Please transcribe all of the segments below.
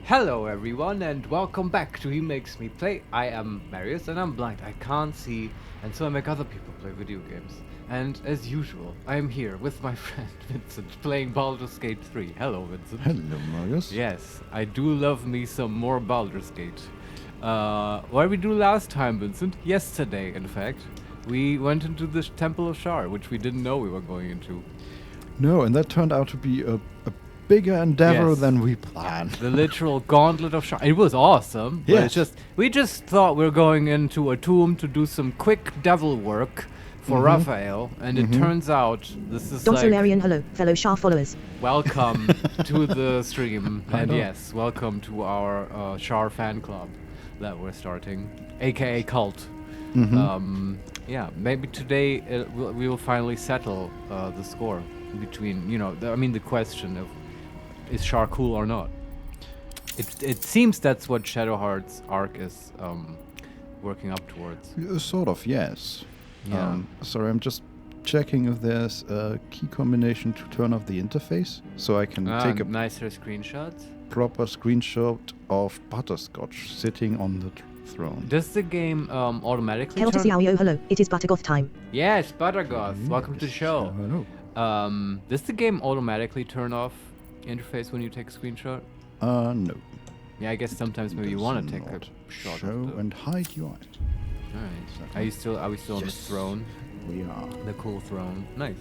Hello everyone and welcome back to HeMakesMePlay. I am Marius and I'm blind. I can't see and so I make other people play video games. And as usual, I am here with my friend Vincent playing Baldur's Gate 3. Hello Vincent. Hello Marius. Yes, I do love me some more Baldur's Gate. What did we do last time, Vincent? Yesterday, in fact. We went into the Temple of Shar, which we didn't know we were going into. No, and that turned out to be a bigger endeavor Yes. than we planned. The literal gauntlet of Shar. It was awesome. But Yes. it's just we just thought we were going into a tomb to do some quick devil work for Raphael, and it turns out this is Dr. like Larian, hello, fellow Shah followers. welcome to the stream, and Hello. yes, welcome to our Shar fan club that we're starting, aka cult. Yeah, maybe today we will finally settle the score between, the question of is Shar cool or not. It seems that's what Shadowheart's arc is working up towards. Sort of, yes. Yeah. Sorry, I'm just checking if there's a key combination to turn off the interface, so I can take a nicer screenshots. proper screenshot of Butterscotch sitting on the throne. Does the game automatically Keltis turn? Yaoyo, hello, it is Buttergoth time. Yes, Buttergoth. Welcome to the show. Hello. Does the game automatically turn off interface when you take a screenshot? No. Yeah, I guess sometimes maybe you want to take a Not shot. Show of the... and hide UI. Alright. Are we still on the Yes. throne? We are. The cool throne. Nice.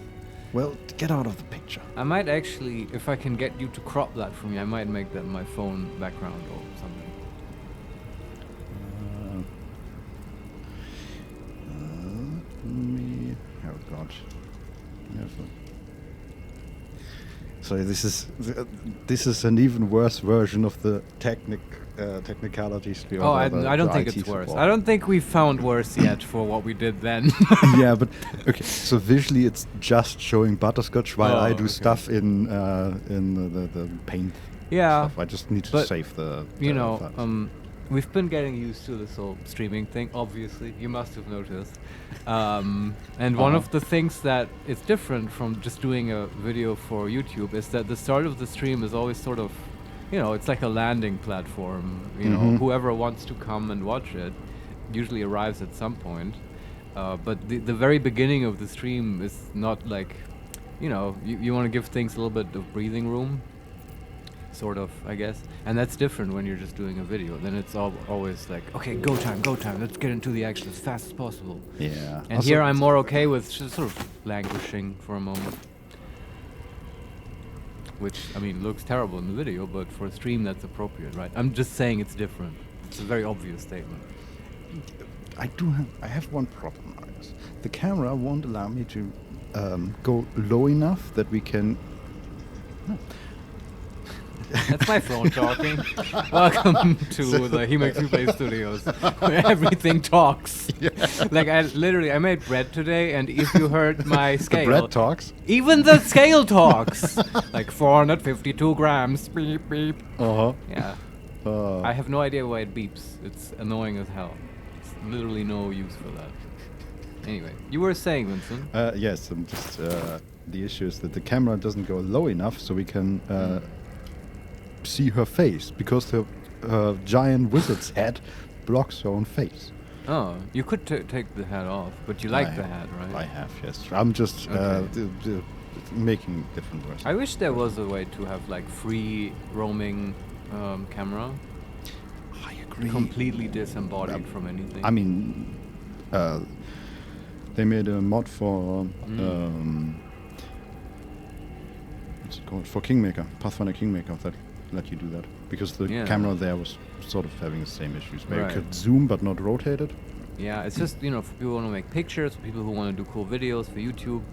Well, get out of the picture. I might actually, if I can get you to crop that for me, I might make that my phone background or something. Oh God. Never. So this is an even worse version of the technicalities. We Oh, have I don't the think IT it's worse. support. I don't think we found worse yet for what we did then. Yeah, but okay. So visually, it's just showing Butterscotch while I do okay. stuff in the paint. Yeah, Stuff. I just need to but, save the. you we've been getting used to this whole streaming thing, obviously. You must have noticed. And one of the things that is different from just doing a video for YouTube is that the start of the stream is always sort of, it's like a landing platform. Whoever wants to come and watch it usually arrives at some point. But the very beginning of the stream is not like, you want to give things a little bit of breathing room. Sort of, I guess. And that's different when you're just doing a video. Then it's always like, okay, go time, let's get into the action as fast as possible. Yeah. And Also, here I'm more okay with just sort of languishing for a moment. Which, looks terrible in the video, but for a stream that's appropriate, right? I'm just saying it's different. It's a very obvious statement. I have one problem, Marius. The camera won't allow me to go low enough that we can. That's my phone talking. Welcome to the HeMakesMePlay Studios, where everything talks. Yeah. Like I made bread today, and if you heard my scale, The bread talks. even the scale talks. Like 452 grams. Beep beep. Yeah. I have no idea why it beeps. It's annoying as hell. It's literally no use for that. Anyway, you were saying, Vincent. Yes, and just the issue is that the camera doesn't go low enough, so we can see her face because her giant wizard's head blocks her own face. Oh, you could take the hat off, but you like the hat, right? I have, yes. I'm just Okay. making different versions. I wish there was a way to have like free roaming camera, I agree. completely disembodied from anything. I mean, they made a mod for what's it called? For Kingmaker, Pathfinder Kingmaker, that let you do that because the Yeah. camera there was sort of having the same issues where Right. you could zoom but not rotate it. Yeah, it's just, for people who want to make pictures, for people who want to do cool videos for YouTube,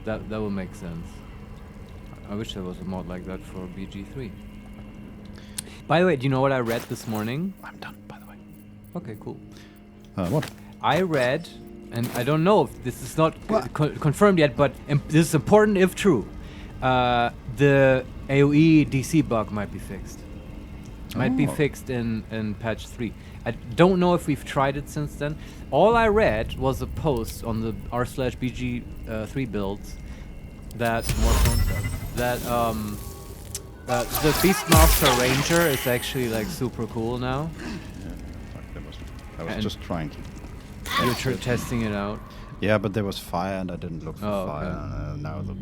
that would make sense. I wish there was a mod like that for BG3. By the way, do you know what I read this morning? I'm done, by the way. Okay, cool. What? I read, and I don't know if this is not confirmed yet, but this is important if true. The AoE DC bug might be fixed. Might be fixed in patch 3. I don't know if we've tried it since then. All I read was a post on the r/BG3 builds that more phone stuff, that the Beastmaster Ranger is actually like super cool now. Yeah, I was And just trying to. You're testing it out. Yeah, but there was fire and I didn't look for Oh, fire. okay. Now the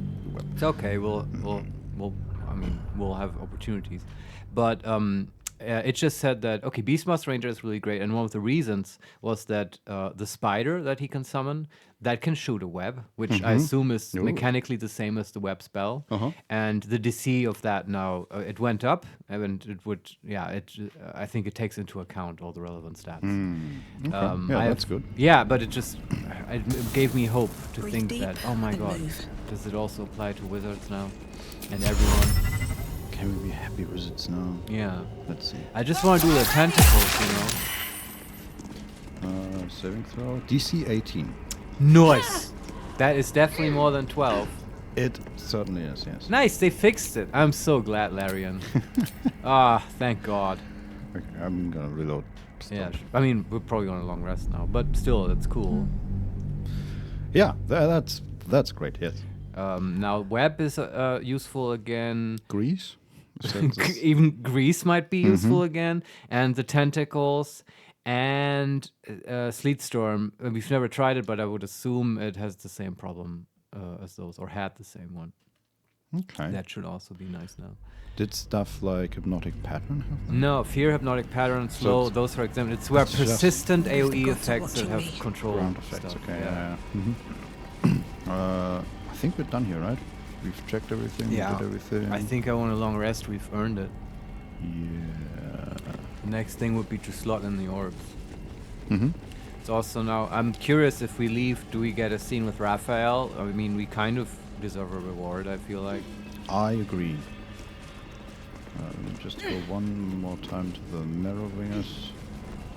It's okay. We'll I mean, we'll have opportunities, but it just said that okay, Beastmaster Ranger is really great, and one of the reasons was that the spider that he can summon that can shoot a web, which I assume is Ooh. mechanically the same as the web spell, and the DC of that now it went up, and it would I think it takes into account all the relevant stats. Okay. Yeah, that's good. Yeah, but it just it gave me hope to Breathe think deep that oh my and god, move. does it also apply to wizards now and everyone? Can we be happy with it now? Yeah. Let's see. I just want to do the tentacles, you know. Saving throw. DC 18. Nice. That is definitely more than 12. It certainly is, yes. Nice, they fixed it. I'm so glad, Larian. Thank God. Okay, I'm gonna reload. Yeah, I mean, we're probably on a long rest now, but still, that's cool. Yeah, that's great, yes. Now, web is useful again. Grease? Is that this? Even grease might be useful again, and the tentacles and sleet storm. We've never tried it, but I would assume it has the same problem as those, or had the same one. Okay. That should also be nice now. Did stuff like hypnotic pattern have them? No, fear, hypnotic pattern, slow. it's- Those are exempt. It's where it's just persistent AOE Forgot to effects that watch have me. control Ground effects, stuff. okay, yeah. I think we're done here, right? We've checked everything, Yeah. we did everything. I think I want a long rest. We've earned it. Yeah. The next thing would be to slot in the orbs. Mm-hmm. It's also now, I'm curious if we leave, do we get a scene with Raphael? I mean, we kind of deserve a reward, I feel like. I agree. Let me just go one more time to the Mirror Wingers.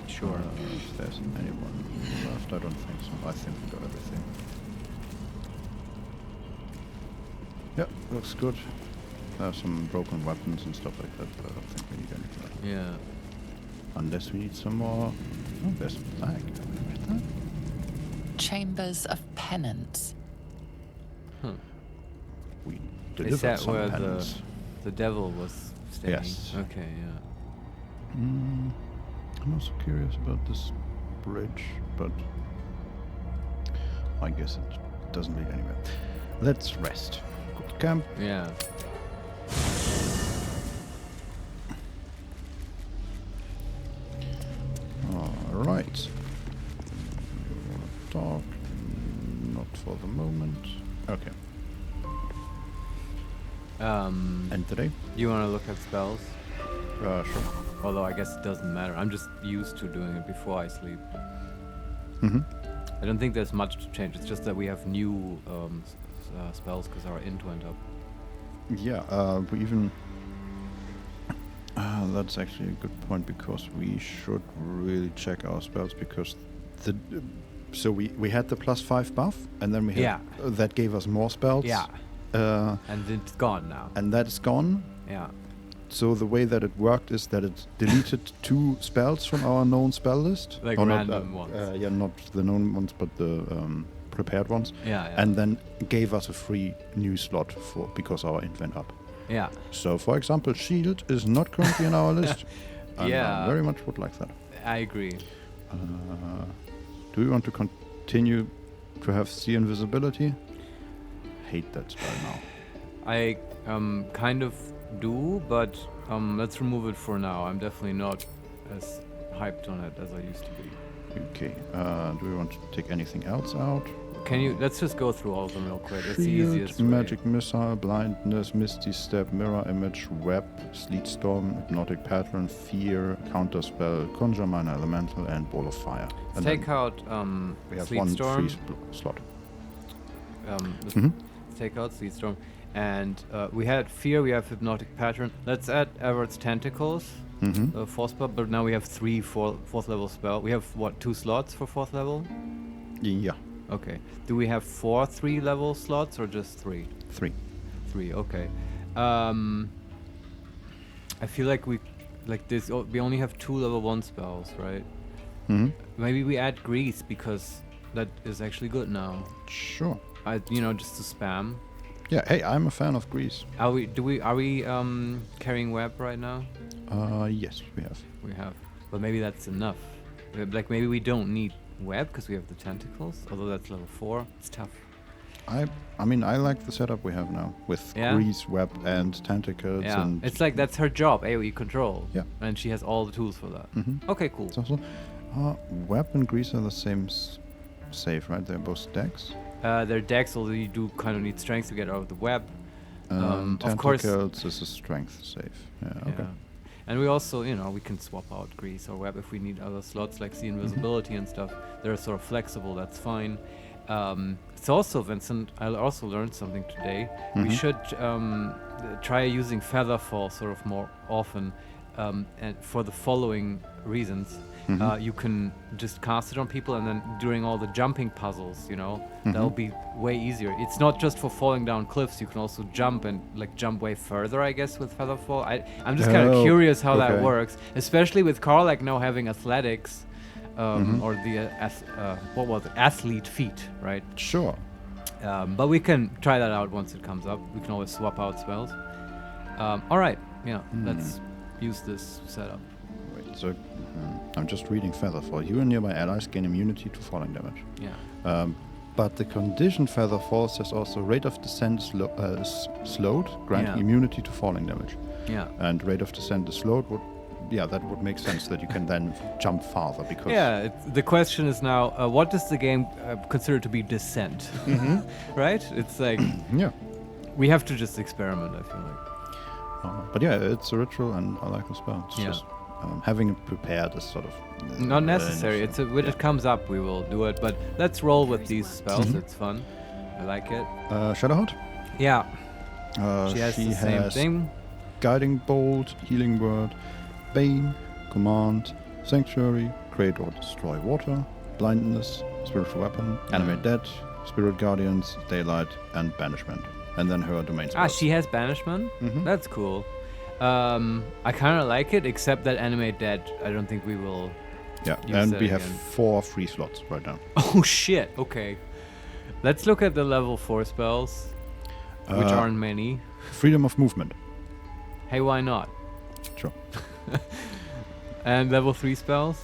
Sure. If there's anyone left, I don't think so. I think we got everything. Yep, looks good. There's some broken weapons and stuff like that, but I don't think we need anything. Yeah. Unless we need some more. Oh, there's a flag. Have we read that? Chambers of Penance. We Is delivered that some where penance. the devil was staying? Yes. Okay, yeah. I'm also curious about this bridge, but I guess it doesn't lead anywhere. Let's rest. Good camp. Yeah. All right. Talk. Not for the moment. Okay. And today? You want to look at spells? Sure. Although I guess it doesn't matter. I'm just used to doing it before I sleep. Mm-hmm. I don't think there's much to change. It's just that we have new spells because our int went up. Yeah, we even... that's actually a good point, because we should really check our spells, because the... So we had the +5 buff, and then we had... Yeah. That gave us more spells. Yeah. And it's gone now. And that's gone. Yeah. So the way that it worked is that it deleted 2 spells from our known spell list. Like Or random not, ones. Yeah, not the known ones, but the prepared ones. Yeah, yeah. And then gave us a free new slot because our int went up. Yeah. So, for example, shield is not currently in our list. And Yeah. I very much would like that. I agree. Do we want to continue to have see invisibility? Hate that spell now. I kind of do, but let's remove it for now. I'm definitely not as hyped on it as I used to be. Okay. Do we want to take anything else out? Can you? Let's just go through all of them real quick. It's the Shield, easiest way. magic missile, blindness, misty step, mirror image, web, sleet storm, hypnotic pattern, fear, counterspell, conjure minor elemental, and ball of fire. Let's And take then out we have Sleet one Storm. free slot. Let's Mhm. take out Sleet Storm. And we had fear, we have hypnotic pattern. Let's add Everett's tentacles, Mm-hmm. fourth spell, but now we have 3 fourth level spell. We have what, 2 slots for 4th level? Yeah, Okay. Do we have 4 3-level slots or just 3? 3. 3, okay. I feel like we only have 2 level 1 spells, right? Mm-hmm. Maybe we add grease because that is actually good now. Sure. Just to spam. Yeah, hey, I'm a fan of grease. Are we carrying web right now? Yes, we have. We have. But maybe that's enough. Like maybe we don't need web because we have the tentacles. Although that's level 4. It's tough. I mean, I like the setup we have now with grease, web, and tentacles. Yeah, and it's like that's her job, AoE control. Yeah. And she has all the tools for that. Mm-hmm. Okay, cool. It's also, web and grease are the same save, right? They're both decks. They're decks, although you do kind of need strength to get out of the web. Of course. Tentacles is a strength save. Yeah, okay. And we also, we can swap out grease or web if we need other slots like see invisibility and stuff. They're sort of flexible, that's fine. It's also, Vincent, I also learned something today. We should try using Featherfall sort of more often, and for the following reasons. You can just cast it on people, and then during all the jumping puzzles, that'll be way easier. It's not just for falling down cliffs. You can also jump and jump way further, I guess, with Featherfall. I'm just kind of curious how that works, especially with Karlach now having athletics. Or the what was it? Athlete feat, right? Sure. But we can try that out once it comes up. We can always swap out spells. All right, let's use this setup. Wait, so I'm just reading Featherfall. You and nearby allies gain immunity to falling damage. Yeah. But the condition Featherfall says also rate of descent slowed, granting immunity to falling damage. Yeah. And rate of descent is slowed that would make sense that you can then jump farther because... Yeah, the question is now, what does the game consider to be descent? Right? It's like... yeah. We have to just experiment, I feel like. But yeah, it's a ritual and I like the spell. It's just having it prepared is sort of... not necessary. When it comes up, we will do it. But let's roll with these spells. It's fun. I like it. Shadowheart? Yeah. She has the same thing. Guiding Bolt, Healing Word, Bane, Command, Sanctuary, Create or Destroy Water, Blindness, Spiritual Weapon, Animate Dead, Spirit Guardians, Daylight, and Banishment. And then her domain spells. She has Banishment? That's cool. I kind of like it, except that Animate Dead, I don't think we will use and we have 4 free slots right now. Oh shit, okay. Let's look at the level 4 spells, which aren't many. Freedom of Movement. Hey, why not? Sure. And level 3 spells?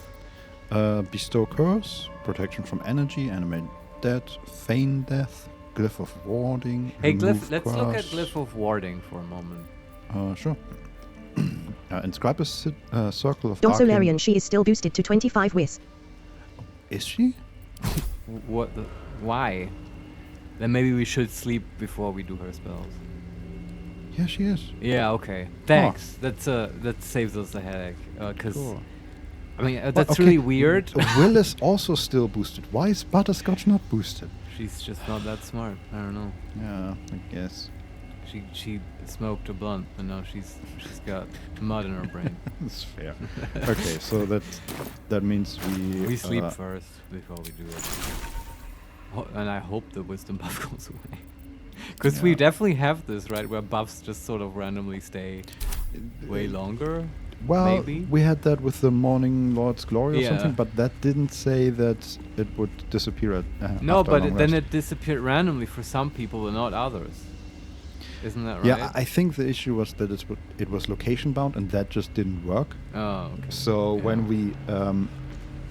Bestow Curse, Protection from Energy, Animate Dead, Feign Death, Glyph of Warding. Hey, let's look at Glyph of Warding for a moment. Sure. Inscribe a circle of Also, arcane... Larian, she is still boosted to 25 Whis. Is she? What? Why? Then maybe we should sleep before we do her spells. Yeah, she is. Yeah, okay. Thanks. That saves us a headache. Because, I mean, that's really weird. Will is also still boosted. Why is Butterscotch not boosted? She's just not that smart. I don't know. Yeah, I guess. She smoked a blunt, and now she's got mud in her brain. That's fair. Okay, so that means we sleep first before we do it. And I hope the wisdom buff goes away. Because we definitely have this, right, where buffs just sort of randomly stay way longer. Well, maybe? We had that with the Morning Lord's Glory or something, but that didn't say that it would disappear at no, after a but long then rest. it disappeared randomly for some people and not others. Isn't that right? Yeah, I think the issue was that it was location bound, and that just didn't work. Oh, okay. So when we...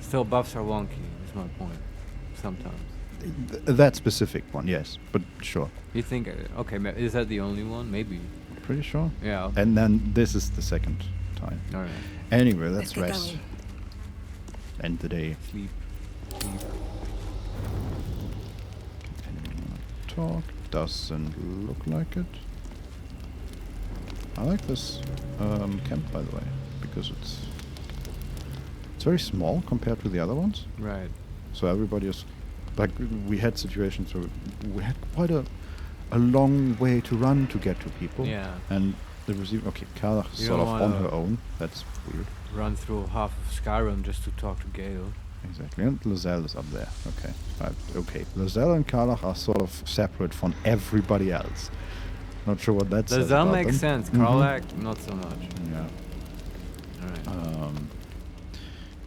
Still, buffs are wonky, is my point. Sometimes. That specific one, yes, but sure. You think... okay, is that the only one? Maybe. Pretty sure. Yeah. And then this is the second time. All right. Anyway, let's rest. End the day. Sleep. Anyone wanna talk? Doesn't look like it. I like this camp, by the way, because it's very small compared to the other ones. Right. So everybody is... Like, we had situations where we had quite a long way to run to get to people. Yeah. And the receiver... Okay, Karlach is sort of on her own. That's weird. Run through half of Skyrim just to talk to Gale. Exactly. And Lozelle is up there. Okay. Right. Okay. Lozelle and Karlach are sort of separate from everybody else. Not sure what that says Lozelle about makes them. sense. Karlach, not so much. Yeah. Alright.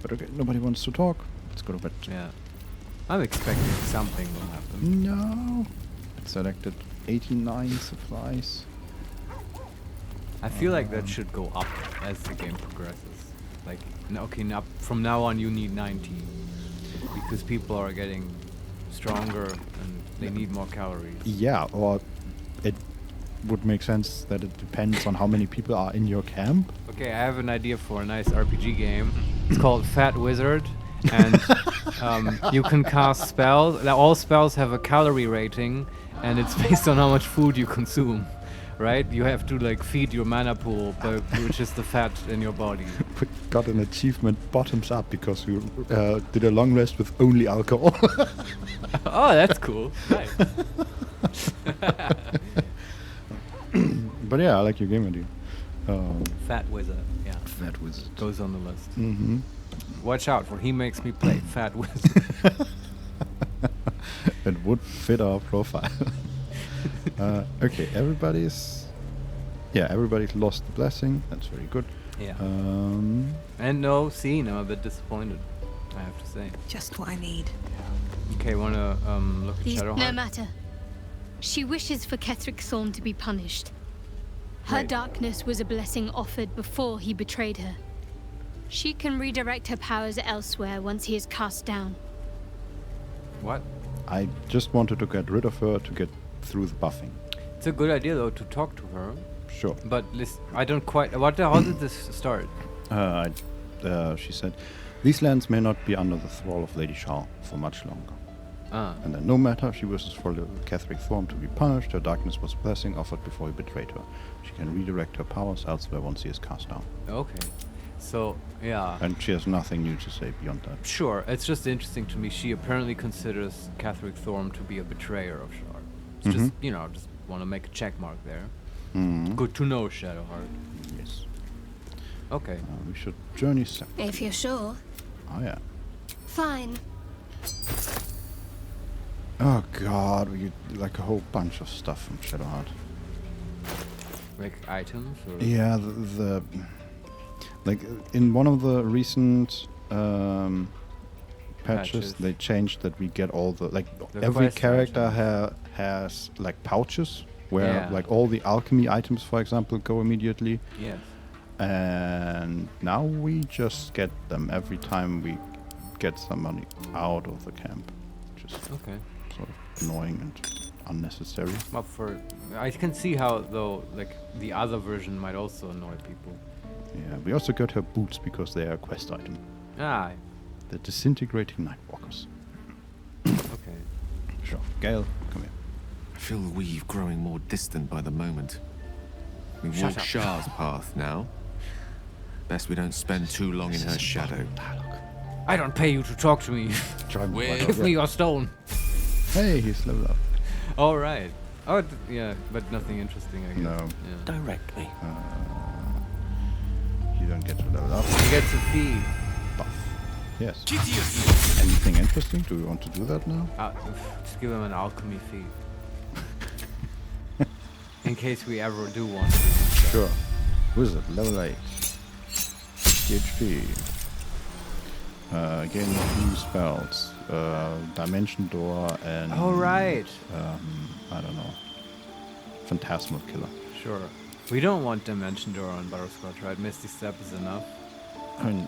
But okay, nobody wants to talk. Let's go to bed. Yeah. I'm expecting something will happen. No. It's selected. 89 supplies. I feel like that should go up as the game progresses. Like, okay, now from now on you need 90 because people are getting stronger and they need more calories. Yeah, or it would make sense that it depends on how many people are in your camp. Okay, I have an idea for a nice RPG game. It's called Fat Wizard, and you can cast spells. All spells have a calorie rating, and it's based on how much food you consume. Right? You have to like feed your mana pool, which is the fat in your body. We got an achievement bottoms up because we did a long rest with only alcohol. Oh, that's cool. Nice. But yeah, I like your game idea. Fat Wizard, yeah. Fat Wizard. Goes on the list. Mm-hmm. Watch out for HeMakesMePlay, Fat Wizard. It would fit our profile. Okay, everybody's lost the blessing. That's very good. Yeah. And no scene. I'm a bit disappointed, I have to say. Just what I need. Okay, wanna look at Please, Shadowheart? no matter. She wishes for Ketheric Thorn to be punished. Her Right. darkness was a blessing offered before he betrayed her. She can redirect her powers elsewhere once he is cast down. What? I just wanted to get rid of her to get through the buffing. It's a good idea though to talk to her. Sure. But listen, I don't quite. How did this start? She said, these lands may not be under the thrall of Lady Shah for much longer. And then no matter, she wishes for little Ketheric Thorn to be punished. Her darkness was a blessing offered before he betrayed her. She can redirect her powers elsewhere once he is cast down. Okay. So, yeah. And she has nothing new to say beyond that. Sure, it's just interesting to me. She apparently considers Ketheric Thorn to be a betrayer of Shard. It's just, just want to make a check mark there. Mm-hmm. Good to know, Shadowheart. Yes. Okay. We should journey south. If you're sure. Oh, yeah. Fine. Oh, God. We get like a whole bunch of stuff from Shadowheart. Like items? Or? Yeah, the like in one of the recent patches, they changed that we get all the every quest character has like pouches where like all the alchemy items, for example, go immediately. Yes. And now we just get them every time we get somebody out of the camp, which is Okay. sort of annoying and unnecessary. Well, I can see how though, like the other version might also annoy people. Yeah, we also got her boots because they are a quest item. Ah, The disintegrating nightwalkers. okay. Sure. Gale, come here. I feel the weave growing more distant by the moment. We Shut walk up. Shah's path now. Best we don't spend too long in her shadow. I don't pay you to talk to me. Give me your stone. Hey, he's leveled up. All right. Oh, yeah, but nothing interesting, I guess. No. Yeah. Direct me. You don't get to level up. He gets a fee. Buff. Yes. Anything interesting? Do we want to do that now? Just give him an alchemy fee. In case we ever do want to do that. Sure. Wizard, level 8. PHP. Gain 2 spells. Dimension Door and... Oh, right. I don't know. Phantasmal Killer. Sure. We don't want Dimension Door on Butterscotch, right? Misty Step is enough. I mean,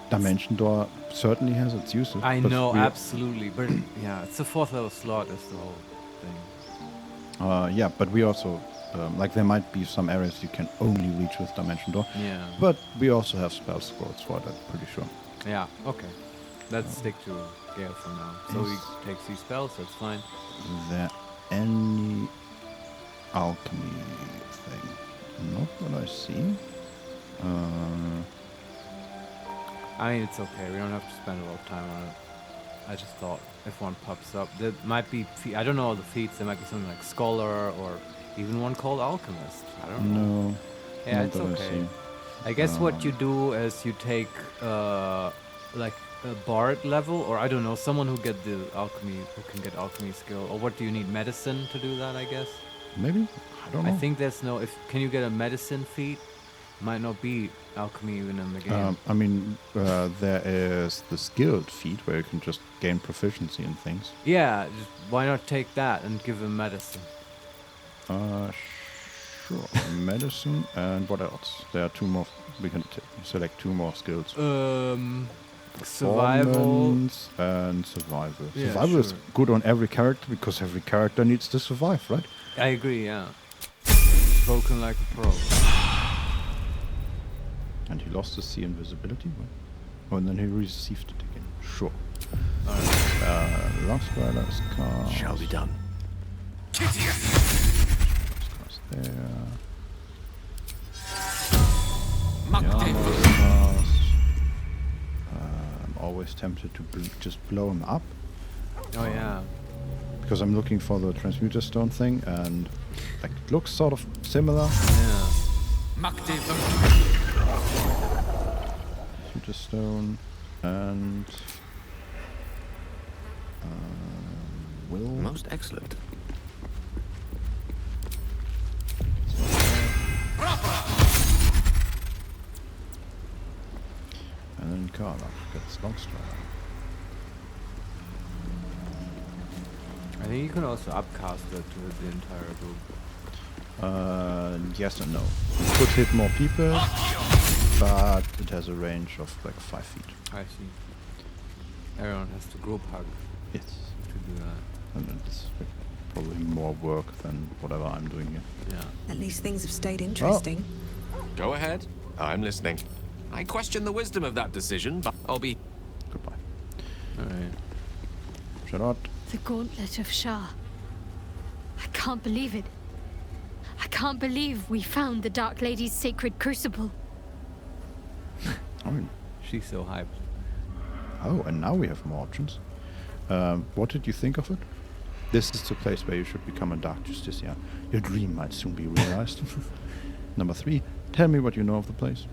Dimension Door certainly has its uses. I but know, we- absolutely. But yeah, it's a 4th level slot is the whole thing. Yeah, but we also... there might be some areas you can only reach with Dimension Door. Yeah. But we also have spell scrolls for that, pretty sure. Yeah, okay. Let's stick to Gale for now. So he takes these spells, that's fine. Is there any alchemy thing? Not that I see. I mean, it's okay. We don't have to spend a lot of time on it. I just thought if one pops up, there might be... I don't know all the feats. There might be something like Scholar or even one called Alchemist. I don't know. No. Yeah, not it's that I okay. see. I guess what you do is you take like a bard level, or I don't know, someone who can get alchemy skill. Or what do you need? Medicine to do that, I guess. Maybe? I don't know. I think there's no. Can you get a medicine feat? Might not be alchemy even in the game. I mean, there is the skilled feat where you can just gain proficiency in things. Yeah, why not take that and give him medicine? Sure. Medicine and what else? There are 2 more. We can select 2 more skills. Survival. Performance and survival. Yeah, Survival is sure. good on every character because every character needs to survive, right? I agree, yeah. Spoken like a pro. And he lost his sea invisibility. Oh, and then he received it again. Sure. Last Rider is cast. Shall be done. Cast there. Yeah, cast. I'm always tempted to just blow him up. Oh yeah. Because I'm looking for the transmuter stone thing, and like it looks sort of similar. Yeah. Transmuter stone and will. Most excellent. And then Carla gets Longstrider. I think you can also upcast it to the entire group. Yes and no. It could hit more people, but it has a range of like 5 feet. I see. Everyone has to group hug Yes. to do that. And it's like probably more work than whatever I'm doing here. Yeah. At least things have stayed interesting. Go ahead. I'm listening. I question the wisdom of that decision, but I'll be... Goodbye. Alright. Charlotte. The Gauntlet of Shah. I can't believe it. I can't believe we found the Dark Lady's sacred crucible. I mean, She's so hyped. oh, and now we have more options. What did you think of it? This is the place where you should become a Dark Justiciar. Your dream might soon be realized. Number 3, tell me what you know of the place.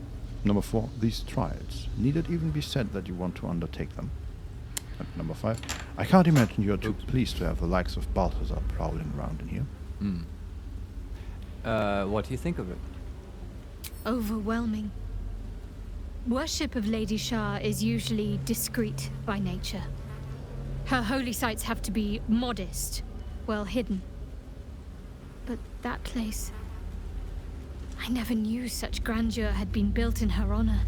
Number 4, these trials. Need it even be said that you want to undertake them? And number 5, I can't imagine you're too pleased to have the likes of Balthazar prowling around in here. What do you think of it? Overwhelming. Worship of Lady Shah is usually discreet by nature. Her holy sites have to be modest, well hidden. But that place... I never knew such grandeur had been built in her honor.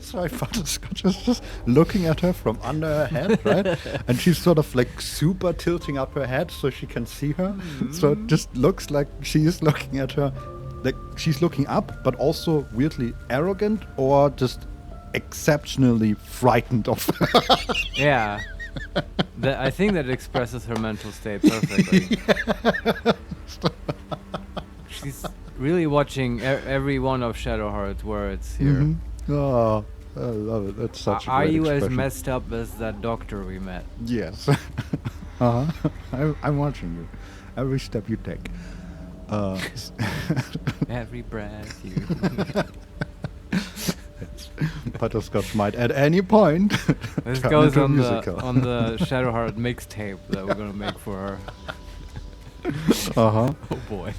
So Butterscotch is just looking at her from under her head, right? And she's sort of like super tilting up her head so she can see her. So it just looks like she is looking at her, like she's looking up, but also weirdly arrogant or just exceptionally frightened of her. Yeah. I think that expresses her mental state perfectly. She's really watching every one of Shadowheart's words here. Mhm. Oh, I love it. That's such a Are great you as expression. messed up as that doctor we met? Yes. I'm watching you. Every step you take. Every breath you... Butterscotch might at any point. This turn goes into a on musical. the Shadowheart mixtape that we're gonna make for her. Uh-huh. Oh boy.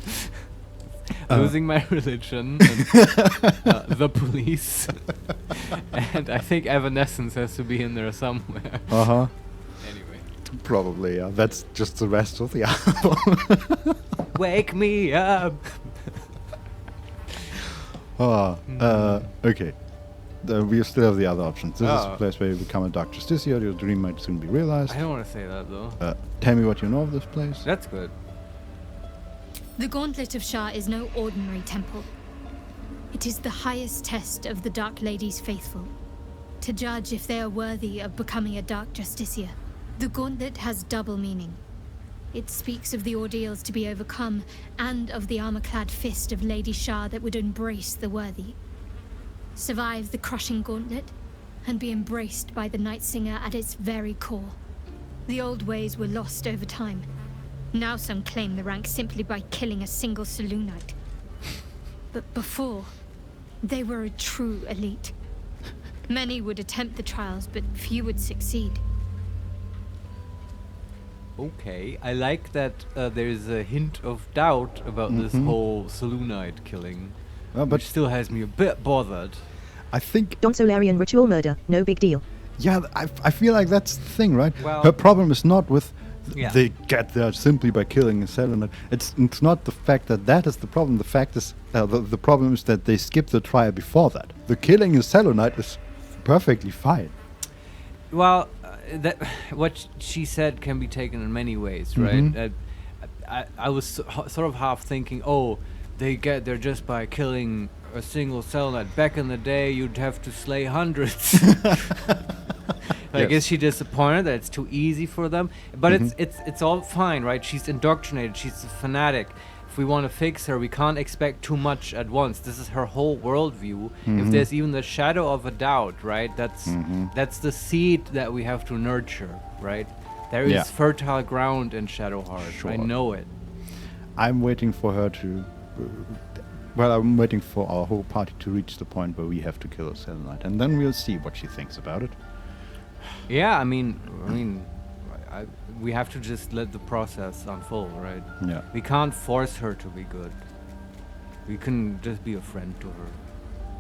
Losing my religion, and, the police, and I think Evanescence has to be in there somewhere. Uh-huh. Anyway. Probably, yeah. That's just the rest of the album. Wake me up! Okay. We still have the other options. This is Oh. a place where you become a Dark Justiciar. Your dream might soon be realized. I don't want to say that though. Tell me what you know of this place. That's good. The Gauntlet of Shah is no ordinary temple. It is the highest test of the Dark Lady's faithful, to judge if they are worthy of becoming a Dark Justiciar. The Gauntlet has double meaning. It speaks of the ordeals to be overcome, and of the armor-clad fist of Lady Shah that would embrace the worthy. Survive the crushing gauntlet, and be embraced by the Night Singer at its very core. The old ways were lost over time. Now some claim the rank simply by killing a single Selûnite. But before, they were a true elite. Many would attempt the trials, but few would succeed. Okay, I like that there's a hint of doubt about this whole Selûnite killing, But which still has me a bit bothered. I think, Don Solarian ritual murder, no big deal. yeah, I feel like that's the thing, right? Well- Her problem is not with Yeah. They get there simply by killing a Selenite. It's not the fact that is the problem. The fact is, the problem is that they skip the trial before that. The killing a Selenite is perfectly fine. Well, that what she said can be taken in many ways, right? Mhm. I was sort of half thinking, oh, they get there just by killing a single Selenite. Back in the day, you'd have to slay hundreds. I Yes. guess she's disappointed that it's too easy for them. But Mhm. it's all fine, right? She's indoctrinated. She's a fanatic. If we want to fix her, we can't expect too much at once. This is her whole worldview. If there's even the shadow of a doubt, right? That's the seed that we have to nurture, right? There is Yeah. fertile ground in Shadowheart. I Sure. know it. I'm waiting for her to. I'm waiting for our whole party to reach the point where we have to kill a Selenite, and then we'll see what she thinks about it. Yeah, I mean, we have to just let the process unfold, right? Yeah. We can't force her to be good. We can just be a friend to her.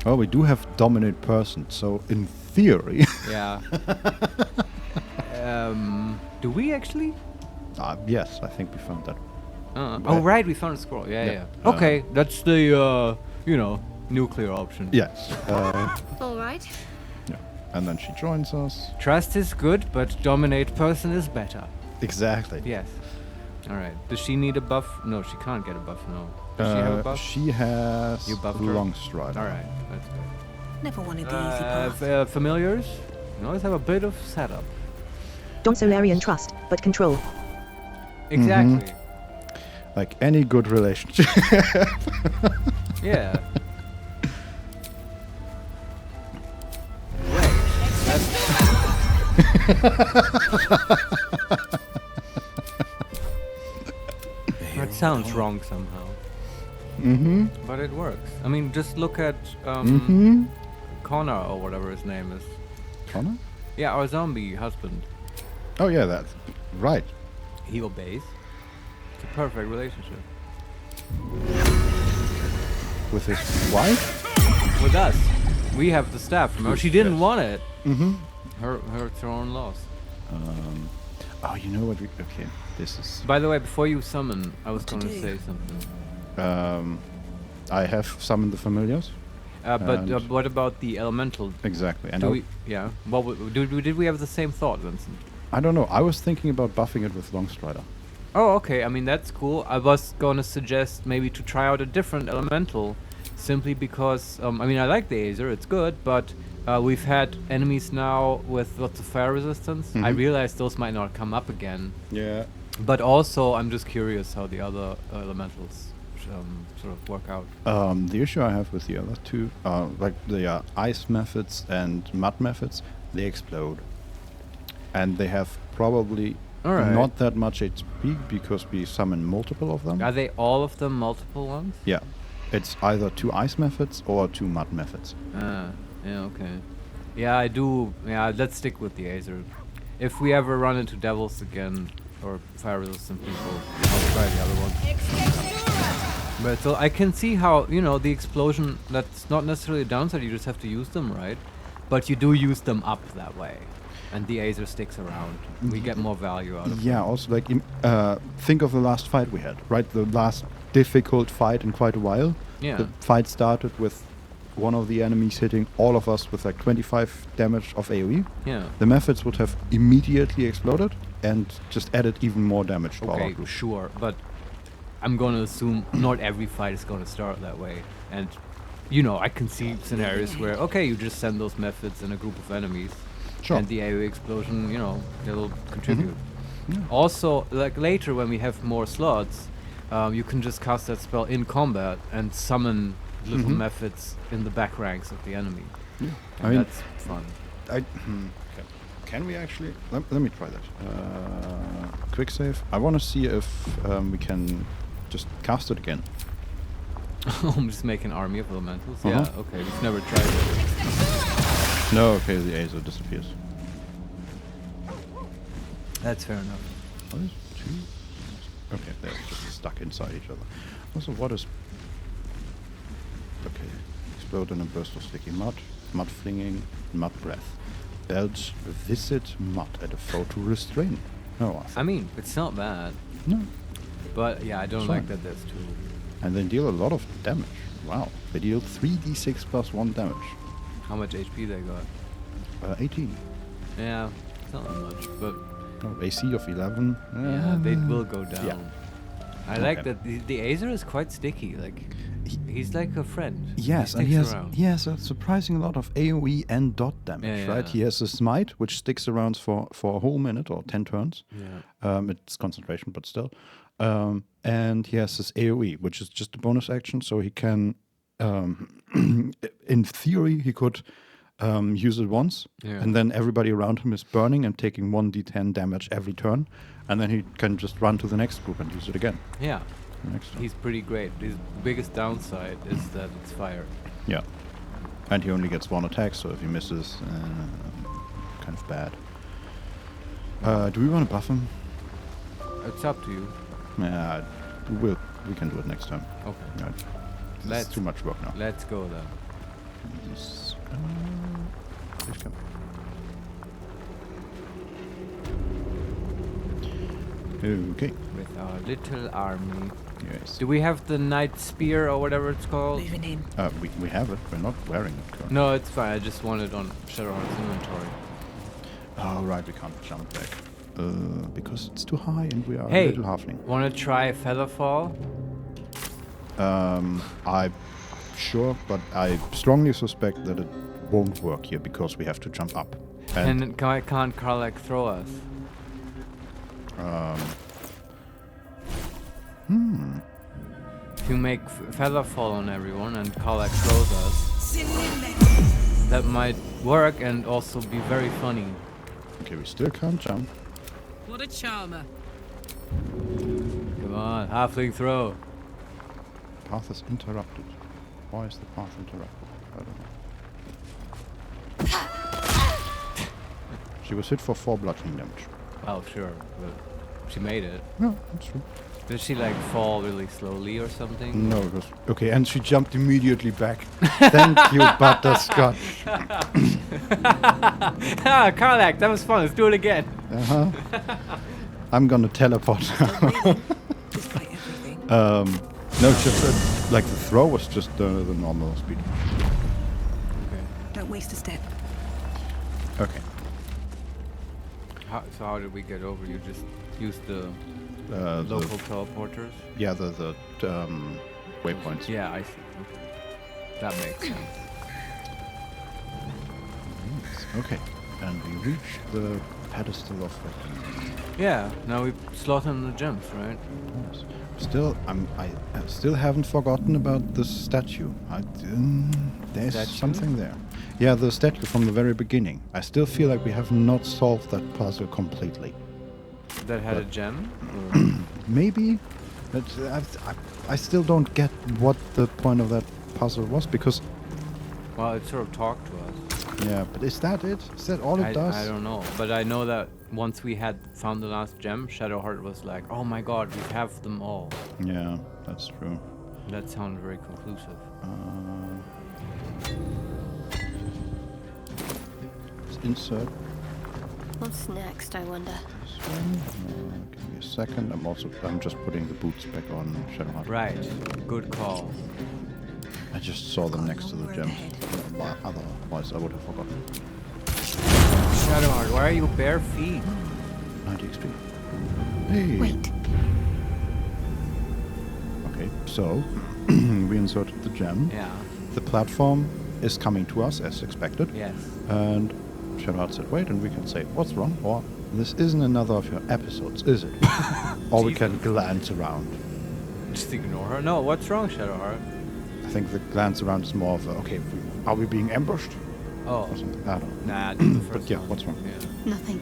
Well, we do have dominate person, so in theory. Yeah. Do we actually? Yes, I think we found that. Oh, right, we found a scroll. Yeah, Yeah. yeah. Okay, that's the, nuclear option. Yes. All right. Yeah. And then she joins us. Trust is good, but dominate person is better. Exactly. Yes. All right. Does she need a buff? No, she can't get a buff, no. Does she have a buff? She has You buffed her? long stride. All right, that's good. Never wanted the easy path. Familiars? You always have a bit of setup. Don't so Larian trust, but control. Exactly. Like any good relationship. Yeah. That sounds wrong somehow. Mm-hmm. But it works. I mean, just look at Mm-hmm. Connor or whatever his name is. Connor? Yeah, our zombie husband. Oh yeah, that's right. He obeys. It's a perfect relationship. With his wife? With us. We have the staff. Remember, she didn't Yes. want it. Mm-hmm. It's her own loss. Oh, you know what? Okay, this is. By the way, before you summon, I was What to going to do? say something. I have summoned the familiars. But And- what about the elemental? Exactly. And Do we? Yeah. Did we have the same thought, Vincent? I don't know. I was thinking about buffing it with Longstrider. Oh, okay. I mean, that's cool. I was going to suggest maybe to try out a different elemental, simply because, I mean, I like the Aether, it's good, but we've had enemies now with lots of fire resistance. I Mhm. realize those might not come up again, Yeah. but also I'm just curious how the other elementals sort of work out. The issue I have with the other two, like the ice methods and mud methods, they explode. And they have probably Alright. not that much HP because we summon multiple of them. Are they all of them multiple ones? Yeah. It's either two ice methods or two mud methods. Yeah, okay. Yeah, I do. Yeah, let's stick with the Aether. If we ever run into devils again, or fire resistant people, I'll try the other one. But so I can see how, the explosion, that's not necessarily a downside, you just have to use them, right? But you do use them up that way. And the Aether sticks around. We get more value out of Yeah, also like think of the last fight we had, right? The last difficult fight in quite a while. Yeah. The fight started with one of the enemies hitting all of us with like 25 damage of AoE. Yeah. The methods would have immediately exploded and just added even more damage to our Okay, group. sure. But I'm going to assume not every fight is going to start that way. And, I can see scenarios where, okay, you just send those methods in a group of enemies. Sure. And the AoE explosion, it'll contribute. Yeah. Also, like later when we have more slots, you can just cast that spell in combat and summon little Mhm. methods in the back ranks of the enemy. Yeah. And I mean, that's fun. can we actually? Let me try that. Quick save. I want to see if we can just cast it again. I'm just making an army of elementals. Uh-huh. Yeah, okay, we've never tried it. No, okay, the Aether disappears. That's fair enough. What is two? Okay, they're just stuck inside each other. Also, what is? Okay, explode in a burst of sticky mud, mud flinging, mud breath. Belch visit mud at a foe to restrain. No, I mean, it's not bad. no. But yeah, I don't It's like fine. that there's two. And they deal a lot of damage. Wow. They deal 3d6 plus 1 damage. How much HP they got? 18. Yeah, it's not that much, but Oh, AC of 11. yeah, they will go down. Yeah. I like Okay. that the Azer is quite sticky. Like, he's like a friend. Yes, he and sticks he around. has a surprising lot of AoE and dot damage, Yeah, right? yeah. He has a smite, which sticks around for a whole minute or 10 turns. Yeah. It's concentration, but still. And he has his AoE, which is just a bonus action, so he can, in theory, he could use it once, Yeah. and then everybody around him is burning and taking 1d10 damage every turn, and then he can just run to the next group and use it again. Yeah, the next turn. he's pretty great. His biggest downside is that it's fire. Yeah. And he only gets one attack, so if he misses, kind of bad. Do we want to buff him? It's up to you. Yeah, we can do it next time. Okay, Right. It's Let's- too much work now. let's go then. This, please come. Okay. With our little army. Yes. Do we have the Knight Spear or whatever it's called? Moving in. We have it. We're not wearing it currently. No, it's fine. I just want it on Shadowheart's inventory. Oh, right. We can't jump back. Because it's too high and we are a Hey, little halfling. wanna try Featherfall? I'm sure, but I strongly suspect that it won't work here because we have to jump up. And can't Karlak throw us? If you make Featherfall on everyone and Karlak throws us, that might work and also be very funny. Okay, we still can't jump. What a charmer. Come on, halfling throw. Path is interrupted. Why is the path interrupted? I don't know. She was hit for 4 bludgeoning damage. Oh, sure, but she made it. Yeah, that's true. Did she like fall really slowly or something? No, it was okay, and she jumped immediately back. Thank you, Butterscotch. Ah, Karlak, that was fun. Let's do it again. Uh-huh. I'm gonna teleport. Despite everything. No, it's just like the throw was just the normal speed. Okay. Don't waste a step. Okay. So how did we get over? You just used the The, local teleporters? yeah, the waypoints. Yeah, I see. Okay. That makes sense. Okay, and we reach the pedestal of weapons. Yeah, now we slot in the gems, right? Yes. Still, I still haven't forgotten about the statue. There's Statue? something there. Yeah, the statue from the very beginning. I still feel like we have not solved that puzzle completely. That had a But- gem? Or Maybe, but I still don't get what the point of that puzzle was because, well, it sort of talked to us. yeah, but is that it? Is that all it does? I don't know, but I know that once we had found the last gem, Shadowheart was like, "Oh my God, we have them all." Yeah, that's true. That sounded very conclusive. Let's insert What's next, I wonder? this one. Give me a second. I'm just putting the boots back on Shadowheart. Right, good call. I just saw them next to the gems. Otherwise, I would have forgotten. Shadowheart, why are you bare feet? 90 XP. Hey. Wait. Okay, so we inserted the gem. Yeah. The platform is coming to us as expected. Yes. And Shadowheart said, wait, and we can say, what's wrong? Or, this isn't another of your episodes, is it? Or we can glance around. Just ignore her. No, what's wrong, Shadowheart? I think the glance around is more of a, okay, are we being ambushed? Oh. Or something. I don't know. Nah, do the first But yeah, one. what's wrong? Yeah. Nothing.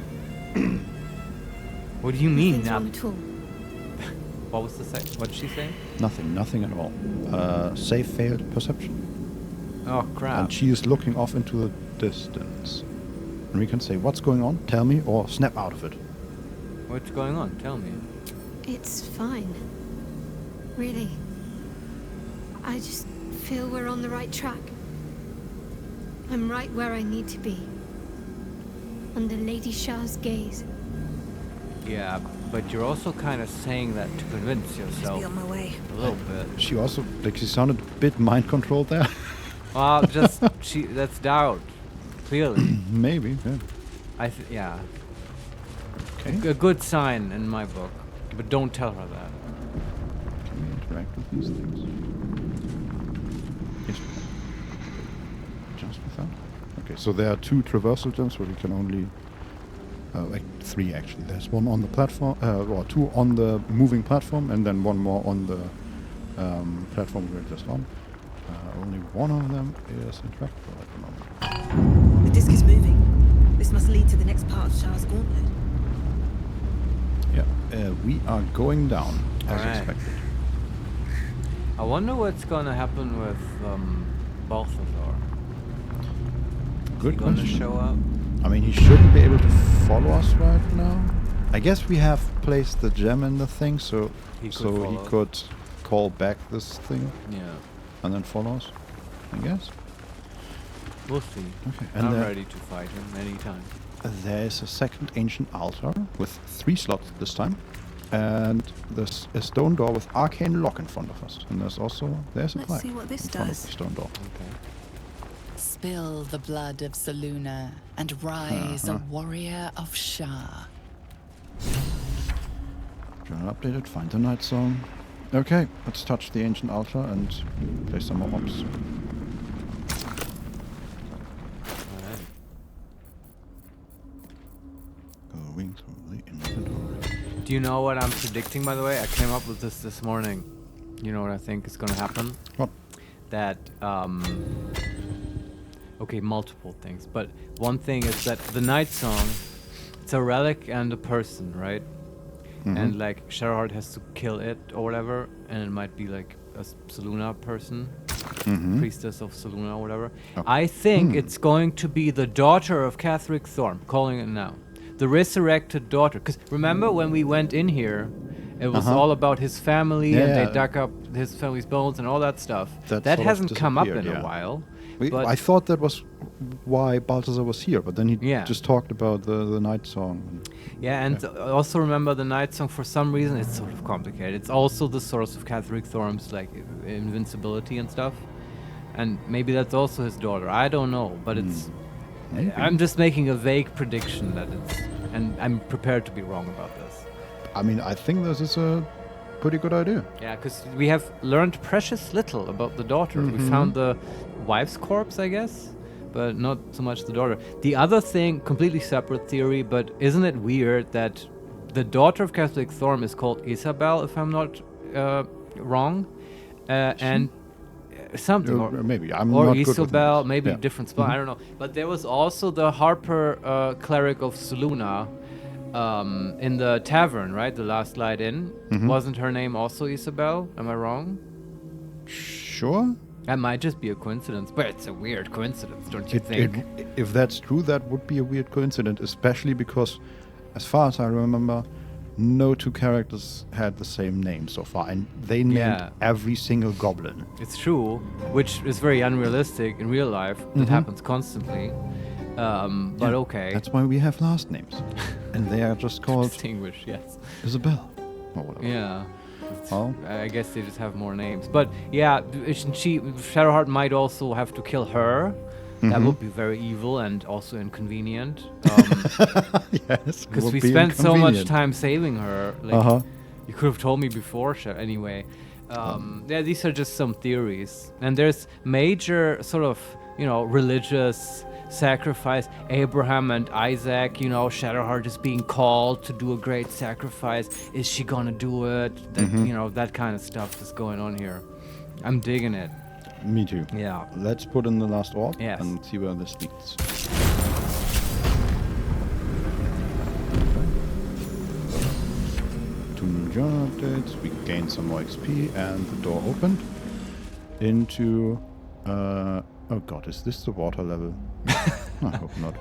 What do you mean? Nothing's Nah? wrong at all. What was the what did she say? Nothing at all. Save failed perception. Oh crap. And she is looking off into the distance. And we can say, what's going on? Tell me, or snap out of it. What's going on? Tell me. It's fine. Really. I just feel we're on the right track. I'm right where I need to be. Under Lady Shah's gaze. Yeah, but you're also kind of saying that to convince Just yourself be on my way. a little bit. She also, like, she sounded a bit mind controlled there. Well, just that's doubt. Clearly, Maybe, yeah. yeah. Okay. A good sign in my book, but don't tell her that. Can we interact with these things? Yes, we can. Just with that. Okay, so there are 2 traversal gems where we can only... like 3 actually. There's 1 on the platform, or 2 on the moving platform, and then 1 more on the platform we're just on. Only 1 of them is interactable at the moment. The disc is moving. This must lead to the next part of Shah's gauntlet. Yeah, we are going down as Alright. expected. I wonder what's gonna happen with Balthazar. Good Is he gonna question. show up? I mean, he shouldn't be able to follow us right now. I guess we have placed the gem in the thing, so He could he follow. could call back this thing Yeah, and then follow us. I guess. we'll see. Okay. And I'm there, ready to fight him anytime. there is a second ancient altar with 3 slots this time, and there's a stone door with arcane lock in front of us. And there's a Let's plaque see what this in front of does. the stone door. Okay. Spill the blood of Selûne and rise a warrior of Shah. Journal updated. Find the night song. Okay, let's touch the ancient altar and place some more mobs. Alright. Going through the inventory. Do you know what I'm predicting, by the way? I came up with this morning. You know what I think is gonna happen? What? That, okay, multiple things. But one thing is that the night song, it's a relic and a person, right? And like Shadowheart has to kill it or whatever, and it might be like a Selûne person, priestess of Selûne or whatever. Oh. I think it's going to be the daughter of Catherick Thorm, calling it now. The resurrected daughter. Because remember when we went in here, it was all about his family, and Yeah. they dug up his family's bones and all that stuff. That That sort of hasn't come up in disappeared, a yeah. while. I But thought that was why Balthazar was here, but then he Yeah. just talked about the night song. yeah, and also remember the night song. For some reason, it's sort of complicated. It's also the source of Catherick Thorm's like invincibility and stuff, and maybe that's also his daughter. I don't know, but it's. Maybe. I'm just making a vague prediction that it's, and I'm prepared to be wrong about this. I mean, I think this is a pretty good idea. Yeah, because we have learned precious little about the daughter. We found the wife's corpse, I guess, but not so much the daughter. The other thing, completely separate theory, but isn't it weird that the daughter of Catholic Thorm is called Isabel, if I'm not wrong, and something, or Maybe I'm or not good with Isabel, names. maybe Yeah. different spell, I don't know. But there was also the Harper cleric of Selûne in the tavern, right? The last light in. Wasn't her name also Isabel? Am I wrong? Sure. That might just be a coincidence, but it's a weird coincidence, don't you think? If that's true, that would be a weird coincidence, especially because, as far as I remember, no 2 characters had the same name so far, and they named Yeah. every single goblin. It's true, which is very unrealistic in real life. That happens constantly. But okay. That's why we have last names, and they are just called Distinguished, yes. Isabel or whatever. Yeah. Oh. I guess they just have more names. But yeah, Shadowheart might also have to kill her. That would be very evil and also inconvenient. Yes, Because would we be spent so much inconvenient. time saving her. Like, Uh-huh. you could have told me before. Anyway, yeah, these are just some theories. And there's major sort of, religious sacrifice. Abraham and Isaac, Shadowheart is being called to do a great sacrifice. Is she gonna do it? That, that kind of stuff is going on here. I'm digging it. Me too. Yeah. Let's put in the last orb Yes. and see where this leads. Two new journal updates. We gained some more XP, and the door opened into. Oh god, is this the water level? I hope not.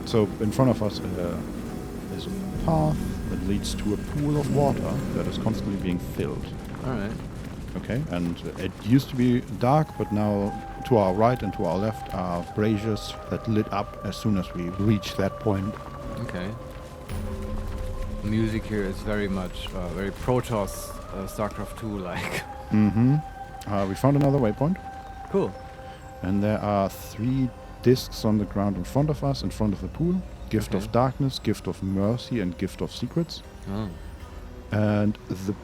So in front of us is a path that leads to a pool of water that is constantly being filled. All right. Okay, and it used to be dark, but now to our right and to our left are braziers that lit up as soon as we reach that point. Okay. music here is very much very Protoss StarCraft 2 like. We found another waypoint. Cool. And there are 3 discs on the ground in front of us, in front of the pool. Gift of Darkness, Gift of Mercy, and Gift of Secrets. Oh. And the...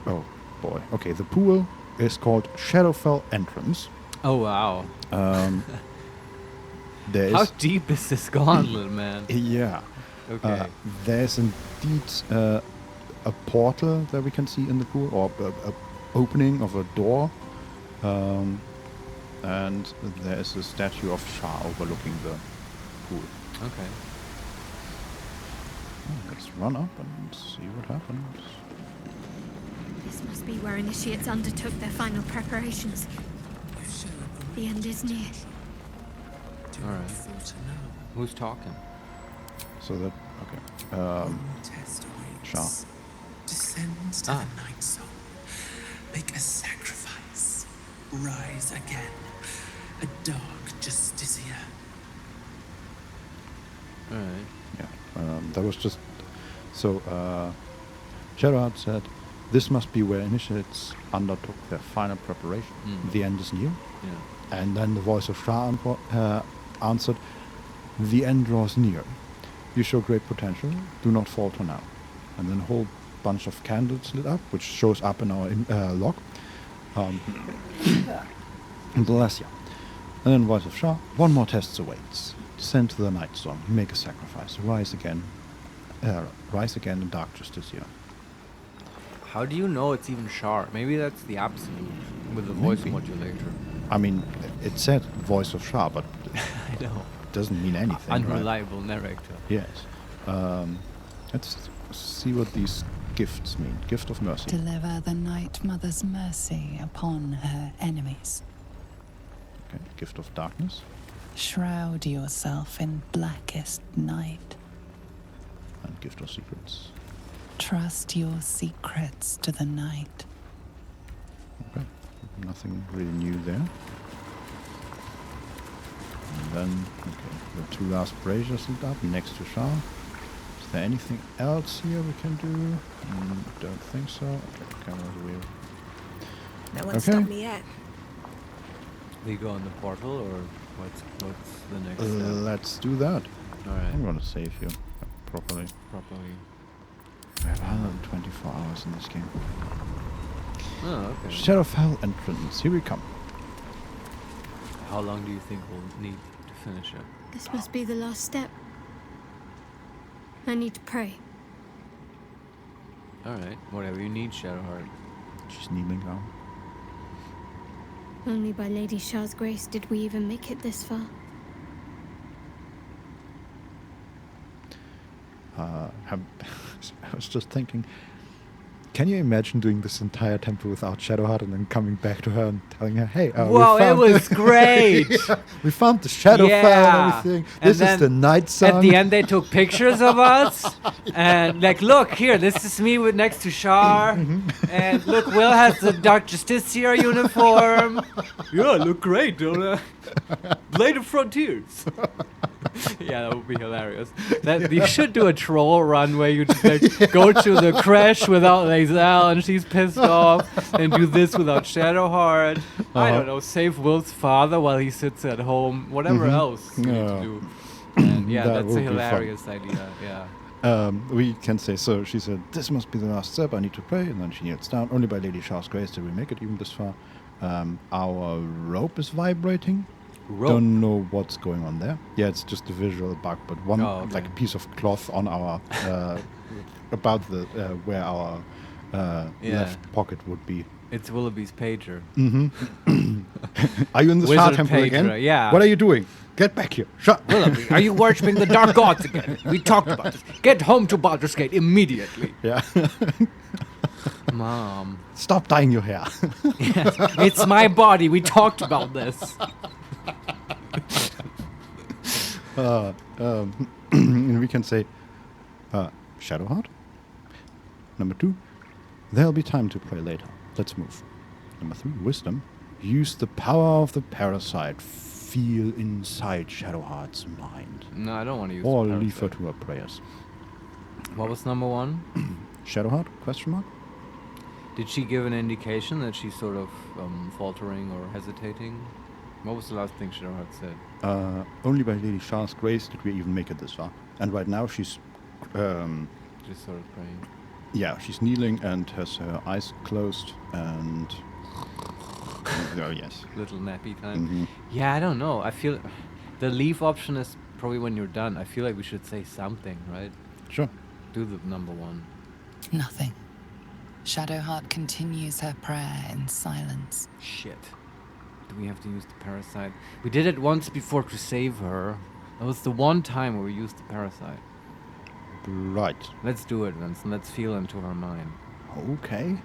Oh, boy. Okay, the pool is called Shadowfell Entrance. Oh, wow. There How is... deep is this gone, little man? Yeah. Okay. There's indeed a portal that we can see in the pool, or a opening of a door. And there is a statue of Shah overlooking the pool. Okay. Let's run up and see what happens. This must be where initiates undertook their final preparations. The end is near. Alright. Who's talking? So that... Okay. Shah. Descend to the night zone. Make a sacrifice. Rise again. A dark justiciar. Alright. Yeah. That was just... So, Gerard said, this must be where initiates undertook their final preparation. The end is near. Yeah. And then the voice of Shah answered, the end draws near. You show great potential. Do not falter now. And then a whole bunch of candles lit up, which shows up in our log. Bless you. And then voice of Shah, one more test awaits. Descend to the night zone. Make a sacrifice. Rise again in dark justiciar. How do you know it's even Shar? Maybe that's the absolute with the voice modulator. I mean, it said voice of Shah, but I know. It doesn't mean anything. Unreliable narrator. Yes. Let's see what these gifts mean. Gift of mercy. Deliver the Night Mother's mercy upon her enemies. Okay. Gift of darkness. Shroud yourself in blackest night. And gift of secrets. Trust your secrets to the night. Okay. Nothing really new there. And then, okay, the 2 last braziers lit up next to Shah. Is there anything else here we can do? Don't think so. Okay, the camera's weird. No one stopped me yet. We go on the portal, or what's the next step? Let's do that. Alright. I'm gonna save you properly. I have 124 hours in this game. Oh, okay. Shadowfell Entrance. Here we come. How long do you think we'll need to finish it? This must be the last step. I need to pray. Alright, whatever you need, Shadowheart. She's kneeling down. Only by Lady Shah's grace did we even make it this far. I was just thinking, can you imagine doing this entire temple without Shadowheart and then coming back to her and telling her, hey, wow, it was great! We found the Shadowfell and everything. This is the night sun. At the end, they took pictures of us and like, look here, this is me with next to Shar, and look, Will has the Dark Justiciar uniform. Yeah, look great, don't I? Blade of Frontiers. Yeah, that would be hilarious. You should do a troll run where you just like go to the crash without Lae'zel and she's pissed off, and do this without Shadowheart. I don't know, save Will's father while he sits at home. Whatever else you need to do. And yeah, that's a hilarious idea. Yeah. We can say, so she said, this must be the last step, I need to pray, and then she kneels down. Only by Lady Shah's grace did we make it even this far. Our rope is vibrating. Don't know what's going on there. Yeah, it's just a visual bug, but like a piece of cloth on our about the where our left pocket would be. It's Willoughby's pager. Are you in the Shah Temple again? Yeah. What are you doing? Get back here. Shut. Willoughby, are you worshipping the dark gods again? We talked about this. Get home to Baldur's Gate immediately. Yeah. Mom. Stop dyeing your hair. Yes, it's my body. We talked about this. And we can say, Shadowheart. Number 2, there'll be time to pray later. Let's move. Number 3, wisdom. Use the power of the parasite. Feel inside Shadowheart's mind. No, I don't want to use or the leave her parasite. to her prayers. What was number 1? Shadowheart? Question mark? Did she give an indication that she's sort of faltering or hesitating? What was the last thing Shadowheart said? Only by Lady Shah's grace did we even make it this far. And right now she's... Just sort of praying. Yeah, she's kneeling and has her eyes closed and... Oh, yes. Little nappy time. Mm-hmm. Yeah, I don't know. I feel... The leave option is probably when you're done. I feel like we should say something, right? Sure. Do the number 1. Nothing. Shadowheart continues her prayer in silence. Shit. Do we have to use the parasite? We did it once before to save her. That was the one time where we used the parasite. Right. Let's do it, Vincent. Let's feel into her mind. Okay.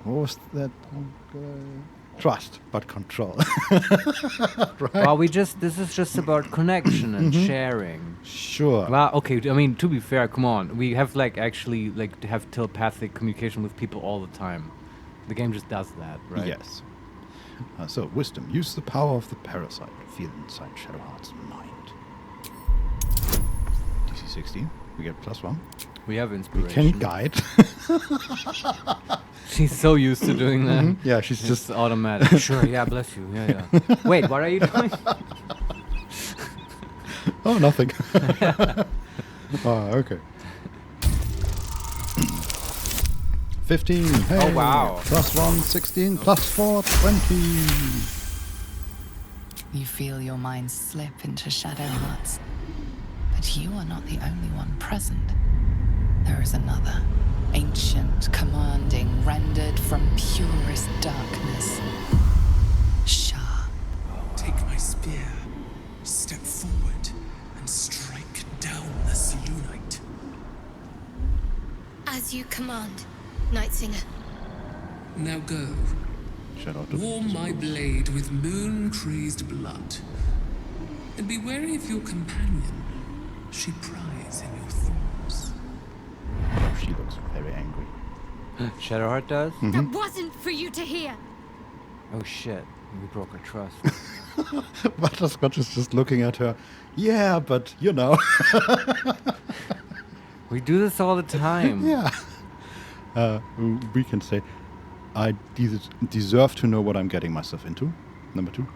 What was that? Trust, but control. Right? Well, this is just about connection and sharing. Sure. Well, okay, I mean, to be fair, come on. We have, actually, to have telepathic communication with people all the time. The game just does that, right? Yes. So, wisdom. Use the power of the parasite. Feel inside Shadowheart's mind. DC 16. We get +1. We have We inspiration. can guide. She's so used to doing that. Yeah, she's It's just... automatic. Sure, yeah, bless you. Yeah, yeah. Wait, what are you doing? Oh, nothing. Okay. 15. Hey. Oh, wow. +1, 16. +4, 20. You feel your mind slip into Shadowheart's. But you are not the only one present. There is another. Ancient, commanding, rendered from purest darkness. Shah. Take my spear, step forward, and strike down the Selûnite. As you command, Night Singer. Now go. Shadowheart. Warm my blade with moon-crazed blood. And be wary of your companion. She pries in your thoughts. She looks very angry. Shadowheart does? That wasn't for you to hear. Oh, shit. We broke her trust. Butterscotch is just looking at her. Yeah, but, you know. We do this all the time. Yeah. We can say, I deserve to know what I'm getting myself into. Number 2,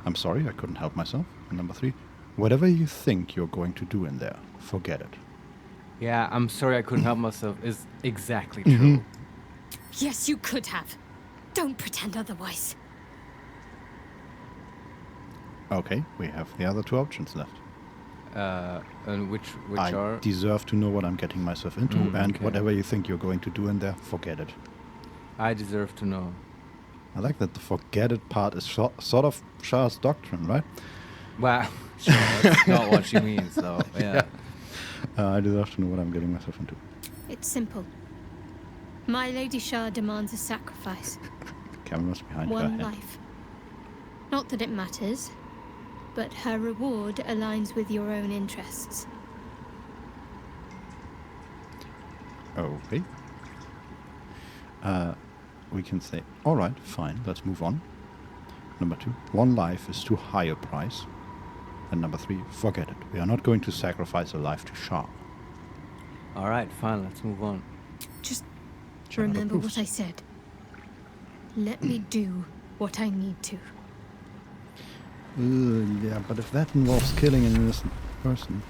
I'm sorry, I couldn't help myself. And number 3, whatever you think you're going to do in there, forget it. Yeah, I'm sorry I couldn't help myself is exactly true. Yes, you could have. Don't pretend otherwise. Okay, we have the other 2 options left. And which I are? deserve to know what I'm getting myself into, and okay. whatever you think you're going to do in there, forget it. I deserve to know. I like that the forget it part is sort of Shah's doctrine, right? Well, sure, that's not what she means, though. Yeah. I deserve to know what I'm getting myself into. It's simple. My Lady Shah demands a sacrifice. The camera's behind her One head. life. Not that it matters, but her reward aligns with your own interests. Okay. We can say, all right, fine, let's move on. Number 2, one life is too high a price. And number 3, forget it. We are not going to sacrifice a life to Shah. All right, fine, let's move on. Just Shah remember approves. what I said. Let me do what I need to. Yeah, but if that involves killing an innocent person...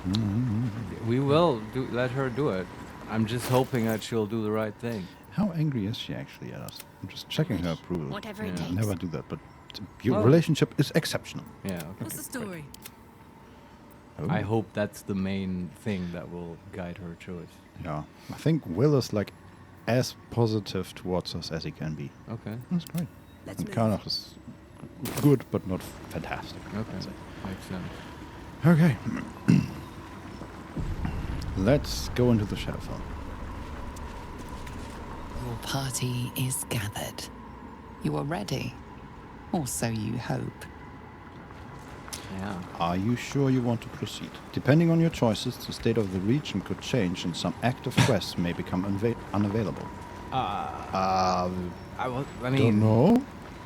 We will let her do it. I'm just hoping that she'll do the right thing. How angry is she actually at us? I'm just checking her approval. Whatever it Yeah. takes. Never do that, but your Well- relationship is exceptional. Yeah, okay. What's the story? Oh. I hope that's the main thing that will guide her choice. Yeah, I think Will is like as positive towards us as he can be. Okay, That's great. Let's And move. Karnach is good, but not fantastic. okay, I'd say. makes sense. Okay. Let's go into the Shadowfell. Your party is gathered. You are ready. Or so you hope. Yeah. Are you sure you want to proceed? Depending on your choices, the state of the region could change and some active quests may become unavailable. I Don't mean, know.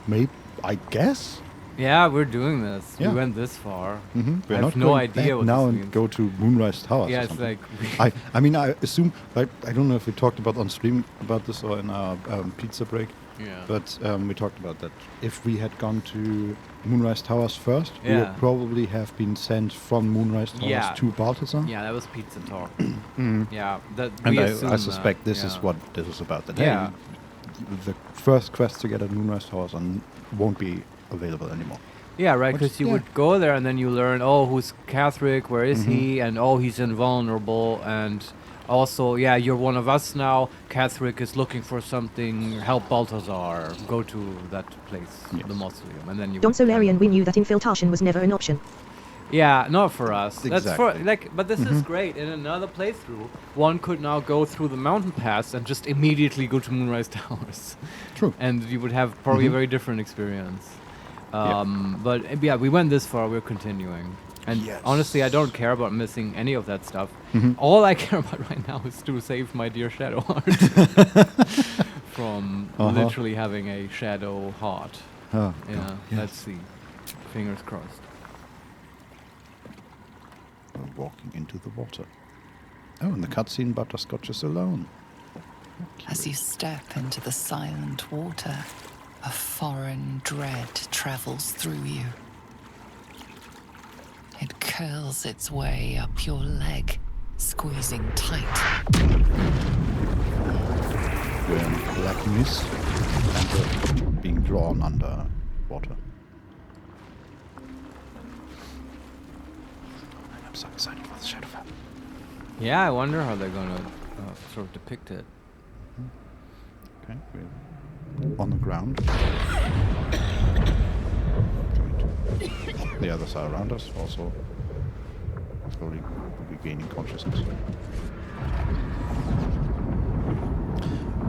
Maybe, I guess? Yeah, we're doing this. Yeah. We went this far. We're I not have no going idea back what now this and means. go to Moonrise Towers. Yeah, or it's something. like I mean, I assume, like, I don't know if we talked about on stream about this or in our pizza break, Yeah. but we talked about that. If we had gone to Moonrise Towers first, we Yeah. would probably have been sent from Moonrise Towers Yeah. to Balthazar. Yeah, that was pizza talk. Yeah, that And we I assume suspect that, this is yeah. what this is about. That Yeah. hey, the first quest to get at Moonrise Towers won't be available anymore. Yeah, right, Which- because you yeah. would go there and then you learn, oh, who's Catholic, where is he, and oh, he's invulnerable, and also, yeah, you're one of us now. Catholic is looking for something, help Balthazar, go to that place, the mausoleum, and then you. Don would- Solarian, we knew that infiltration was never an option. Yeah, not for us. That's for Exactly. but this is great. In another playthrough, one could now go through the mountain pass and just immediately go to Moonrise Towers. True. And you would have probably a very different experience. But yeah, we went this far. We're continuing. And honestly, I don't care about missing any of that stuff. All I care about right now is to save my dear Shadow Heart from literally having a Shadow Heart. Oh, Yeah, God, yes. let's see. Fingers crossed. We're walking into the water. Oh, in the cutscene, Butterscotch is alone. As you step into the silent water, a foreign dread travels through you. It curls its way up your leg, squeezing tight. We're in black mist and we're being drawn under water. I'm so excited for the Shadowfell. Yeah, I wonder how they're gonna sort of depict it. Okay, we're on the ground. The others are around us, also slowly regaining consciousness.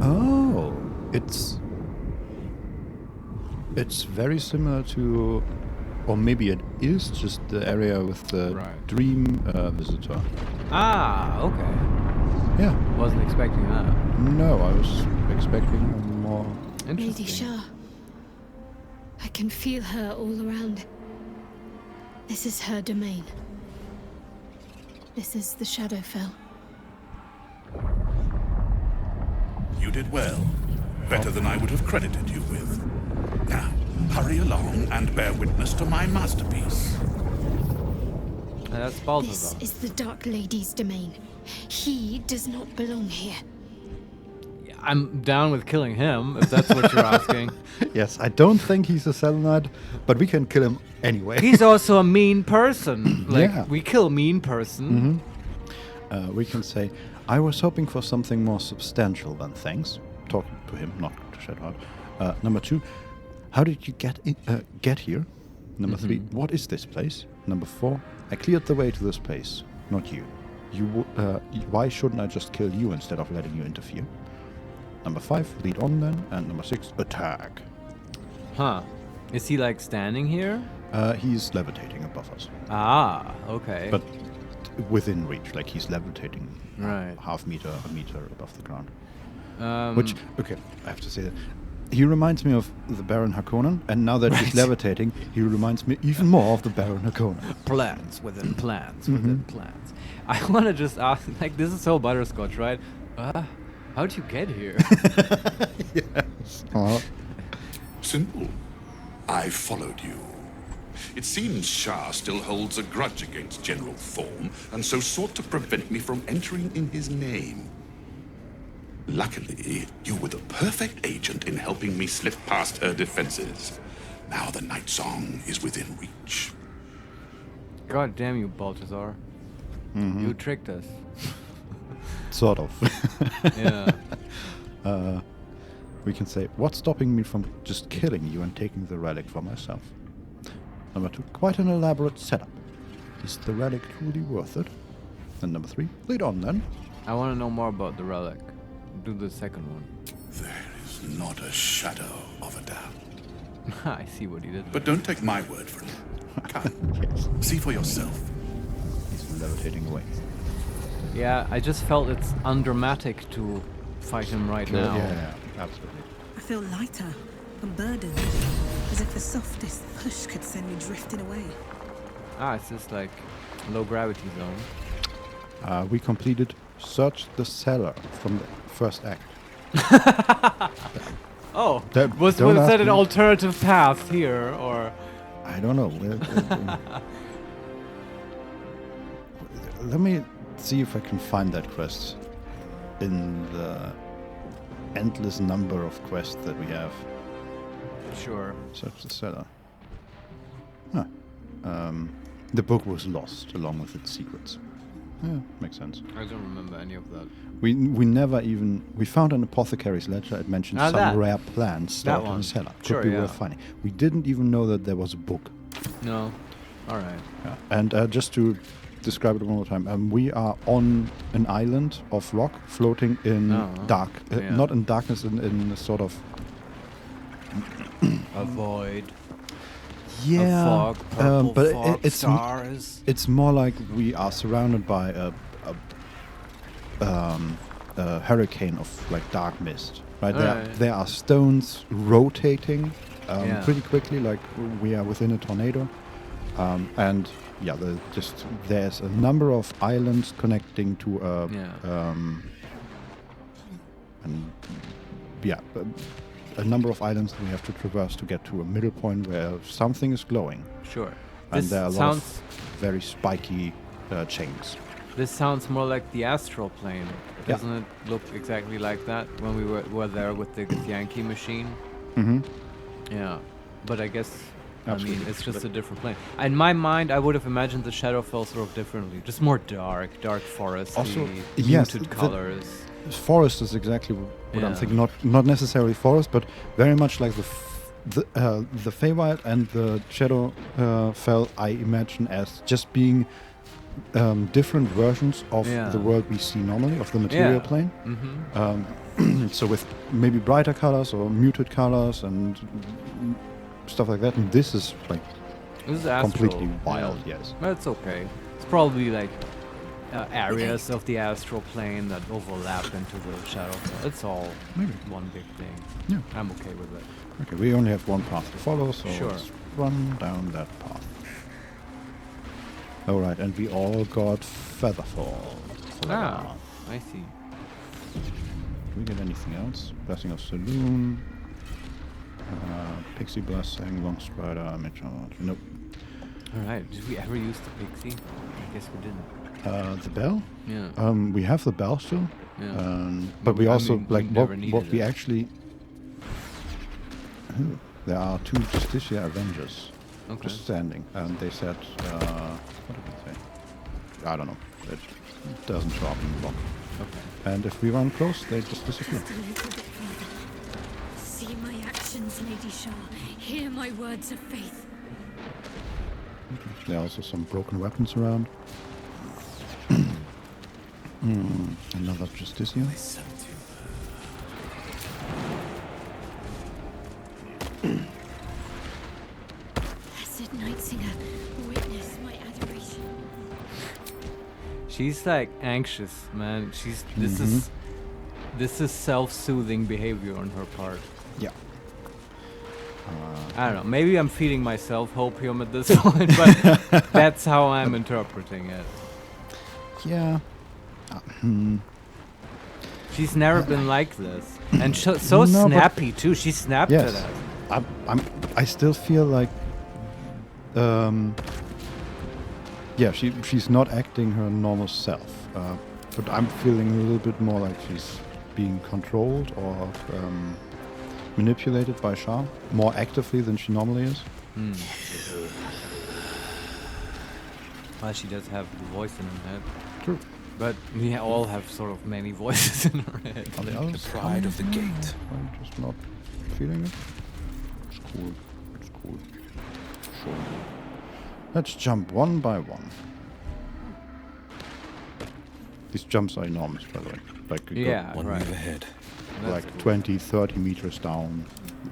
Oh, it's very similar to, or maybe it is just the area with the dream visitor. Ah, okay. Yeah. Wasn't expecting that. No, I was expecting a more. Lady Shah. I can feel her all around. This is her domain. This is the Shadowfell. You did well. Better than I would have credited you with. Now, hurry along and bear witness to my masterpiece. That's This Balthazar. is the Dark Lady's domain. He does not belong here. I'm down with killing him, if that's what you're asking. Yes, I don't think he's a Selenite, but we can kill him anyway. He's also a mean person. Like, Yeah. we kill mean person. We can say, I was hoping for something more substantial than thanks. Talking to him, not to Shadowheart. Number 2, how did you get here? Number 3, what is this place? Number 4, I cleared the way to this place, not you. Why shouldn't I just kill you instead of letting you interfere? Number 5, lead on then. And number 6, attack. Huh. Is he like standing here? He's levitating above us. Ah, okay. But within reach, like he's levitating Right. a meter above the ground. Um, Which, okay, I have to say that. He reminds me of the Baron Harkonnen, and now that he's levitating, he reminds me even more of the Baron Harkonnen. plans within plans within plans. I want to just ask, like, this is so Butterscotch, right? How'd you get here? Yes. Simple. I followed you. It seems Shah still holds a grudge against General Thorm, and so sought to prevent me from entering in his name. Luckily, you were the perfect agent in helping me slip past her defenses. Now the Night Song is within reach. God damn you, Balthazar. You tricked us. Sort of. Yeah. We can say, what's stopping me from just killing you and taking the relic for myself? Number 2, quite an elaborate setup. Is the relic truly worth it? And number 3, lead on then. I want to know more about the relic. Do the second one. There is not a shadow of a doubt. I see what he did. But don't take my word for it. Come, see for yourself. He's levitating away. Yeah, I just felt it's undramatic to fight him right now. Yeah, absolutely. I feel lighter, unburdened. As if the softest push could send me drifting away. Ah, it's just like low gravity zone. We completed Search the Cellar from the first act. Oh, Don't was ask that an me. alternative path here, or? I don't know. Let me see if I can find that quest in the endless number of quests that we have. Sure. Search the cellar. Huh. The book was lost along with its secrets. Yeah, makes sense. I don't remember any of that. We never even... We found an apothecary's ledger. It mentioned some that. rare plants stored in one. the cellar. Could Sure, be yeah. worth finding. We didn't even know that there was a book. No. All right. Yeah. And just to describe it one more time, we are on an island of rock floating in dark. Yeah. Not in darkness, in a sort of... A void. Yeah, A fog, purple but fog, it's stars. it's more like we are surrounded by a hurricane of like dark mist. Right there are stones rotating pretty quickly, like we are within a tornado, and yeah, there's a number of islands connecting to a number of islands that we have to traverse to get to a middle point where something is glowing. Sure. And This there are a lot sounds of very spiky chains. This sounds more like the astral plane. Doesn't it look exactly like that when we were there with the Yankee machine? Mm-hmm. Yeah. But I guess, Absolutely. I mean, it's just a different plane. In my mind, I would have imagined the Shadowfell sort of differently. Just more dark foresty, Also, yes, muted colors. Forest is exactly what I'm thinking. Not necessarily forest, but very much like the Feywild and the Shadowfell. I imagine as just being different versions of the world we see normally, of the material plane. Mm-hmm. So with maybe brighter colors or muted colors and stuff like that. And this is like completely wild. Yes, but it's okay. It's probably like areas of the astral plane that overlap into the Shadowfell. It's all one big thing. Yeah, I'm okay with it. Okay, we only have one path to follow, so Sure. let's run down that path. Alright, and we all got Featherfall. Ah, I see. Do we get anything else? Blessing of Saloon, Pixie Blessing, Long Strider, Midgard. Nope. Alright, did we ever use the pixie? I guess we didn't. The bell? Yeah. We have the bell still. Yeah. But we also, mean, like, we never what we needed it. actually... There are 2 Justicia Avengers just standing, and they said, what did they say? I don't know. It doesn't show up in the log. Okay. And if we run close, they just disappear. Just a little bit further. See my actions, Lady Shah. Hear my words of faith. There are also some broken weapons around. Another Justicia. Blessed Night Singer, witness my adoration. She's like anxious, man. This is self-soothing behavior on her part. Yeah. I don't know. Maybe I'm feeding myself hopium at this point, but that's how I'm interpreting it. Yeah. She's never been like this, and so No, but- snappy too. She snapped at us. I still feel like, she's not acting her normal self, but I'm feeling a little bit more like she's being controlled or manipulated by Shah more actively than she normally is. Well, she does have a voice in her head. True. But we all have sort of many voices in our head. Are the others pride of the gate. I'm just not feeling it. It's cool. It's cool. Sure. Let's jump one by one. These jumps are enormous, by the way. Like, you Yeah, go One right. move ahead. That's like 20, 30 meters down.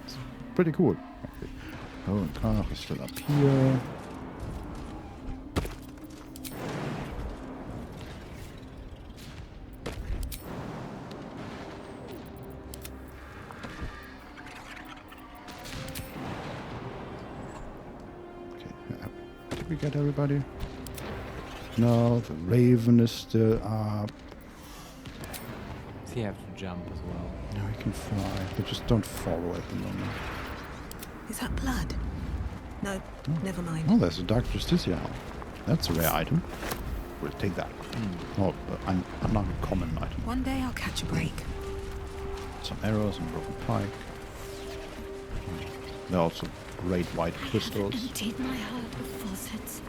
It's pretty cool. Okay. Oh, and Karnach is still up here. Did we get everybody? No, the raven is still up. Does he have to jump as well? No, he can fly. They just don't follow at the moment. Is that blood? No, never mind. Oh, there's a Dark Justicia. That's a rare item. We'll take that. Oh, an uncommon item. One day I'll catch a break. Some arrows and broken pike. There are also great white crystals. Emptied my heart with falsehoods.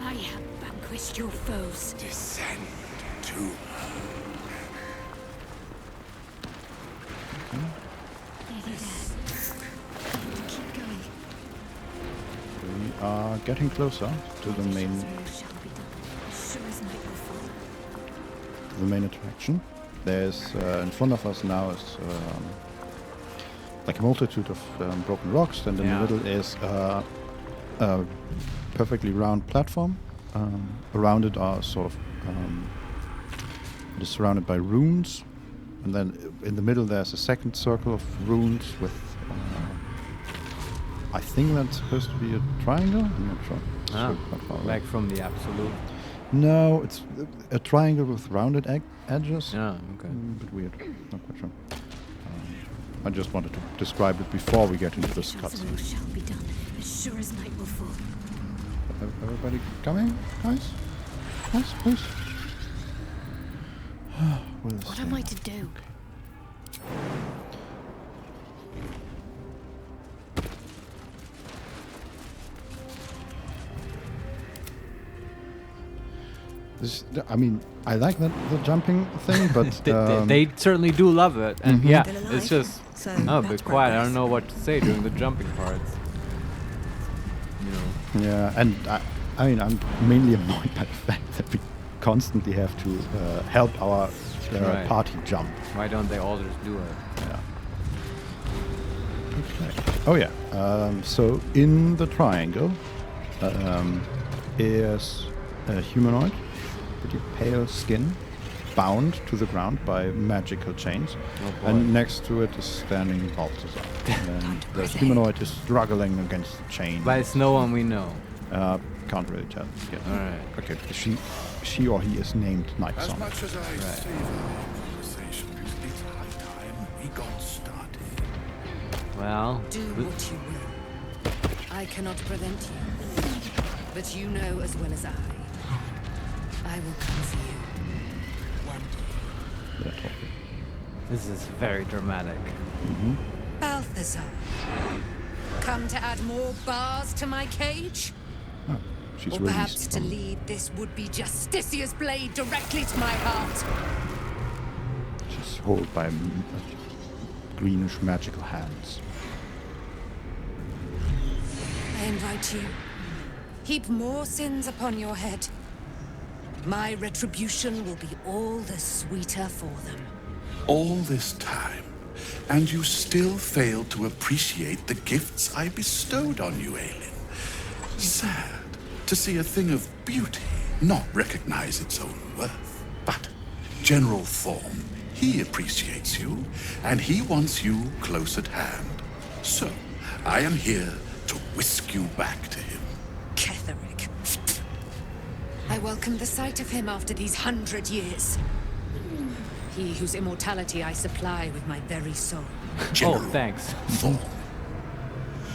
I have vanquished your foes. Descend to Keep going. We are getting closer to the main attraction. There's in front of us now is like a multitude of broken rocks, and in the middle is a perfectly round platform. Around it are sort of it is surrounded by runes, and then in the middle there's a second circle of runes with I think that's supposed to be a triangle. I'm not sure. Like from the absolute. No, it's a triangle with rounded edges. Yeah, okay. A bit weird. Not quite sure. I just wanted to describe it before we get into this cutscene. Shall be done as sure as night will fall. Everybody coming, guys? Guys, please. What am I to do? I mean, I like the jumping thing, but they certainly do love it, and yeah, it's just So a bit that's quiet. I progress. don't know what to say during the jumping parts. You know. yeah, and I mean, I'm mainly annoyed by the fact that we constantly have to help our Right. party jump. Why don't they all just do it? Yeah. Okay. Oh yeah. So in the triangle is a humanoid, pretty pale skin, bound to the ground by magical chains, and next to it is standing Balthazar. And the humanoid is struggling against the chain. But it's no one we know. Can't really tell yet. All right. Okay. She or he is named Night As Song. much as I savor our conversations, it's high time we got started. Well, Do what you will. I cannot prevent you. But you know as well as I will come for you. One day. They're talking. this is very dramatic. Balthazar. Come to add more bars to my cage? Oh, she's Or released perhaps to from- lead this would-be Justicia's blade directly to my heart? She's held by greenish magical hands. I invite you. Heap more sins upon your head. My retribution will be all the sweeter for them. All this time, and you still failed to appreciate the gifts I bestowed on you, Aelin. Sad to see a thing of beauty not recognize its own worth. But General Thorm, he appreciates you, and he wants you close at hand. So, I am here to whisk you back to him. Ketherick. I welcome the sight of him after these 100 years. He whose immortality I supply with my very soul. General thanks. Thorm.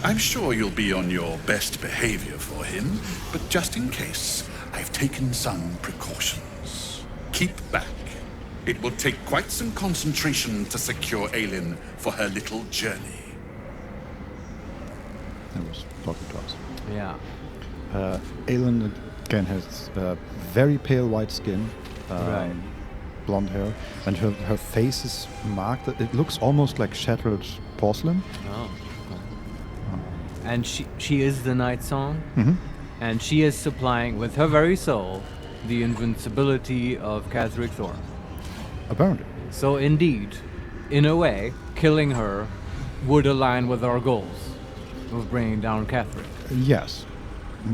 I'm sure you'll be on your best behavior for him, but just in case, I've taken some precautions. Keep back. It will take quite some concentration to secure Aelin for her little journey. That was talking to us. Yeah. Aelin again has very pale white skin, Right. blonde hair, and her face is marked. It looks almost like shattered porcelain. Oh. And she is the Night Song, and she is supplying with her very soul the invincibility of Ketherick Thorm. Apparently. So indeed, in a way, killing her would align with our goals of bringing down Ketherick. Yes.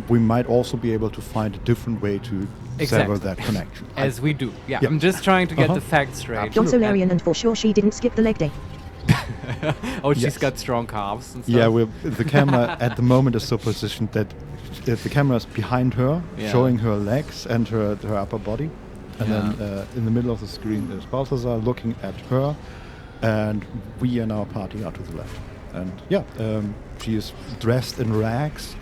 We might also be able to find a different way to sever that connection. As we do. Yeah, I'm just trying to get the facts straight. John Solarian, and for sure she didn't skip the leg day. Oh, she's Yes. got strong calves and stuff. Yeah, the camera at the moment is so positioned that the camera is behind her, Yeah. showing her legs and her upper body. And then in the middle of the screen is Balthazar looking at her, and we and our party are to the left. And she is dressed in rags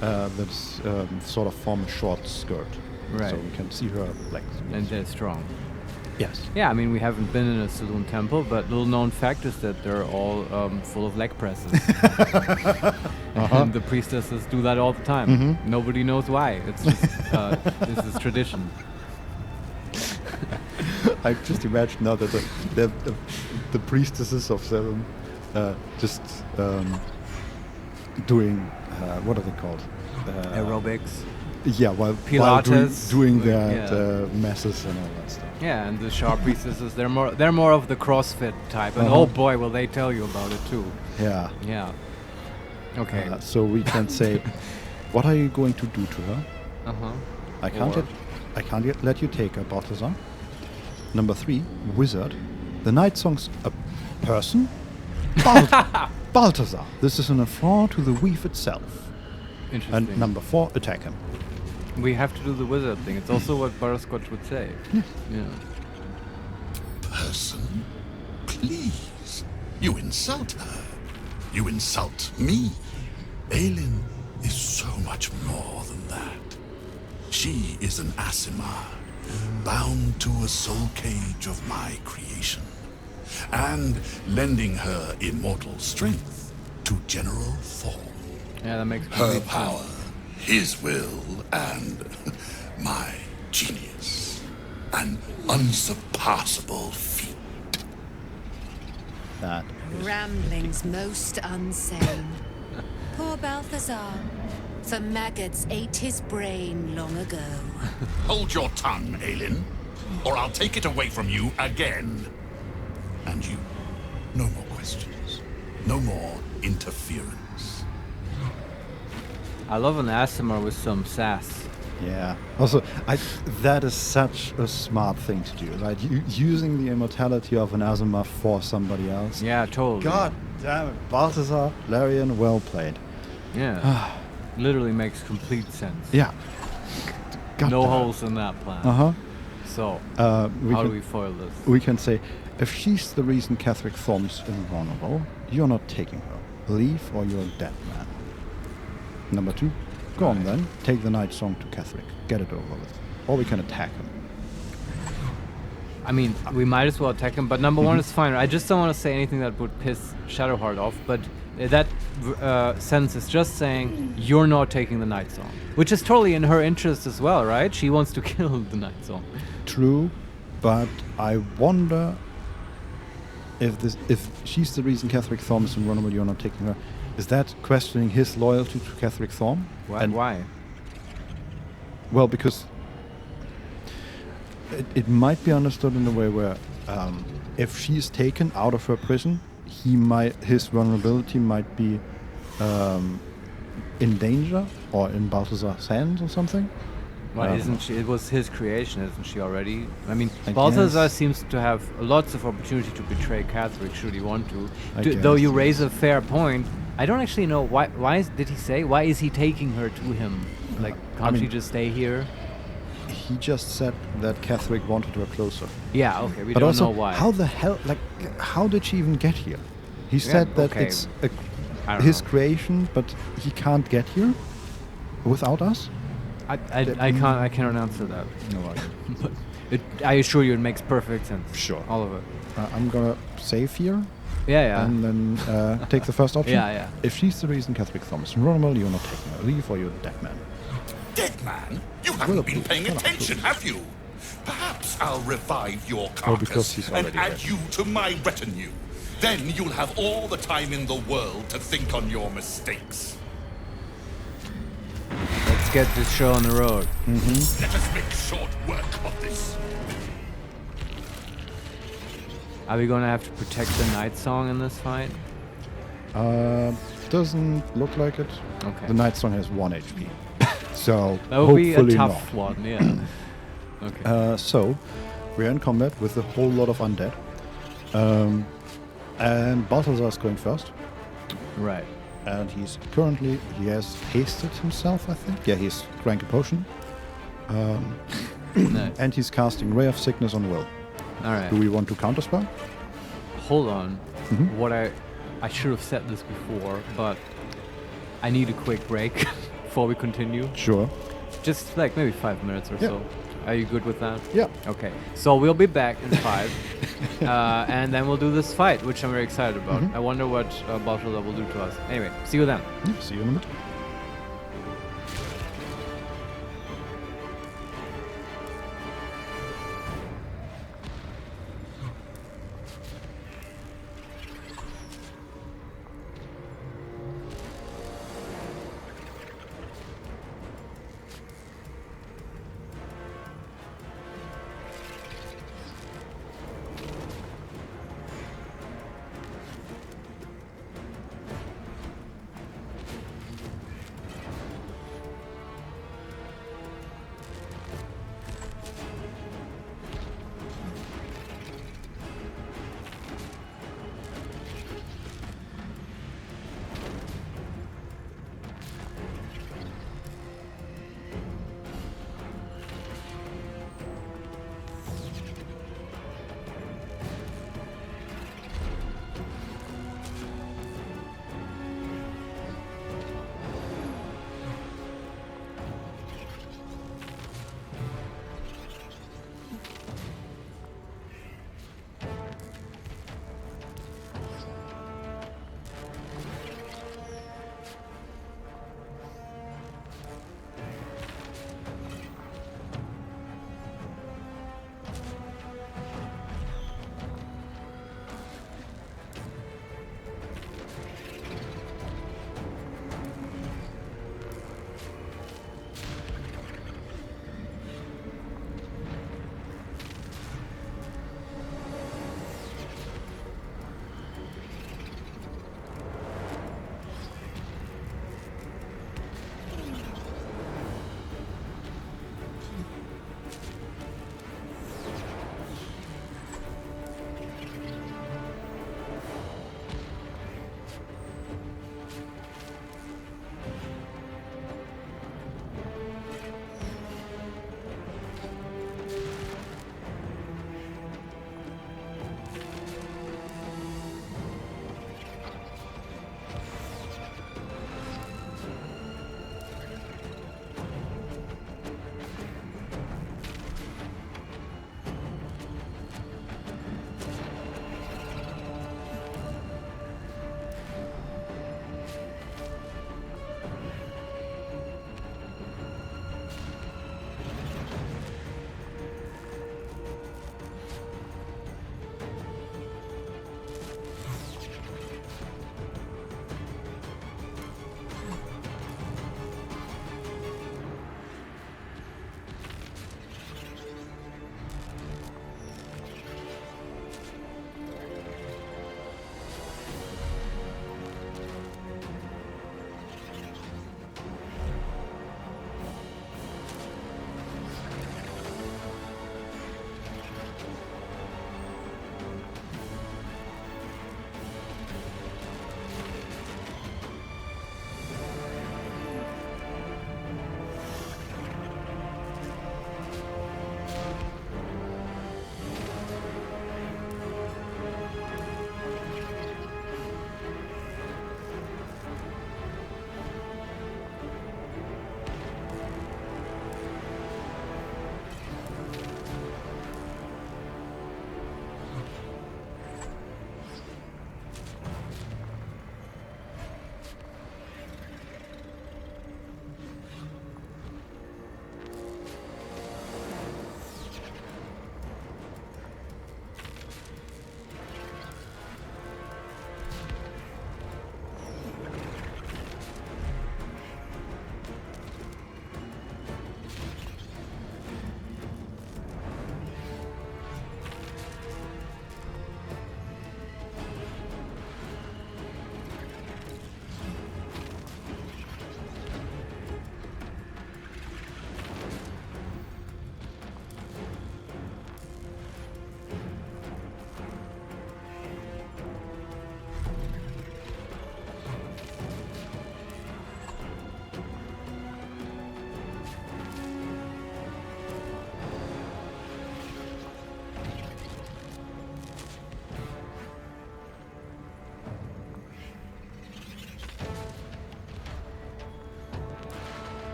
that's sort of form a short skirt. Right. So we can see her legs. And they're strong. Yes. Yeah, I mean, we haven't been in a saloon temple, but little known fact is that they're all full of leg presses. And the priestesses do that all the time. Nobody knows why. It's just, this is tradition. I just imagine now that the priestesses of Seven just doing what are they called? Aerobics. Yeah, while Pilates. doing their masses and all that stuff. Yeah, and the sharp priestesses, they're more of the CrossFit type, and oh boy, will they tell you about it too. Yeah. Yeah. Okay. So we can say, what are you going to do to her? I can't yet let you take her, Balthazar. Number 3, wizard. The Night Song's a person? Balthazar. This is an affront to the weave itself. Interesting. And number 4, attack him. We have to do the wizard thing. It's also what Butterscotch would say. Yeah. Person? Please. You insult her. You insult me. Aelin is so much more than that. She is an Aasimar, bound to a soul cage of my creation, and lending her immortal strength to general form. Yeah, that makes her complete power, sense. his will, and my genius. An unsurpassable feat. That Ramblings most unsane. Poor Balthazar. The maggots ate his brain long ago. Hold your tongue, Aelin, or I'll take it away from you again. And you, no more questions. No more interference. I love an Aasimar with some sass. Yeah. Also, that is such a smart thing to do, right? Using the immortality of an Aasimar for somebody else. Yeah, totally. God damn it. Balthazar, Larian, well played. Yeah. Literally makes complete sense. Yeah. No holes in that plan. So, how do we foil this? We can say, if she's the reason Catherick Thorm's invulnerable, you're not taking her. Leave or you're a dead man. Number 2, go on then. Take the Night Song to Catherick. Get it over with. Or we can attack him. I mean, we might as well attack him, but number 1 is fine. I just don't want to say anything that would piss Shadowheart off, but that sentence is just saying, you're not taking the Night Song. Which is totally in her interest as well, right? She wants to kill the Night Song. True, but I wonder if she's the reason Catherick Thorm is invulnerable, you're not taking her. Is that questioning his loyalty to Catherick Thorm? Why? Well, because it might be understood in a way where if she's taken out of her prison, his vulnerability might be in danger or in Balthazar's hands or something. Well, isn't she? It was his creation, isn't she already? I mean, I Balthazar guess. seems to have lots of opportunity to betray Catherick should he want to. I Though guess, you yes. raise a fair point, I don't actually know why did he say? Why is he taking her to him? Like, can't she just stay here? He just said that Catherick wanted her closer. Yeah, okay, we But don't also, know why. how the hell, how did she even get here? He Yeah, said that okay. it's I don't his know. creation, but he can't get here without us? I cannot answer that. No idea. But I assure you, it makes perfect sense. Sure. All of it. I'm gonna save here. Yeah. And then take the first option. Yeah. If she's the reason Catherick Thorm is invulnerable, you're not taking her. Leave or you're a dead man. Dead man? You haven't been paying attention, have you? Perhaps I'll revive your Oh, because carcass he's and already add dead. you to my retinue. Then you'll have all the time in the world to think on your mistakes. Let's get this show on the road. Let us make short work of this. Are we gonna have to protect the Night Song in this fight? Doesn't look like it. Okay. The Night Song has 1 HP. So That would be a hopefully tough not. one, yeah. Okay. So we're in combat with a whole lot of undead. And Balthazar is going first. Right. And he has hasted himself, I think. Yeah, he's drank a potion. Nice. And he's casting Ray of Sickness on Will. Alright. Do we want to counterspell? Hold on. Mhm. What I should have said this before, but I need a quick break before we continue. Sure. Just like maybe 5 minutes or so. Are you good with that? Yeah. Okay. So we'll be back in 5. And then we'll do this fight, which I'm very excited about. I wonder what Baldur will do to us. Anyway, see you then. See you in a minute.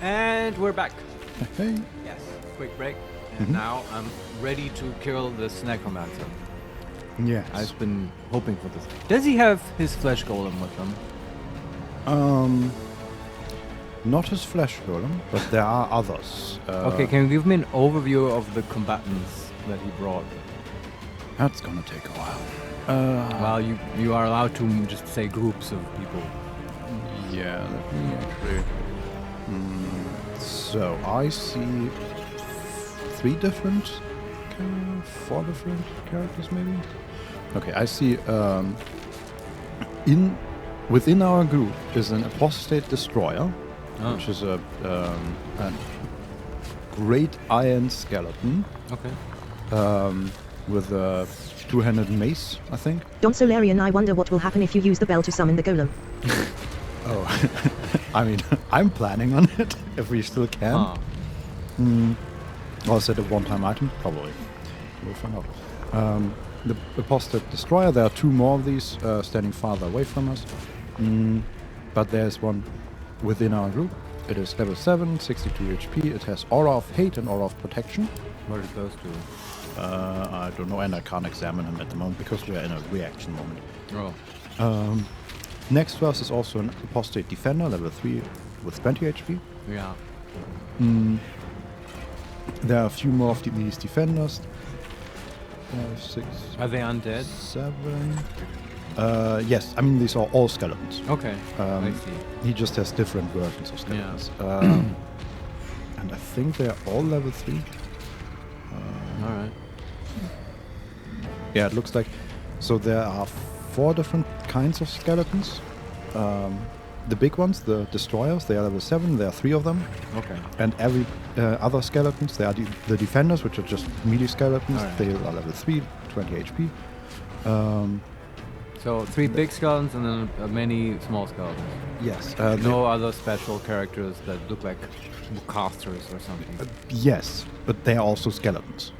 And we're back. Hey. Yes. Quick break. And now I'm ready to kill this necromancer. Yes. I've been hoping for this. Does he have his flesh golem with him? Not his flesh golem, but there are others. Okay, can you give me an overview of the combatants that he brought? That's gonna take a while. Well, you are allowed to just say groups of people. Yeah, let me actually. So I see 4 different characters, maybe. Okay, I see. Within our group is an apostate destroyer, which is a great iron skeleton. Okay. With a 2-handed mace, I think. Don Solarian, I wonder what will happen if you use the bell to summon the golem. Oh, I mean, I'm planning on it if we still can. Or is it a one-time item? Probably. We'll find out. The apostate destroyer. There are 2 more of these standing farther away from us. But there's one within our group. It is level 7, 62 HP. It has Aura of Hate and Aura of Protection. What did those do? I don't know, and I can't examine him at the moment because we are in a reaction moment. Oh. Next to us is also an apostate defender, level 3 with 20 HP. Yeah. There are a few more of these defenders. 6. Are they undead? 7. Yes, I mean these are all skeletons. Okay, I see. He just has different versions of skeletons. And I think they're all level 3. Alright. Yeah, it looks like... So there are 4 different kinds of skeletons. The big ones, the destroyers, they are level 7. There are 3 of them. Okay. And every other skeletons, they are the defenders, which are just melee skeletons. Right. They are level 3, 20 HP. So 3 big skeletons and then many small skeletons. Yes. No other special characters that look like casters or something. Yes, but they are also skeletons.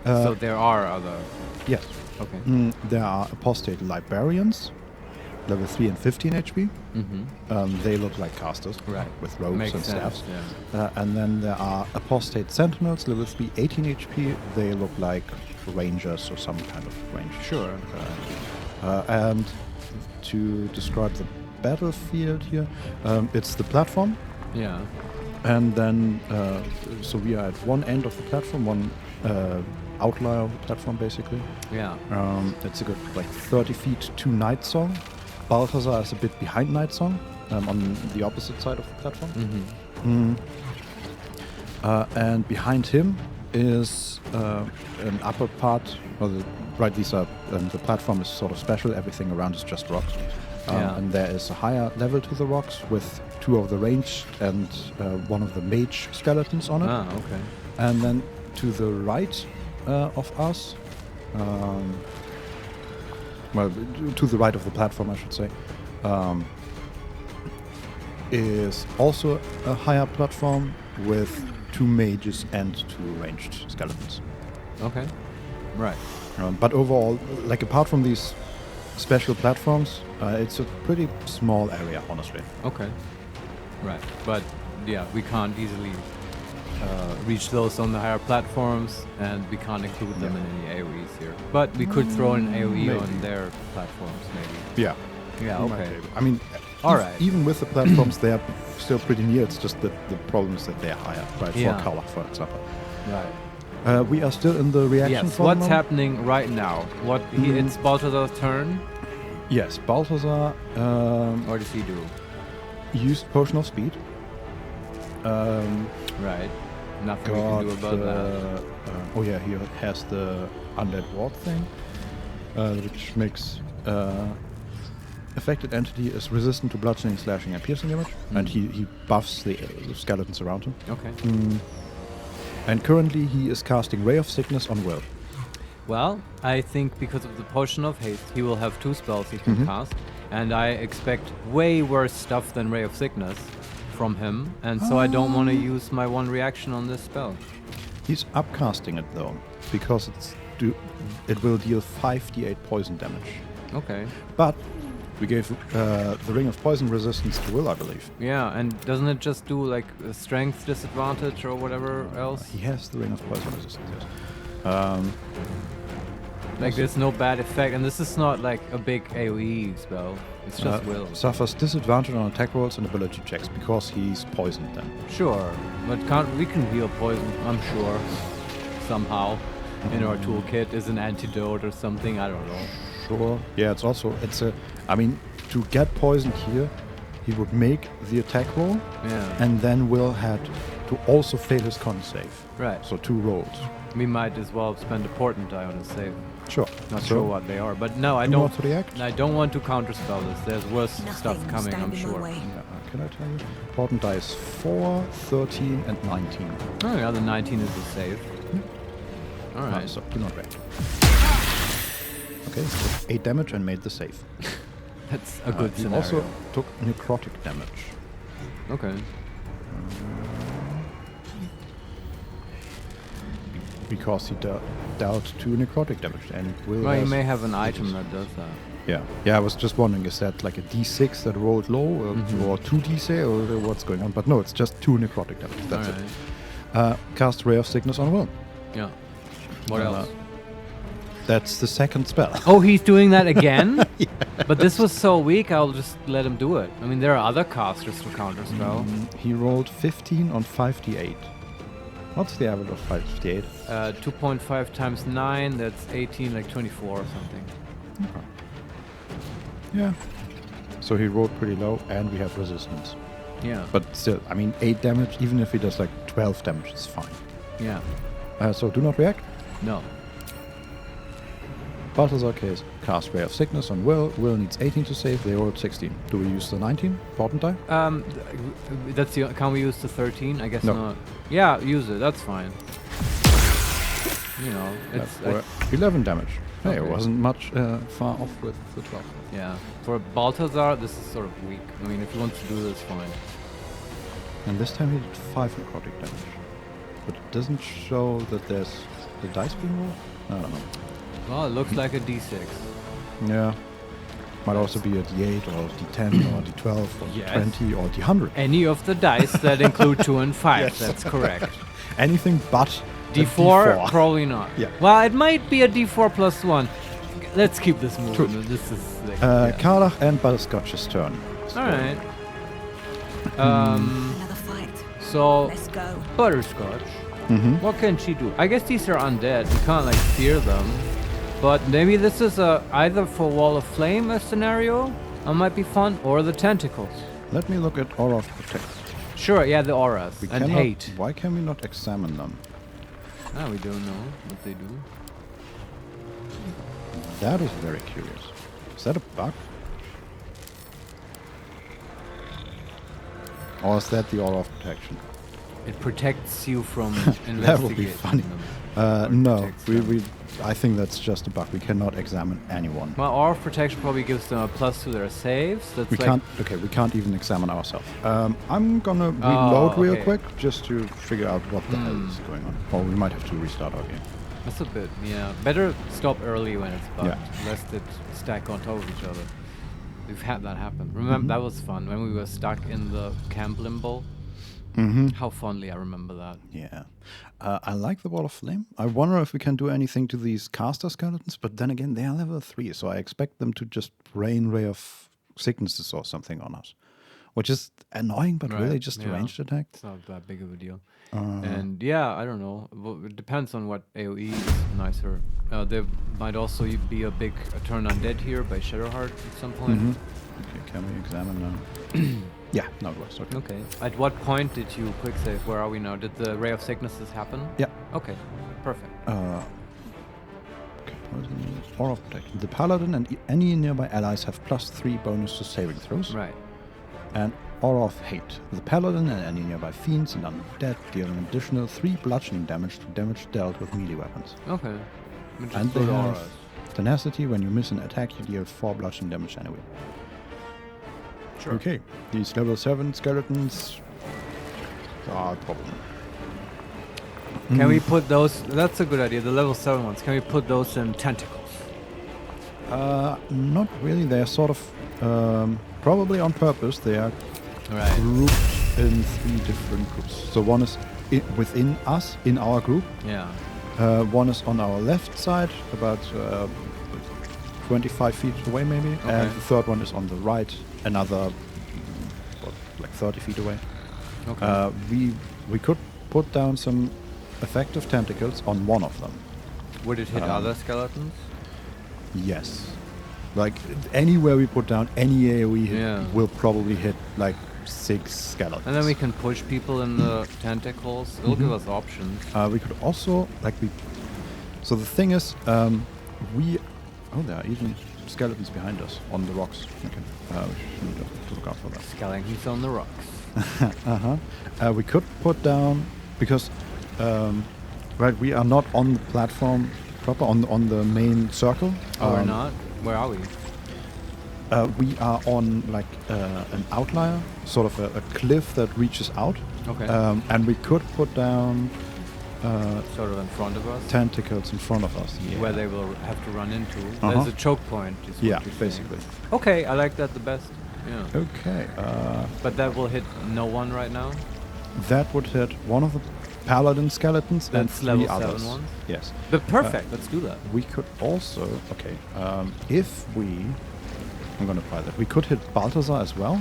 So there are other... Yes. Okay. There are apostate librarians, level 3 and 15 HP. They look like casters, right, with robes Makes and sense, staffs. yeah. And then there are apostate sentinels, level 3, 18 HP. They look like rangers or some kind of ranger. Sure. And to describe the battlefield here, it's the platform. Yeah. And then, so we are at one end of the platform, one outlier of the platform, basically. Yeah. It's a good, 30 feet to Nightsong. Balthazar is a bit behind Nightsong, on the opposite side of the platform. And behind him is an upper part, these are, the platform is sort of special, everything around is just rocks. And there is a higher level to the rocks with 2 of the ranged and 1 of the mage skeletons on it. Ah, okay. And then to the right of us, to the right of the platform, I should say, is also a higher platform with 2 mages and 2 ranged skeletons. Okay. Right. But overall, apart from these special platforms, it's a pretty small area, honestly. Okay. Right. But yeah, we can't easily reach those on the higher platforms, and we can't include them in any AoEs here. But we could throw an AoE on their platforms, maybe. Yeah. Yeah, okay. I mean, even with the platforms, they're still pretty near. It's just that the problem is that they're higher, right? Yeah. For color, for example. Right. We are still in the reaction Yes, for what's the moment. happening right now? It's Balthazar's turn? Yes, Balthazar... what does he do? Used Potion of Speed. Right. Nothing we can do about that. Oh yeah, he has the Undead Ward thing, which makes affected entity is resistant to bludgeoning, slashing, and piercing damage, and he buffs the skeletons around him. Okay. And currently he is casting Ray of Sickness on Will. Well, I think because of the Potion of Haste, he will have 2 spells he can cast, and I expect way worse stuff than Ray of Sickness from him, and so I don't want to use my 1 reaction on this spell. He's upcasting it though, because it will deal 5d8 poison damage. Okay. But We gave the Ring of Poison resistance to Will, I believe. Yeah, and doesn't it just do like a strength disadvantage or whatever else? He has the Ring of Poison resistance, yes. Like there's no bad effect, and this is not like a big AoE spell. It's just Will. Suffers disadvantage on attack rolls and ability checks because he's poisoned then. Sure, but we can heal poison, I'm sure. Somehow. In our toolkit is an antidote or something, I don't know. Sure. Yeah, I mean, to get poisoned here, he would make the attack roll, and then Will had to also fail his con save. Right. So 2 rolls. We might as well spend a portent die on a save. Sure. Not sure what they are, but no, I don't. Want to react? I don't want to counterspell this. There's worse stuff coming, I'm sure. Yeah, can I tell you? Portent die is 4, 13, and 19. Oh yeah, the 19 is a save. All right. So do not react. Okay, so 8 damage and made the save. That's a good he scenario. also took necrotic damage. Okay. Because he dealt 2 necrotic damage, and Will. Well, you may have an item that does that. Yeah. Yeah, I was just wondering, is that like a D6 that rolled low, or 2 D6, or what's going on? But no, it's just 2 necrotic damage. That's it. Cast Ray of Sickness on Will. Yeah. What else? That's the second spell. Oh, he's doing that again? Yes. But this was so weak, I'll just let him do it. I mean, there are other casters to counterspell. He rolled 15 on 5d8. What's the average of 5d8? 2.5 times 9, that's 18, like 24 or something. Okay. Yeah. So he rolled pretty low, and we have resistance. Yeah. But still, I mean, 8 damage, even if he does like 12 damage, it's fine. Yeah. So do not react? No. Balthazar case. Cast Ray of Sickness on Will. Will needs 18 to save. They rolled 16. Do we use the 19? Portent die? That's the. Can we use the 13? I guess no. not. Yeah, use it. That's fine. You know, it's 11 damage. Hey, okay. It wasn't much far off with the 12. Yeah. For Balthazar, this is sort of weak. I mean, if he wants to do this, fine. And this time he did 5 necrotic damage. But it doesn't show that there's the dice being rolled? I don't know. Well, it looks like a D6. Yeah. Might also be a D8 or D10 or D12 or D20 or D100. Any of the dice that include 2 and 5. Yes. That's correct. Anything but D4? Probably not. Yeah. Well, it might be a D4 plus 1. Let's keep this moving. True. This is like, Karlach and Butterscotch's turn. Alright. Another fight. So, Let's go. Butterscotch. What can she do? I guess these are undead. You can't like fear them. But maybe this is either for Wall of Flame a scenario. That might be fun. Or the tentacles. Let me look at Aura of Protect. Sure, yeah, the auras. And hate. Why can we not examine them? Ah, we don't know what they do. That is very curious. Is that a bug? Or is that the Aura of Protection? It protects you from investigating. That would be funny. No, we I think that's just a bug. We cannot examine anyone. Well, Aura of Protection probably gives them a plus to their saves. That's we like can't. Okay, we can't even examine ourselves. I'm gonna reload real quick just to figure out what the hell is going on. Or we might have to restart our game. That's a bit, yeah. Better stop early when it's bugged, Yeah. lest it stack on top of each other. We've had that happen. Remember, that was fun when we were stuck in the camp limbo. How fondly I remember that. Yeah. I like the Wall of Flame. I wonder if we can do anything to these caster skeletons, but then again, they are level 3, so I expect them to just rain Ray of Sicknesses or something on us. Which is annoying, but really just a ranged attack. It's not that big of a deal. And yeah, I don't know. Well, it depends on what AoE is nicer. There might also be a big turn undead here by Shadowheart at some point. Okay, can we examine now? Yeah, no, it was. Okay. At what point did you quick save? Where are we now? Did the Ray of Sicknesses happen? Yeah. Okay, perfect. Okay, what is it? Aura of Protection. The Paladin and any nearby allies have +3 bonus to saving throws. Right. And Aura of Hate. The Paladin and any nearby fiends and undead deal an additional 3 bludgeoning damage to damage dealt with melee weapons. Okay. And they have Tenacity. When you miss an attack, you deal 4 bludgeoning damage anyway. Sure. Okay, these level 7 skeletons are a problem. Can we put those... That's a good idea, the level 7 ones. Can we put those in tentacles? Not really. They're sort of probably on purpose, they are grouped in 3 different groups. So one is within us, in our group. Yeah. One is on our left side, about 25 feet away maybe. Okay. And the third one is on the right, another, like 30 feet away. Okay. We could put down some effective tentacles on one of them. Would it hit other skeletons? Yes. Like, anywhere we put down any AoE will probably hit, like, 6 skeletons. And then we can push people in the tentacles. It'll give us options. We could also, so the thing is, there are even skeletons behind us on the rocks. Okay. We should have to look out for that. Skeletons on the rocks. We could put down, because, we are not on the platform proper, on the main circle. Oh, we're not? Where are we? We are on, like, an outlier, sort of a cliff that reaches out. Okay. And we could put down sort of in front of us? Tentacles in front of us. Yeah. Where they will have to run into. There's a choke point. Is what you're basically. saying. Okay, I like that the best. Yeah. Okay. But that will hit no one right now? That would hit one of the paladin skeletons and 3 level others. 7 ones? Yes. But perfect, let's do that. We could also, I'm going to try that. We could hit Balthazar as well.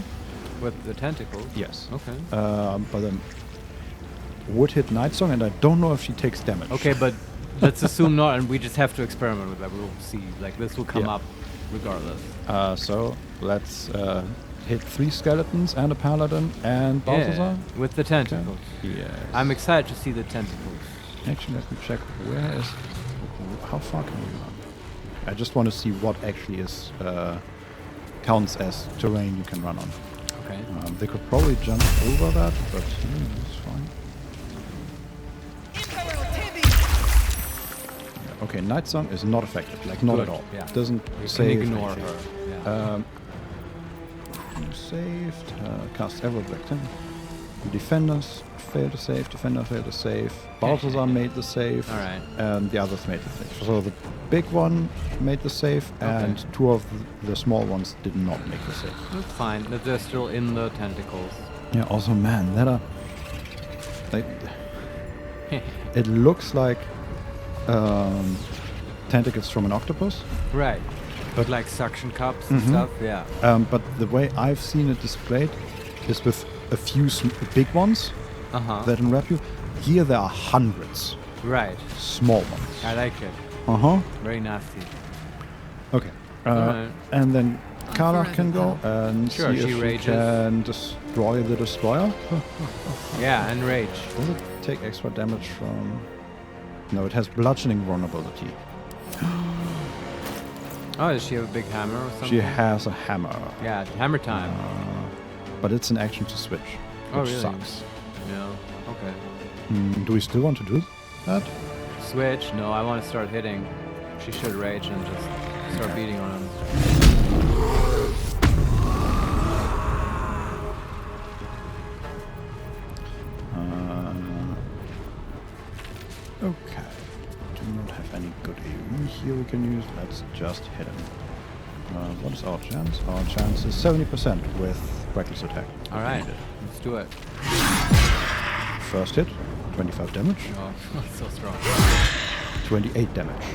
With the tentacles? Yes. Okay. But then would hit Nightsong, and I don't know if she takes damage. Okay, but let's assume not, and we just have to experiment with that. We'll see. Like, this will come up regardless. So let's hit 3 skeletons and a paladin and Balthazar. With the tentacles. Okay. Yes. I'm excited to see the tentacles. Actually, let me check. How far can we run? I just want to see what actually is counts as terrain you can run on. Okay. They could probably jump over that, but it's fine. Okay, Night Song is not affected, like not at all. Yeah. Doesn't you save can ignore anything. her. Yeah. Saved. Cast Ever Victim. Defenders failed to save. Defender failed to save. Balthazar made the save. All right. And the others made the save. So the big one made the save, and 2 of the small ones did not make the save. That's fine. They're still in the tentacles. Yeah. Also, man, it looks like tentacles from an octopus. Right. But like suction cups and stuff. Yeah. But the way I've seen it displayed is with a few big ones that enwrap you. Here there are hundreds. Right. Small ones. I like it. Very nasty. Okay. And then Carla can go and see if she can destroy the destroyer. Yeah, and rage. Does it take extra damage from... No, it has bludgeoning vulnerability. Oh, does she have a big hammer or something? She has a hammer. Yeah, hammer time. But it's an action to switch, which sucks. Yeah, okay. Do we still want to do that? Switch? No, I want to start hitting. She should rage and just start beating on him. Okay. Do not have any good AoE here we can use. Let's just hit him. What is our chance? Our chance is 70% with reckless attack. Alright, let's do it. First hit, 25 damage. Oh, that's so strong. 28 damage.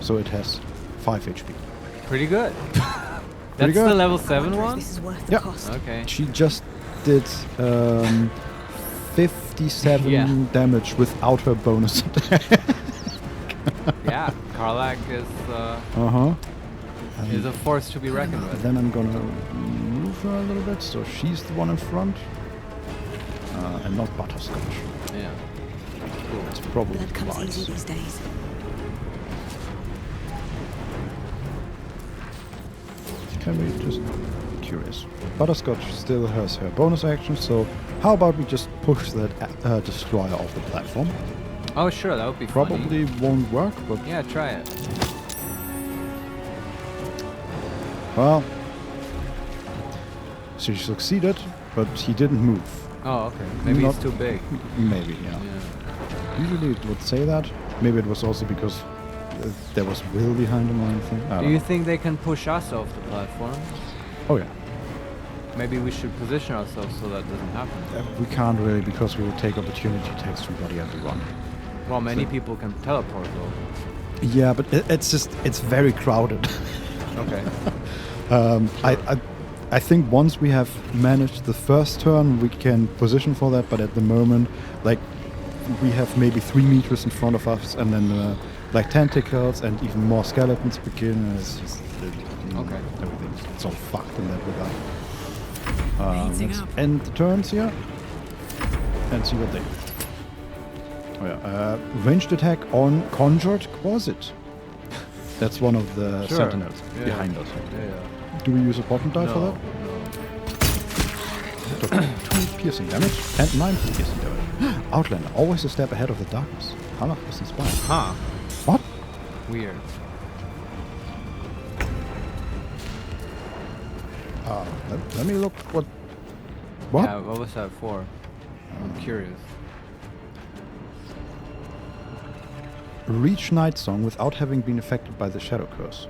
So it has 5 HP. Pretty good. That's the level 7 one? This is worth the cost. Okay. She just did 57 damage without her bonus attack. Yeah, Karlak is a force to be reckoned with. Then I'm gonna move her a little bit, so she's the one in front, and not Butterscotch. Yeah. Cool. It's probably Blood comes wise. easy these days. Can we just... Curious. Butterscotch still has her bonus action, so how about we just push that destroyer off the platform? Oh, sure, that would be Probably won't work, but... Yeah, try it. Well... She succeeded, but he didn't move. Oh, okay. Maybe he's too big. Maybe, yeah. Usually it would say that. Maybe it was also because there was will behind him or anything. Do you think they can push us off the platform? Oh yeah. Maybe we should position ourselves so that doesn't happen. We can't really because we will take opportunity attacks from bloody everyone. Well, many people can teleport though. Yeah, but it's very crowded. Okay. I think once we have managed the first turn, we can position for that. But at the moment, like we have maybe 3 meters in front of us, and then like tentacles and even more skeletons begin. And it's just okay. Everything's all fucked in that regard. Let's end the turns here and see what they do. Oh yeah, ranged attack on Conjured Quasit. That's one of the sentinels behind us. Yeah. Do we use a bottom die for that? No. 2 piercing damage and 9 piercing damage. Outlander, always a step ahead of the darkness. Halach is inspired. Huh. What? Weird. Let me look what? Yeah, what was that for? I'm curious. Reach Night Song without having been affected by the Shadow Curse.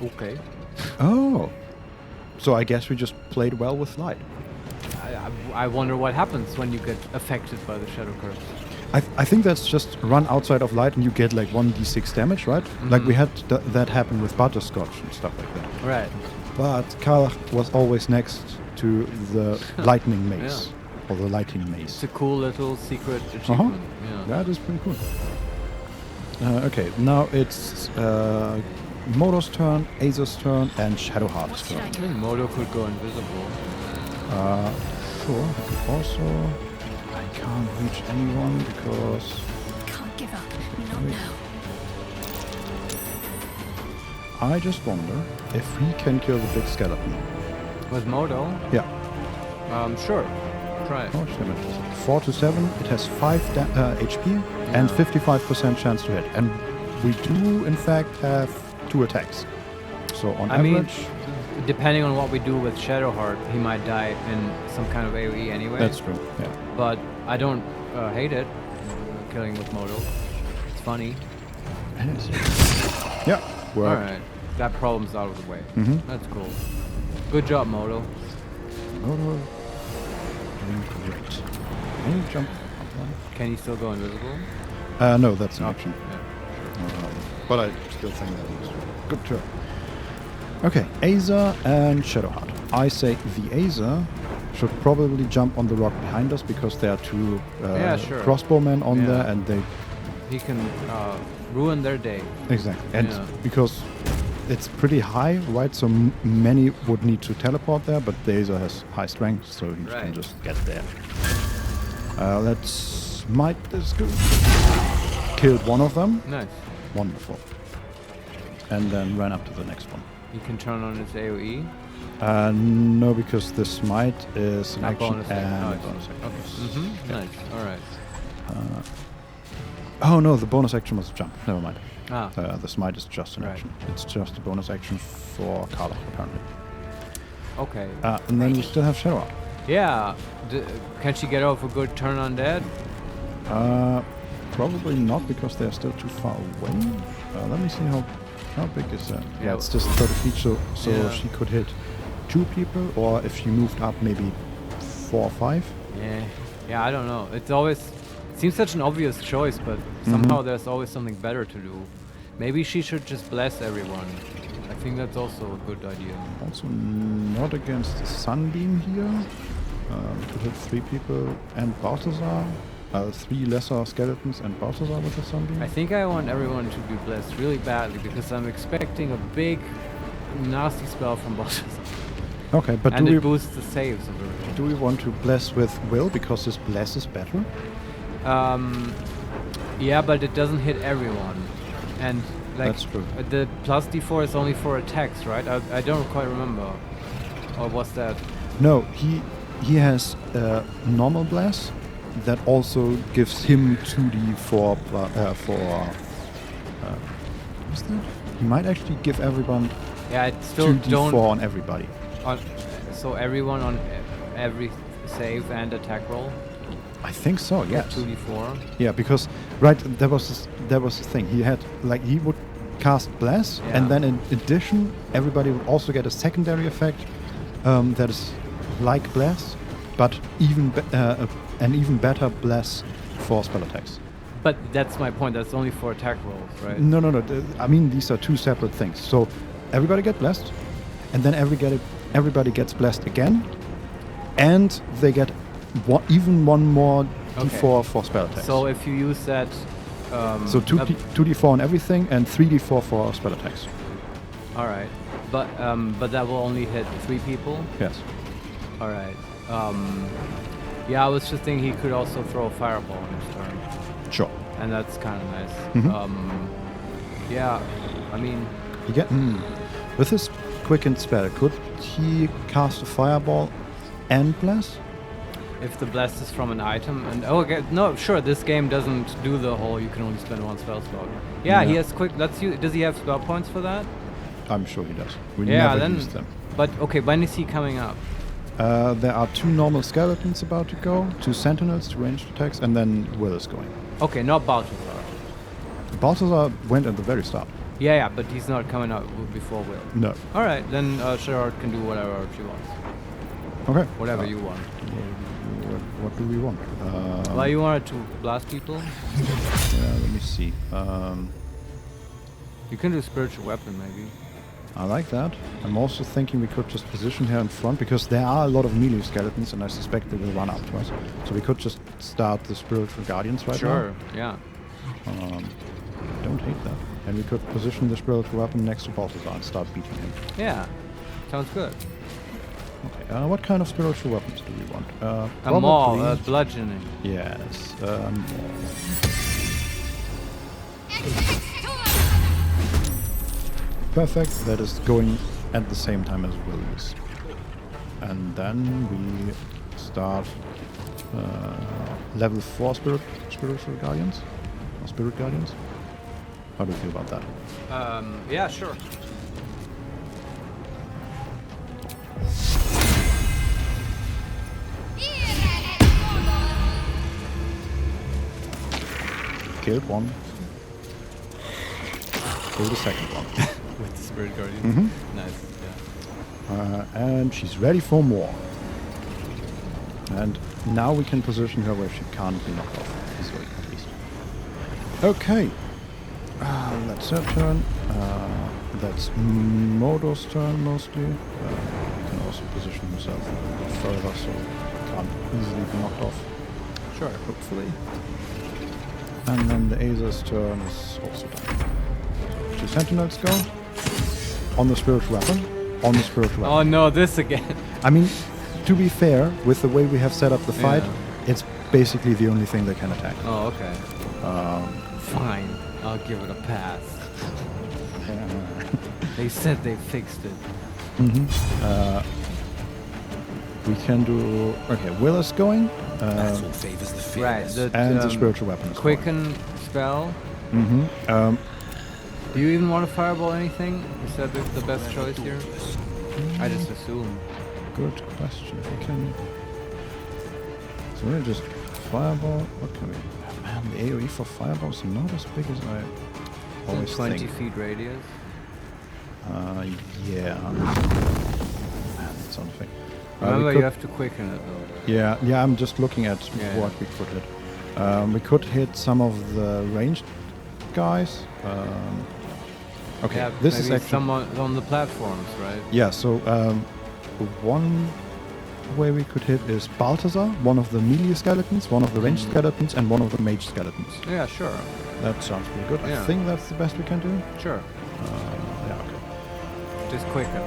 Okay. Oh. So I guess we just played well with light. I wonder what happens when you get affected by the Shadow Curse. I think that's just run outside of light and you get like 1d6 damage, right? Mm-hmm. Like we had that happen with Butterscotch and stuff like that. Right. But Karlach was always next to the lightning mace. Or the lighting mace. It's a cool little secret achievement. Yeah. That is pretty cool. Okay, now it's Modo's turn, Aza's turn, and Shadowheart's turn. I think Modo could go invisible. Sure, he could also... I can't reach anyone because... Can't give up. Not now. I just wonder if he can kill the big skeleton. With Modo? Yeah. Sure. Try it. How much damage is it? 4 to 7. It has 5 HP and 55% chance to hit. And we do, in fact, have 2 attacks. So on average... depending on what we do with Shadowheart, he might die in some kind of AoE anyway. That's true, yeah. But I don't hate it, killing with Modo. It's funny. Yeah, well... Alright, that problem's out of the way. Mm-hmm. That's cool. Good job, Modo. Modo... doing great. Can you jump up one? Can he still go invisible? No, that's an option. Yeah. But I still think that was a good turn. Okay, Aza and Shadowheart. I say the Aza should probably jump on the rock behind us because there are 2 crossbowmen on there and they... He can ruin their day. Exactly. And because it's pretty high, right? So many would need to teleport there, but the Aza has high strength, so he can just get there. Let's smite this dude. Killed one of them. Nice. Wonderful. And then ran up to the next one. He can turn on his AoE? No, because the smite is an action bonus and action. bonus action. Okay. Mm-hmm. Yeah. Nice. Alright. Oh no, the bonus action was a jump. Never mind. Ah. The smite is just an action. It's just a bonus action for Karlach, apparently. Okay. And then we still have Shadowheart. Yeah. Can she get off a good turn on that? Probably not, because they're still too far away. Let me see how big is that? Yeah, it's just 30 feet, so she could hit 2 people, or if she moved up, maybe 4 or 5. Yeah, I don't know. It seems such an obvious choice, but somehow there's always something better to do. Maybe she should just bless everyone. I think that's also a good idea. Also not against the Sunbeam here. To hit 3 people and Balthazar. 3 lesser skeletons and Balthazar with the Sunbeam. I think I want everyone to be blessed really badly because I'm expecting a big, nasty spell from Balthazar. Okay, but and it boosts the saves of everyone. Do we want to bless with will because this bless is better? Yeah, but it doesn't hit everyone. And like that's true. The plus D4 is only for attacks, right? I don't quite remember. Or was that? No, he has normal bless that also gives him 2d4 for what's that? He might actually give everyone it still 2d4 on everybody. So everyone on every save and attack roll? I think so, yes. 2d4? Yeah, because right, there was this thing. He had he would cast Bless, Yeah. and then in addition, everybody will also get a secondary effect that is like Bless, but an even better Bless for spell attacks. But that's my point. That's only for attack rolls, right? No. I mean, these are two separate things. So everybody get blessed, and then everybody gets blessed again, and they get even one more D4 for spell attacks. So if you use that... so 2d4 on everything, and 3d4 for spell attacks. All right. But that will only hit 3 people? Yes. All right. Yeah, I was just thinking he could also throw a fireball on his turn. Sure. And that's kind of nice. Mhm. Yeah, I mean... With his quickened spell, could he cast a fireball and bless? If the blast is from an item, and no, sure, this game doesn't do the whole you can only spend 1 spell slot. Yeah, he has quick. Does he have spell points for that? I'm sure he does. We never use them. But okay, when is he coming up? There are 2 normal skeletons about to go, 2 sentinels, 2 ranged attacks, and then Will is going. Okay, not Balthazar. Balthazar went at the very start. Yeah, but he's not coming out before Will. No. All right, then Gerard can do whatever she wants. Okay. Whatever you want. What do we want? Well, you wanted to blast people? Yeah, let me see. You can do spiritual weapon, maybe. I like that. I'm also thinking we could just position her in front, because there are a lot of melee skeletons, and I suspect they will run up to us. So we could just start the spiritual guardians right now. Sure, yeah. Don't hate that. And we could position the spiritual weapon next to Balthazar and start beating him. Yeah, sounds good. Okay, what kind of spiritual weapons do we want? A maul, bludgeoning. Yes, maul. Perfect, that is going at the same time as Will is. And then we start level 4 spiritual guardians? Or spirit guardians? How do you feel about that? Yeah, sure. Killed one. Kill the second one. With the spirit guardian. Mm-hmm. Nice, yeah. And she's ready for more. And now we can position her where she can't be knocked off easily, at least. Okay. That's her turn. That's Modo's turn mostly. He can also position himself a bit further so he can't easily be knocked off. Sure. Hopefully. And then the Azer's turn is also done. 2 sentinels go. On the spiritual weapon. On the spiritual weapon. Oh no, this again. I mean, to be fair, with the way we have set up the fight, it's basically the only thing they can attack. Oh, okay. Fine. I'll give it a pass. They said they fixed it. We can do... Okay, Will is going. Battle favors the fearless. Right. And the spiritual weapon is Quicken spell. Do you even want to fireball anything? Is that the best choice here? I just assume. Good question. If we can... So we're just fireball... What can we... Man, the AoE for fireball is not as big as I always 20 think. feet radius? Yeah. Man, that's unfair. Remember, you have to quicken it though. Yeah, I'm just looking at what we could hit. We could hit some of the ranged guys. Okay, Yeah, this is maybe actually... someone on the platforms, right? Yeah, so one way we could hit is Balthazar, one of the melee skeletons, one of the ranged skeletons, and one of the mage skeletons. Yeah, sure. That sounds pretty good. Yeah. I think that's the best we can do. Sure. Yeah, okay. Just quicken.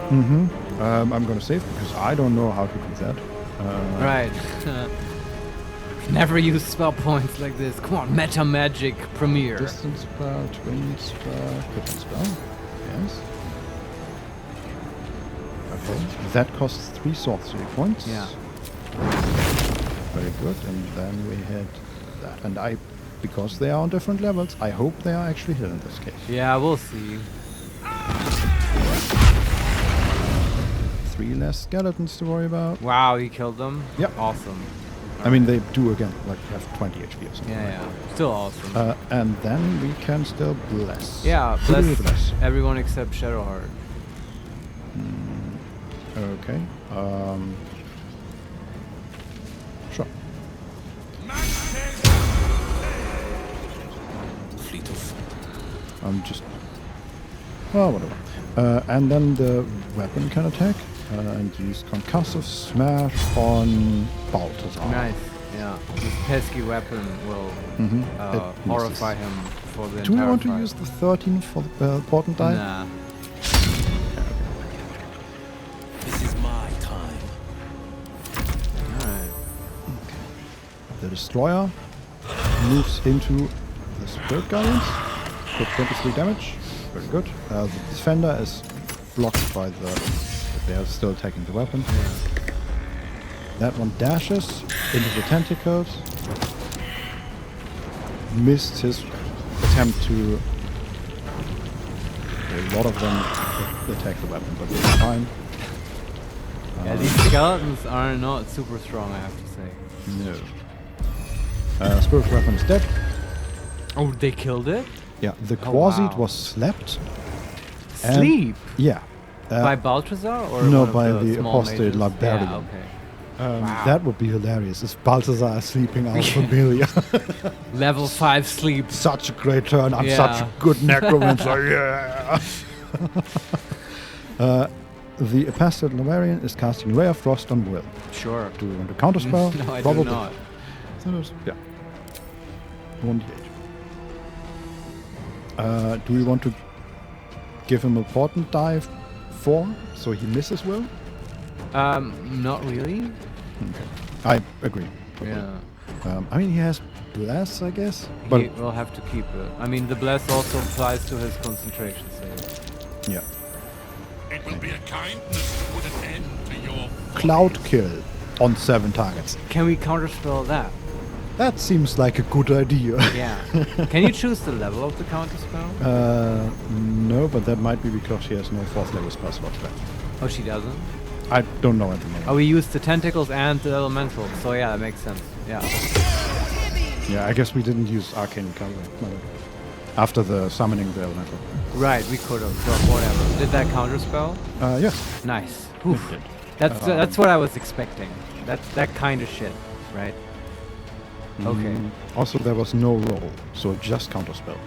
I'm gonna save because I don't know how to do that. Right. Never use spell points like this. Come on, meta magic premiere. Distance spell, twin spell, quicken spell. Yes. Okay. That costs 3 sorcery points. Yeah. Very good. And then we hit that. And because they are on different levels, I hope they are actually hit in this case. Yeah, we'll see. 3 less skeletons to worry about. Wow, he killed them? Yep. Awesome. I mean, they do again, like have 20 HP or something. Yeah, yeah. Still awesome. And then we can still bless. Yeah, Who do we bless everyone except Shadowheart. Okay. Sure. Fleet of I'm just. Well, whatever. And then the weapon can attack and use concussive smash on Balthazar. Nice. Yeah. This pesky weapon will horrify him for the Do we entire want to fight. use the 13 for the portent die? Nah. This is my time. Alright. The destroyer moves into the Spirit Guardians for 23 damage. Very good. The defender is blocked by the. They are still attacking the weapon. That one dashes into the tentacles. Missed his attempt to. A lot of them attack the weapon, but they're fine. Yeah, these skeletons are not super strong, I have to say. No. Spirit weapon is dead. Oh, they killed it? Yeah, the Oh, Quasit wow. was slapped. Sleep? Yeah. By Balthazar or no, one of by the the small apostate mages? Librarian. Yeah, okay. Wow. That would be hilarious if Balthazar is sleeping out of Amelia. Level 5 sleep. Such a great turn. I'm such a good necromancer. Yeah. The apostate Librarian is casting Ray of Frost on Will. Sure. Do we want to counterspell? No, I Probably. do not. Yeah. 1d8. Do we want to give him a portent die 4 so he misses Will? Not really. Okay. I agree. Yeah. I mean, he has bless, I guess. He But will have to keep it. I mean, the bless also applies to his concentration save. yeah. It will be a kindness to put an end to your Cloud kill on 7 targets. Can we counterspell that? That seems like a good idea. Yeah. Can you choose the level of the counterspell? No, but that might be because she has no 4th level spell slot left. Oh, she doesn't? I don't know at the moment. Oh, we used the tentacles and the elemental, so yeah, that makes sense. Yeah. Yeah, I guess we didn't use arcane recovery. No. After the summoning the elemental. Right, we could have, so whatever. Did that counterspell? Yes. Nice. It Oof. did. That's what I was expecting. That kind of shit, right? Okay. Also, there was no roll, so just counterspell.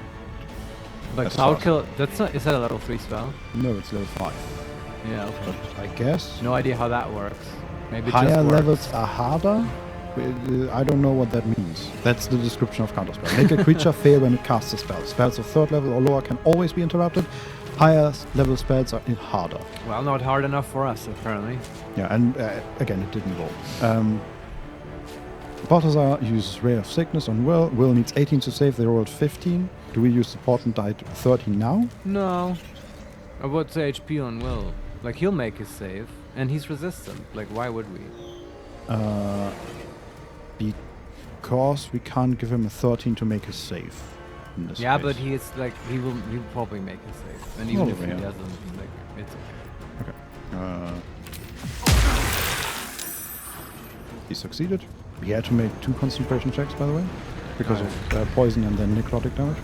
But As Cloud far- Kill, that's not, is that a level 3 spell? No, it's level 5. Yeah, okay. But I guess No idea how that works. Maybe it higher just works. levels are harder. I don't know what that means. That's the description of counterspell. Make a creature fail when it casts a spell. Spells of 3rd level or lower can always be interrupted. Higher level spells are harder. Well, not hard enough for us, apparently. Yeah, and again, it didn't roll. Balthazar uses Ray of Sickness on Will. Will needs 18 to save. They rolled 15. Do we use the portent die to 13 now? No. What's the HP on Will? Like, he'll make his save, and he's resistant. Like, why would we? Because we can't give him a 13 to make his save. In this Yeah, case. but he'll probably make his save. And even if he Probably, yeah. doesn't, like, it's okay. Okay. He succeeded. He had to make 2 concentration checks, by the way, because of poison and then necrotic damage.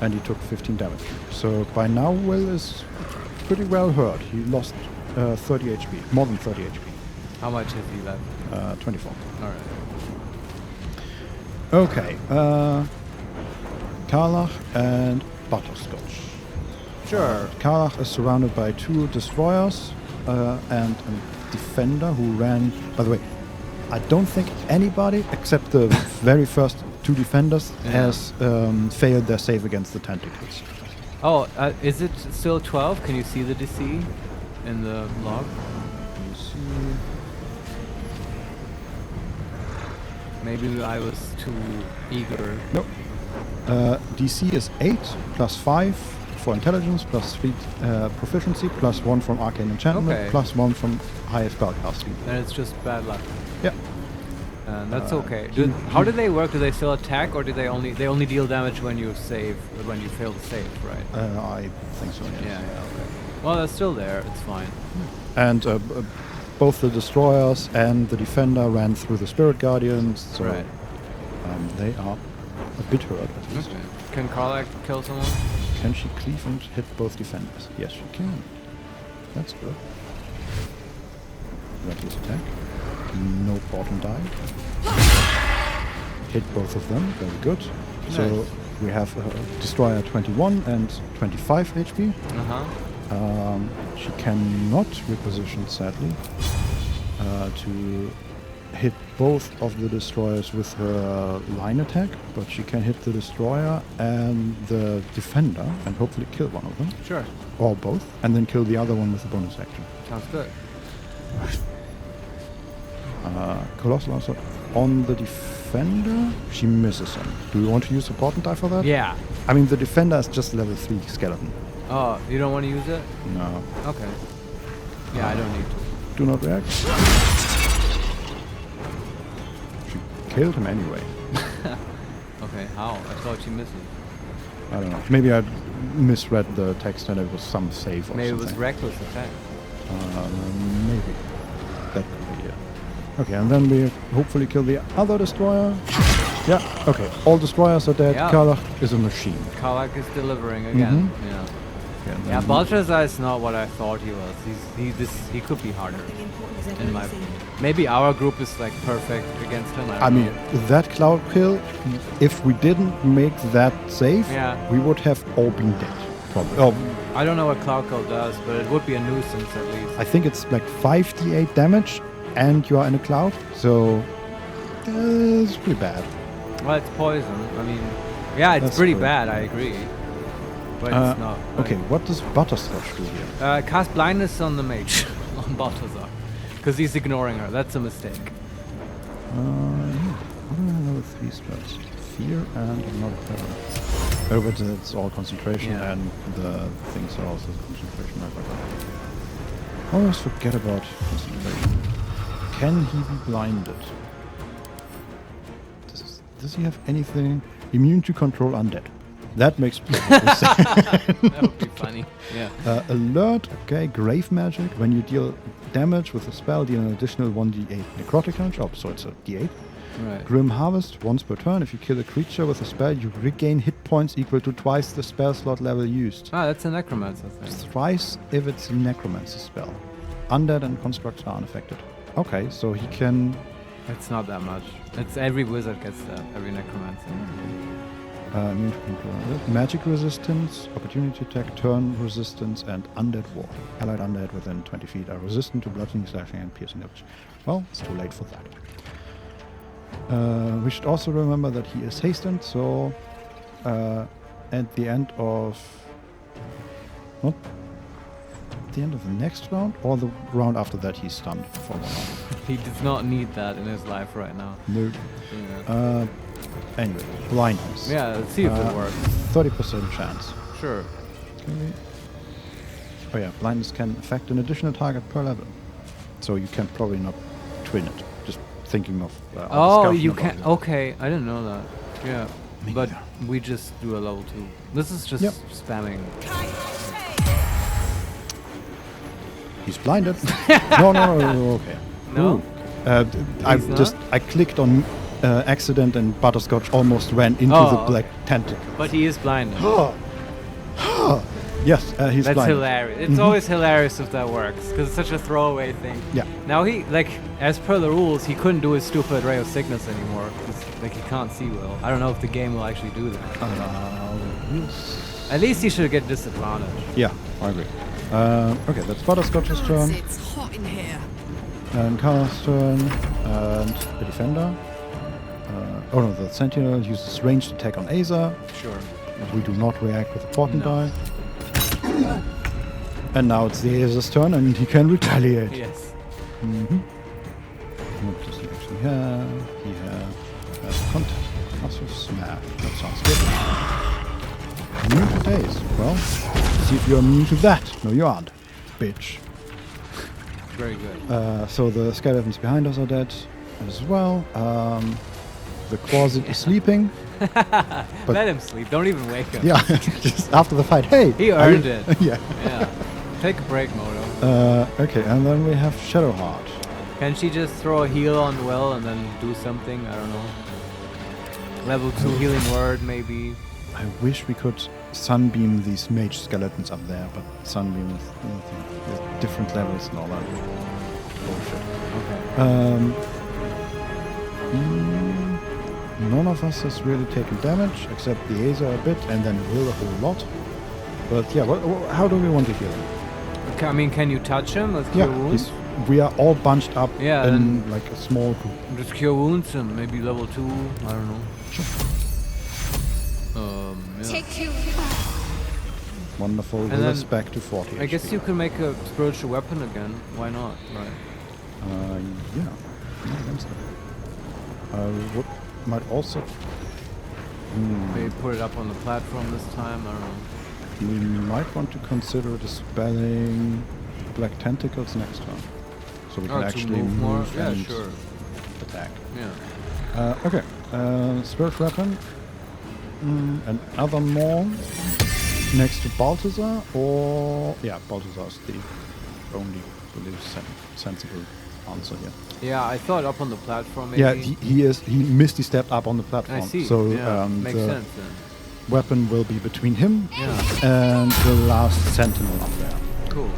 And he took 15 damage. So by now, Will is pretty well hurt. He lost 30 HP, more than 30 HP. How much has he left? 24. Alright. Okay. Karlach and Butterscotch. Sure. Karlach is surrounded by 2 destroyers and a defender who ran. By the way, I don't think anybody except the very first 2 defenders has failed their save against the tentacles. Oh, is it still 12? Can you see the DC in the log? Let me see. Maybe I was too eager. Nope. DC is 8 plus 5 for intelligence, plus 3 proficiency, plus 1 from arcane enchantment, Okay. plus 1 from highest spellcast speed. Then it's just bad luck. Yeah. And that's okay. How do they work? Do they still attack, or do they only deal damage when you save, when you fail to save, right? I think so, yes. Yeah, okay. Well, they're still there. It's fine. And both the destroyers and the defender ran through the spirit guardians, so Right. They are a bit hurt at least. Okay. Can Karlach kill someone? Can she cleave and hit both defenders? Yes, she can. That's good. Reckless attack. No portent die. Hit both of them. Very good. So Nice. we have Destroyer 21 and 25 HP. Uh-huh. She cannot reposition, sadly, to hit both of the destroyers with her line attack, but she can hit the destroyer and the defender and hopefully kill one of them. Sure. Or both, and then kill the other one with a bonus action. Sounds good. Colossal Assault on the defender. She misses him. Do we want to use a portent die for that? Yeah. I mean, the defender is just level 3 skeleton. Oh, you don't want to use it? No. Okay. Yeah, I don't need to. Do not react. She killed him anyway. Okay, how? I thought she missed it. I don't know. Maybe I misread the text and it was some save or Maybe something. it was reckless attack. Maybe. That could be it. Okay, and then we hopefully kill the other destroyer. Yeah, okay. All destroyers are dead. Yeah. Karlach is a machine. Karlach is delivering again. Mhm. Yeah. Okay, and Yeah, then- Balthazar is not what I thought he was. He could be harder. In my, maybe our group is like perfect against him. I mean, that cloud kill, if we didn't make that save, Yeah. we would have all been dead. Probably. Oh, I don't know what Cloud Kill does, but it would be a nuisance at least. I think it's like 5d8 damage and you are in a cloud, so it's pretty bad. Well, it's poison. I mean, yeah, it's That's pretty true. bad. I agree, but it's not. Okay, what does Butterscotch do here? Cast blindness on the mage, on Balthazar, because he's ignoring her. That's a mistake. What do I know with 3 spells? Fear and another feather. Oh, but it's all concentration Yeah. and the things are also concentration. I always forget about concentration. Can he be blinded? Does he have anything? Immune to control undead. That makes sense. That would be funny. Yeah. Alert, okay, grave magic. When you deal damage with a spell, deal an additional 1d8 necrotic damage. Oh, so it's a d8. Right. Grim Harvest, once per turn. If you kill a creature with a spell, you regain hit points equal to twice the spell slot level used. Ah, that's a necromancer thing. Thrice if it's a necromancer spell. Undead and constructs are unaffected. Okay, so he can... It's not that much. It's every wizard gets that. Every necromancer. immune to control. Magic resistance, opportunity attack, turn resistance, and undead ward. Allied undead within 20 feet are resistant to bludgeoning, slashing, and piercing damage. Well, it's too late for that. We should also remember that he is hastened, so at the end of... What? The end of the next round, or the round after that he's stunned for 1 round. He does not need that in his life right now. No. Yeah. Anyway, blindness. Yeah, let's see if it works. 30% chance. Sure. Okay. Oh yeah, blindness can affect an additional target per level. So you can probably not twin it. Just thinking of... Oh, discussion you about can. it. Okay, I didn't know that. Yeah. Me But neither. we just do a level 2. This is just Yep. spamming. He's blinded. no, okay. No? Ooh. I clicked on accident and Butterscotch almost ran into the Oh, black tentacle. But he is blinded. Yes, he's That's blinded. hilarious. It's always hilarious if that works, because it's such a throwaway thing. Yeah. Now he, like, as per the rules, he couldn't do his stupid Ray of Sickness anymore, 'cause, like, he can't see well. I don't know if the game will actually do that. At least he should get disadvantage. Yeah, I agree. Okay, that's Butterscotch's turn. It's hot in here. And Kara's turn. And the defender. Oh no, the sentinel uses ranged attack on Aza. Sure. We do not react with a portent No. die. And now it's the Aza's turn and he can retaliate. Yes. Mm-hmm. What does he actually have? He has contact. Massive smash. That sounds good. Immune to daze. Well, see if you're immune to that. No, you aren't. Bitch. Very good. So the skeletons behind us are dead as well. The closet is sleeping. Let him sleep. Don't even wake him. Yeah, just after the fight. Hey! He are you- earned it. Yeah. Yeah. Take a break, Moto. Okay, and then we have Shadowheart. Can she just throw a heal on Will and then do something? I don't know. Level 2 healing word, maybe. I wish we could sunbeam these mage skeletons up there, but sunbeam with different levels and all that bullshit. Okay. None of us has really taken damage, except the Aza a bit, and then Will a whole lot. But yeah, how do we want to heal him? Okay, I mean, can you touch him with cure wounds? We are all bunched up Yeah, in like a small group. Just cure wounds and maybe level 2, I don't know. Sure. Yeah. Take you. Wonderful. And Will is then back to 40 I guess HP. you can make a spiritual weapon again. Why not? Right. Yeah. I think so. Might also... Maybe put it up on the platform this time, I don't know. We might want to consider dispelling Black Tentacles next turn. So we can actually move more? Yeah, and sure. attack. Yeah. Okay. Spiritual weapon. Another more next to Balthazar, or... Yeah, Balthazar is the only really sensible answer here. Yeah, I thought up on the platform maybe. Yeah, he misty stepped up on the platform. I see. So yeah, makes the sense then. weapon will be between him and the last sentinel up there. Cool.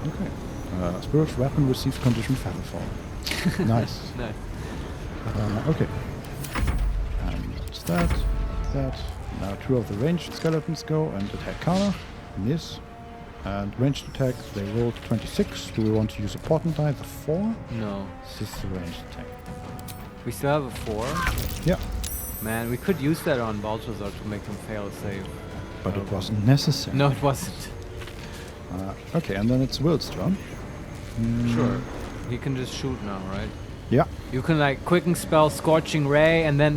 Okay. Spiritual weapon received condition Featherfall. Nice. Nice. Okay. And that's that. Now 2 of the ranged skeletons go and attack Kana. Miss. And ranged attack, they rolled 26. Do we want to use a portent die, the 4? No. This is the ranged attack. We still have a 4? Yeah. Man, we could use that on Balthazar to make him fail a save. But it wasn't necessary. No, it wasn't. Okay, and then it's Will's turn. Sure. He can just shoot now, right? Yeah. You can like quicken spell Scorching Ray and then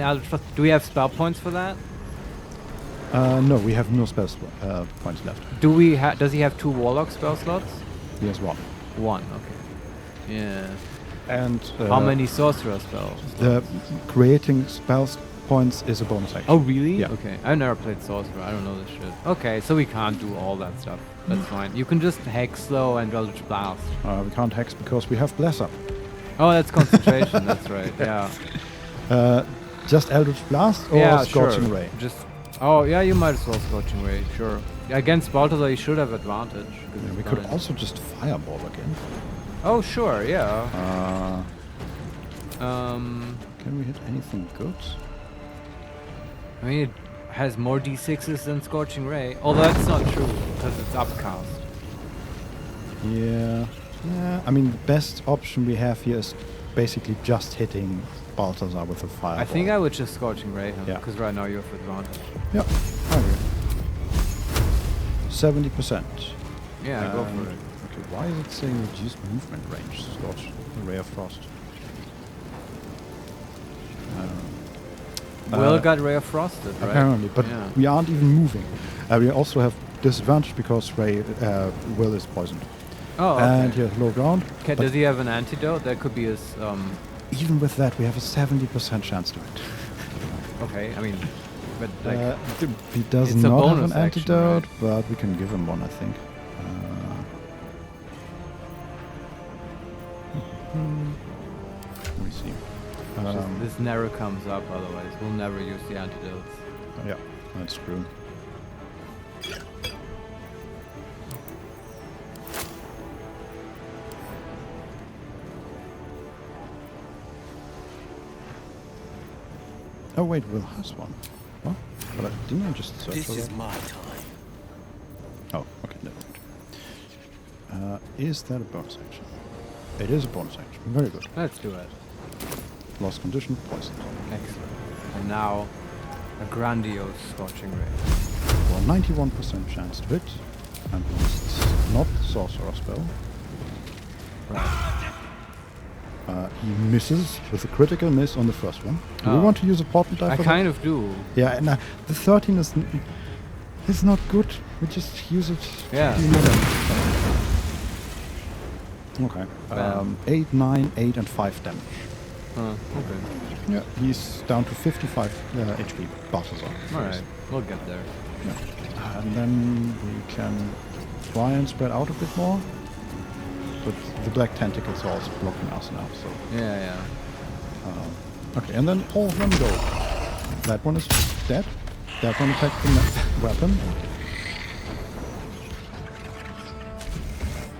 do we have spell points for that? No, we have no spell points left. Does he have 2 Warlock spell slots? He has 1. 1, okay. Yeah. And how many sorcerer spells? The creating spells points is a bonus action. Oh really? Yeah. Okay. I've never played sorcerer. I don't know this shit. Okay, so we can't do all that stuff. That's fine. You can just hex though and Eldritch Blast. We can't hex because we have Bless Up. Oh, that's concentration. That's right. Yeah. Just Eldritch Blast or Scorching Ray? Just. Oh yeah, you might as well Scorching Ray. Sure. Against Balthazar, you should have advantage. Yeah, we could also just Fireball again. Oh sure, yeah. Can we hit anything good? I mean, it has more d6s than Scorching Ray. Although that's not true, because it's upcast. Yeah. Yeah. I mean, the best option we have here is basically just hitting Balthazar with a Fireball. I think I would just Scorching Ray him, Yeah. because right now you have advantage. Yeah, I agree. 70%. Yeah, go for it. Okay, why is it saying reduced movement range? Scorch, Ray of Frost. Will got Ray of Frosted, right? Apparently, but we aren't even moving. We also have disadvantage because Will is poisoned. Oh, okay. And he has low ground. Okay, does he have an antidote? That could be his... Even with that, we have a 70% chance to hit. Okay, I mean... But like, he does not have an antidote, but we can give him one, I think. Let me see. this never comes up otherwise. We'll never use the antidotes. Yeah, that's true. Oh wait, Will has one. What? But didn't I just search This for is that? my time. Oh, okay, never mind. Is that a bonus action? It is a bonus action. Very good. Let's do it. Lost condition, poisoned. Excellent. And now, a grandiose Scorching Ray. Well, 91% chance to hit. And it's not sorcerer spell. Right. He misses with a critical miss on the first one. Do we want to use a portent die I for kind that? of do. Yeah, and the 13 is not good. We just use it. Yeah. Okay. 8, 9, 8, and 5 damage. Okay. Yeah, he's down to 55 HP. Balthazar. Alright, we'll get there. Yeah. And then we can try and spread out a bit more. But the black tentacles are also blocking us now, so... Yeah. Okay, and then all of them go. That one is dead. That one attacked the weapon.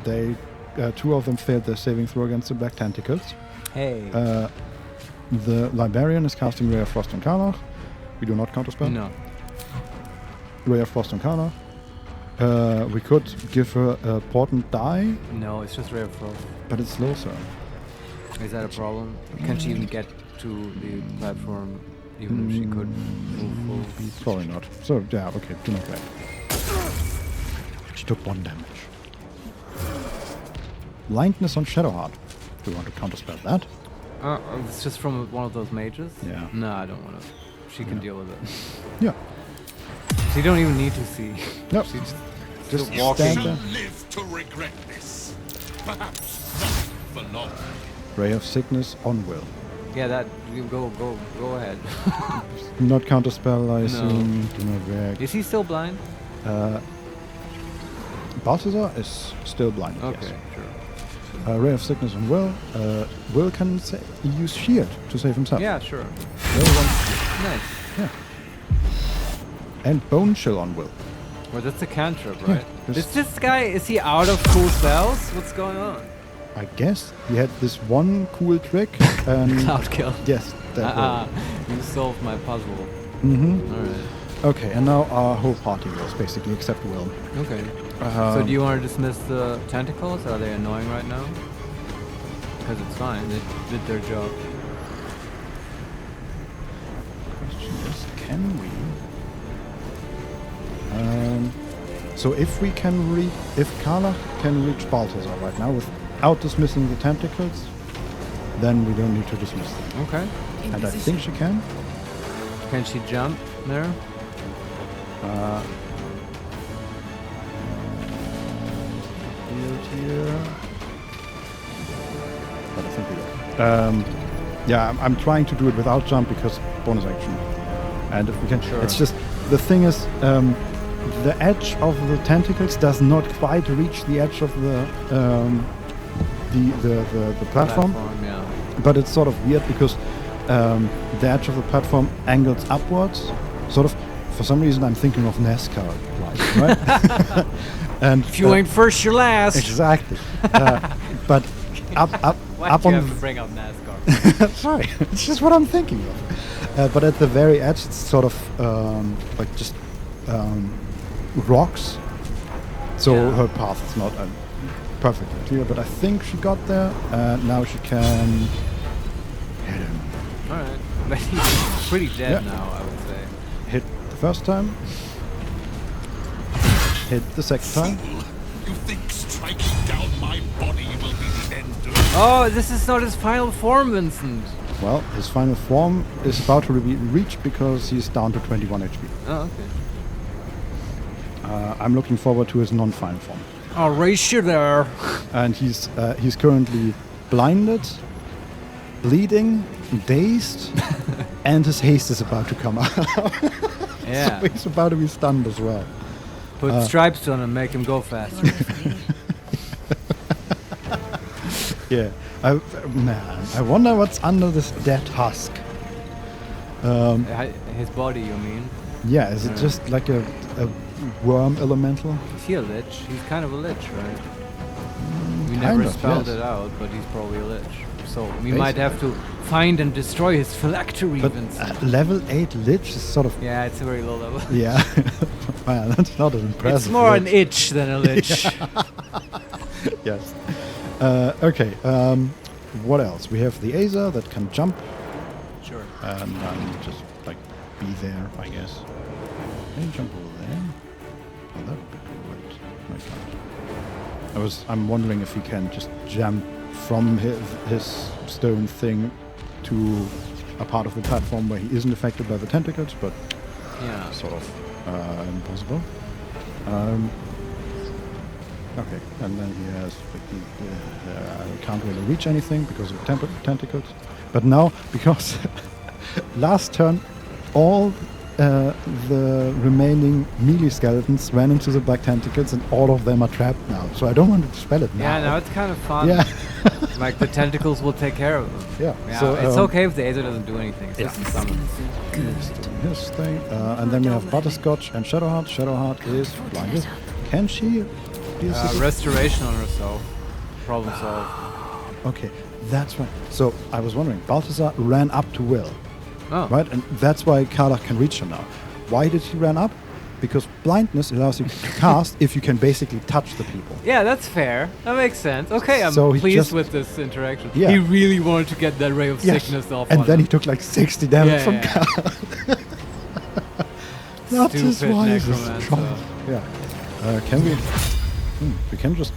They... two of them failed their saving throw against the black tentacles. Hey. The Librarian is casting Ray of Frost on Karnach. We do not counterspell. No. Ray of Frost on Karnach. We could give her a portent die. No, it's just Ray of Frost. But it's slow, sir. Is that a problem? Can she even get to the platform, even if she could move full? Probably not. So, yeah, okay, do not red. She took 1 damage. Blindness on Shadowheart. Do you want to counterspell that? It's just from one of those mages? Yeah. No, I don't want to. She can deal with it. Yeah. She don't even need to see. No. She's just walking. stand there. Live to regret this. Perhaps not for long. Ray of Sickness on Will. Yeah, that you go ahead. Not counterspell, I assume. Do not react. Is he still blind? Balthazar is still blind. Okay, yes. sure. Ray of Sickness on Will. Will can use Shield to save himself. Yeah, sure. Nice. Yeah. And Bone Chill on Will. Well, that's a cantrip, right? Yeah, is this guy, is he out of cool spells? What's going on? I guess he had this one cool trick. And Cloud kill. Yes. That you solved my puzzle. Mm-hmm. Alright. Okay, and now our whole party goes, basically, except Will. Okay. So do you want to dismiss the tentacles? Are they annoying right now? Because it's fine, they did their job. Question is, can we? So if we can if Karla can reach Balthazar right now without dismissing the tentacles, then we don't need to dismiss them. Okay. And I think she can. Can she jump there? Here. But I think we do. Yeah, I'm trying to do it without jump because bonus action. And if we can, it's just the thing is, the edge of the tentacles does not quite reach the edge of the platform. Yeah. But it's sort of weird because the edge of the platform angles upwards. Sort of, for some reason, I'm thinking of NASCAR, right? And if you ain't first, you're last. Exactly. But up Why up do on you have to bring up NASCAR? Sorry, it's just what I'm thinking of. But at the very edge, it's sort of like just rocks. So her path is not perfectly clear. But I think she got there, and now she can hit him. All right, but he's pretty dead now, I would say. Hit the first time. Hit the second time. You think striking down my body will be the end of it? Oh, this is not his final form, Vincent. Well, his final form is about to be reached because he's down to 21 HP. Oh, okay. I'm looking forward to his non-final form. I'll race you there. And he's currently blinded, bleeding, dazed, and his haste is about to come out. Yeah. So he's about to be stunned as well. Put stripes on him, make him go faster. Yeah. I wonder what's under this dead husk. His body, you mean? Yeah, is it just like a worm elemental? Is he a lich? He's kind of a lich, right? We never spelled it out, but he's probably a lich. So we might have to find and destroy his phylactery. But level 8 lich is sort of... Yeah, it's a very low level. Yeah. Man, that's not as impressive. It's more an itch than a lich. Yes. Okay. What else? We have the Aza that can jump. Sure. And just like be there, I guess. Can you jump over there? Oh, that would be great. No, I can't. I'm wondering if he can just jump from his stone thing to a part of the platform where he isn't affected by the tentacles, but yeah, sort of impossible. Okay, and then he has can't really reach anything because of tentacles, But now, because last turn, all the remaining melee skeletons ran into the black tentacles, and all of them are trapped now. So I don't want to dispel it now. Yeah, now it's kind of fun. Yeah. Like the tentacles will take care of them. Yeah. So it's okay if the Aether doesn't do anything. It's just a summon. He's doing his thing. And then we have Butterscotch and Shadowheart. Shadowheart is blinded. Can she do restoration on herself? Problem solved. Okay, that's right. So I was wondering, Balthazar ran up to Will. Oh. Right? And that's why Carla can reach her now. Why did he run up? Because blindness allows you to cast if you can basically touch the people. Yeah, that's fair. That makes sense. Okay, I'm So he pleased just- with this interaction. Yeah. He really wanted to get that ray of Yes. sickness off And on then him. he took like 60 damage from yeah. Carla. That is Stupid why he's necromancer. strong. Yeah. Can we... we can just...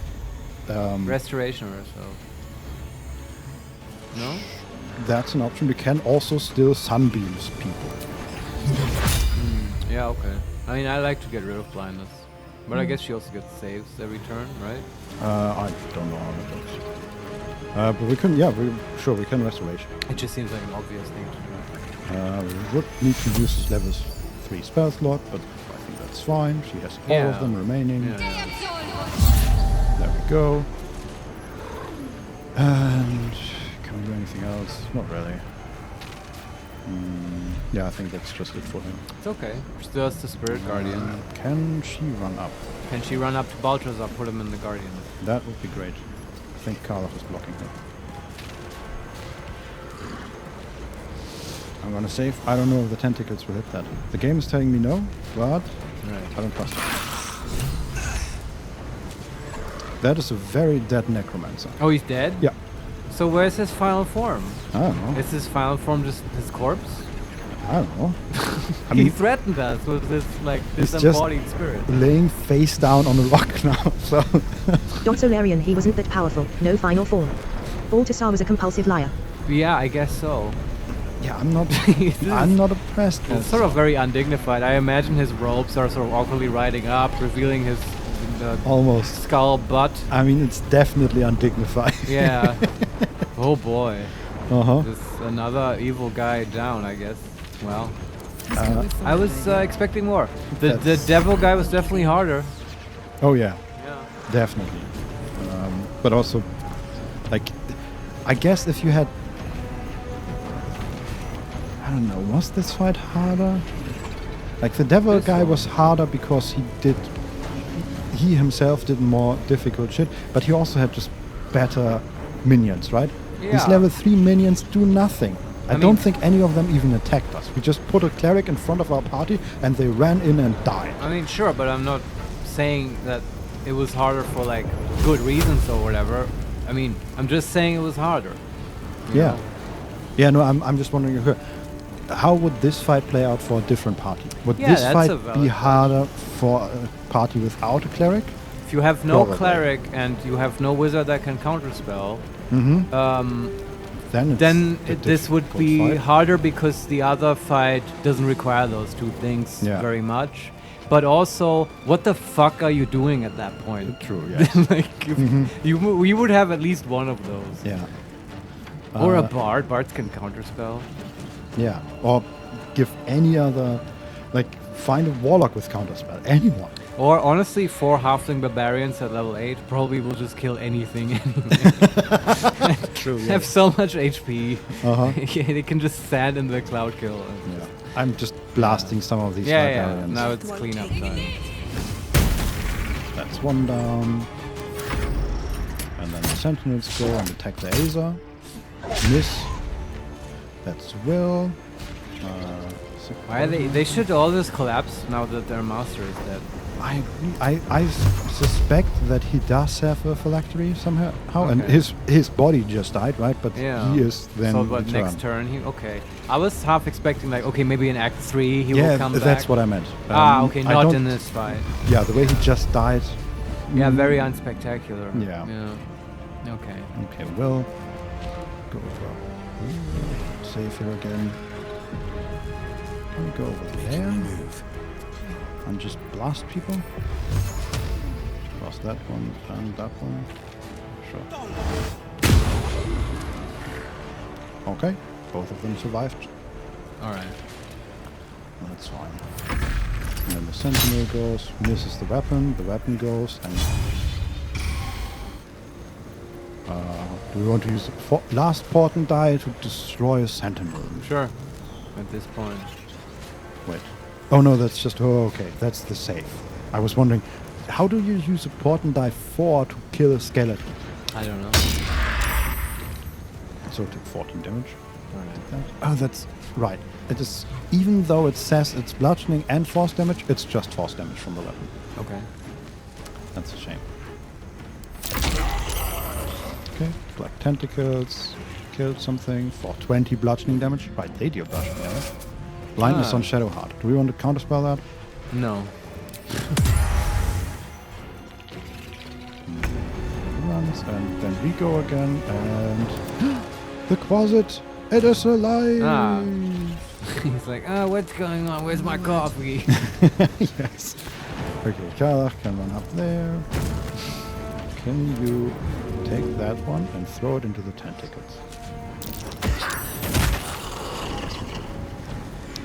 Restoration or so. No? That's an option. We can also still sunbeams people. Yeah, okay. I mean, I like to get rid of blindness. But I guess she also gets saves every turn, right? I don't know how that works. But we can, we can restoration. It just seems like an obvious thing to do. We would need to use level 3 spell slot, but I think that's fine. She has all of them remaining. There we go. And can we do anything else? Not really. Yeah, I think that's just it for him. It's okay. Still has the Spirit Guardian. Can she run up? Can she run up to Balthazar, put him in the Guardian? That would be great. I think Carla is blocking her. I'm gonna save. I don't know if the tentacles will hit that. The game is telling me no, but I don't trust it. That is a very dead necromancer. Oh, he's dead? Yeah. So where's his final form? I don't know. Is his final form just his corpse? I don't know. He threatened us with this, like, he's disembodied just spirit. laying face down on a rock now, so... So Larian, he wasn't that powerful, no final form. Balthazar was a compulsive liar. Yeah, I guess so. Yeah, I'm not impressed with It's sort of very undignified. I imagine his robes are sort of awkwardly riding up, revealing his almost skull butt. I mean, it's definitely undignified. Yeah. Oh boy. Uh-huh. There's another evil guy down, I guess. Well, I was expecting more. The devil guy was definitely harder. Oh yeah. Definitely. But also, like, I guess if you had... I don't know, was this fight harder? Like, the devil guy was harder because he himself did more difficult shit, but he also had just better minions, right? Yeah. These level 3 minions do nothing. I don't think any of them even attacked us. We just put a cleric in front of our party and they ran in and died. I mean, sure, but I'm not saying that it was harder for, like, good reasons or whatever. I mean, I'm just saying it was harder. You know? Yeah, no, I'm just wondering here, how would this fight play out for a different party? Would this fight be harder for a party without a cleric? If you have no cleric and you have no wizard that can counterspell, then this would be harder because the other fight doesn't require those two things very much. But also, what the fuck are you doing at that point? True, yeah. Like, you would have at least one of those. Yeah. Or a bard. Bards can counterspell. Yeah. Or give any other, like, find a warlock with counterspell. Anyone. Or honestly, 4 halfling barbarians at level 8 probably will just kill anything anyway. True, yeah. Have so much HP. Yeah, they can just stand in the cloud kill. Yeah. I'm just blasting some of these barbarians. Now it's cleanup time. That's one down. And then the sentinels go and attack the Aether. Miss. That's Will. Why they should all just collapse now that their master is dead. I suspect that he does have a phylactery somehow, and Okay. his body just died, right? But he is then So what, returned. next turn? Okay. I was half expecting, like, okay, maybe in Act 3 he will Yeah, come back. that's what I meant. Okay, I not don't- in this fight. Yeah, the way he just died. Yeah, very unspectacular. Yeah. Okay. Okay, well, go over. Save here again. Can we go over there? And just blast people? Blast that one and that one. Sure. Okay. Both of them survived. Alright. That's fine. And then the sentinel goes, misses the weapon goes, and... do we want to use the last portent die to destroy a sentinel? Sure. At this point. Wait. Oh no, that's just... Oh, okay. That's the save. I was wondering, how do you use a portent die 4 to kill a skeleton? I don't know. So it took 14 damage. Alright. Oh, that's right. It is, even though it says it's bludgeoning and force damage, it's just force damage from the weapon. Okay. That's a shame. Okay, black tentacles. Killed something for 20 bludgeoning damage. Right, they deal bludgeoning damage. Blindness on Shadowheart. Do we want to counterspell that? No. Runs, and then we go again, and... the closet! It is alive! Ah. He's like, what's going on? Where's my coffee? Yes. Okay, Karlach can run up there. Can you take that one and throw it into the tentacles?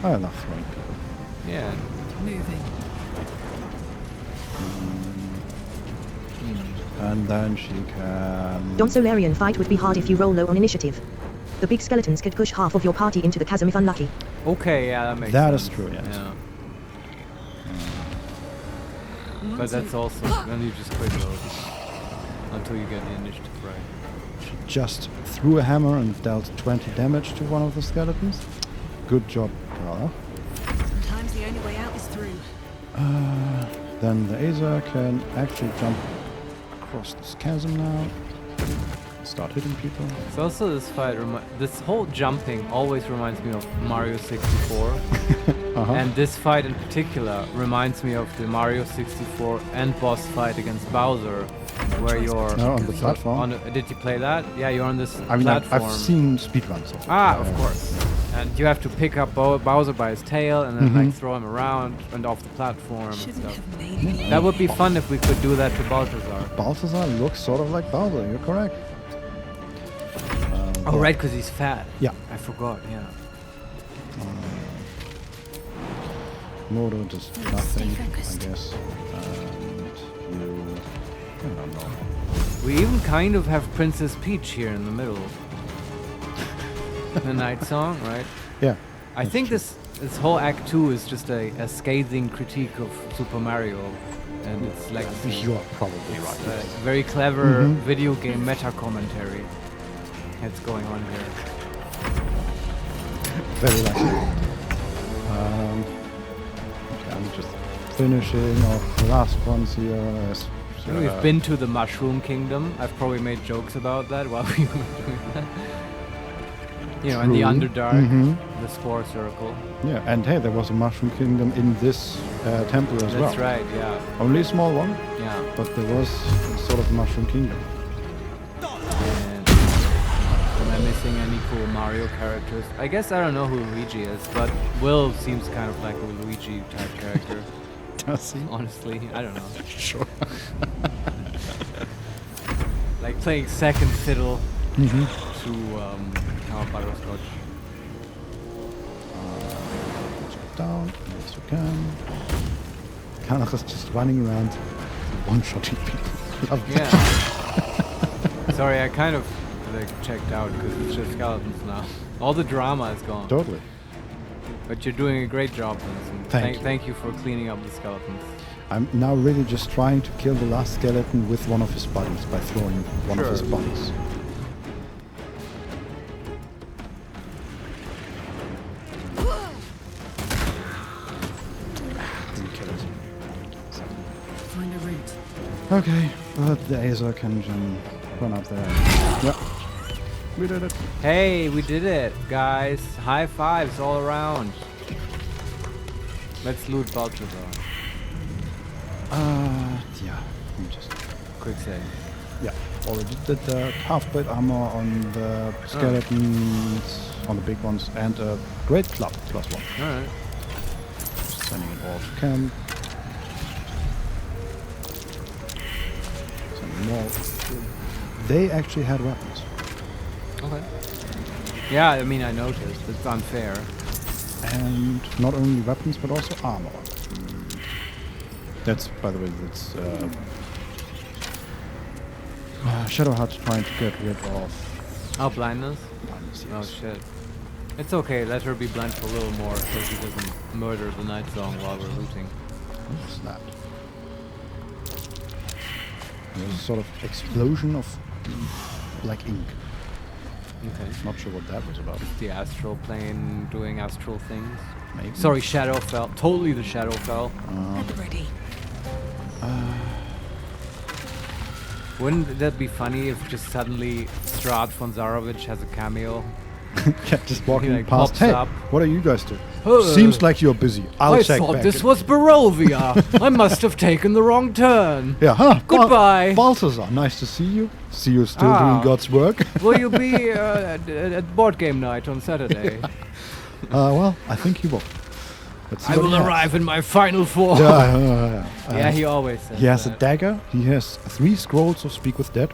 I love throwing people. Yeah. Moving. And then she can... Don't Solarian fight would be hard if you roll low on initiative. The big skeletons could push half of your party into the chasm if unlucky. Okay, yeah, that makes That sense. is true, yes. Yeah. But that's also, then you just quick load until you get the initiative right. She just threw a hammer and dealt 20 damage to one of the skeletons. Good job, Karlach. Sometimes the only way out is through. Then the Azer can actually jump across this chasm now. Start hitting people. So also this fight, this whole jumping always reminds me of Mario 64. And this fight in particular reminds me of the Mario 64 end boss fight against Bowser, where you're on the platform. Did you play that? Yeah, you're on this I mean, platform. I've seen speedruns of it. Of course. And you have to pick up Bowser by his tail and then like throw him around and off the platform and stuff. That would be fun if we could do that to Balthazar. Balthazar looks sort of like Bowser, you're correct. Oh, right, because he's fat. Yeah. I forgot, yeah. Modo does nothing, I guess. And you... I don't know. We even kind of have Princess Peach here in the middle. The night song, right? Yeah. I think this whole Act 2 is just a scathing critique of Super Mario. And it's like... You are probably right. Very clever video game meta commentary that's going on here. Very likely. Okay, I'm just finishing off the last ones here. We've been to the Mushroom Kingdom. I've probably made jokes about that while we were doing that. You know, in the Underdark, the Spore Circle. Yeah, and hey, there was a Mushroom Kingdom in this temple as well. That's right, yeah. Only a small one. Yeah. But there was sort of a Mushroom Kingdom. And am I missing any cool Mario characters? I guess I don't know who Luigi is, but Will seems kind of like a Luigi type character. Does he? Honestly, I don't know. Sure. Like playing second fiddle to Butterscotch. Let's go down as we can. Karlach is just running around one-shotting people. Yeah. Sorry, I kind of checked out because it's just skeletons now. All the drama is gone. Totally. But you're doing a great job, Vincent. Thank you for cleaning up the skeletons. I'm now really just trying to kill the last skeleton with one of his buddies by throwing one of his buddies. Find a route. Okay, but the Azer can run up there. Yeah. We did it. Hey, we did it, guys. High fives all around. Let's loot Balthazar. Yeah. Let me just quick save. Yeah. Already did the half-plate armor on the skeletons, on the big ones, and a great club +1. Alright. Sending it all to camp. Sending more. They actually had weapons. Okay. Yeah, I mean, I noticed. It's unfair. And not only weapons, but also armor. That's, by the way, that's Shadowheart's trying to get rid of. Oh, blindness? Blindness, Oh, yes. shit. It's okay, let her be blind for a little more, so she doesn't murder the Night Song while we're looting. What's that? There's a sort of explosion of black ink. Okay. Not sure what that was about. The astral plane doing astral things. Maybe. Sorry, Shadowfell. Totally the Shadowfell. At ready. Wouldn't that be funny if just suddenly Strahd von Zarovich has a cameo? Yeah, just walking He, like, past. pops Hey, up. what are you guys doing? Seems like you're busy. I'll I check thought back. this was Barovia. I must have taken the wrong turn. Yeah, huh? Goodbye. Balthazar, nice to see you. See you still Ah. doing God's work. Will you be at board game night on Saturday? Well, I think he will. Let's see I what will he has. arrive in my final form. Yeah, He always says He has that. a dagger. He has 3 scrolls of Speak with Dead.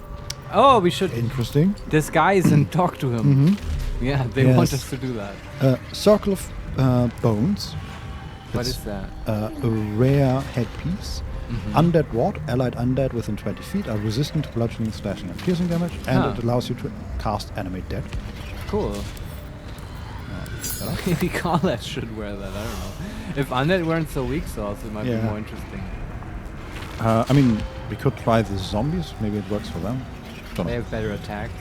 Oh, we should Interesting. disguise and talk to him. Yeah, they want Yes. us to do that. Circle of Bones. What It's, is that? A rare headpiece. Undead ward, allied undead within 20 feet are resistant to bludgeoning, slashing, and piercing damage, and it allows you to cast Animate Dead. Cool. Maybe Kalash should wear that, I don't know. If undead weren't so weak sauce, it might be more interesting. I mean, we could try the zombies. Maybe it works for them. Don't They know. have better attacks.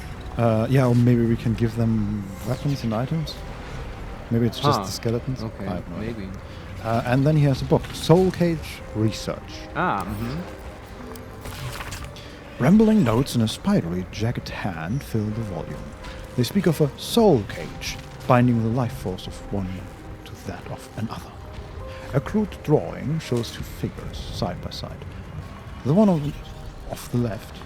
Yeah, or maybe we can give them weapons and items. Maybe it's just the skeletons. Okay, I have no idea. maybe. And then he has a book, Soul Cage Research. Rambling notes in a spidery, jagged hand fill the volume. They speak of a soul cage, binding the life force of one to that of another. A crude drawing shows 2 figures, side by side. The one off the left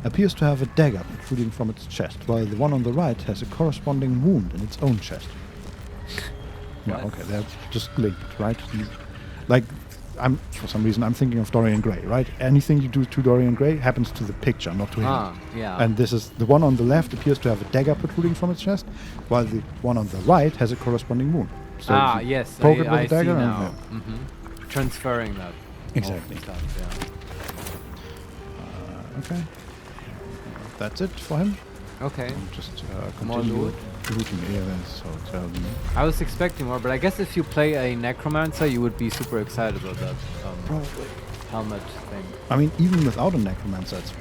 appears to have a dagger protruding from its chest, while the one on the right has a corresponding wound in its own chest. Yeah, okay, they're just linked, right? For some reason, I'm thinking of Dorian Gray, right? Anything you do to Dorian Gray happens to the picture, not to him. Yeah. And this is the one on the left appears to have a dagger protruding from its chest, while the one on the right has a corresponding wound. So yes, poke it with I a dagger see and- now. Transferring that. Exactly. Stuff, yeah. Okay. That's it for him. Okay. And just More continue loot? looting areas. So I was expecting more, but I guess if you play a necromancer, you would be super excited about that probably helmet thing. I mean, even without a necromancer, it's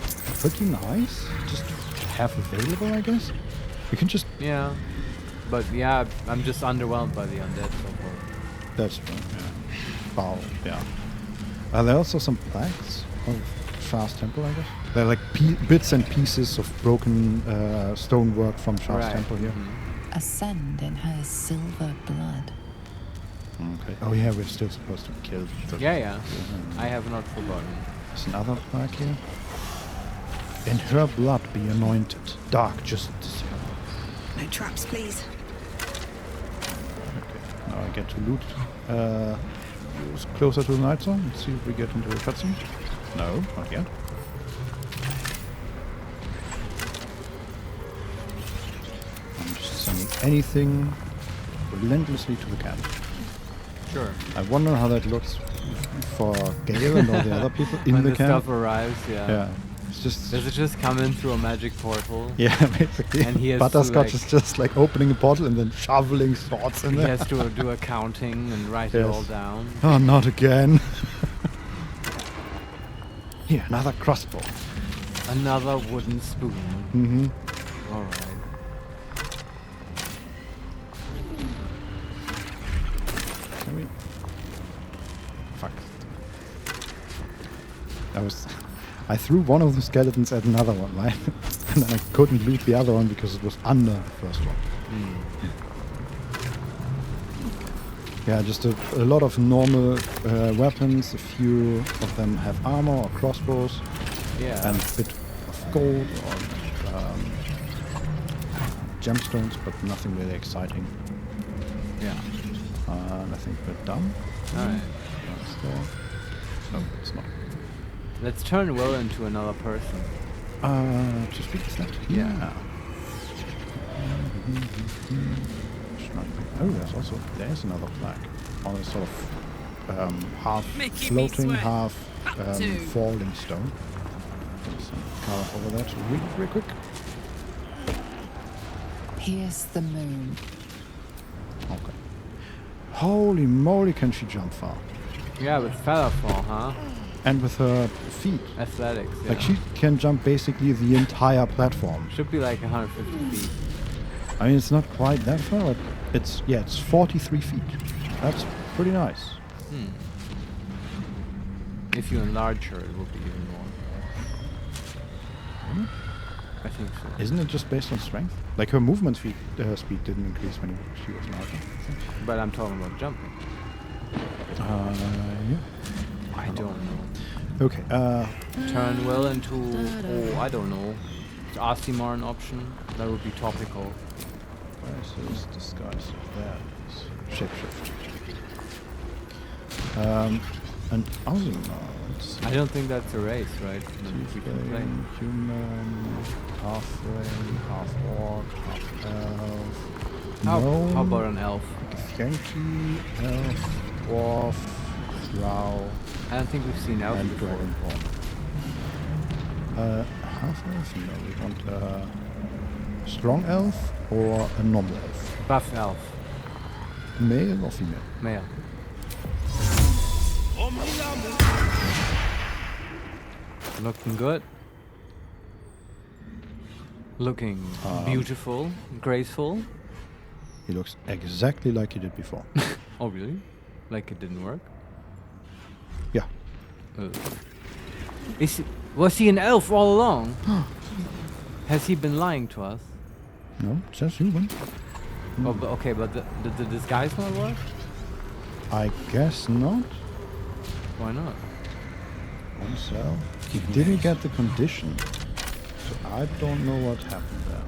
pretty nice just to have available, I guess. You can just... Yeah. But yeah, I'm just underwhelmed by the undead so far. That's true, yeah. Wow, yeah. Are there also some plaques of Shah's temple, I guess? They're like bits and pieces of broken stonework from Shah's temple here. Ascend in her silver blood. Okay. Oh yeah, we're still supposed to kill the... Yeah. I have not forgotten. There's another plaque here. In her blood be anointed, dark justice. No traps, please. Okay, now I get to loot. Closer to the Night Zone. Let's see if we get into a cutscene. No, not yet. I'm just sending anything relentlessly to the camp. Sure. I wonder how that looks for Gale and all the other people in when the the camp. stuff arrives, Yeah. It's just... Does it just come in through a magic portal? Yeah, basically. And he has Butterscotch to, is just like opening a portal and then shoveling swords in he there. has to do accounting and write it all down. Oh, not again. Here, another crossbow. Another wooden spoon. Mm-hmm. Alright. Can we... Fuck. I threw one of the skeletons at another one, right? And then I couldn't loot the other one because it was under the first one. Yeah, just a lot of normal weapons. A few of them have armor or crossbows. Yeah. And a bit of gold or gemstones, but nothing really exciting. Yeah. And I think we're done. Alright. No, it's not. Let's turn Will into another person. To speak is that? Yeah. Oh, there's another flag on a sort of half Making me floating, sweat. half Two. falling stone. Some color over that real quick. Here's the moon. Okay. Holy moly, can she jump far? Yeah, with feather fall, huh? And with her feet. Athletics, yeah. Like she can jump basically the entire platform. Should be like 150 feet. I mean, it's not quite that far, but it's 43 feet. That's pretty nice. If you enlarge her, it will be even more. I think so. Isn't it just based on strength? Like her movement speed didn't increase when she was larger. But I'm talking about jumping. Yeah. I don't know. Okay. Turn will into, I don't know. Is Asimar an option? That would be topical. Where is this disguise? There it is. Shapeshift. An Asimar. I don't think that's a race, right? We can play. Human, half rain, half orc, half elf. How about an elf? Yankee, elf, dwarf, drow. I don't think we've seen elf and before. dragonborn. Half elf? No, we want a strong elf or a normal elf. Buff elf. Male or female? Male. Looking good. Looking beautiful, graceful. He looks exactly like he did before. Oh, really? Like it didn't work? Yeah. Was he an elf all along? Has he been lying to us? No, just human. Oh, but okay, but did the disguise not work? I guess not. Why not? So he didn't get the condition, so I don't know what happened there.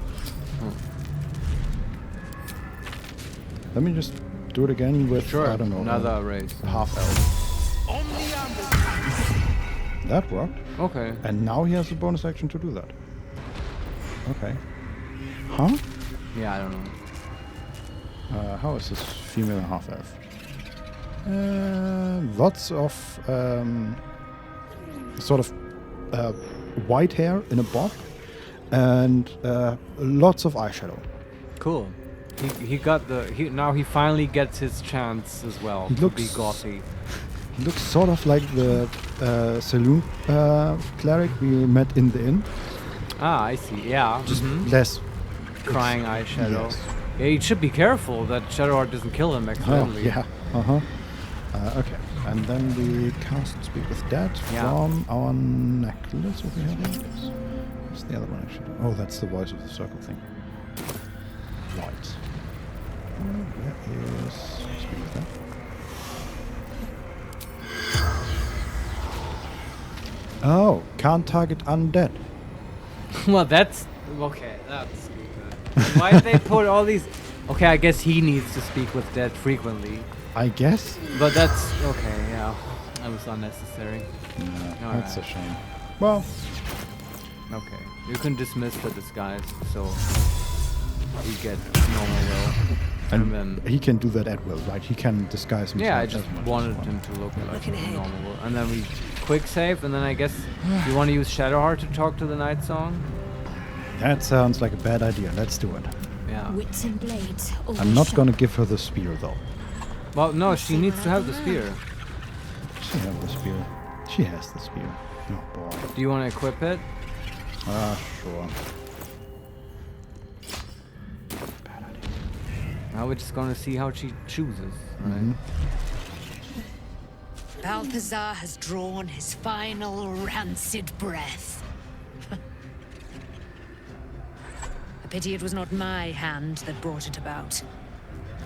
Let me just do it again with I don't know another race. Half elf. That worked. Okay. And now he has a bonus action to do that. Okay. Huh? Yeah, I don't know. How is this female half elf? Lots of sort of white hair in a bob, and lots of eyeshadow. Cool. Now he finally gets his chance as well to be gothy. He looks sort of like the saloon cleric we met in the inn. Ah, I see. Yeah. Just less crying eyeshadow. Yes. Yeah, you should be careful that Shadowheart doesn't kill him accidentally. Yeah. Okay. And then we cast Speak with Dead from our necklace. What we have here? Yes. What's the other one actually? Oh, that's the voice of the circle thing. Right. Where is Speak with Dead? Oh, can't target undead. Well, that's okay. That's stupid. Why did they put all these? Okay, I guess he needs to speak with dead frequently. I guess. But that's okay. Yeah, that was unnecessary. No, that's a shame. Well, okay, you can dismiss the disguise, so we get normal will. And then he can do that at will, right? He can disguise himself. Yeah, I just wanted him to look like normal will. And then we quick save, and then I guess you want to use Shadowheart to talk to the Night Song? That sounds like a bad idea. Let's do it. Yeah. Wits and blades. I'm not going to give her the spear, though. Well, no, she needs to have the spear. She has the spear. She has the spear. Oh, boy. Do you want to equip it? Sure. Now we're just going to see how she chooses, right? Balthazar has drawn his final rancid breath. A pity it was not my hand that brought it about.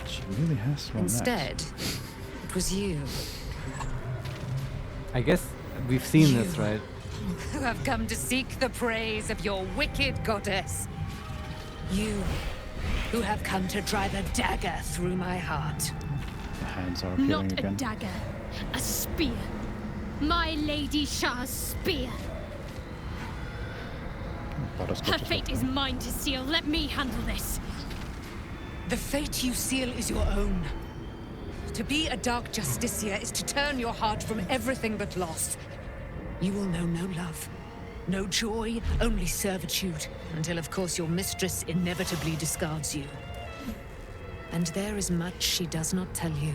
She really has one. Instead, it was you. I guess we've seen this, right? Who have come to seek the praise of your wicked goddess. You who have come to drive a dagger through my heart. The hands are appearing Not again. a dagger, a spear. My Lady Shah's spear. Butterscotch Her fate is mine to seal. Let me handle this. The fate you seal is your own. To be a Dark Justicia is to turn your heart from everything but loss. You will know no love, no joy, only servitude, until of course your mistress inevitably discards you. And there is much she does not tell you.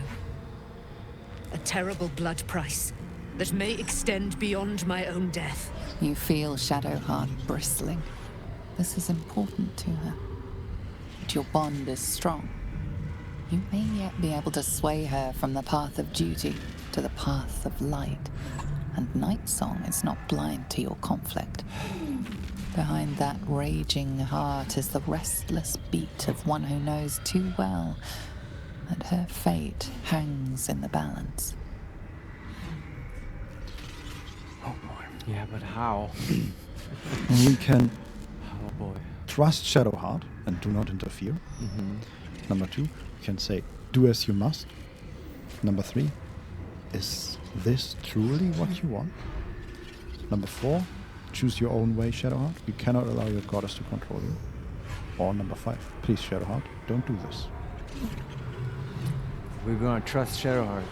A terrible blood price that may extend beyond my own death. You feel Shadowheart bristling. This is important to her. But your bond is strong. You may yet be able to sway her from the path of duty to the path of light. And Nightsong is not blind to your conflict. Behind that raging heart is the restless beat of one who knows too well that her fate hangs in the balance. Oh boy. Yeah, but how? We can Oh boy. trust Shadowheart and do not interfere. Number 2, we can say, do as you must. Number 3, is this truly what you want? Number 4, choose your own way, Shadowheart. We cannot allow your goddess to control you. Or number 5, please, Shadowheart, don't do this. We're gonna trust Shadowheart.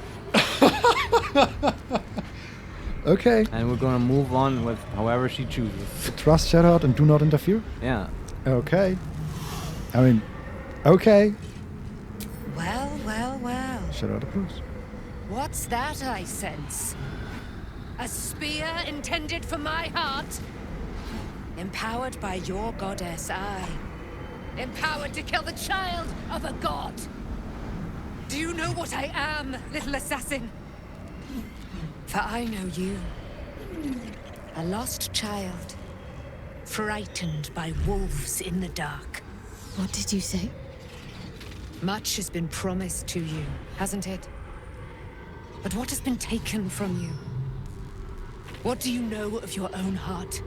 Okay. And we're gonna move on with however she chooses. Trust Shadowheart and do not interfere? Yeah. Okay. I mean, okay. Well, well, well. Shadowheart approves. What's that I sense? A spear intended for my heart? Empowered by your goddess, I. Empowered to kill the child of a god. Do you know what I am, little assassin? For I know you. A lost child. Frightened by wolves in the dark. What did you say? Much has been promised to you, hasn't it? But what has been taken from you? What do you know of your own heart?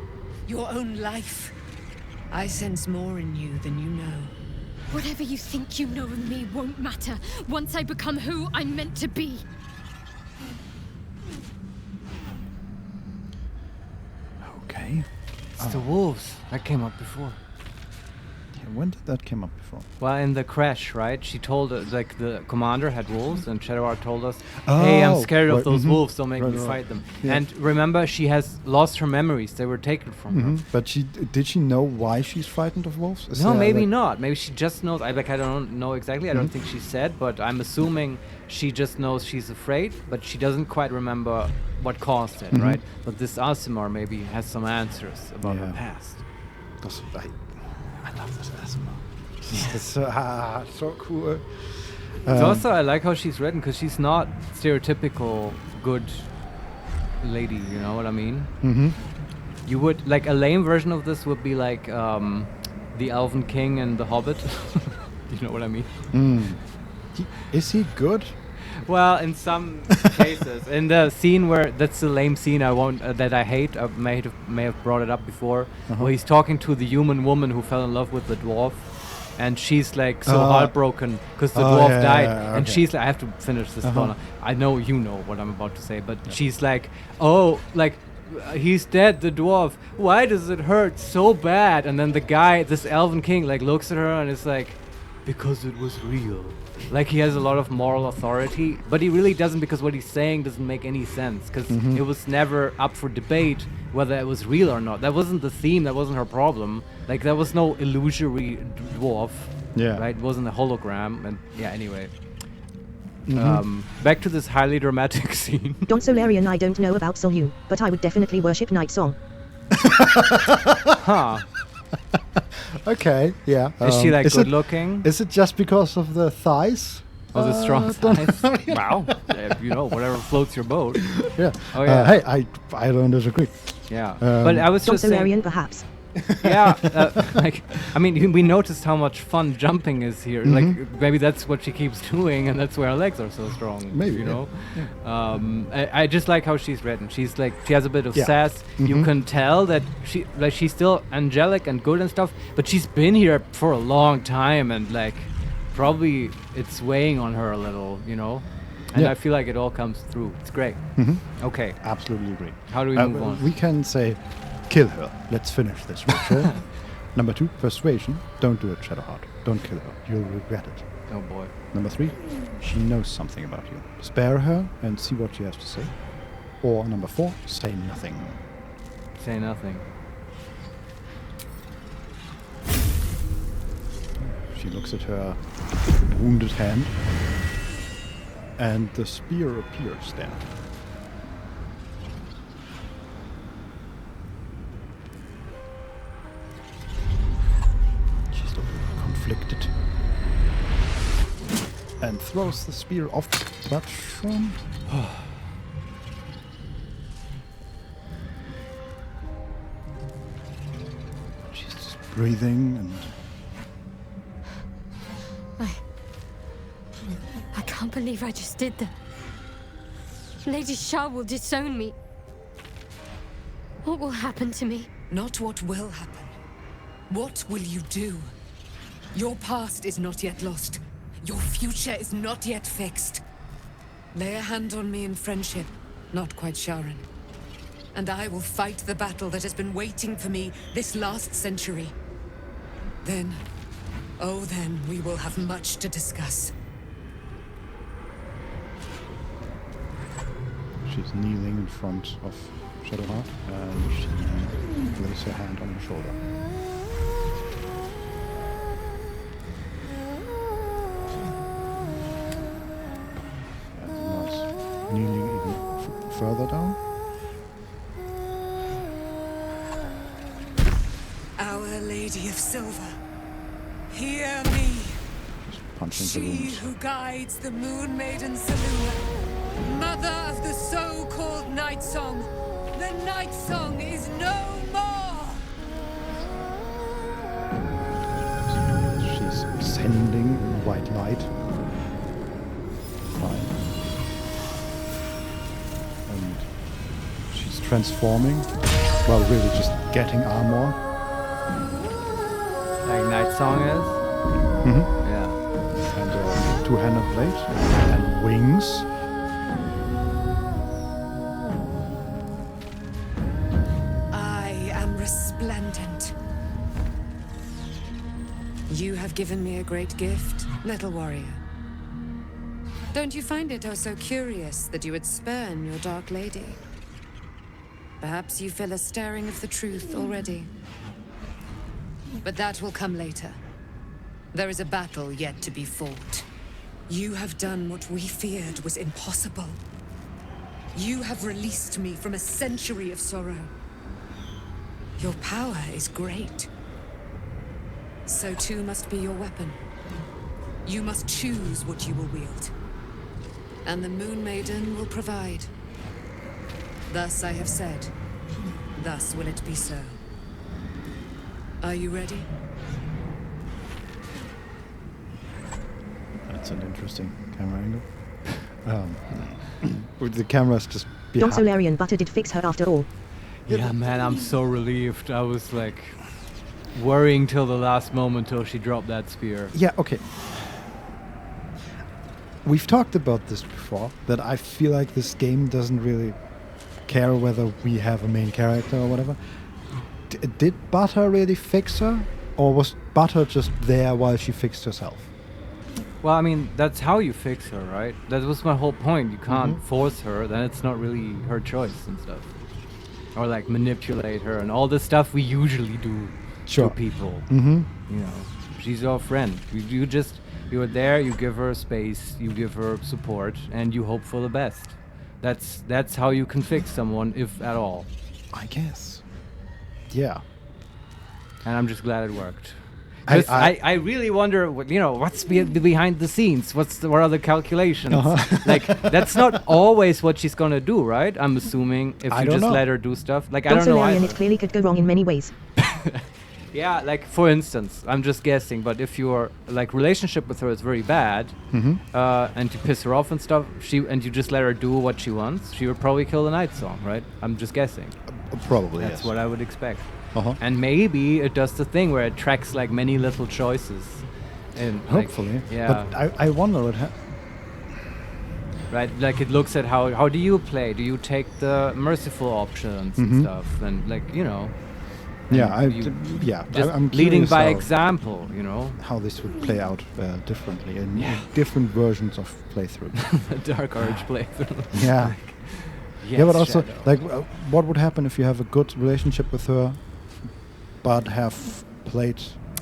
Your own life? I sense more in you than you know. Whatever you think you know of me won't matter once I become who I'm meant to be. Okay. It's the wolves. That came up before. When did that come up before? Well, in the crash, right? She told us, like, the commander had wolves, and Shadowheart told us, hey, I'm scared of those wolves, don't make me fight them. Yeah. And remember, she has lost her memories. They were taken from her. But did she know why she's frightened of wolves? Is No, there, maybe like- not. Maybe she just knows. I don't know exactly. I don't think she said, but I'm assuming she just knows she's afraid, but she doesn't quite remember what caused it, right? But this Aasimar maybe has some answers about her past. I love this Aasimar. It's so cool. It's also, I like how she's written, because she's not stereotypical good lady, you know what I mean? You would, like, a lame version of this would be like the Elven King and the Hobbit. You know what I mean? Is he good? Well, in some cases, in the scene where that's the lame scene I won't that I hate, I may have brought it up before, where he's talking to the human woman who fell in love with the dwarf, and she's like so heartbroken because the dwarf died, and she's like, I have to finish this one. I know you know what I'm about to say, but she's like, oh, like, he's dead, the dwarf. Why does it hurt so bad? And then the guy, this Elven King, like looks at her and is like, because it was real. Like, he has a lot of moral authority, but he really doesn't, because what he's saying doesn't make any sense, because it was never up for debate whether it was real or not. That wasn't the theme, that wasn't her problem. Like, there was no illusory dwarf, right? It wasn't a hologram, and anyway. Back to this highly dramatic scene. Don Solarian, I don't know about Solyu, but I would definitely worship Nightsong. Huh. Okay, yeah. Is she, like, good looking? Is it just because of the thighs? Oh, the strong thighs? Wow. You know, whatever floats your boat. Yeah. Oh, yeah. Hey, I don't disagree. Yeah. But I was Don just saying... Solarian, perhaps. Yeah, like, I mean, we noticed how much fun jumping is here. Like, maybe that's what she keeps doing, and that's why her legs are so strong. Maybe, you know. I just like how she's written. She's like, she has a bit of sass. You can tell that she's still angelic and good and stuff, but she's been here for a long time, and like, probably it's weighing on her a little, you know. And I feel like it all comes through. It's great. Okay. Absolutely agree. How do we move on? We can say, kill her. Let's finish this ritual. Number 2, persuasion. Don't do it, Shadowheart. Don't kill her. You'll regret it. Oh boy. Number 3, she knows something about you. Spare her and see what she has to say. Or number 4, say nothing. Say nothing. She looks at her wounded hand, and the spear appears there. She's looking conflicted. And throws the spear off the platform. She's just breathing and... I can't believe I just did that. Lady Shah will disown me. What will happen to me? Not what will happen. What will you do? Your past is not yet lost. Your future is not yet fixed. Lay a hand on me in friendship, not quite Sharon. And I will fight the battle that has been waiting for me this last century. Then, oh then, we will have much to discuss. She's kneeling in front of Shadowheart, and she lays her hand on her shoulder. And nice, kneeling even further down. Our Lady of Silver, hear me. Just punching the She wounds. who guides the Moon Maiden Seluna, mother of the so-called Night Song. The Night Song is no more! She's ascending in white light. Fine. And she's transforming. Well, really just getting armor. Like Night Song is? Mm-hmm. Yeah. And a two-handed blade. And wings. Resplendent. You have given me a great gift, little warrior. Don't you find it oh so curious that you would spurn your dark lady? Perhaps you feel a stirring of the truth already. But that will come later. There is a battle yet to be fought. You have done what we feared was impossible. You have released me from a century of sorrow. Your power is great. So too must be your weapon. You must choose what you will wield. And the Moon Maiden will provide. Thus I have said. Thus will it be so. Are you ready? That's an interesting camera angle. With the camera's just behind. Don't Larian Butter did fix her after all. Yeah, man, I'm so relieved. I was like worrying till the last moment till she dropped that spear. Yeah, okay. We've talked about this before, that I feel like this game doesn't really care whether we have a main character or whatever. Did Butter really fix her? Or was Butter just there while she fixed herself? Well, I mean, that's how you fix her, right? That was my whole point. You can't force her, then it's not really her choice and stuff. Or like manipulate her and all the stuff we usually do to people. You know, she's your friend. You're there, you give her space, you give her support, and you hope for the best. That's how you can fix someone, if at all. I guess. Yeah. And I'm just glad it worked. I really wonder, what's behind the scenes? What are the calculations? Like, that's not always what she's gonna do, right? I'm assuming if you just let her do stuff. Like, I don't know. It clearly could go wrong in many ways. Yeah, like for instance, I'm just guessing, but if your like relationship with her is very bad, and you piss her off and stuff, and you just let her do what she wants, she would probably kill the Night Song, right? I'm just guessing. Probably. That's yes. what I would expect. And maybe it does the thing where it tracks like many little choices. And hopefully. Like, yeah. But I wonder what right, like it looks at how do you play? Do you take the merciful options and stuff? And like, Yeah, Just I'm leading curious by how- example, you know. How this would play out differently in different versions of playthrough. The Dark Urge playthrough. Yeah. Yes, Yeah, but also, Shadow. like, what would happen if you have a good relationship with her, but have played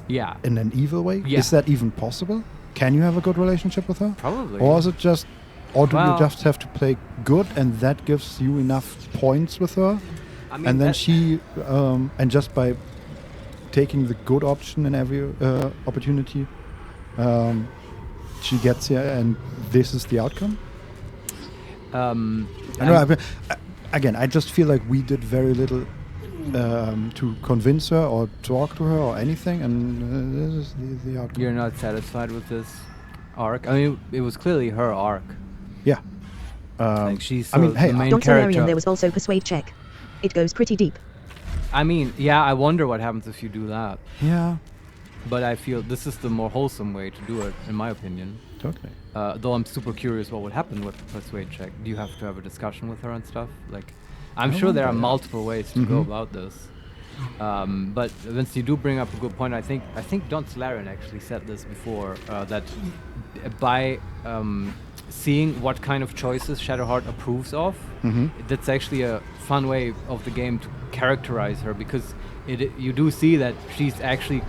Yeah. in an evil way? Yeah. Is that even possible? Can you have a good relationship with her? Probably. Or is it just, or do you Well- just have to play good and that gives you enough points with her? I mean, And then that- she, and just by taking the good option in every opportunity, she gets here and this is the outcome? I know, again, I just feel like we did very little to convince her or talk to her or anything, and this is the outcome. You're not satisfied with this arc? I mean, it was clearly her arc. Yeah. Like she's I mean, the hey, main Don't tell character. Larian there was also persuade check. It goes pretty deep. I mean, yeah, I wonder what happens if you do that. Yeah. But I feel this is the more wholesome way to do it, in my opinion. Totally. Though I'm super curious what would happen with the persuade check. Do you have to have a discussion with her and stuff? Like, I'm sure there are multiple ways to go about this. But Vince, you do bring up a good point. I think Don Larian actually said this before, that by seeing what kind of choices Shadowheart approves of, that's actually a fun way of the game to characterize her, because you do see that she's actually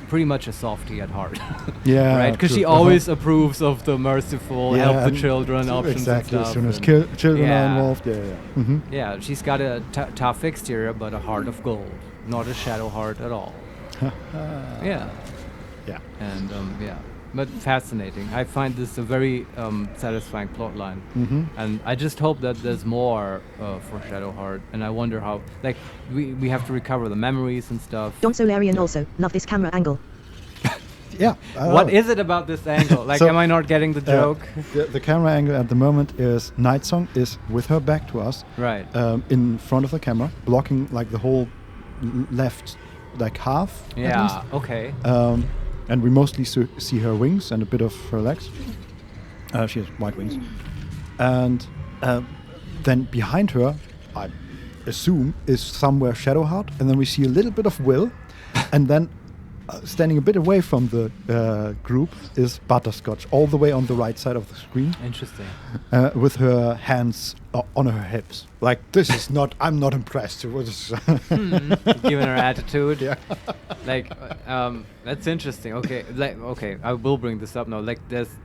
pretty much a softie at heart. Yeah, right? Because she true. always approves of the merciful, help the and children options exactly, and stuff. as soon as and children yeah. are involved, Yeah, she's got a tough exterior, but a heart of gold. Not a shadow heart at all. Yeah. Yeah. And yeah, but fascinating. I find this a very satisfying plot line, and I just hope that there's more for Shadowheart. And I wonder how, like, we have to recover the memories and stuff. Don Solarian also, love this camera angle. Yeah. What is it about this angle? Like, So, am I not getting the joke? The camera angle at the moment is Nightsong is with her back to us, Right. in front of the camera, blocking like the whole left, like half. at Yeah. least. Okay. And we mostly see her wings and a bit of her legs. She has white wings. And then behind her, I assume, is somewhere Shadowheart. And then we see a little bit of Will. And then standing a bit away from the group is Butterscotch, all the way on the right side of the screen. Interesting. With her hands on her hips. Like, this is not, I'm not impressed. It was Given her attitude. Yeah. Like, that's interesting. Okay, okay, I will bring this up now. Like,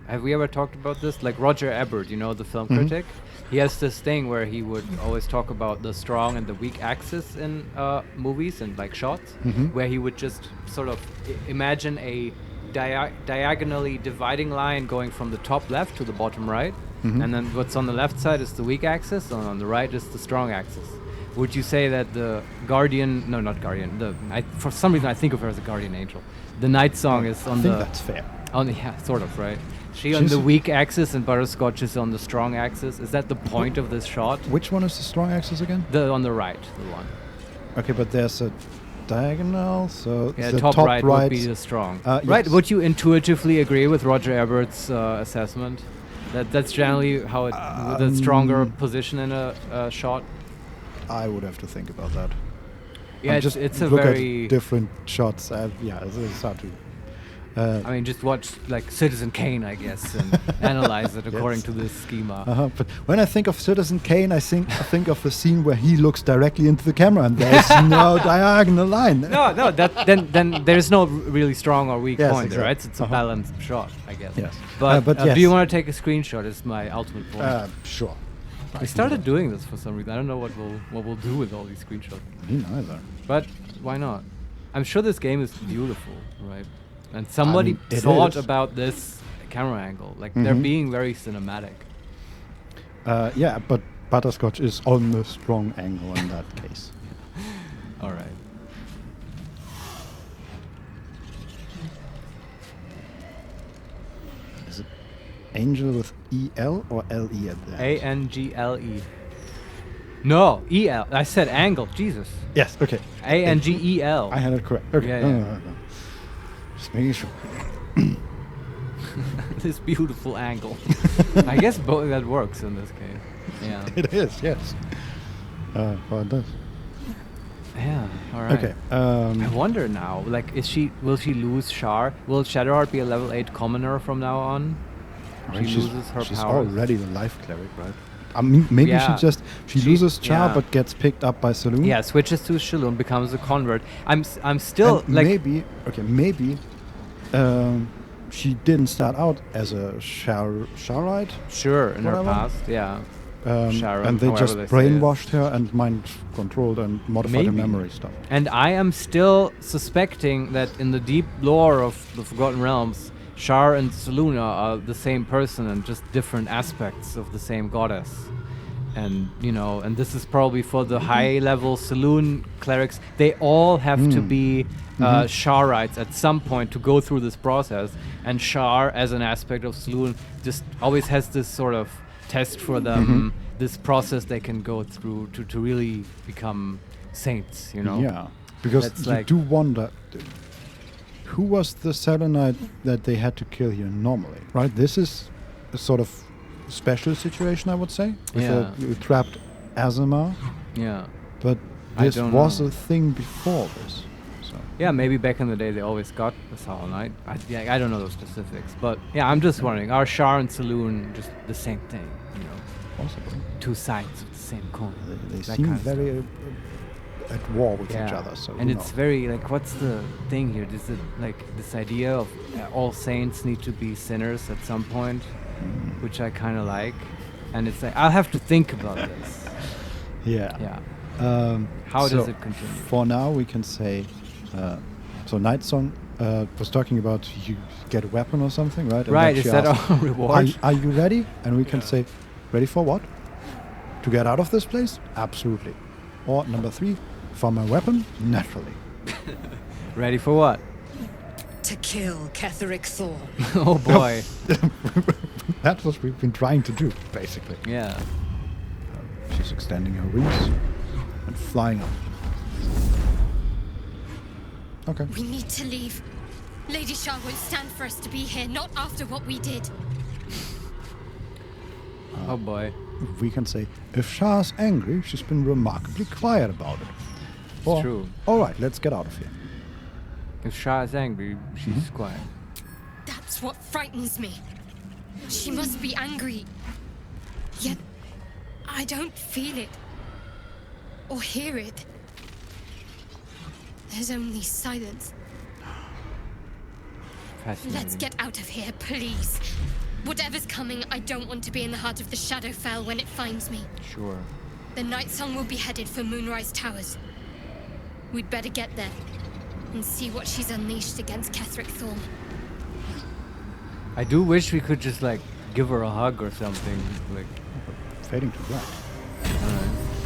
have we ever talked about this? Like Roger Ebert, you know, the film critic. He has this thing where he would always talk about the strong and the weak axis in movies and like shots, where he would just sort of imagine a diagonally dividing line going from the top left to the bottom right, and then what's on the left side is the weak axis, and on the right is the strong axis. Would you say that the Guardian, no, not Guardian, for some reason I think of her as a Guardian Angel. The Night Song is on I think that's fair. yeah, sort of, right? She on the weak axis and Butterscotch is on the strong axis. Is that the point of this shot? Which one is the strong axis again? On the right, the one. Okay, but there's a diagonal, so Yeah, the top right would be the strong. Right, yes. would you intuitively agree with Roger Ebert's assessment? That's generally how the stronger position in a shot? I would have to think about that. Yeah, just it's a look very at different shots. Yeah, it's hard to. I mean, just watch like Citizen Kane, I guess, and analyze it according to this schema. But when I think of Citizen Kane, I think of the scene where he looks directly into the camera and there's no diagonal line. No, then there's no really strong or weak point there, right? exactly. It's a balanced shot, I guess. Yes. But, yes. do you want to take a screenshot? Is my ultimate point. Sure. We started doing this for some reason. I don't know what we'll do with all these screenshots. Me neither. But why not? I'm sure this game is beautiful, right? And somebody it thought is. about this camera angle. Like they're being very cinematic. Yeah, but Butterscotch is on the strong angle in that case. All right. Is it Angel with E-L or L-E at the end? Angle. No, E-L. I said angle. Jesus. Yes, okay. Angel. I had it correct. Okay. Yeah, No. Just making sure. This beautiful angle. I guess both that works in this case. Yeah. It is, yes. Well, it does. Yeah. All right. Okay. I wonder now. Like, will she lose Shar? Will Shadowheart be a level 8 commoner from now on? I mean, She loses her she's powers. already the life cleric, right? I mean, maybe she loses Char, yeah. but gets picked up by Saloon. Yeah, switches to Shalom, becomes a convert. I'm still and like maybe she didn't start out as a Sharite. Sure, in her whatever. past, yeah. Sharon, and they just they brainwashed her and mind controlled and modified her memory stuff. And I am still suspecting that in the deep lore of the Forgotten Realms, Shar and Selûne are the same person and just different aspects of the same goddess. And, you know, and this is probably for the high-level Selûne clerics. They all have to be Sharites at some point to go through this process. And Shar, as an aspect of Selûne, just always has this sort of test for them, this process they can go through to really become saints, you know? Yeah, because you do wonder, who was the Selenite that they had to kill here normally, right? This is a sort of special situation, I would say, with a trapped Azimar. Yeah. But this was a thing before this. So. Yeah, maybe back in the day they always got a Selenite. I don't know the specifics, but yeah, I'm just wondering, are Shar and Selûne just the same thing, you know? Possibly. Two sides of the same coin. They seem very at war with each other. So and it's very like, what's the thing here? Is it like this idea of all saints need to be sinners at some point, which I kind of like, and it's like I'll have to think about this. Yeah. Yeah. How does it continue? For now, we can say. So Nightsong was talking about you get a weapon or something, right? And right. Is that our reward? Are you ready? And we can say, ready for what? To get out of this place? Absolutely. Or number 3, for my weapon? Naturally. Ready for what? To kill Ketheric Thorn. Oh boy. That's what we've been trying to do, basically. Yeah. She's extending her wings and flying up. Okay. We need to leave. Lady Shar won't stand for us to be here, not after what we did. Oh boy. We can say, if Shah's angry, she's been remarkably quiet about it. It's true. Alright, let's get out of here. If Shah is angry, she's quiet. That's what frightens me. She must be angry. Yet, I don't feel it. Or hear it. There's only silence. Let's get out of here, please. Whatever's coming, I don't want to be in the heart of the Shadowfell when it finds me. Sure. The Nightsong will be headed for Moonrise Towers. We'd better get there and see what she's unleashed against Ketheric Thorn. I do wish we could just like give her a hug or something. Like fading to black.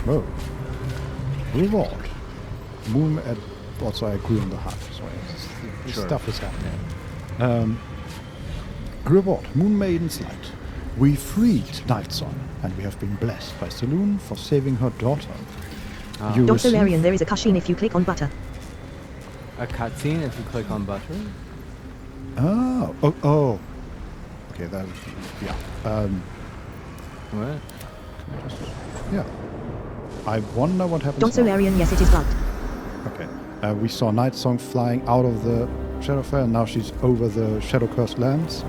Whoa. Reward. Moon at also I agree on the heart. So stuff is happening. Reward, Moon Maiden's Light. We freed Nightsong, and we have been blessed by Selûne for saving her daughter. Dr. Larian, there is a cutscene if you click on butter. A cutscene if you click on butter? Oh. Okay, that, yeah. What? Yeah. I wonder what happens. Dr. Larian, yes, it is bugged. Okay. We saw Nightsong flying out of the Shadowfell, and now she's over the Shadow-Cursed lands,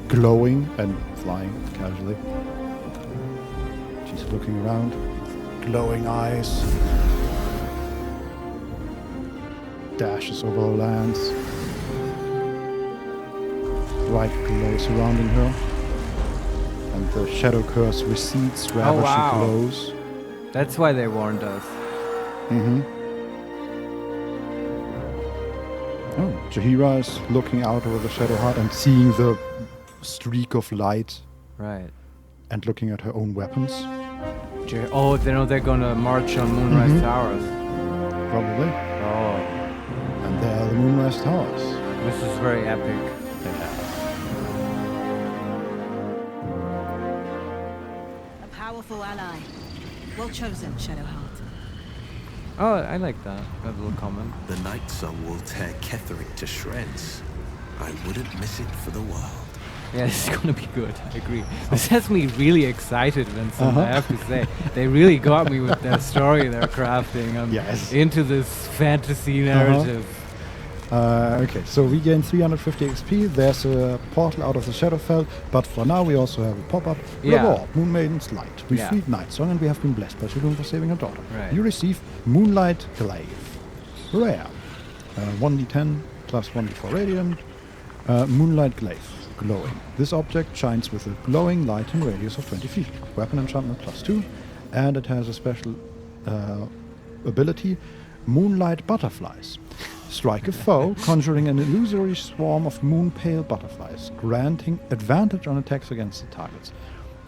glowing and flying casually. She's looking around, glowing eyes, dashes over her lands, bright glow surrounding her, and the Shadow Curse recedes wherever she glows. That's why they warned us. Oh, Jaheira is looking out over the Shadowheart and seeing the streak of light. Right. And looking at her own weapons. Oh, they know they're gonna march on Moonrise Towers. Probably. Oh. And there are the Moonrise Towers. This is very epic. A powerful ally. Well chosen, Shadowheart. Oh, I like that little comment. The Nightsong will tear Ketheric to shreds. I wouldn't miss it for the world. Yeah, this is gonna be good. I agree. This has me really excited, Vincent. I have to say, they really got me with their story they're crafting. Into this fantasy narrative. Okay, so we gain 350 XP. There's a portal out of the Shadowfell, but for now we also have a pop-up reward. Moon Maiden's Light. We freed Nightsong and we have been blessed by Shadowfell for saving her daughter. Right. You receive Moonlight Glaive. Rare. 1d10 plus 1d4 radiant. Moonlight Glaive. Glowing. This object shines with a glowing light in radius of 20 feet. Weapon enchantment +2. And it has a special ability, Moonlight Butterflies. Strike a foe, conjuring an illusory swarm of moon-pale butterflies, granting advantage on attacks against the targets.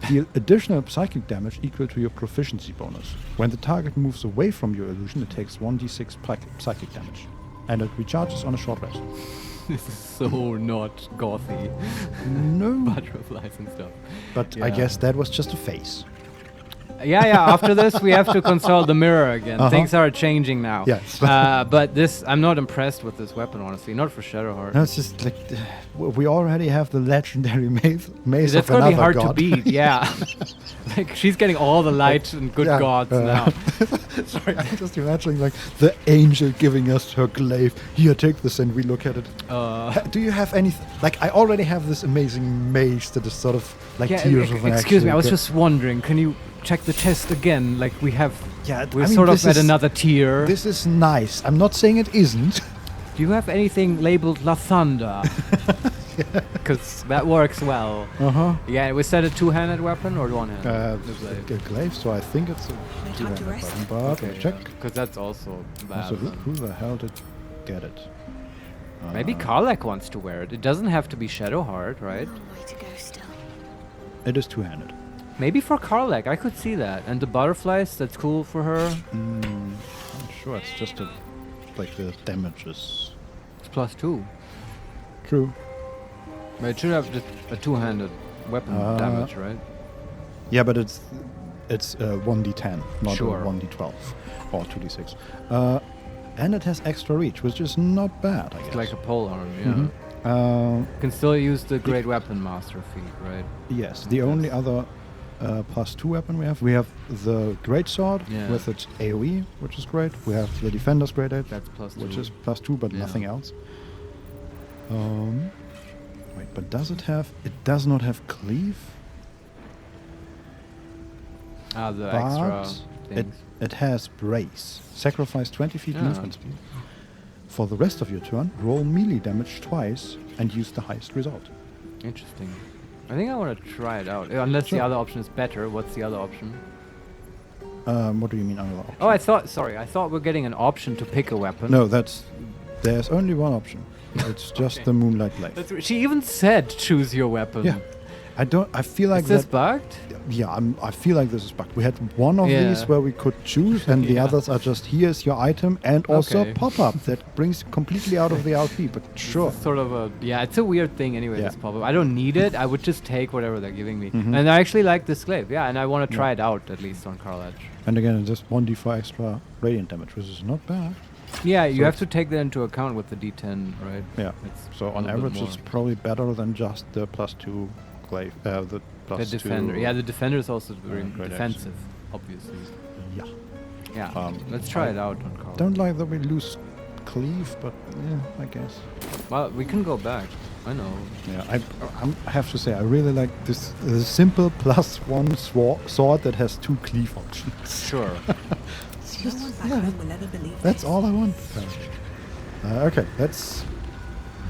Deal additional psychic damage equal to your proficiency bonus. When the target moves away from your illusion, it takes 1d6 psychic damage. And it recharges on a short rest. This is so not gothy. No. Butterflies and stuff. But I guess that was just a phase. Yeah. After this, we have to consult the mirror again. Things are changing now. Yes. But this, I'm not impressed with this weapon, honestly. Not for Shadowheart. No, it's just like we already have the legendary maze That's of gonna be another hard god. to beat. Yeah. Like she's getting all the light and good gods now. Sorry, I'm just imagining like the angel giving us her glaive. Here, take this, and we look at it. Do you have anything? Like I already have this amazing maze that is sort of like tears of an excuse me, I was just wondering. Can you check the test again? Like we have. Yeah, we're sort of at another tier. This is nice. I'm not saying it isn't. Do you have anything labeled La Thunder? Because that works well. Yeah, was that a two-handed weapon or one-handed? A glaive, so I think it's a two-handed weapon. But check. Because that's also bad. Also, who the hell did get it? Maybe Karlak wants to wear it. It doesn't have to be Shadowheart, right? Long way to go still. It is two-handed. Maybe for Karlak, I could see that. And the butterflies, that's cool for her. I'm sure it's just like the damage is... It's +2. True. But it should have just a two-handed weapon damage, right? Yeah, but it's 1d10, not Sure. a 1d12 or 2d6. And it has extra reach, which is not bad, I guess. It's like a polearm, yeah. Can still use the Great Weapon Master feat, right? Yes, the only other +2 weapon we have the Great Sword with its AoE, which is great. We have the Defender's Great Aid, that's +2. which is +2, but nothing else. Wait, but does it have... It does not have Cleave? The but extra things. It has Brace. Sacrifice 20 feet movement speed. For the rest of your turn, roll melee damage twice and use the highest result. Interesting. I think I want to try it out. Unless the other option is better. What's the other option? What do you mean other option? Oh, I thought we're getting an option to pick a weapon. No, there's only one option. It's just the Moonlight Glaive. She even said choose your weapon. Yeah. I feel like is this bugged? Yeah, I feel like this is bugged. We had one of these where we could choose, and the others are just here's your item, and also pop-up that brings completely out of the LP. But sure, it's sort of it's a weird thing anyway. This pop-up, I don't need it. I would just take whatever they're giving me, and I actually like this glaive. Yeah, and I want to try it out at least on Karlak. And again, it's just 1d4 extra radiant damage, which is not bad. Yeah, you have to take that into account with the D10, right? Yeah. So on average, it's probably better than just the +2 glaive. The defender. Yeah, the defender is also very defensive, obviously. Yeah. Yeah. Let's try it out on Karlak. Don't like that we lose Cleave, but yeah, I guess. Well, we can go back. I know. Yeah, I have to say, I really like this simple +1 sword that has 2 cleave options. Sure. That's all I want. Okay, let's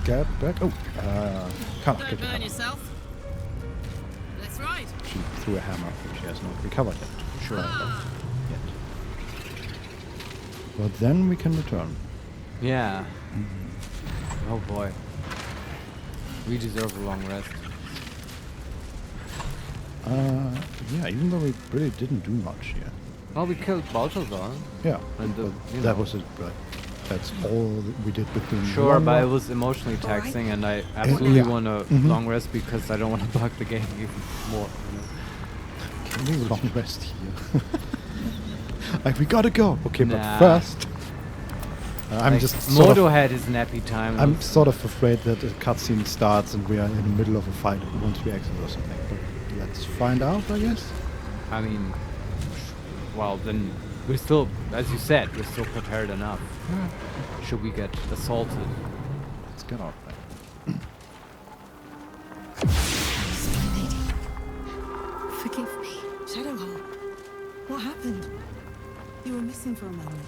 get back. Oh, Don't burn yourself. That's right. She threw a hammer, which she has not recovered yet. Sure. Yet. But then we can return. Yeah. Oh boy. We deserve a long rest. Yeah, even though we really didn't do much here. Well, we killed Baldur. Yeah, and that was it. That's all we did between. Sure, but it was emotionally taxing, and I absolutely want a long rest because I don't want to bug the game even more. You know? Can we long rest here? Like we gotta go. Okay, but first. I'm Like, just sort Modo of, had his nappy time. I'm sort of afraid that a cutscene starts and we are in the middle of a fight once we exit or something. But let's find out, I guess. I mean, well, then we're still, as you said, we're still prepared enough. Should we get assaulted? Let's get out there. Spy Lady. Forgive me. Shadowheart. What happened? You were missing for a moment.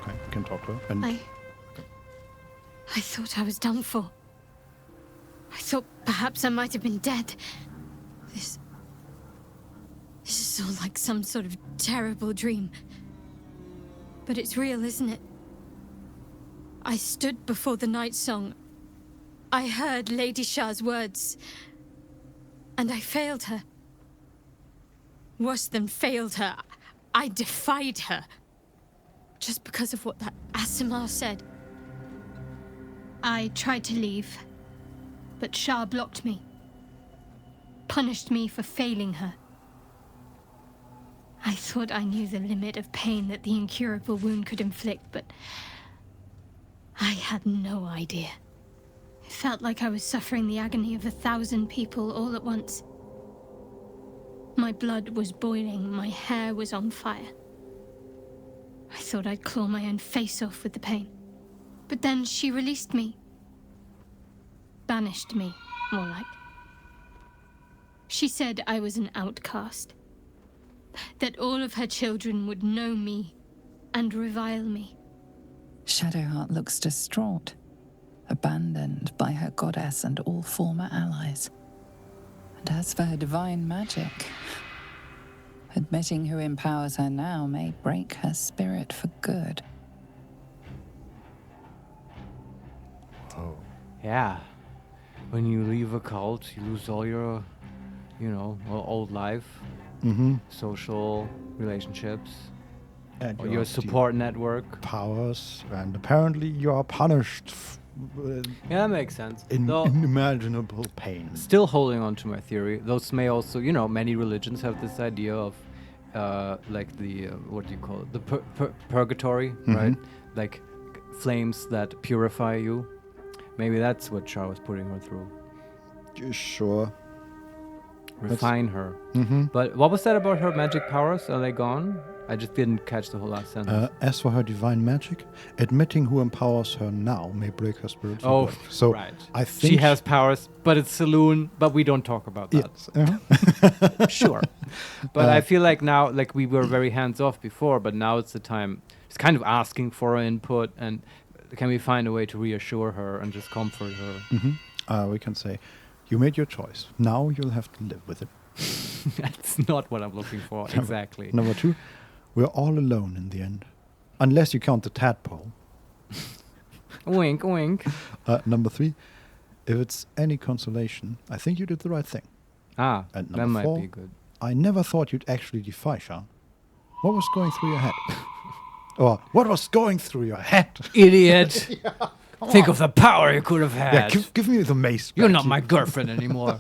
Okay, we can talk to her. And I thought I was done for. I thought perhaps I might have been dead. This is all like some sort of terrible dream. But it's real, isn't it? I stood before the night song. I heard Lady Shah's words. And I failed her. Worse than failed her, I defied her. Just because of what that Asimar said. I tried to leave, but Shah blocked me. Punished me for failing her. I thought I knew the limit of pain that the incurable wound could inflict, but I had no idea. It felt like I was suffering the agony of 1,000 people all at once. My blood was boiling, my hair was on fire. I thought I'd claw my own face off with the pain. But then she released me. Banished me, more like. She said I was an outcast. That all of her children would know me and revile me. Shadowheart looks distraught, abandoned by her goddess and all former allies. And as for her divine magic, admitting who empowers her now may break her spirit for good. Oh. Yeah. When you leave a cult, you lose all your, old life, social relationships, And or your support network. Powers, and apparently you are punished. Yeah, that makes sense. Unimaginable pain. Still holding on to my theory. Those may also, many religions have this idea of, like the, what do you call it? The purgatory, right? Like flames that purify you. Maybe that's what Shah was putting her through. Sure. Refine her. But what was that about her magic powers? Are they gone? I just didn't catch the whole last sentence. As for her divine magic, admitting who empowers her now may break her spirit. Oh, so right. I think she has powers, but it's saloon. But we don't talk about that. Yes. Sure. But I feel like now, like we were very hands off before, but now it's the time. It's kind of asking for her input, and can we find a way to reassure her and just comfort her? We can say, you made your choice. Now you'll have to live with it. That's not what I'm looking for. Exactly. Number 2. We're all alone in the end. Unless you count the tadpole. Wink, wink. Number 3. If it's any consolation, I think you did the right thing. Ah, and that number 4, might be good. I never thought you'd actually defy Shah. What was going through your head? Or what was going through your head? Idiot. Think of the power you could have had. Yeah, give me the mace. You're not my girlfriend anymore.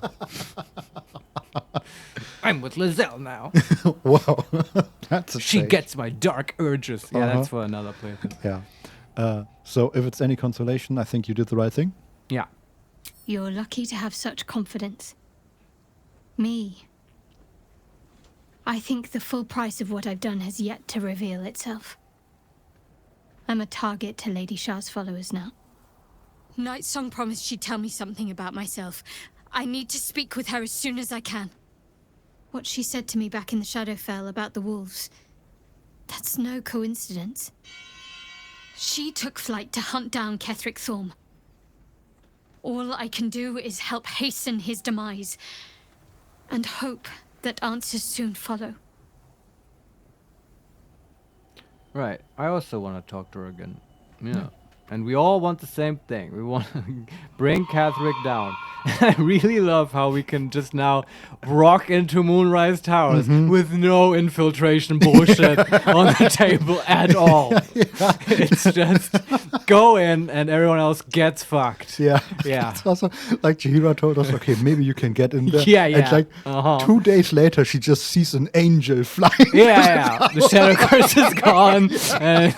I'm with Lizelle now. Wow. That's a She take. gets my dark urges. Yeah, that's for another playthrough. Yeah. So if it's any consolation, I think you did the right thing. Yeah. You're lucky to have such confidence. Me. I think the full price of what I've done has yet to reveal itself. I'm a target to Lady Shah's followers now. Night Song promised she'd tell me something about myself. I need to speak with her as soon as I can. What she said to me back in the Shadowfell about the wolves, that's no coincidence. She took flight to hunt down Ketheric Thorm. All I can do is help hasten his demise, and hope that answers soon follow. Right. I also want to talk to her again. Yeah. And we all want the same thing. We want to bring Ketheric down. I really love how we can just now rock into Moonrise Towers with no infiltration bullshit on the table at all. It's just go in and everyone else gets fucked. Yeah. Yeah. It's also like Chihira told us, okay, maybe you can get in there. Yeah. And like 2 days later, she just sees an angel flying. Yeah. The shadow curse is gone, and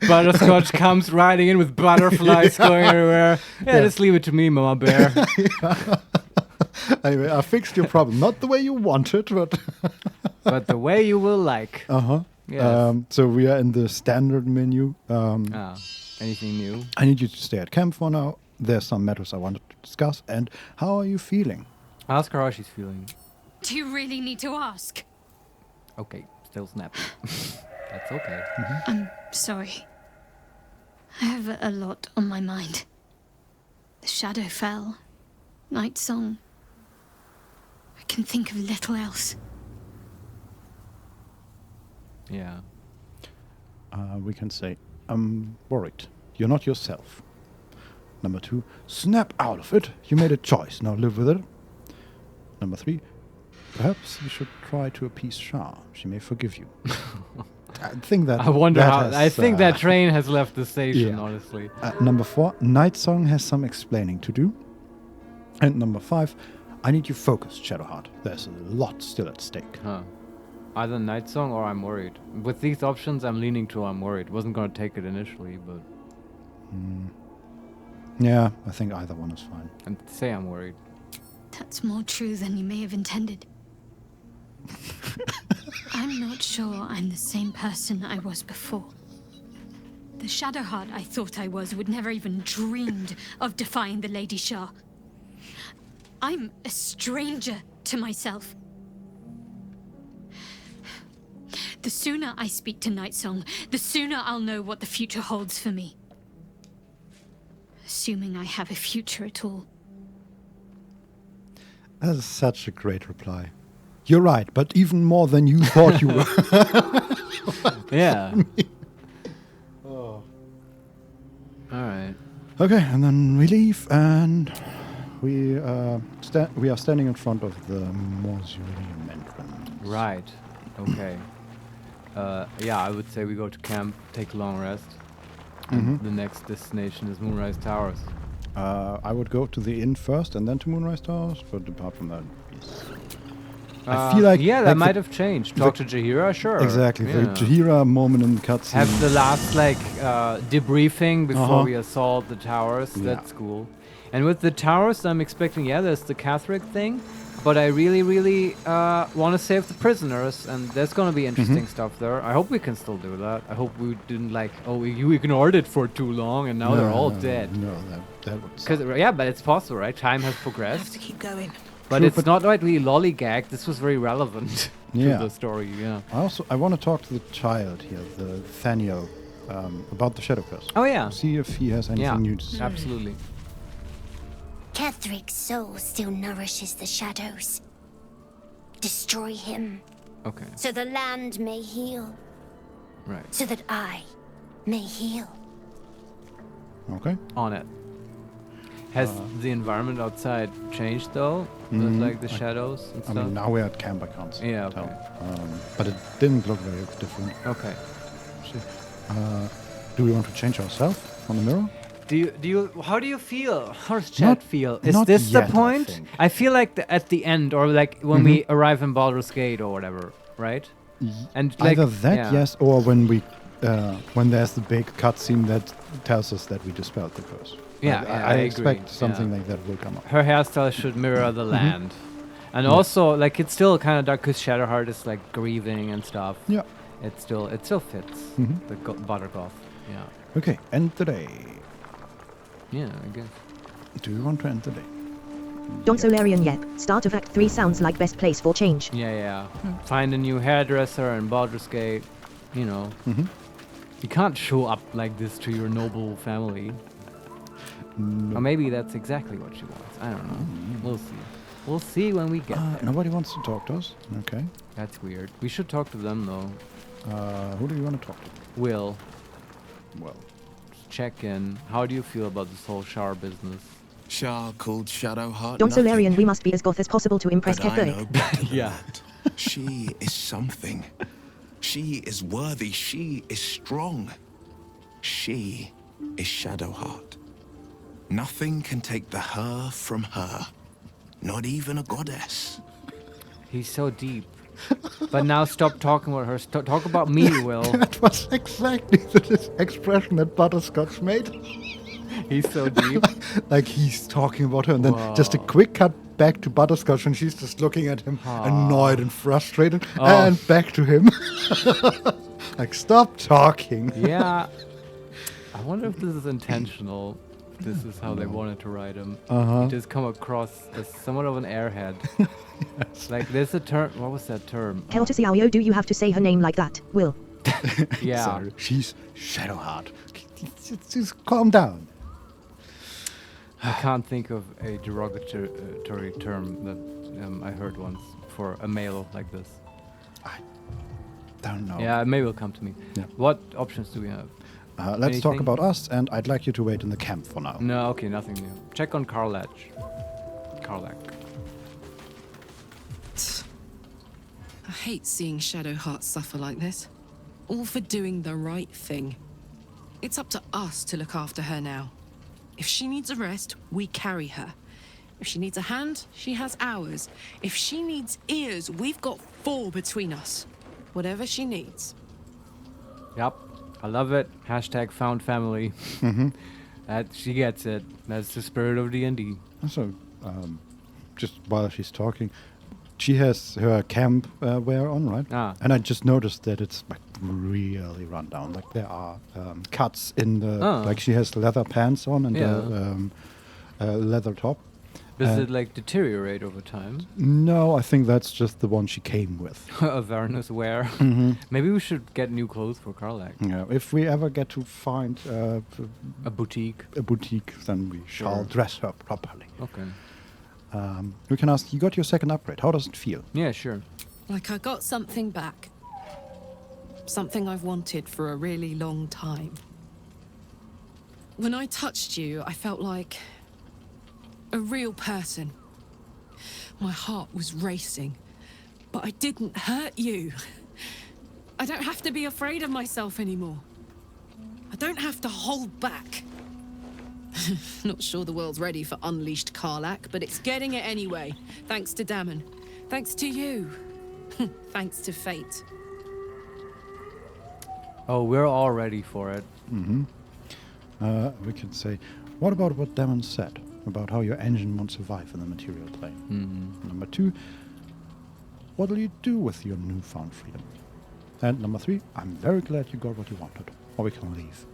Butterscotch comes riding in with butterflies going everywhere. Yeah, just leave it to me, Mama Bear. Anyway, I fixed your problem. Not the way you wanted, but but the way you will like. Yes. So we are in the standard menu. Anything new? I need you to stay at camp for now. There's some matters I wanted to discuss. And how are you feeling? Ask her how she's feeling. Do you really need to ask? Okay, still snappy. That's okay. I'm sorry. I have a lot on my mind. The shadow fell. Night song. I can think of little else. Yeah. We can say, I'm worried. You're not yourself. Number 2, snap out of it. You made a choice. Now live with it. Number 3, perhaps you should try to appease Shah. She may forgive you. I think that. I wonder that how. has, I think that train has left the station, honestly. Number 4, Night Song has some explaining to do. And number 5, I need you focused, Shadowheart. There's a lot still at stake. Either Night Song or I'm worried. With these options, I'm leaning to I'm worried. Wasn't going to take it initially, but... Yeah, I think either one is fine. And say I'm worried. That's more true than you may have intended. I'm not sure I'm the same person I was before. The Shadowheart I thought I was would never even dreamed of defying the Lady Shah. I'm a stranger to myself. The sooner I speak to Night Song, the sooner I'll know what the future holds for me. Assuming I have a future at all. That is such a great reply. You're right, but even more than you thought you were. Yeah. All right. Okay, and then we leave, and we are standing in front of the mausoleum entrance. Right. Okay. Yeah, I would say we go to camp, take a long rest. And the next destination is Moonrise Towers. I would go to the inn first and then to Moonrise Towers, but apart from that, yes. I feel like... Yeah, that might have changed. Talk to Jaheira, sure. Exactly. Yeah. The Jaheira moment in the cutscene. Have the last, debriefing before we assault the towers. Yeah. That's cool. And with the towers, I'm expecting, there's the Catholic thing. But I really, really want to save the prisoners, and there's going to be interesting stuff there. I hope we can still do that. I hope we didn't you ignored it for too long, and now they're all dead. No, that would suck. But it's possible, right? Time has progressed. I have to keep going. But it's not like really lollygag. This was very relevant to the story, I want to talk to the child here, the Thaniel, about the Shadow Curse. Oh, yeah. See if he has anything new to say. Absolutely. Catheric's soul still nourishes the shadows. Destroy him. Okay. So the land may heal. Right. So that I may heal. Okay. On it. Has the environment outside changed though? With, the shadows and stuff? I mean, now we're at camp, I can't tell. But it didn't look very different. Okay. Do we want to change ourselves on the mirror? How do you feel? How does Chad feel? Is not this yet, the point? I feel like at the end, or when we arrive in Baldur's Gate or whatever, right? And either that, yes, or when there's the big cutscene that tells us that we dispelled the curse. I expect something like that will come up. Her hairstyle should mirror the land, and also it's still kind of dark because Shadowheart is grieving and stuff. Yeah, it still fits the Buttercloth. Yeah. Okay, end the day. Yeah, I guess. Do you want to end the day? Don't so Larian yet. Start of Act 3 sounds like best place for change. Yeah. Find a new hairdresser in Baldur's Gate. You can't show up like this to your noble family. No. Or maybe that's exactly what she wants. I don't know. We'll see. We'll see when we get there. Nobody wants to talk to us? Okay. That's weird. We should talk to them, though. Who do you want to talk to? Will. Well. Check in. How do you feel about this whole Shar business? Shah called Shadowheart Don't nothing. Solarian, we must be as goth as possible to impress But I know Kefir. better than Yeah. that. She is something. She is worthy. She is strong. She is Shadowheart. Nothing can take the her from her. Not even a goddess. He's so deep. But now stop talking about her. Talk about me, Will. That was exactly the expression that Butterscotch made. He's so deep. Like he's talking about her, and then Whoa. just a quick cut back to Butterscotch, and she's just looking at him, annoyed and frustrated, Oh. and back to him. Like, stop talking. Yeah. I wonder if this is intentional. This is how they wanted to write him. He just come across as somewhat of an airhead. Like, there's a term. What was that term? Hell to Xiaoyo, do you have to say her name like that, Will? Yeah. Sorry. She's Shadowheart. Just calm down. I can't think of a derogatory term that I heard once for a male like this. Don't know. Yeah, maybe it'll come to me. Yeah. What options do we have? Let's talk Anything? about us, and I'd like you to wait in the camp for now. No, okay, nothing new. Check on Karlach. I hate seeing Shadowheart suffer like this. All for doing the right thing. It's up to us to look after her now. If she needs a rest, we carry her. If she needs a hand, she has ours. If she needs ears, we've got 4 between us. Whatever she needs. Yep, I love it. Hashtag found family. That she gets it. That's the spirit of D&D. Also, just while she's talking, she has her camp wear on, right? Ah. And I just noticed that it's like really run down. Like there are cuts in the like she has leather pants on and a leather top. Does it like deteriorate over time? No, I think that's just the one she came with. Avernus wear. Maybe we should get new clothes for Karlach. Yeah, if we ever get to find A boutique. then we shall dress her properly. Okay. We can ask, you got your second upgrade. How does it feel? Yeah, sure. Like I got something back. Something I've wanted for a really long time. When I touched you, I felt like a real person. My heart was racing, but I didn't hurt you. I don't have to be afraid of myself anymore. I don't have to hold back. Not sure the world's ready for unleashed Karlach, but it's getting it anyway. Thanks to Dammon. Thanks to you. Thanks to fate. Oh, we're all ready for it. We can say, what about what Damon said about how your engine won't survive in the material plane? Number 2, what will you do with your newfound freedom? And number 3, I'm very glad you got what you wanted, or we can leave.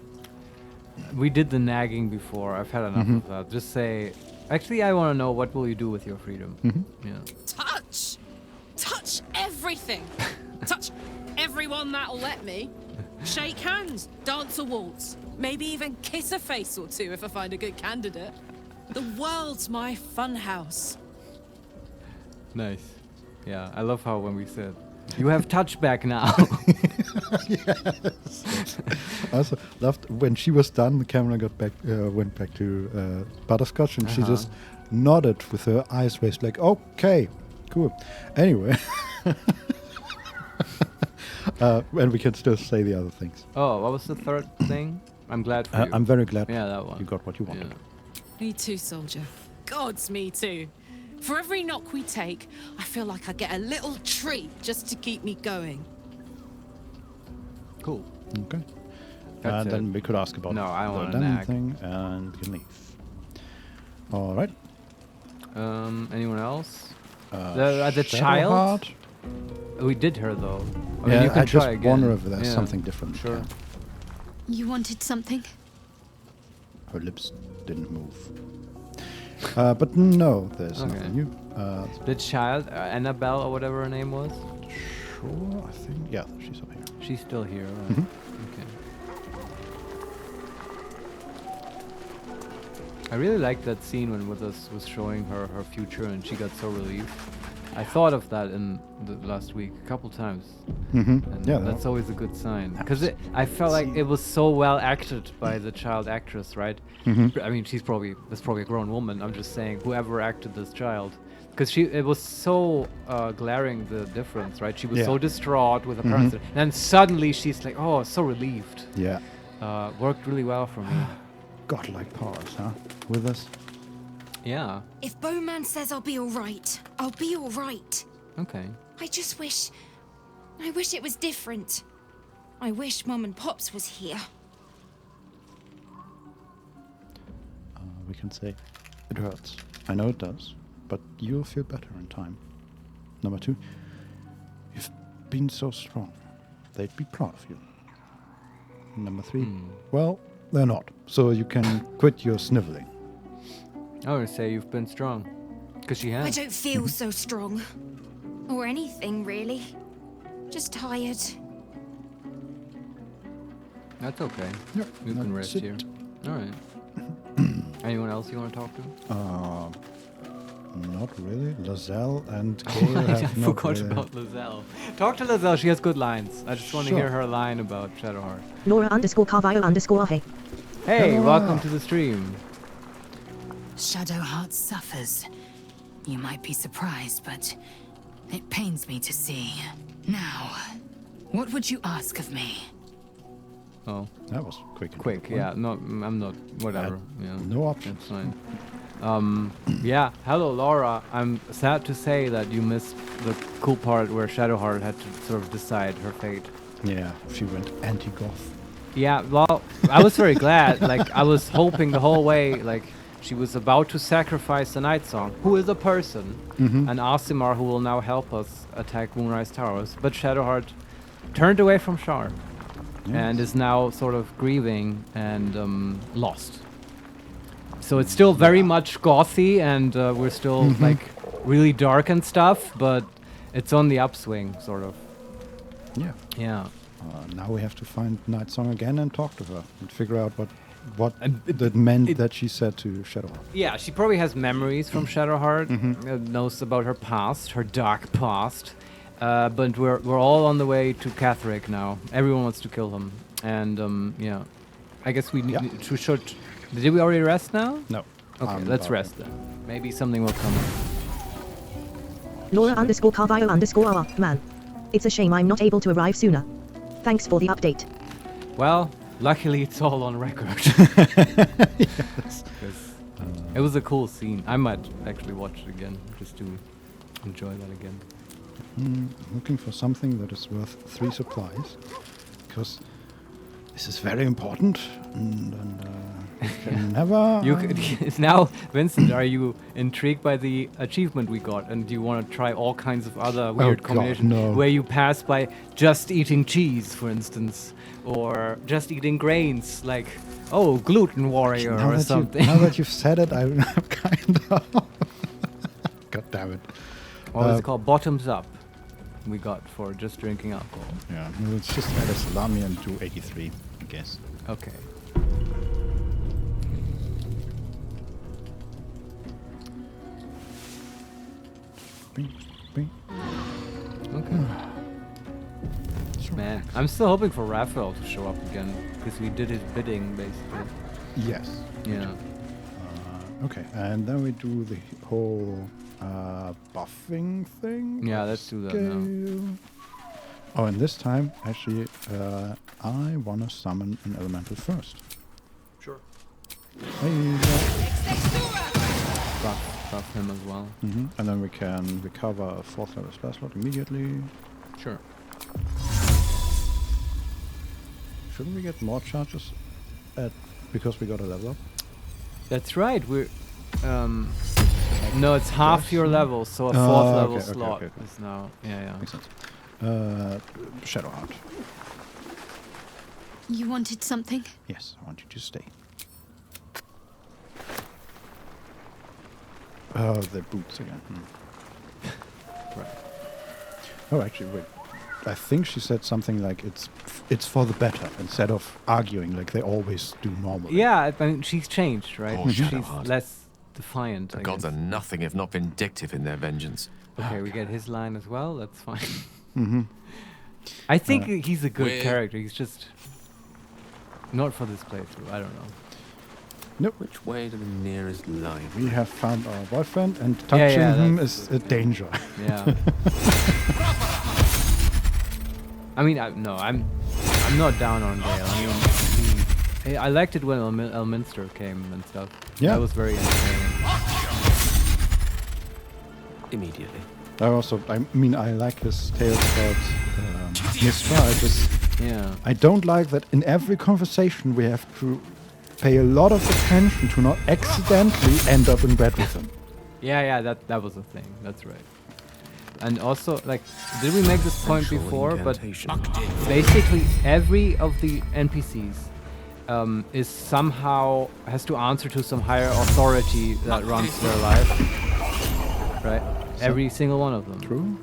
We did the nagging before. I've had enough of that. Just say, actually, I want to know, what will you do with your freedom? Yeah. Touch! Touch everything! Touch everyone that'll let me. Shake hands, dance a waltz, maybe even kiss a face or two if I find a good candidate. The world's my funhouse. Nice. Yeah, I love how when we said, you have touchback now. Yes. I also loved when she was done, the camera went back to Butterscotch, and she just nodded with her eyes raised like, okay, cool. Anyway. And we can still say the other things. Oh, what was the third thing? I'm glad for you. I'm very glad that one. you got what you wanted. Yeah. Me too, soldier. Gods, me too. For every knock we take, I feel like I get a little treat just to keep me going. Cool. Okay. That's And then it. we could ask about No, I the wanna Demon nag. thing, and we can leave. All right. Anyone else? The child? Shadowheart? We did her though. I Yeah, mean, you can I just try again. wonder if there's Yeah. something different. Sure. Yeah. You wanted something? Her lips didn't move. But no, there's Okay. nothing new. The child, Annabelle or whatever her name was. Sure, I think. Yeah, she's up here. She's still here. Right? Okay. I really liked that scene when Withers was showing her future and she got so relieved. I thought of that in the last week a couple times. Mm-hmm. Yeah, that's always a good sign. Because I felt like it was so well acted by the child actress, right? Mm-hmm. I mean, that's probably a grown woman. I'm just saying, whoever acted this child. Because it was so glaring, the difference, right? She was so distraught with the parasite. And suddenly she's like, oh, so relieved. Yeah. Worked really well for me. Godlike powers, huh? With us. Yeah. If Bowman says I'll be alright, I'll be alright. Okay. I just wish... I wish it was different. I wish Mum and Pops was here. We can say, it hurts. I know it does, but you'll feel better in time. Number 2, you've been so strong. They'd be proud of you. Number 3, well, they're not. So you can quit your sniveling. I would say you've been strong. Because she has. I don't feel so strong. Or anything, really. Just tired. That's okay. Yep, You can that's rest it. here. Alright. Anyone else you want to talk to? Not really. Lazelle and Gale I have not forgot really. about Lazelle. Talk to Lazelle, she has good lines. I just want to hear her line about Shadowheart. Laura_Carvalho_hey. Hey, Hello. welcome to the stream. Shadowheart suffers. You might be surprised, but it pains me to see. Now, what would you ask of me? Oh. That was quick. Quick, yeah. No, I'm not. Whatever. Yeah. No options. It's fine. Yeah. Hello, Laura. I'm sad to say that you missed the cool part where Shadowheart had to sort of decide her fate. Yeah, she went anti-goth. Yeah, well, I was very glad. Like, I was hoping the whole way, like, she was about to sacrifice the Night Song, who is a person, and Aasimar, who will now help us attack Moonrise Towers. But Shadowheart turned away from Shar, and is now sort of grieving and lost. So it's still very much gothy, and we're still, like, really dark and stuff, but it's on the upswing, sort of. Yeah. Yeah. Now we have to find Night Song again and talk to her and figure out what that meant that she said to Shadowheart. Yeah, she probably has memories from Shadowheart, knows about her past, her dark past. But we're all on the way to Catherick now. Everyone wants to kill him, and yeah, I guess we need to should. Did we already rest now? No. Okay, let's rest then. Maybe something will come. Laura_Carvalho_R. Man, it's a shame I'm not able to arrive sooner. Thanks for the update. Well, luckily it's all on record. Yes. It was a cool scene. I might actually watch it again just to enjoy that again. Looking for something that is worth 3 supplies, because this is very important, and you can never... You could, now, Vincent, are you intrigued by the achievement we got, and do you want to try all kinds of other weird combinations no. where you pass by just eating cheese, for instance, or just eating grains, like, oh, gluten warrior or something? Now that you've said it, I'm kind of... God damn it. Or it's called bottoms up. We got for just drinking alcohol. Yeah, let's just add a salami and do 83, I guess. Okay. Bing, bing. Okay. Man, I'm still hoping for Raphael to show up again, because we did his bidding, basically. Yes. Yeah. Okay, and then we do the whole buffing thing. Yeah, let's do that now. Oh, and this time, actually, I want to summon an elemental first. Sure. Hey, Buff him as well. And then we can recover a 4th level spell slot immediately. Sure. Shouldn't we get more charges because we got a level up? That's right. We're no, it's half your level, so a 4th level slot is now. Yeah. Makes sense. Shadowheart. You wanted something? Yes, I want you to stay. Oh, the boots again. Right. Oh, actually, wait. I think she said something like it's for the better instead of arguing like they always do normally. Yeah, I mean, she's changed, right? Oh, She's Shadowheart. less defiant. The I gods guess. are nothing if not vindictive in their vengeance. Okay, we get his line as well. That's fine. Mm-hmm. I think he's a good We're- character. He's just not for this playthrough. I don't know. Nope. Which way to the nearest line? We have found our boyfriend, and Yeah, touching yeah, him that's is the a thing. danger. Yeah. I mean, I'm not down on Gale. I mean, I liked it when Elminster came and stuff. Yeah. That was very entertaining. Immediately. I like his tales about Mistra. Yeah. I don't like that in every conversation we have to pay a lot of attention to not accidentally end up in bed with him. Yeah, that was a thing. That's right. And also, like, did we make this point Central before? But incantation. basically, every of the NPCs is somehow has to answer to some higher authority that runs their life. Right? Every single one of them. True.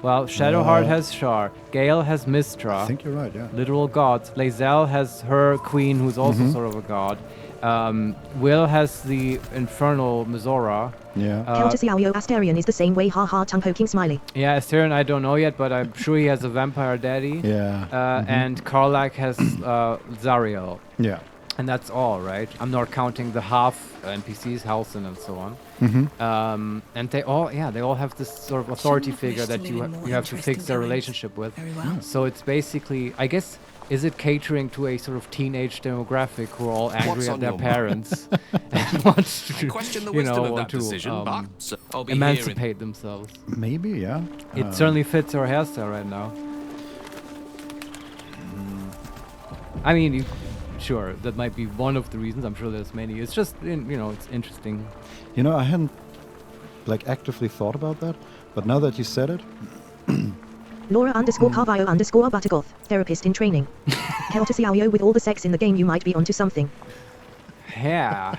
Well, Shadowheart has Shar. Gale has Mistra. I think you're right, yeah. Literal gods. Lae'zel has her queen, who's also sort of a god. Will has the infernal Mizora. Yeah. Counter Xiaoyo Asterion is the same way, haha, tongue poking smiley. Yeah, Asterion I don't know yet, but I'm sure he has a vampire daddy. Yeah. And And has Zariel. Yeah. And that's all, right? I'm not counting the half NPCs, Halcyon and so on. Mm-hmm. And they all have this sort of authority figure that you have to fix their relationship with. Very well. So it's basically, I guess, is it catering to a sort of teenage demographic who are all angry What's at on their your mind? parents and want to, Question the you wisdom know, of want that decision, to but I'll be emancipate themselves. Maybe, yeah. It certainly fits our hairstyle right now. I mean, sure, that might be one of the reasons. I'm sure there's many. It's just, it's interesting. You know, I hadn't actively thought about that, but now that you said it, Laura _Carvio _Buttergoth, therapist in training. Counter Xiaoyo with all the sex in the game, you might be onto something. Yeah.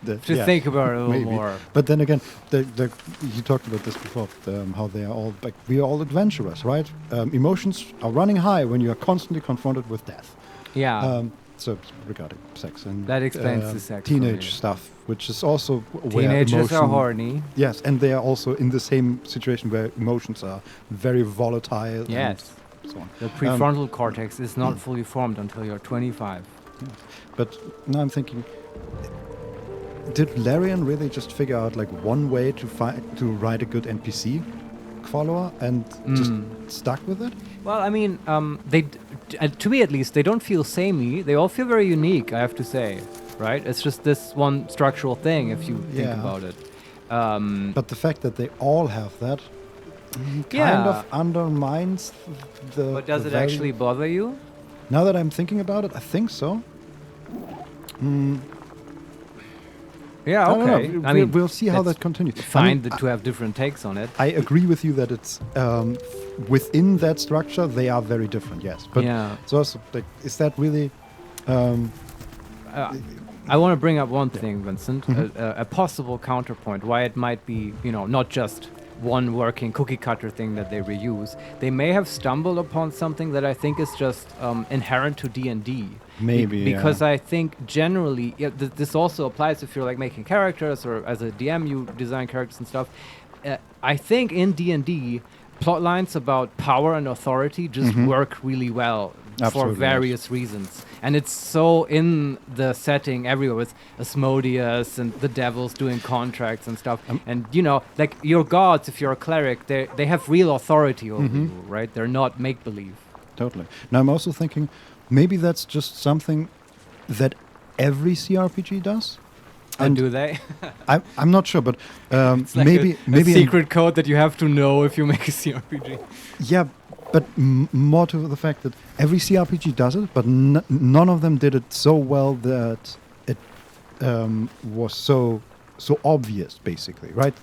Just yeah, think about it a little maybe. more. But then again, you talked about this before, how they are all we are all adventurous, right? Emotions are running high when you are constantly confronted with death. Yeah. So regarding sex and That explains the sex for teenage me. stuff, which is also where Teenagers emotion, are horny. Yes, and they are also in the same situation where emotions are very volatile. Yes. And so on. The prefrontal cortex is not fully formed until you're 25. But now I'm thinking, did Larian really just figure out one way to write a good NPC follower and just stuck with it? Well, I mean, to me at least, they don't feel samey. They all feel very unique, I have to say, right? It's just this one structural thing, if you think about it. But the fact that they all have that kind of undermines the. But does the it actually bother you? Now that I'm thinking about it, I think so. Yeah, I don't okay. know. I mean, we'll see how it's that continues. Fine to have different takes on it. I agree with you that it's within that structure they are very different. Yes, but it's also is that really? I want to bring up one thing, Vincent. A possible counterpoint why it might be, not just one working cookie cutter thing that they reuse. They may have stumbled upon something that I think is just inherent to D&D. Maybe, because I think generally, this also applies if you're making characters or as a DM you design characters and stuff. I think in D&D, plot lines about power and authority just work really well. Absolutely, for various reasons. And it's so in the setting everywhere with Asmodeus and the devils doing contracts and stuff. And, your gods, if you're a cleric, they have real authority over you, right? They're not make-believe. Totally. Now, I'm also thinking maybe that's just something that every CRPG does. And do they? I'm not sure, but it's like maybe a secret code that you have to know if you make a CRPG. Yeah, but more to the fact that every CRPG does it, but none of them did it so well that it was so obvious, basically, right?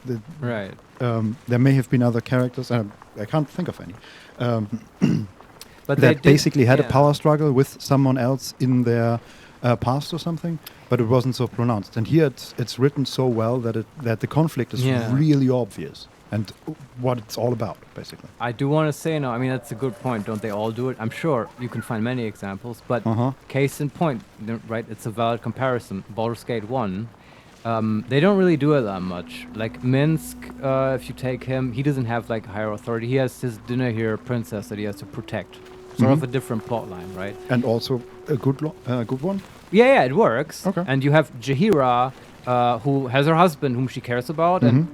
Right. There may have been other characters, and I can't think of any, but that basically had a power struggle with someone else in their past or something, but it wasn't so pronounced. And here it's written so well that the conflict is really obvious. And what it's all about, basically. I do want to say, no, I mean, that's a good point. Don't they all do it? I'm sure you can find many examples, but case in point, right, it's a valid comparison. Baldur's Gate 1, They don't really do it that much. Like Minsk, if you take him, he doesn't have like higher authority. He has his dinner here princess that he has to protect. Sort of a different plot line, right? And also a good one? Yeah, it works. Okay. And you have Jaheira, who has her husband whom she cares about, and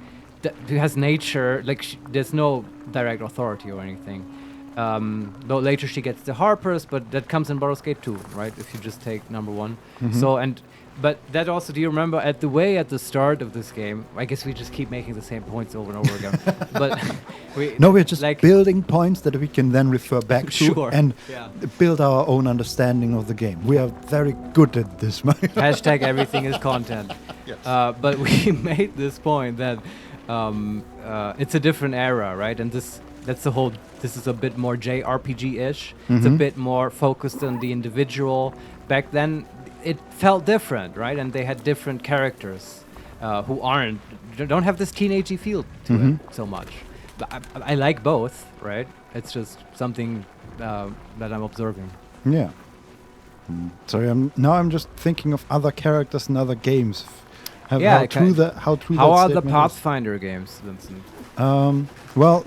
who has nature. Like, there's no direct authority or anything. Though later she gets the Harpers, but that comes in Baldur's Gate 2, right? If you just take number 1. So, but that also, do you remember at the start of this game, I guess we just keep making the same points over and over again. But we're just like building points that we can then refer back to and build our own understanding of the game. We are very good at this. Hashtag everything is content. Yes. But we made this point that it's a different era, right? And this is a bit more JRPG-ish. It's a bit more focused on the individual. Back then, it felt different, right? And they had different characters who don't have this teenagey feel to it so much. But I like both, right? It's just something that I'm observing. Yeah. Sorry, I'm just thinking of other characters in other games. How are the Pathfinder games, Vincent? Well,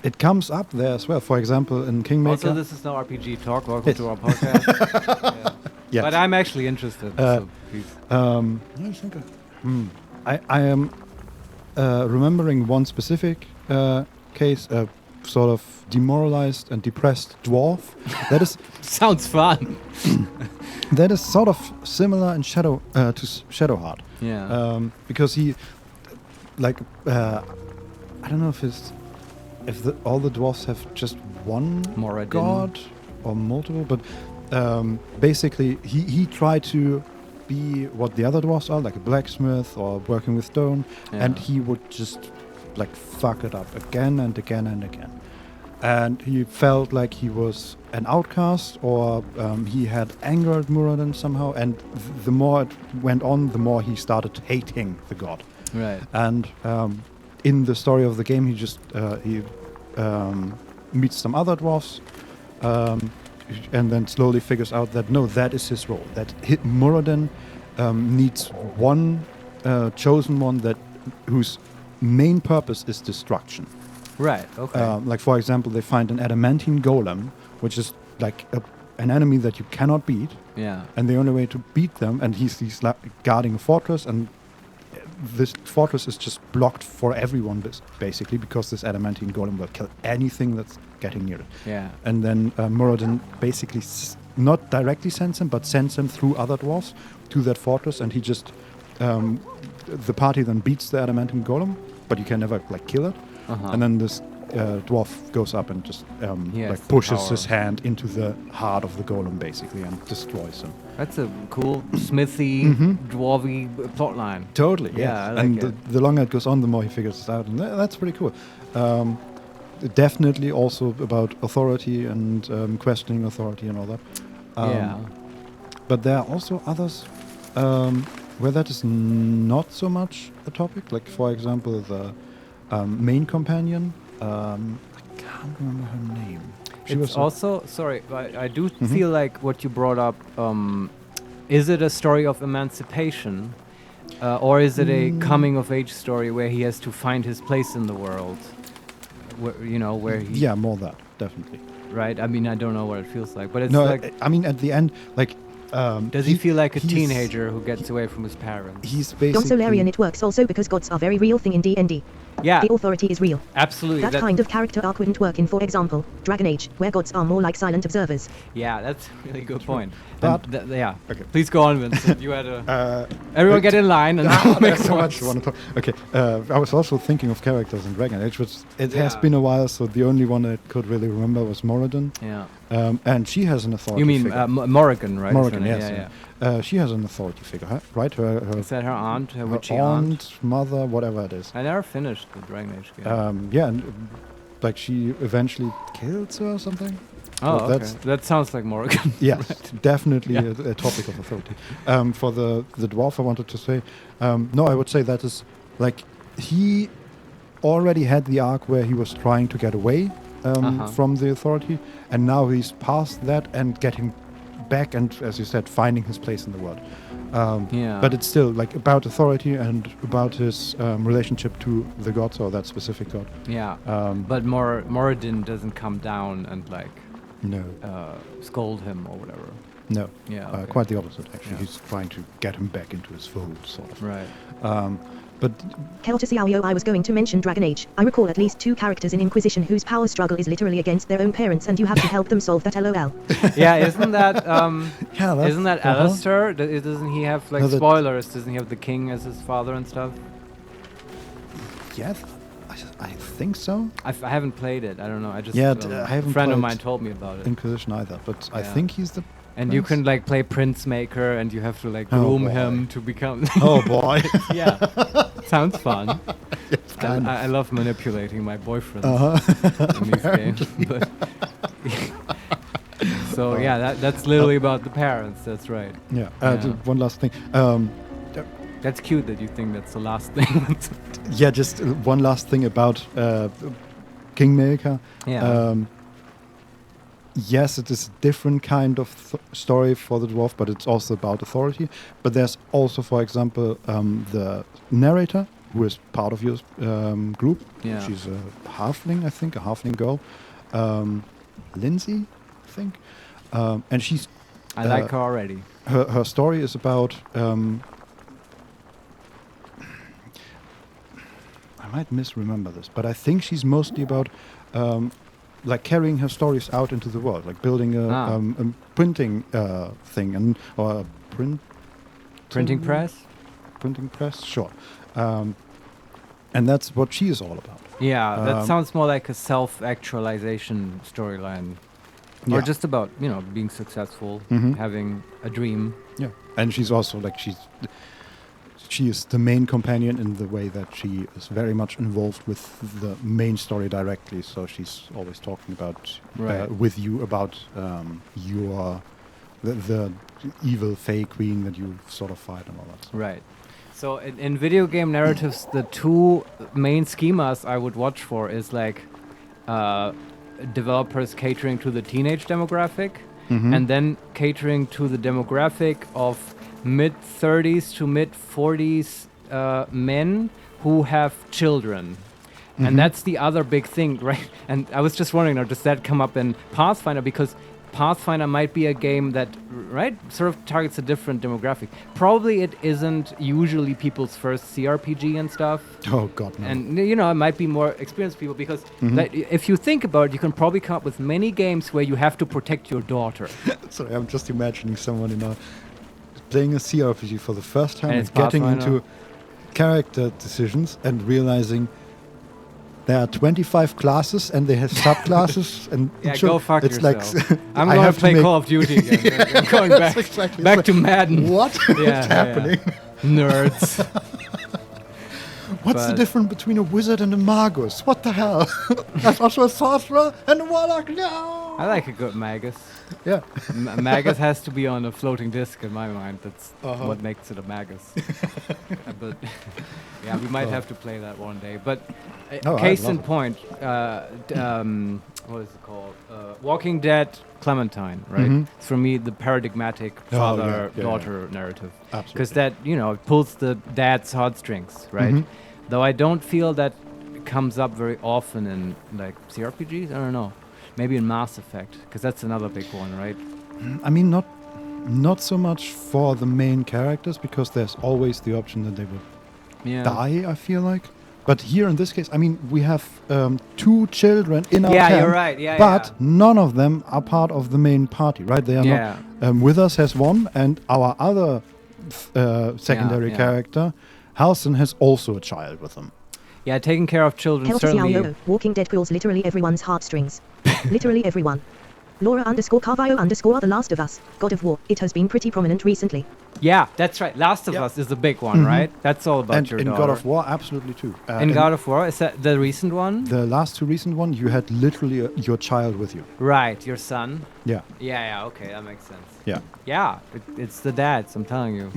it comes up there as well. For example, in Kingmaker. Also, this is no RPG talk. Welcome to our podcast. Yes. But I'm actually interested. So please. I am remembering one specific case, a sort of demoralized and depressed dwarf. That is sounds fun. That is sort of similar in to Shadowheart. Yeah. Because he, like, I don't know if all the dwarves have just one god or multiple, but basically he tried to be what the other dwarves are, like a blacksmith or working with stone, and he would just like fuck it up again and again and again. And he felt like he was an outcast, or he had angered Muradin somehow, and the more it went on, the more he started hating the god. Right. And in the story of the game, he just meets some other dwarves, and then slowly figures out that no, that is his role. That Muradin needs one chosen one whose main purpose is destruction. Right. Okay. Like, for example, they find an adamantine golem, which is like an enemy that you cannot beat. Yeah. And the only way to beat them, and he's guarding a fortress, and this fortress is just blocked for everyone, basically, because this adamantine golem will kill anything that's getting near it. Yeah. And then Muradin basically not directly sends him, but sends him through other dwarves to that fortress, and he just the party then beats the adamantine golem, but you can never like kill it. And then this dwarf goes up and just like pushes his hand into the heart of the golem, basically, and destroys him. That's a cool smithy, dwarvy plotline. Totally, yeah. I like and it. the longer it goes on, the more he figures it out, and that's pretty cool. Definitely also about authority and questioning authority and all that. But there are also others where that is not so much a topic. Like, for example, the main companion. I can't remember her name. She was also, sorry, I do feel like what you brought up, is it a story of emancipation, or is it a coming-of-age story where he has to find his place in the world? Where he... Yeah, more that, definitely. Right? I mean, I don't know what it feels like, but it's like... I mean, at the end, like... does he feel like a teenager who gets away from his parents? He's basically... Also, Larian, it works also because gods are very real thing in D&D. Yeah. The authority is real. Absolutely. That kind of character arc wouldn't work in, for example, Dragon Age, where gods are more like silent observers. Yeah, that's a really good point. But yeah. Okay. Please go on, Vincent. You had a... everyone get in line and make so much you want to talk. Okay. I was also thinking of characters in Dragon Age, which has been a while, so the only one I could really remember was Muradin. Yeah. And she has an authority You mean figure. Morrigan, right? Morrigan, yes. She has an authority figure, right? Is that her aunt? Her witchy aunt, mother, whatever it is. I never finished the Dragon Age game. Yeah, and like she eventually kills her or something. Oh, okay. That sounds like Morrigan. Yes, right. Definitely a topic of authority. For the dwarf, I wanted to say, no, I would say that is like he already had the arc where he was trying to get away from the authority, and now he's past that and getting back and, as you said, finding his place in the world. But it's still like about authority and about his relationship to the gods or that specific god. Yeah. But Moradin doesn't come down and like scold him or whatever. No. Yeah. Okay. Quite the opposite, actually. He's trying to get him back into his fold, sort of. Right. But Keltasiao, I was going to mention Dragon Age. I recall at least 2 characters in Inquisition whose power struggle is literally against their own parents, and you have to help them solve that. LOL. Yeah, isn't that isn't that uh-huh. Alistair? Doesn't he have like spoilers? Doesn't he have the king as his father and stuff? Yeah, I think so. I haven't played it. I don't know. I just I haven't. A friend of mine told me about it. Inquisition either, but I think he's the. And you can like play Prince Maker, and you have to like groom him to become. Oh boy! Yeah, sounds fun. I love manipulating my boyfriends in these games. But so yeah, that's literally about the parents. That's right. Yeah. One last thing. That's cute that you think that's the last thing. Yeah, just one last thing about Kingmaker. Yeah. Yes, it is a different kind of story for the dwarf, but it's also about authority. But there's also, for example, the narrator, who is part of your group. Yeah. She's a halfling, I think, a halfling girl. Lindsay, I think. And she's... I like her already. Her story is about... I might misremember this, but I think she's mostly about... like carrying her stories out into the world, like building a printing thing or a printing press. Printing press, sure. And that's what she is all about. Yeah, that sounds more like a self-actualization storyline, or just about being successful, having a dream. Yeah, and she's also like she is the main companion in the way that she is very much involved with the main story directly. So she's always talking about with you about the evil Fey Queen that you sort of fight and all that. Right. So in video game narratives, the 2 main schemas I would watch for is like developers catering to the teenage demographic, and then catering to the demographic of mid-30s to mid-40s men who have children. And that's the other big thing, right? And I was just wondering, does that come up in Pathfinder? Because Pathfinder might be a game that, sort of targets a different demographic. Probably it isn't usually people's first CRPG and stuff. Oh, God, no. And, it might be more experienced people because if you think about it, you can probably come up with many games where you have to protect your daughter. Sorry, I'm just imagining someone playing a CRPG for the first time and getting into character decisions and realizing there are 25 classes and they have subclasses and go fuck it's yourself. Like I'm going to play Call of Duty again. I'm going back to Madden. What? What's happening? Nerds. What's the difference between a wizard and a magus? What the hell? There's also a sorcerer and a warlock. No. I like a good magus. Yeah. Magus has to be on a floating disc in my mind. That's what makes it a magus. But yeah, we might have to play that one day. But case in point, what is it called? Walking Dead Clementine, right? It's for me the paradigmatic father-daughter narrative. Absolutely. Because that, it pulls the dad's heartstrings, right? Though I don't feel that comes up very often in like CRPGs. I don't know. Maybe in Mass Effect, because that's another big one, right? I mean, not so much for the main characters, because there's always the option that they will die, I feel like. But here in this case, I mean, we have 2 children in our camp. Yeah, you're right. But none of them are part of the main party, right? They are not. Withers has 1, and our other secondary character, Halson, has also a child with him. Yeah, taking care of children certainly. Walking Dead pulls literally everyone's heartstrings. Literally everyone. Laura_Carvalho_ The Last of Us. God of War. It has been pretty prominent recently. Yeah, that's right. Last of Us is the big one, right? That's all about your daughter. And in God of War, absolutely too. In God of War, is that the recent one? The last 2 recent one, you had literally your child with you. Right, your son. Yeah. Yeah, okay, that makes sense. Yeah. Yeah, it's the dads, I'm telling you.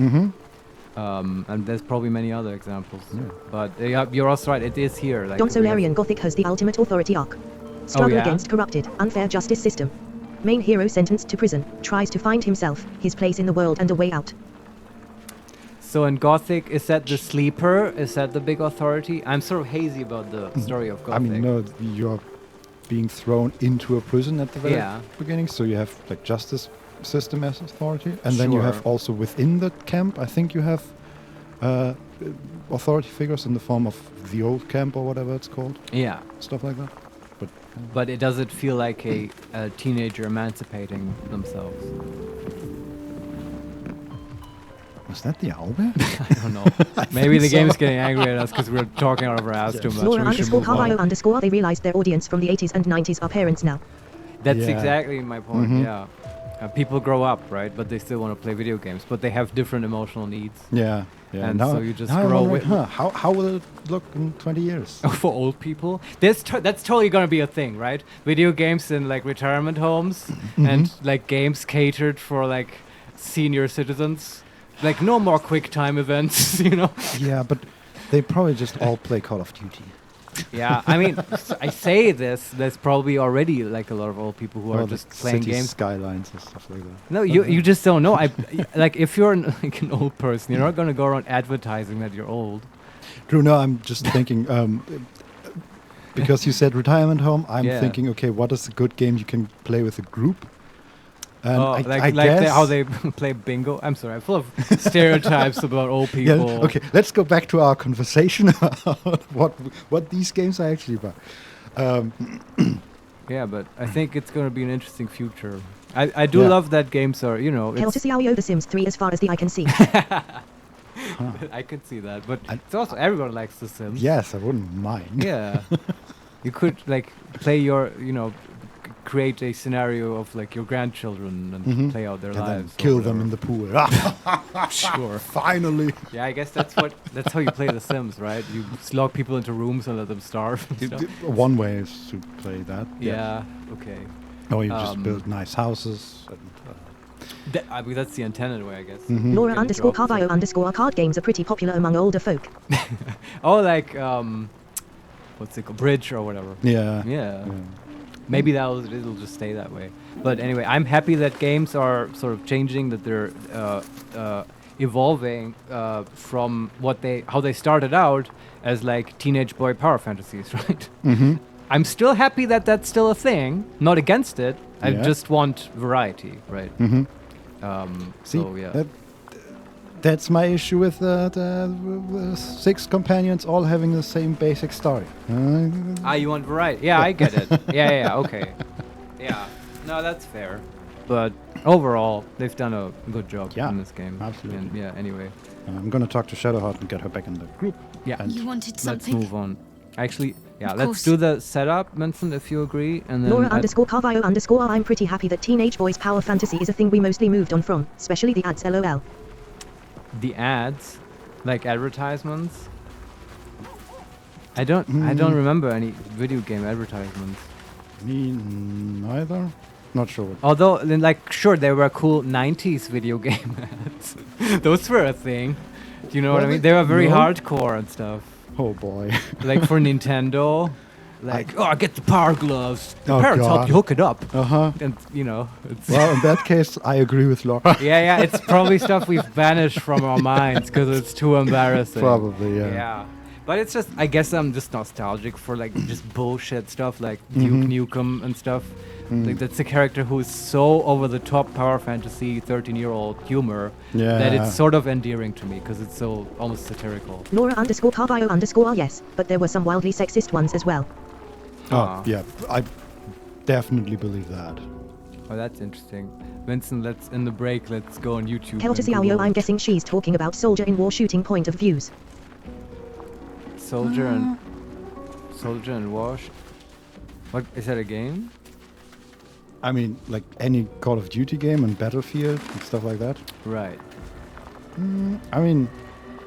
And there's probably many other examples. Yeah. But you're also right, it is here. Like Larian Gothic has the ultimate authority arc. Struggle against corrupted, unfair justice system. Main hero sentenced to prison, tries to find himself, his place in the world and a way out. So in Gothic, is that the sleeper? Is that the big authority? I'm sort of hazy about the story of Gothic. I mean, no, you're being thrown into a prison at the very Yeah. beginning, so you have like justice system as authority, and then you have also within the camp, I think you have authority figures in the form of the old camp or whatever it's called. Yeah. Stuff like that. But it does it feel like a teenager emancipating themselves? Was that the owlbear? I don't know. Maybe the game's getting angry at us because we're talking out of our ass too much. Laura_Carvalho_ they realized their audience from the 80s and 90s are parents now. That's exactly my point, yeah. People grow up, right? But they still want to play video games, but they have different emotional needs. Yeah. And now, so you just now grow I'm with wondering, how will it look in 20 years? For old people? That's totally going to be a thing, right? Video games in like retirement homes and like games catered for like senior citizens. Like no more quick time events, you know? Yeah, but they probably just all play Call of Duty. Yeah, I mean, I say this, there's probably already like a lot of old people who are just playing games. Skylines and stuff like that. No, you just don't know. Like if you're like an old person, you're not going to go around advertising that you're old. True, no, I'm just thinking, because you said retirement home, I'm thinking, okay, what is a good game you can play with a group? And I guess how they play bingo. I'm sorry, I'm full of stereotypes about old people. Yeah, okay, let's go back to our conversation about what these games are actually about. Yeah, but I think it's going to be an interesting future. I do love that games are, you know... Hell to see The Sims 3 as far as the eye can see. I can see that, but it's also everyone likes The Sims. Yes, I wouldn't mind. Yeah. You could, like, play your, you know... create a scenario of like your grandchildren and play out their lives. Then kill them in the pool. Sure. Finally. Yeah, I guess that's how you play The Sims, right? You lock people into rooms and let them starve. One way is to play that. Yeah. Okay. Or you just build nice houses. And, I mean, that's the intended way, I guess. Laura_Carvalho_ card games are pretty popular among older folk. Oh, like what's it called? Bridge or whatever. Yeah. Maybe it'll just stay that way. But anyway, I'm happy that games are sort of changing, that they're evolving from how they started out as like teenage boy power fantasies, right? I'm still happy that that's still a thing. Not against it. I just want variety, right? See, so yeah. That's my issue with the 6 companions all having the same basic story. You want variety? Yeah, I get it. Yeah, okay. Yeah, no, that's fair. But overall, they've done a good job in this game. Absolutely. And anyway. I'm going to talk to Shadowheart and get her back in the group. Yeah. You wanted something? Let's move on. Actually, let's do the setup, Vincent, if you agree. And then Laura_Carvalho_ I'm pretty happy that teenage boys power fantasy is a thing we mostly moved on from, especially the ads, lol. The ads, like advertisements. I don't remember any video game advertisements. Me neither. Not sure. Although, like, sure, there were cool 90s video game ads. Those were a thing. Do you know what I mean? They were very hardcore and stuff. Oh boy. Like for Nintendo. Like, I get the power gloves. The parents help you hook it up. And, you know. Well, in that case, I agree with Laura. Yeah, it's probably stuff we've banished from our minds because it's too embarrassing. Probably, yeah. Yeah. But it's just, I guess I'm just nostalgic for, like, just bullshit stuff like Duke Nukem and stuff. Like, that's a character who's so over-the-top power fantasy 13-year-old humor that it's sort of endearing to me because it's so almost satirical. Laura_Carvalho_ yes, but there were some wildly sexist ones as well. Oh, yeah, I definitely believe that. Oh, that's interesting. Vincent, in the break, let's go on YouTube. Hell to see I'm guessing she's talking about soldier in war shooting point of views. Soldier and war. What is that a game? I mean, like any Call of Duty game and Battlefield and stuff like that. Right. I mean,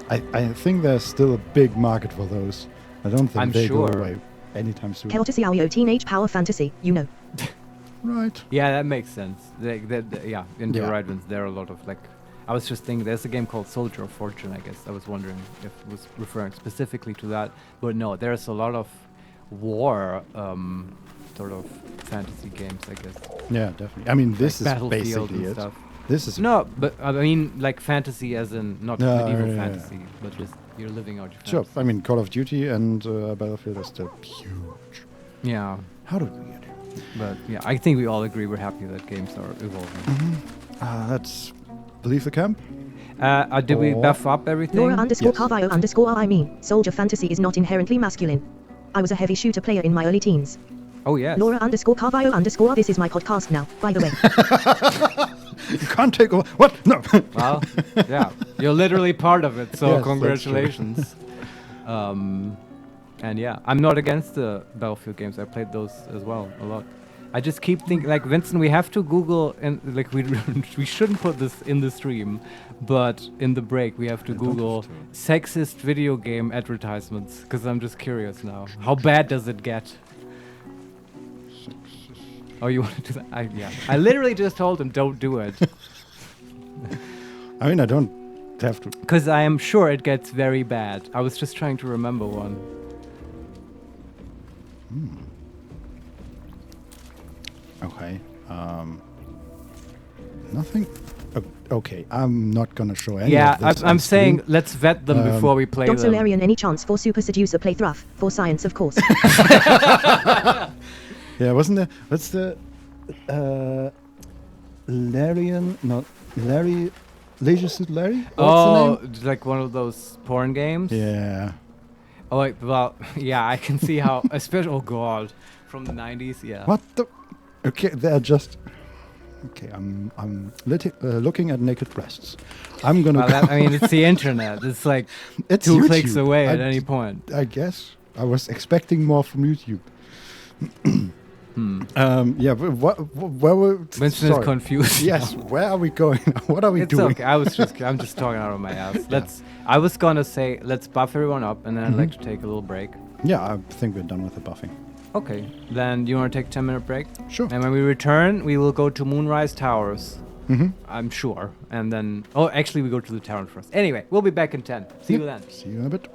I think there's still a big market for those. I don't think they go away anytime soon. Hell to see teenage power fantasy, you know. Right. Yeah, that makes sense. In the right ones, there are a lot of like. I was just thinking, there's a game called Soldier of Fortune. I guess I was wondering if it was referring specifically to that, but no, there's a lot of war sort of fantasy games, I guess. Yeah, definitely. I mean, this like is basically it. Stuff. This is No, but I mean, like fantasy, as in not Yeah, medieval yeah, yeah. fantasy, but just you're living out your sure. fantasy. I mean, Call of Duty and Battlefield are still huge. Yeah, How did we get here? but yeah, I think we all agree we're happy that games are evolving. Let's leave the camp. Did we Or- buff up everything? Laura underscore Yes. Carvalho underscore I mean, soldier fantasy is not inherently masculine. I was a heavy shooter player in my early teens. Oh yes. Laura underscore Carvalho underscore this is my podcast now, by the way. You can't take over. What? No. Well, yeah, you're literally part of it, so Yes, that's true. congratulations. And yeah, I'm not against the Battlefield games. I played those as well a lot. I just keep thinking, like Vincent, we have to Google, and like we shouldn't put this in the stream, but in the break we have to Google sexist video game advertisements, because I'm just curious now. How bad does it get? Oh, you want to do that? Yeah. I literally just told him, don't do it. I mean, I don't have to. Because I am sure it gets very bad. I was just trying to remember one. Okay. Nothing. Okay, I'm not gonna show any Yeah, of this. I'm on saying stream. let's vet them before we play Don't them. Larian any chance for Super Seducer play Thruff, for science of course. Yeah, wasn't there? What's the Larian? Not Larry. Leisure Suit Larry? What's Oh, the name? like one of those porn games? Yeah. Oh, like, well, yeah, I can see how, especially, oh god, from the 90s, yeah. What the? Okay, they're just. Okay, I'm looking at naked breasts. I'm gonna. Well, that, I mean, it's the internet. It's like It's 2 clicks YouTube. away at any point. I guess I was expecting more from YouTube. Yeah, but where were Vincent is confused. Yes, now. where are we going? What are we It's doing? okay. I'm just talking out of my ass. I was gonna say let's buff everyone up, and then I'd like to take a little break. Yeah, I think we're done with the buffing. Okay. Then you want to take a 10-minute break? Sure. And when we return, we will go to Moonrise Towers. Mhm. I'm sure. And then, oh, actually, we go to the tavern first. Anyway, we'll be back in 10. See you then. See you in a bit.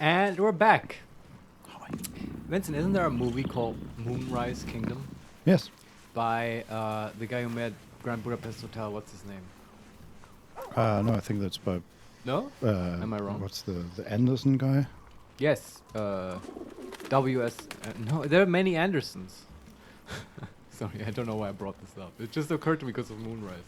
And we're back. Vincent, isn't there a movie called Moonrise Kingdom? Yes. By the guy who made Grand Budapest Hotel. What's his name? No, I think that's by... No? Am I wrong? What's the Anderson guy? Yes. W.S. No, there are many Andersons. Sorry, I don't know why I brought this up. It just occurred to me because of Moonrise.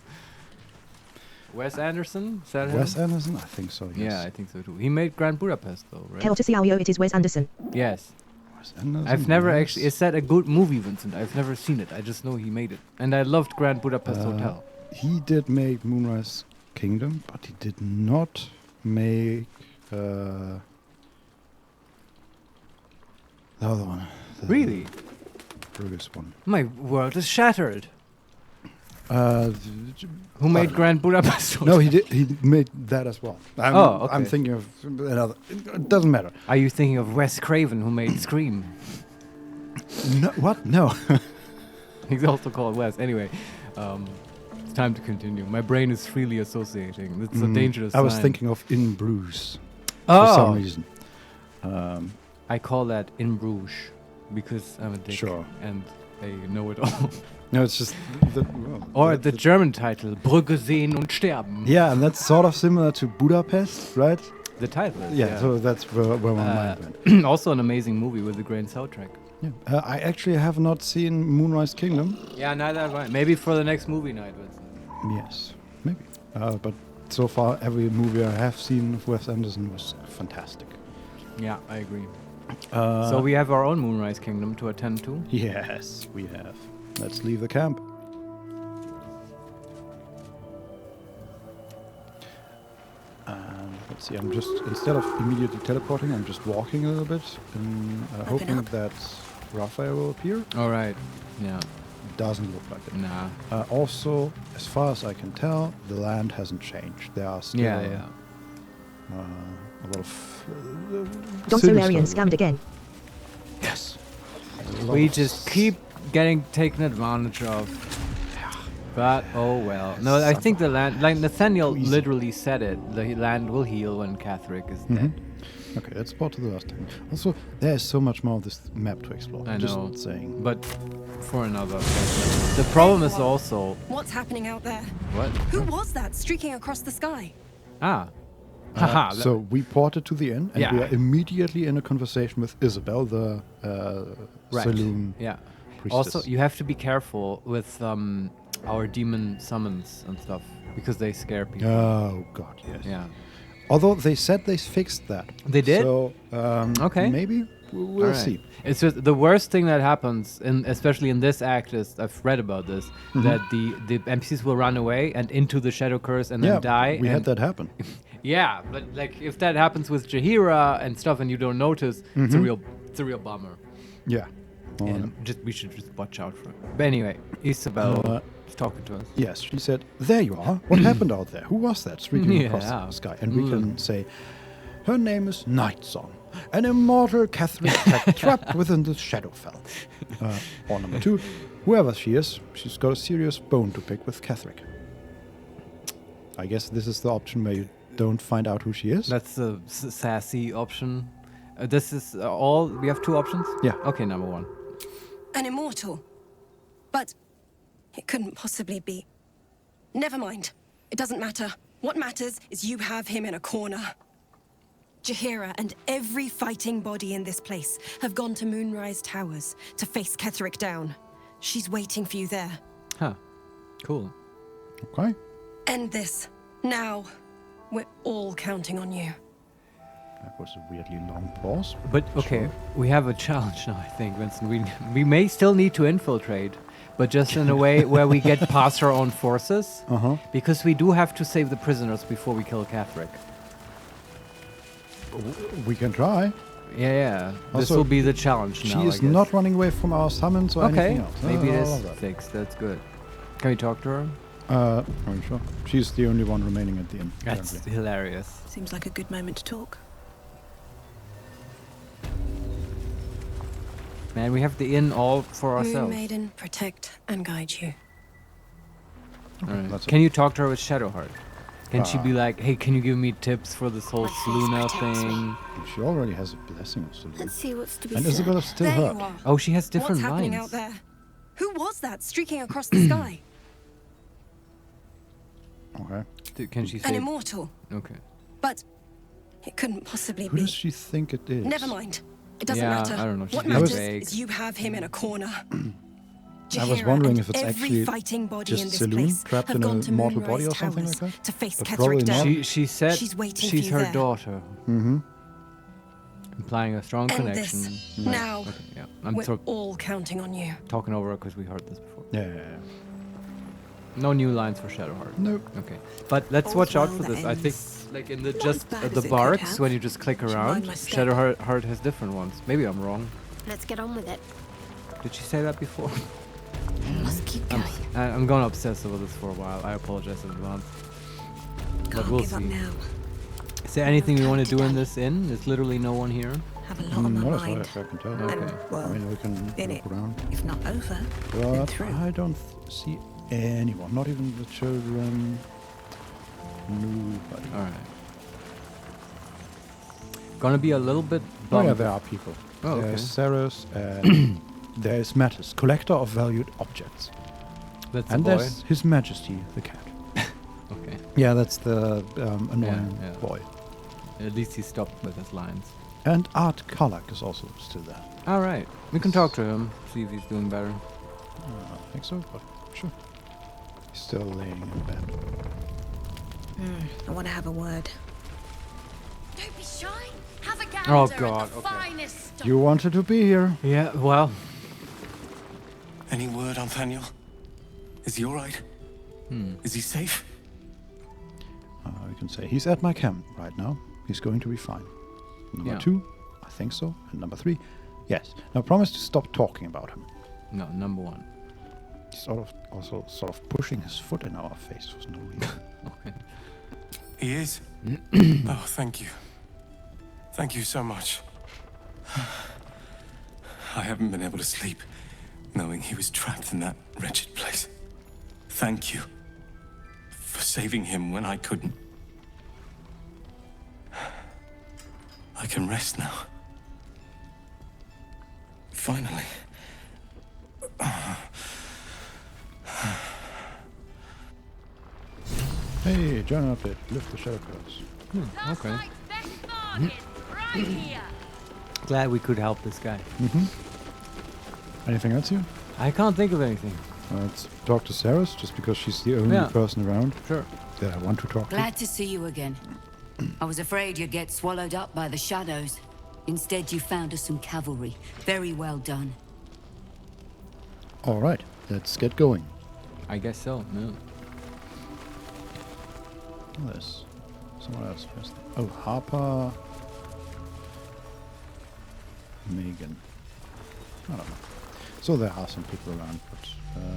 Wes Anderson? Is that Wes him? Anderson? I think so, yes. Yeah, I think so too. He made Grand Budapest though, right? Hell to see it is Wes Anderson. Yes. Wes Anderson? I've never yes. actually... Is that a good movie, Vincent? I've never seen it. I just know he made it. And I loved Grand Budapest Hotel. He did make Moonrise Kingdom, but he did not make... the other one. Really? Previous one. My world is shattered. Who I made don't Grand Budapest Hotel? No, he did. He made that as well. Okay. I'm thinking of another. It doesn't matter. Are you thinking of Wes Craven, who made Scream? No, what? No. He's also called Wes. Anyway, it's time to continue. My brain is freely associating. It's a dangerous I was sign. thinking of In Bruges for some reason. I call that In Bruges because I'm a dick and I know it all. No, it's just the German title, Brücke sehen und sterben. Yeah, and that's sort of similar to Budapest, right? The title is, Yeah, so that's where my mind went. Also an amazing movie with a great soundtrack. Yeah. I actually have not seen Moonrise Kingdom. Yeah, neither have I. Maybe for the next movie night, Vincent. Yes, maybe. But so far, every movie I have seen of Wes Anderson was fantastic. Yeah, I agree. So we have our own Moonrise Kingdom to attend to. Yes, we have. Let's leave the camp. Let's see, I'm just, instead of immediately teleporting, I'm just walking a little bit, and hoping that Raphael will appear. Alright, yeah. Doesn't look like it. Nah. Also, as far as I can tell, the land hasn't changed. There are still a lot of... Don Solarian scammed again. Yes. We just keep getting taken advantage of. But oh well. No, I think the land, like Nathaniel literally said it, the land will heal when Catherick is dead. Okay, let's spot to the last time. Also, there's so much more of this map to explore. I know. Just saying. But for another. The problem is also... What's happening out there? What? Who was that streaking across the sky? Ah. So we ported to the inn, and we Yeah. are immediately in a conversation with Isabel, the saloon Yeah. priestess. Also, you have to be careful with our demon summons and stuff because they scare people. Oh God, yes. Yeah. Although they said they fixed that. They did? So okay. Maybe we'll Alright. see. It's just the worst thing that happens, especially in this act, is I've read about this, that the NPCs will run away and into the Shadow Curse and then die. We had that happen. Yeah, but like if that happens with Jaheira and stuff and you don't notice, it's a real bummer. Yeah. And we should just watch out for it. But anyway, Isabel is talking to us. Yes, she said, "There you are. What happened out there? Who was that streaking across the sky?" And we can say, "Her name is Nightsong, an immortal Catholic cat trapped within the Shadowfell." Or number 2, whoever she is, she's got a serious bone to pick with Catherick. I guess this is the option where you don't find out who she is. That's the sassy option. This is all. We have 2 options? Yeah. Okay, number 1. An immortal. But it couldn't possibly be. Never mind. It doesn't matter. What matters is you have him in a corner. Jaheira and every fighting body in this place have gone to Moonrise Towers to face Ketherick down. She's waiting for you there. Huh. Cool. Okay. End this. Now. We're all counting on you. That was a weirdly long pause. But okay, we have a challenge now, I think, Vincent. We may still need to infiltrate, but just in a way where we get past our own forces. Because we do have to save the prisoners before we kill Catherick. We can try. Yeah. This Also, will be the challenge now, She is not running away from our summons or anything else. Maybe it I is love that. fixed. That's good. Can we talk to her? Are you sure? She's the only one remaining at the inn. That's apparently. hilarious. Seems like a good moment to talk. Man, we have the inn all for Moon ourselves. Maiden, protect and guide you. All right. Can you talk to her with Shadowheart? Can she be like, hey, can you give me tips for this whole Seluna thing? She already has a blessing of Seluna. Let's see what's to be And said. Isabella's still There you hurt. are. Oh, she has different What's happening lines. out there? Who was that streaking across the sky? Okay. Can she An say? immortal. Okay. But it couldn't possibly Who be. does she think it is? Never mind. It doesn't Yeah, matter. I don't know. She's What being matters vague. is you have him in a corner. I was Jaheira wondering and if it's every actually fighting body in just this Selene place trapped have in gone a to mortal Moonrise body or something Towers like that. to face But Ketheric probably Dell. not. She said She's waiting she's for you her there. daughter. Mm-hmm. Implying a strong End connection. this. Yeah. Now. Okay, yeah. I'm We're sort of all counting on you. talking over her because we heard this before. Yeah. No new lines for Shadowheart. Nope. Okay. But let's All's watch out well for that this. I think ends like in the not just as bad the as it could barks have. when you just click Should around, mind my step. Shadowheart has different ones. Maybe I'm wrong. Let's get on with it. Did she say that before? Must keep I'm, going. I'm going to obsess over this for a while. I apologize in advance. But Can't we'll give up see. now. Is there anything we want to do in this inn? There's literally no one here. Have a lot on my Not as mind. far as I can tell. Okay. And, well, I mean, we can in look it. around. If not over, then But through. I don't see anyone. Not even the children. Nobody. All right. Gonna be a little bit Oh yeah, bummed. there are people. Oh, okay. There's Ceres and there's Mattis, collector of valued objects. That's And a boy. there's His Majesty, the cat. Okay. Yeah, that's the annoying yeah. boy. At least he stopped with his lines. And Art Kalak is also still there. All right. We can talk to him, see if he's doing better. I don't think so, but sure. He's still laying in bed. I want to have a word. Don't be shy. Have a gander Oh, at God, the okay. finest stuff. You wanted to be here. Yeah, well. Any word on Thaniel? Is he alright? Is he safe? We can say he's at my camp right now. He's going to be fine. Number Yeah. 2, I think so. And number 3, yes. Now promise to stop talking about him. No, number 1. He's sort of pushing his foot in our face for no reason. Okay. He is? Oh, thank you. Thank you so much. I haven't been able to sleep, knowing he was trapped in that wretched place. Thank you for saving him when I couldn't. I can rest now. Finally. Hey, journal update. Lift the shadow curse. Okay. Best bargain, right here. Glad we could help this guy. Anything else here? I can't think of anything. Let's talk to Ceres, just because she's the only Yeah. person around Sure. that I want to talk Glad to see you again. I was afraid you'd get swallowed up by the shadows. Instead, you found us some cavalry. Very well done. to. All right, let's get going. I guess so. No. There's someone else first. Oh, Harper. Megan. I don't know. So there are some people around, but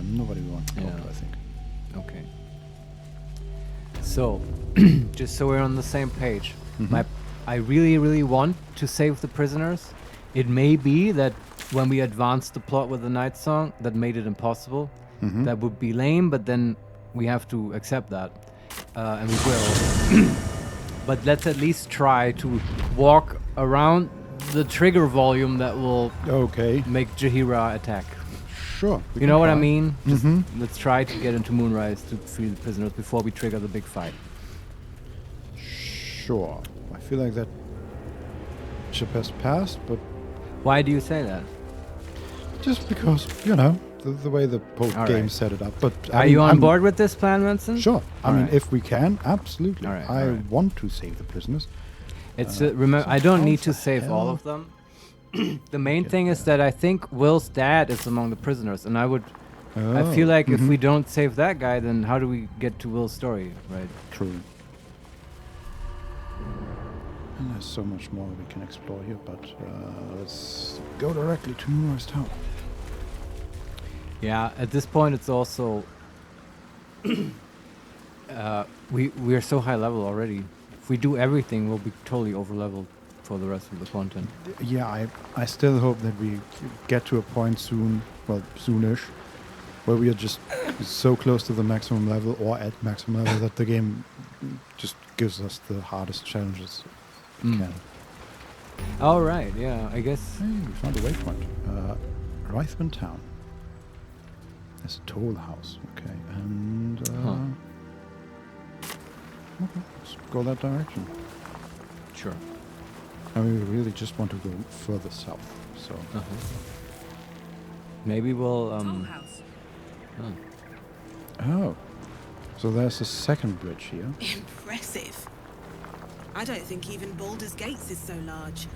nobody we want to talk Yeah. to, I think. Okay. So, just so we're on the same page, I really, really want to save the prisoners. It may be that when we advance the plot with the night song, that made it impossible. That would be lame, but then we have to accept that, and we will. But let's at least try to walk around the trigger volume that will make Jaheira attack. Sure. You know what I mean? Just let's try to get into Moonrise to free the prisoners before we trigger the big fight. Sure. I feel like that ship has passed, but Why do you say that? just because, you know, the way the whole All game right. set it up. But I Are mean, you on I'm- board with this plan, Vincent? Sure. I All mean, right. if we can, absolutely. All right, I all right. want to save the prisoners. It's remember, so I don't how need the to save all hell- of them. The main thing is that I think Will's dad is among the prisoners, and I feel like if we don't save that guy, then how do we get to Will's story, right? True. And there's so much more we can explore here, but let's go directly to Moonrise Tower. Yeah, at this point it's also we're so high level already. If we do everything, we'll be totally over leveled for the rest of the content. Yeah, I still hope that we get to a point soon, well, soonish, where we are just so close to the maximum level or at maximum level that the game just gives us the hardest challenges it can. All right, yeah, I guess. Hey, we found a waypoint. Rythman Town. There's a toll house. Okay, and okay, let's go that direction. Sure. I mean, we really just want to go further south. So. Maybe we'll Oh, so there's a second bridge here. Impressive. I don't think even Baldur's Gates is so large.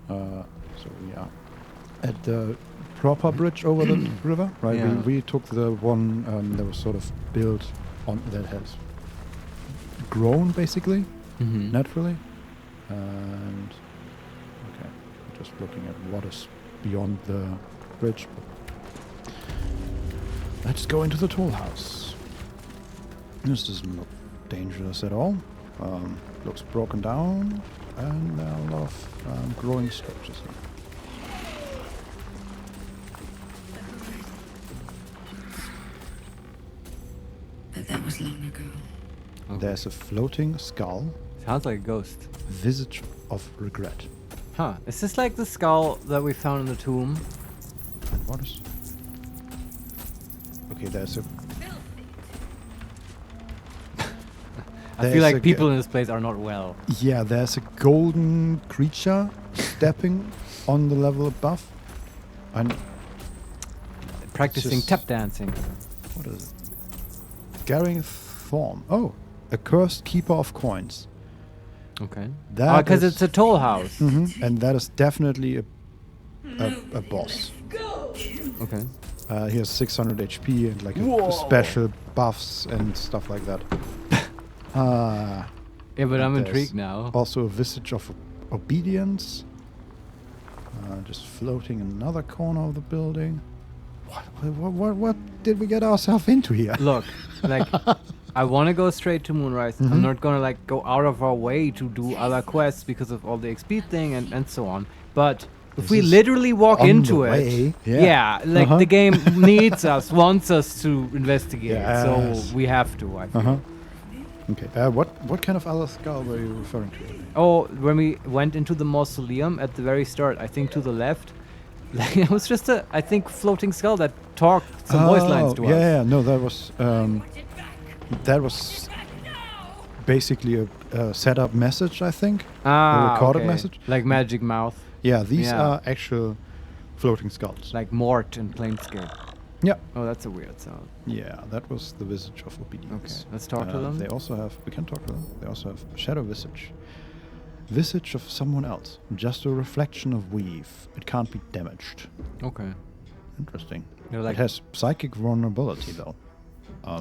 So we are at the proper bridge over the river, right? Yeah. We took the one that was sort of built on that has grown basically naturally, and okay, just looking at what is beyond the bridge. Let's go into the toll house. This doesn't look dangerous at all. Looks broken down, and there are a lot of growing structures here. But that was long ago. There's a floating skull. Sounds like a ghost. Visage of regret. Huh. Is this like the skull that we found in the tomb? What is... Okay, there's a... I feel like people in this place are not well. Yeah, there's a golden creature stepping on the level above. And practicing tap dancing. What is it? Garing Thorn. Oh, a cursed keeper of coins. Okay. That because it's a toll house. And that is definitely a boss. Okay. He has 600 HP and like a special buffs and stuff like that. Yeah, but I'm there's intrigued now. Also a visage of obedience. Just floating in another corner of the building. What did we get ourselves into here? Look, like, I want to go straight to Moonrise. I'm not gonna like go out of our way to do other quests because of all the XP thing and so on. But if we literally walk into it, the game needs us, wants us to investigate. So we have to, I think. Okay. What kind of other skull were you referring to? Oh, when we went into the mausoleum at the very start, I think to the left, like, it was just a, I think, floating skull that talked some voice lines to us. Yeah, no, that was basically a setup message, I think. A recorded message. Like Magic Mouth. Yeah, these are actual floating skulls. Like Mort in Planescape. Yeah. Oh, that's a weird sound. Yeah, that was the visage of obedience. Okay, let's talk to them. They also have, we can talk to them. They also have shadow visage. Visage of someone else. Just a reflection of weave. It can't be damaged. Okay. Interesting. Like it has psychic vulnerability though.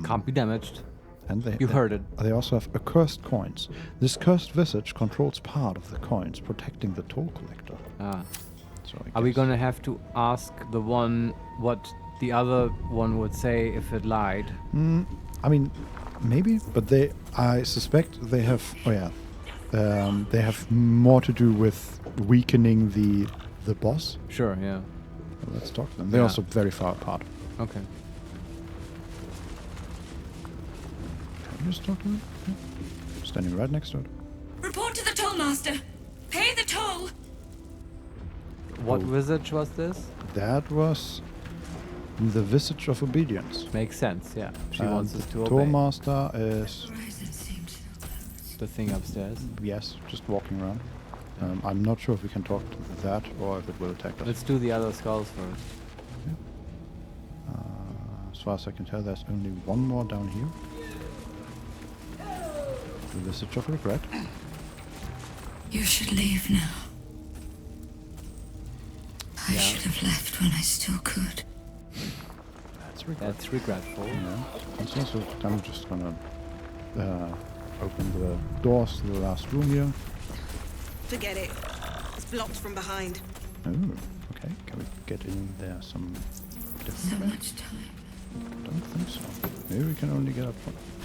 Can't be damaged. And you heard it. They also have accursed coins. This cursed visage controls part of the coins, protecting the toll collector. So are we gonna have to ask the one what the other one would say if it lied? I mean, maybe, but I suspect they have. Oh yeah, they have more to do with weakening the boss. Sure. Yeah. Well, let's talk to them. They're also very far apart. Okay. Can we just talk to them? Yeah. Standing right next to it. Report to the tollmaster. Pay the toll. What visage was this? That was the visage of obedience. Makes sense, yeah. She wants us to obey. Tollmaster is the thing upstairs. Yes, just walking around. I'm not sure if we can talk to that or if it will attack us. Let's do the other skulls first. Yeah. As far as I can tell, there's only one more down here. The visage of regret. You should leave now. I should have left when I still could. That's regretful. Yeah. And so I'm just gonna open the doors to the last room here. Forget it. It's blocked from behind. Oh, okay. Can we get in there some different way? Much time. I don't think so. Maybe we can only get up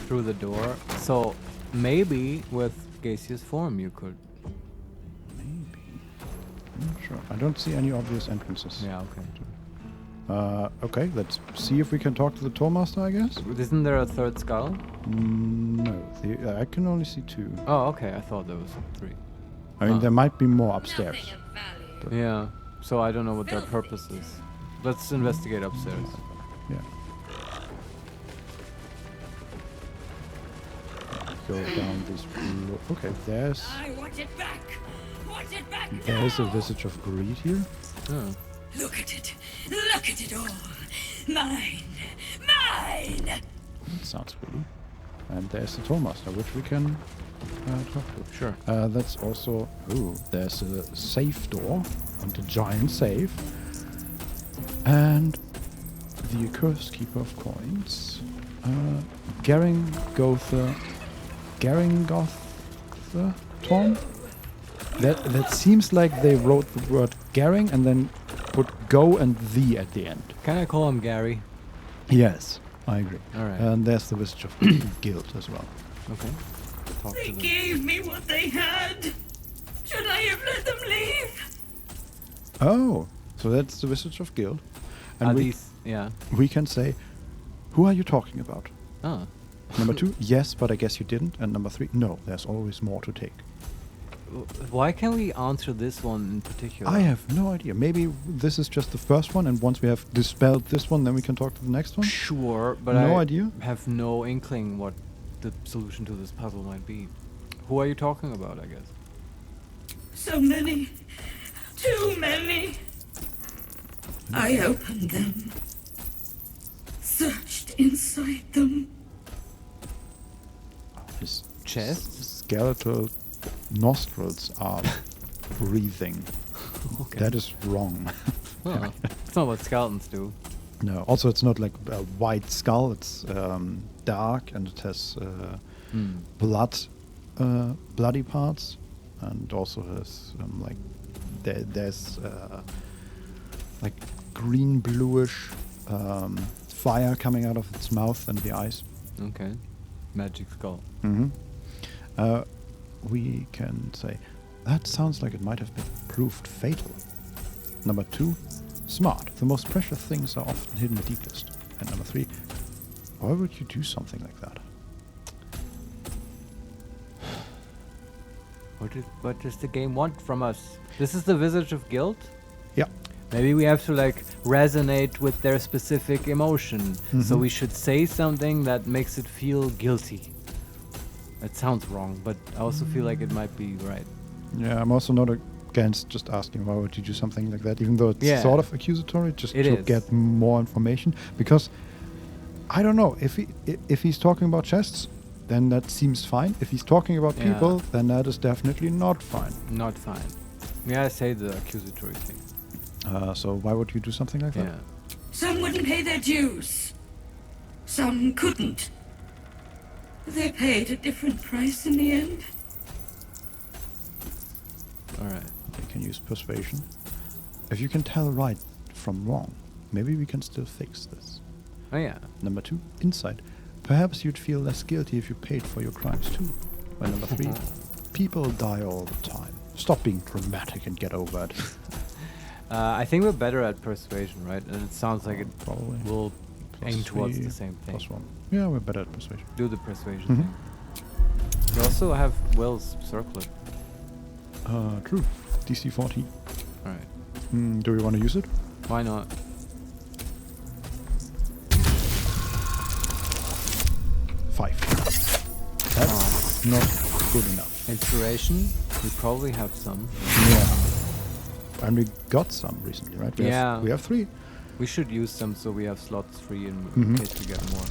through the door. So maybe with gaseous form you could. Maybe. I'm not sure. I don't see any obvious entrances. Yeah, okay. Okay, let's see if we can talk to the Tollmaster, I guess. Isn't there a third skull? No, I can only see 2. Oh, okay. I thought there was 3. I mean, there might be more upstairs. Yeah. So I don't know what their purpose is. Let's investigate upstairs. Yeah. Go down this. Okay, there's. I want it back. Want it back. There's a visage of greed here. Oh. Look at it. Look at it all. Mine. Mine. That sounds pretty. And there's the Tollmaster, which we can talk to. Sure. That's also. Ooh, there's a safe door and a giant safe. And the accursed keeper of coins. Garingotha Tom? That seems like they wrote the word Garing and then put go and the at the end. Can I call him Gary? Yes, I agree. Alright. And there's the visage of guilt as well. Okay. Talk They to them. gave me what they had. Should I have let them leave? Oh, so that's the visage of guilt. And Are we, these... Yeah. we can say, who are you talking about? Ah. Number 2, yes, but I guess you didn't. And number 3, no, there's always more to take. Why can't we answer this one in particular? I have no idea. Maybe this is just the first one, and once we have dispelled this one, then we can talk to the next one? Sure, but no I idea. have no inkling what the solution to this puzzle might be. Who are you talking about, I guess? So many. Too many. I opened them. Searched inside them. His chest? Skeletal nostrils are breathing. Okay. That is wrong. Well, it's not what skeletons do. No, also it's not like a white skull. It's dark and it has bloody parts, and also has like there's like green bluish fire coming out of its mouth and the eyes. Okay. Magic skull. We can say that sounds like it might have been proved fatal. Number 2, smart. The most precious things are often hidden deepest. And number 3, why would you do something like that? What does the game want from us? This is the visage of guilt? Yeah. Maybe we have to like resonate with their specific emotion. So we should say something that makes it feel guilty. It sounds wrong, but I also feel like it might be right. Yeah, I'm also not against just asking why would you do something like that, even though it's sort of accusatory, just to get more information. Because I don't know, if he's talking about chests, then that seems fine. If he's talking about people, then that is definitely not fine. Not fine. Yeah, I say the accusatory thing. So why would you do something like that? Some wouldn't pay their dues. Some couldn't. They paid a different price in the end. Alright. We can use persuasion. If you can tell right from wrong, maybe we can still fix this. Oh yeah. Number 2, insight. Perhaps you'd feel less guilty if you paid for your crimes too. And number 3, people die all the time. Stop being dramatic and get over it. I think we're better at persuasion, right? And it sounds like it probably will aim towards the same thing. +1. Yeah, we're better at persuasion. Do the persuasion thing. We also have Will's circlet. True. DC 14. Alright. Do we want to use it? Why not? That's not good enough. Inspiration? We probably have some. Yeah. And we got some recently, right? We have 3. We should use some so we have slots free in case we get more.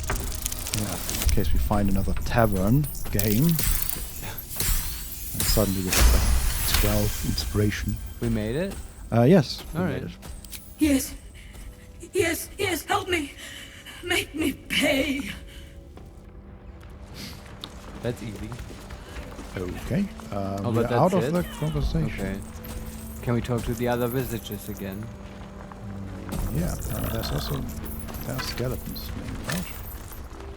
Yeah, in case we find another tavern game. And suddenly we have like 12 inspiration. We made it? Yes, we Alright. made it. Yes. Yes, yes, help me. Make me pay. That's easy. Okay. Oh, we're but out that's of the conversation. Okay. Can we talk to the other visages again? Yeah, there's skeletons laying about.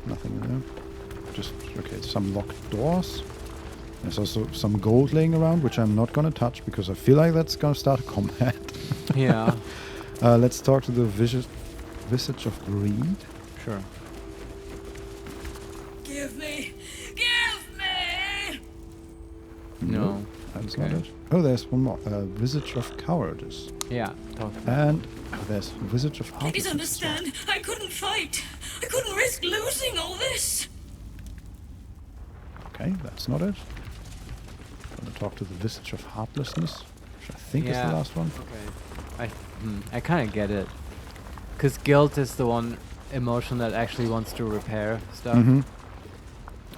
Nothing there. Just, okay, some locked doors. There's also some gold laying around, which I'm not gonna touch because I feel like that's gonna start a combat. Yeah. Let's talk to the Visage of Greed. Sure. Give me! Give me! No. That's Okay. not it. Oh, there's one more. Visage of Cowardice. Yeah. Talk about And there's Visage of Please Heartlessness. understand, I couldn't fight. I couldn't risk losing all this. Okay, that's not it. I'm gonna talk to the Visage of Heartlessness, which I think is the last one. Okay. I kind of get it. Because guilt is the one emotion that actually wants to repair stuff. Mhm.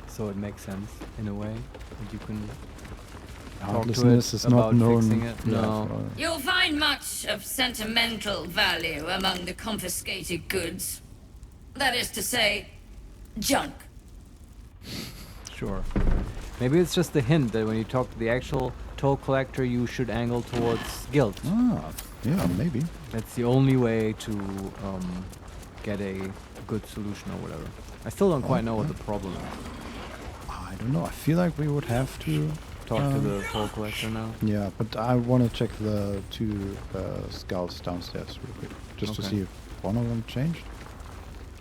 So it makes sense in a way. And you can talk to Heartlessness it is not about known. fixing it. Yeah, No. for- You'll find much of sentimental value among the confiscated goods. That is to say, junk. Sure. Maybe it's just a hint that when you talk to the actual toll collector, you should angle towards guilt. Yeah, maybe. That's the only way to get a good solution or whatever. I still don't quite know what the problem is. I don't know. I feel like we would have to Talk to the toll collector now. Yeah, but I want to check the two skulls downstairs real quick, just to Okay. see if one of them changed.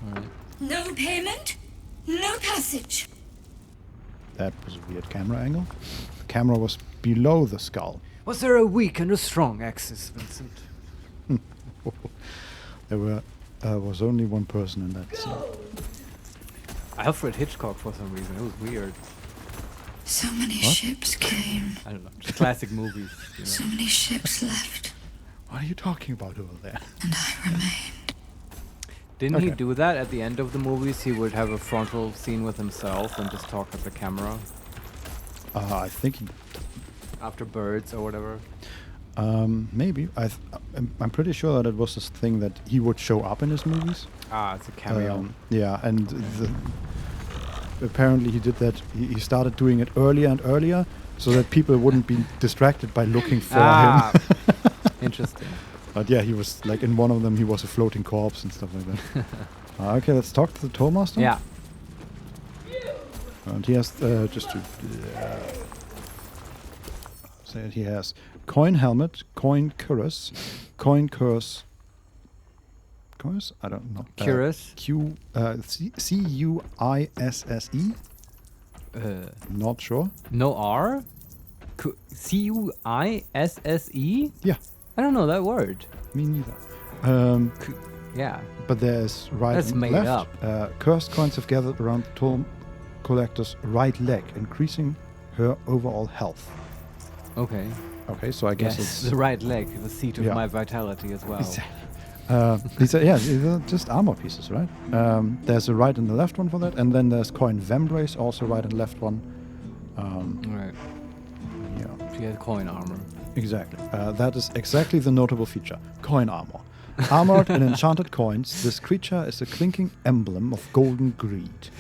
Alright. No payment, no passage. That was a weird camera angle. The camera was below the skull. Was there a weak and a strong axis, Vincent? There was only one person in that scene. Alfred Hitchcock for some reason. It was weird. So many What? ships came. I don't know. Just classic movies. You know? So many ships left. What are you talking about over there? And I remained. Didn't he Okay. do that at the end of the movies? He would have a frontal scene with himself and just talk at the camera I think after birds or whatever. maybe. I'm pretty sure that it was this thing that he would show up in his movies. Ah, it's a cameo. Yeah, and apparently he did that. He started doing it earlier and earlier, so that people wouldn't be distracted by looking for him. Interesting. But yeah, he was like in one of them. He was a floating corpse and stuff like that. Okay, let's talk to the tollmaster. Yeah. And he has just to say it. He has coin helmet, coin cuirass, coin curse. Curse? I don't know. Cuirass? C-U-I-S-S-E. Not sure. No R? C-U-I-S-S-E? Yeah. I don't know that word. Me neither. Yeah. But there's right That's and made left. Cursed coins have gathered around the toll collector's right leg, increasing her overall health. Okay. Okay, so I guess Yes, it's the right leg, the seat of Yeah. my vitality as well. Exactly. These are just armor pieces, right? There's a right and the left one for that, and then there's coin vambrace, also right and left one. Right. Yeah. She had coin armor. Exactly. That is exactly the notable feature. Coin armor. Armored in enchanted coins, this creature is a clinking emblem of golden greed.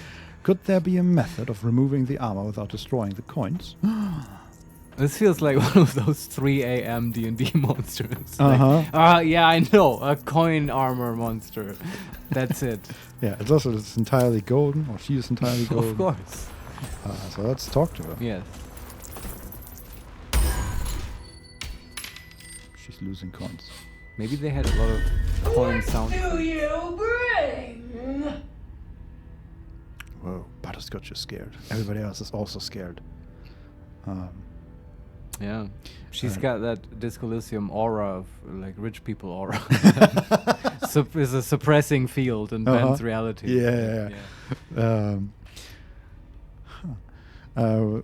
Could there be a method of removing the armor without destroying the coins? This feels like one of those 3 a.m. D&D monsters. Uh-huh. Yeah, I know. A coin armor monster. That's it. Yeah, it's entirely golden, or she is entirely golden. Of course. So let's talk to her. Yes. She's losing coins. Maybe they had a lot of coin sound. Do you bring? Whoa, Butterscotch is scared. Everybody else is also scared. Yeah. She's got that Disco Elysium aura of like rich people aura. Is a suppressing field in Ben's reality. Yeah.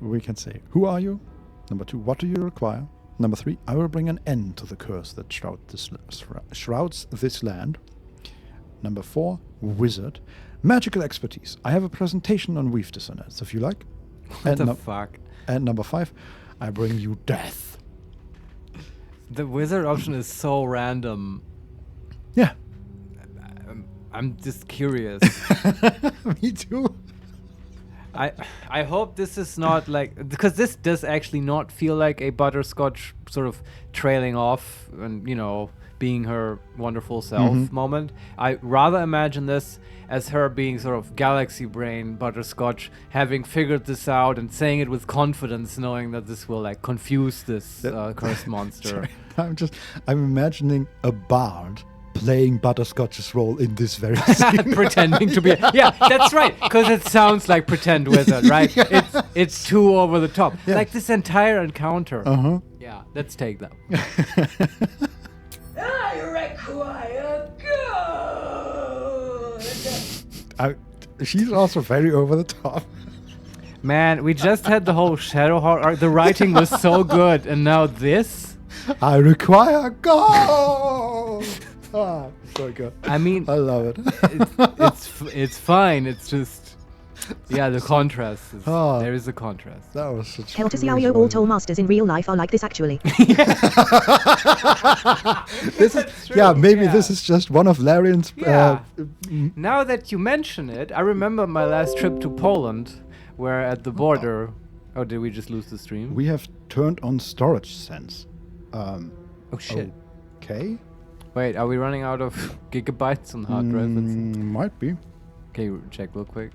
We can say, who are you? Number 2, what do you require? Number 3, I will bring an end to the curse that shrouds this land. Number 4, wizard. Magical expertise. I have a presentation on weave dissonance, if you like. What the fuck? And number 5, I bring you death. The wizard option is so random. Yeah. I'm just curious. Me too. I hope this is not like, because this does actually not feel like a Butterscotch sort of trailing off and, you know, being her wonderful self moment. I rather imagine this as her being sort of galaxy brain Butterscotch, having figured this out and saying it with confidence, knowing that this will like confuse this cursed monster. Sorry. I'm imagining a bard playing Butterscotch's role in this very scene. Pretending to be yeah, that's right, because it sounds like pretend wizard, right? It's too over the top. Yeah. Like this entire encounter. Yeah, let's take that. I require good. She's also very over the top. Man, we just had the whole Shadowheart arc. The writing was so good, and now this. I require gold. So good. I mean, I love it. it's fine. It's just, yeah, the contrast. There is a contrast. That was such. Hell to see how all toll masters in real life are like this actually. This is this is just one of Larian's. Now that you mention it, I remember my last trip to Poland, where at the border. Oh, did we just lose the stream? We have turned on storage sense. Oh shit. Okay. Wait, are we running out of gigabytes on hard drive? Might be. Can you check real quick?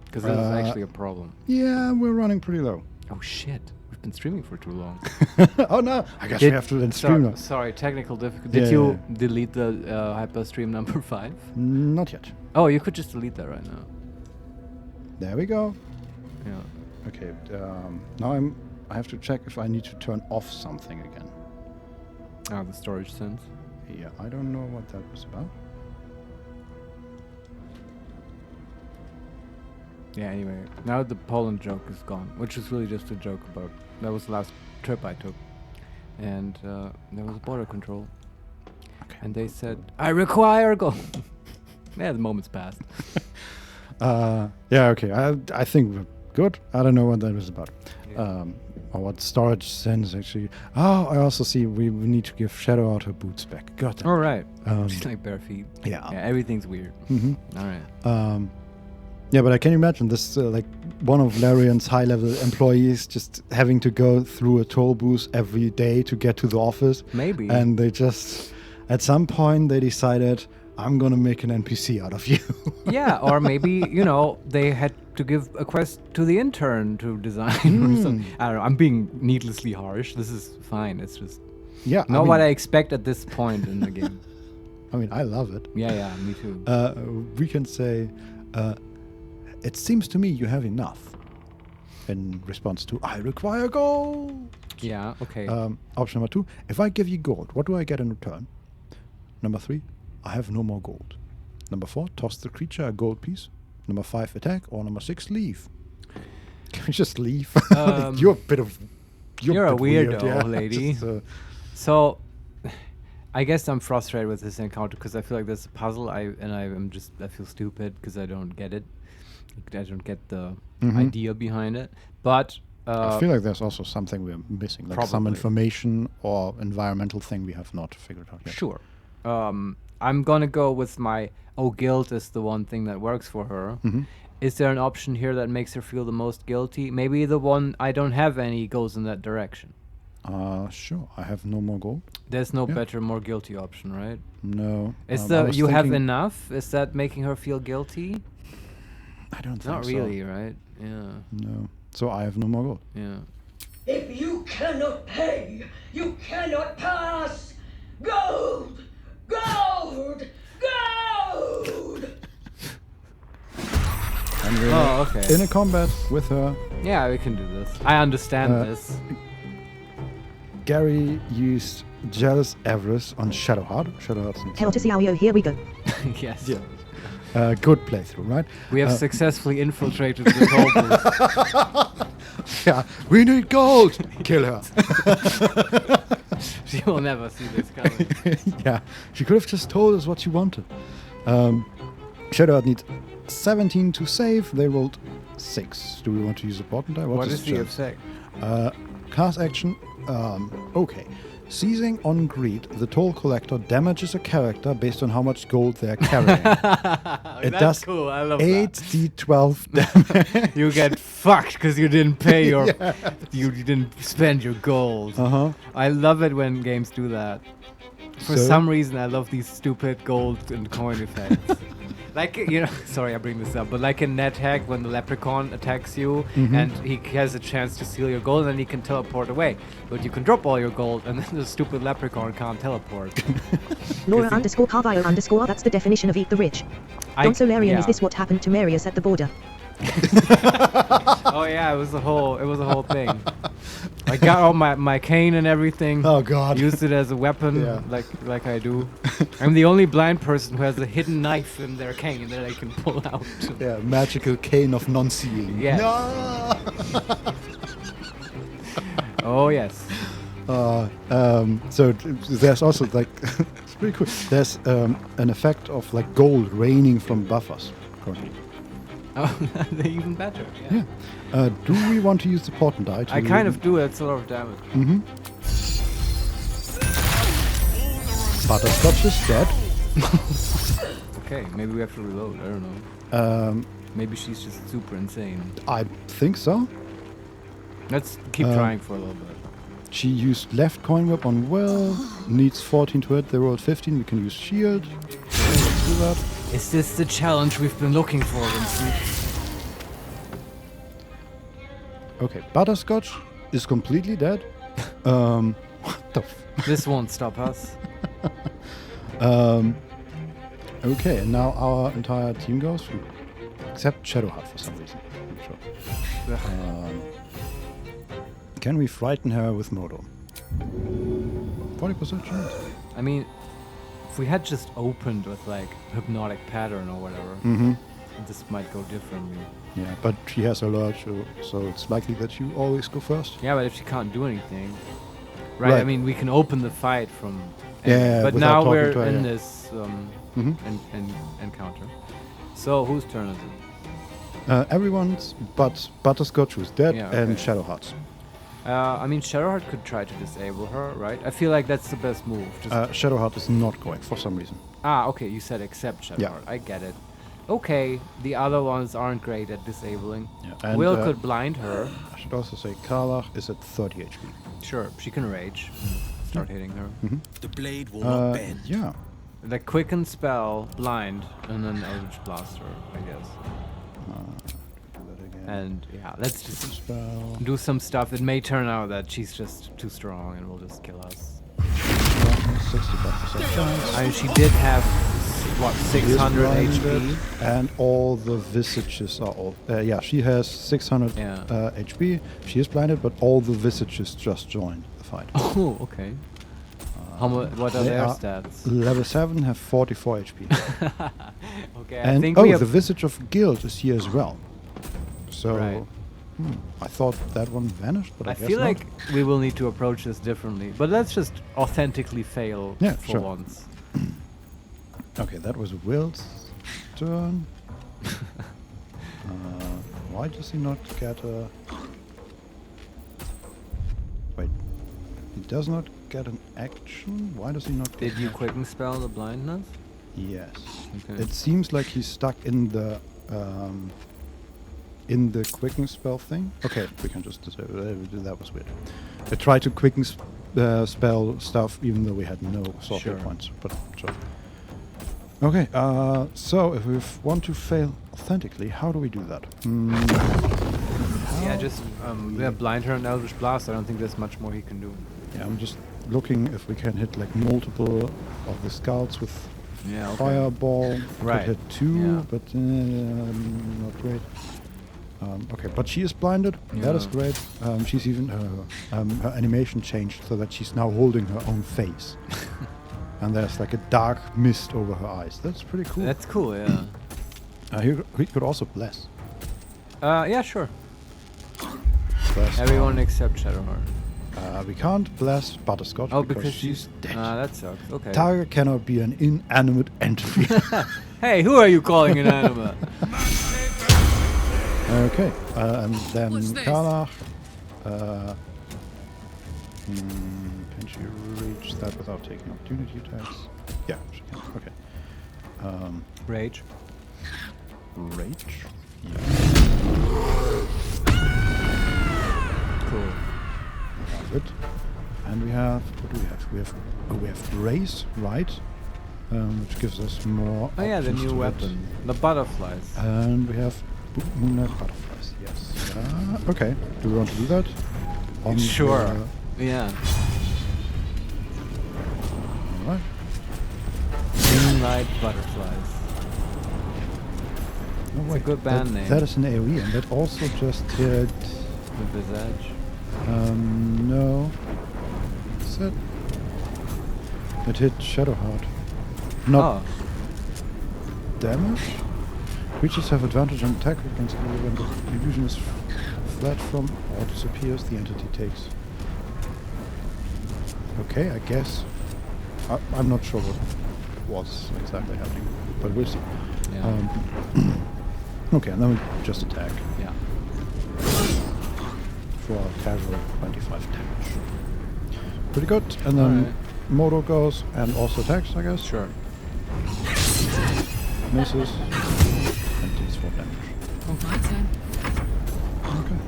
Because this is actually a problem. Yeah, we're running pretty low. Oh shit, we've been streaming for too long. Oh no, I guess we have to then stream now. Sorry, technical difficulty. Did you delete the hyperstream number 5? Not yet. Oh, you could just delete that right now. There we go. Yeah. Okay, now I have to check if I need to turn off something again. Oh, the storage sense. Yeah, I don't know what that was about. Yeah, anyway, now the Poland joke is gone, which is really just a joke about, that was the last trip I took. And there was border control. Okay. And they said, I require gold. Yeah, the moment's passed. Yeah, okay, I think we're good. I don't know what that was about. Yeah. Or what storage sense actually. Oh, I also see we need to give Shadowheart her boots back. Got that. All right. She's like bare feet. Yeah. Everything's weird. All right. Yeah, but I can imagine this, like one of Larian's high-level employees just having to go through a toll booth every day to get to the office. Maybe. And they just, at some point, they decided, I'm going to make an NPC out of you. Yeah, or maybe, they had to give a quest to the intern to design or something. I don't know. I'm being needlessly harsh. This is fine. It's just not what I expect at this point in the game. I mean, I love it. Yeah, me too. We can say, it seems to me you have enough. In response to, I require gold. Yeah, okay. Option number 2, if I give you gold, what do I get in return? Number 3, I have no more gold. Number 4, toss the creature a gold piece. Number 5, attack. Or number 6, leave. Can we just leave? You're a bit of... You're a weirdo, yeah. lady. Just, so, I guess I'm frustrated with this encounter because I feel like there's a puzzle. I feel stupid because I don't get it. I don't get the idea behind it. But I feel like there's also something we're missing, like some information or environmental thing we have not figured out yet. Sure. I'm gonna go with my guilt is the one thing that works for her. Is there an option here that makes her feel the most guilty? Maybe the one I don't have any goes in that direction. Sure. I have no more gold. There's no better, more guilty option, right? No. Is you have enough? Is that making her feel guilty? I don't think so. Not really, right? Yeah. No. So I have no more gold. Yeah. If you cannot pay, you cannot pass. Gold! Gold! Gold! And we're okay. in a combat with her. Yeah, we can do this. I understand this. Gary used Jealous Avarice on Shadowheart. Hell to see how here we go. Yes. Yeah. Good playthrough, right? We have successfully infiltrated the toll booth. Yeah, we need gold! Kill her. She will never see this coming. Yeah, she could have just told us what she wanted. Shadowheart needs 17 to save. They rolled 6. Do we want to use a bottom die? What is the effect? Class action. Okay. Seizing on greed, the toll collector damages a character based on how much gold they're carrying. It does cool. I love 8d12 damage. You get fucked because you didn't pay your... You didn't spend your gold. I love it when games do that. For some reason, I love these stupid gold and coin effects. Like, you know, sorry I bring this up, but like in NetHack, when the leprechaun attacks you and he has a chance to steal your gold, and then he can teleport away. But you can drop all your gold, and then the stupid leprechaun can't teleport. Nora_Carvio_, that's the definition of eat the rich. Don Solarian, is this what happened to Marius at the border? Oh yeah, it was a whole thing. I got all my cane and everything. Oh god. Used it as a weapon, like I do. I'm the only blind person who has a hidden knife in their cane that I can pull out. Yeah, magical cane of non-seeing. Yes. No! Oh yes. So there's also like it's pretty cool. There's an effect of like gold raining from buffers currently. Oh, they're even better. Yeah. Do we want to use the portent die? I kind of do. It's a lot of damage. Butterscotch is dead. Okay, maybe we have to reload. I don't know. Maybe she's just super insane. I think so. Let's keep trying for a little bit. She used left coin whip on Will. Needs 14 to hit. They rolled 15. We can use shield. Let's do that. Is this the challenge we've been looking for, Vincent? Okay, Butterscotch is completely dead. What the This won't stop us. Okay, and now our entire team goes through. Except Shadowheart for some reason. I'm not sure. Can we frighten her with Modo? 40% chance. I mean, if we had just opened with like hypnotic pattern or whatever, this might go differently. Yeah, but she has alert, so it's likely that you always go first. Yeah, but if she can't do anything, right? I mean, we can open the fight from. But without now talking we're to her, in this encounter. So whose turn is it? Everyone's but Butterscotch, who's dead, Yeah, and okay. Shadowheart. I mean, Shadowheart could try to disable her, right? I feel like that's the best move. Just Shadowheart is not going for some reason. okay, you said except Shadowheart. I get it. Okay, the other ones aren't great at disabling. Yeah, and Will could blind her. I should also say Karlach is at 30 HP. Sure, she can rage. Start hitting her. The blade will not bend. Yeah. The quicken spell, blind, and then Eldritch Blaster, I guess. And yeah, let's just do some stuff. It may turn out that she's just too strong and will just kill us. 65% chance. I mean, she did have, what, 600 HP? And all the visages are all... yeah, she has 600 HP. She is blinded, but all the visages just joined the fight. Oh, okay. What are their stats? Level 7 have 44 HP. Okay, and I think the Visage of Guild is here as well. So, Right. I thought that one vanished, but I guess feel not. like we will need to approach this differently. But let's just authentically fail for once. Okay, that was Will's turn. Why does he not get a... Wait. He does not get an action? Why does he not get Did you quicken spell the blindness? Yes. Okay. It seems like he's stuck in the quicken spell thing. Okay, we can just disable it. That was weird. I tried to quicken spell stuff even though we had no sorcery points. But sure. Okay, so if we want to fail authentically, how do we do that? Yeah, just blind her and Eldritch Blast. I don't think there's much more he can do. Yeah, I'm just looking if we can hit like multiple of the scouts with fireball. Right. Could hit 2, but not great. Okay, but she is blinded. That is great. She's even her animation changed so that she's now holding her own face, and there's like a dark mist over her eyes. That's pretty cool. That's cool. Yeah. He could also bless. Yeah, sure. Bless Everyone except Shadowheart. We can't bless Butterscotch because she's dead. That sucks. Okay. Target cannot be an inanimate entity. Hey, who are you calling inanimate? Okay, and then Karlach. Can she reach that without taking opportunity attacks? Yeah, she can. Okay. Rage. Rage. Yeah. Cool. Good. And we have what do we have? We have Grace, right? which gives us more. Oh yeah, the options new to hit. weapon, the butterflies. And we have moonlight butterflies. Yes. Okay. Do we want to do that? On Sure. the- Yeah. Alright. Moonlight butterflies. Oh, It's a wait, good band name. That is an AoE, and that also just hit. The visage. No. What's that? It hit Shadowheart. Not damage? Creatures have advantage on attack against you when the illusion is fled from or disappears, the entity takes. Okay, I guess. I'm not sure what's exactly happening, but we'll see. Yeah. Okay, and then we just attack. Yeah. For a casual 25 damage. Pretty good. And then Moto goes and also attacks, I guess. Sure. Misses. And takes 4 damage. Oh, my turn. Okay.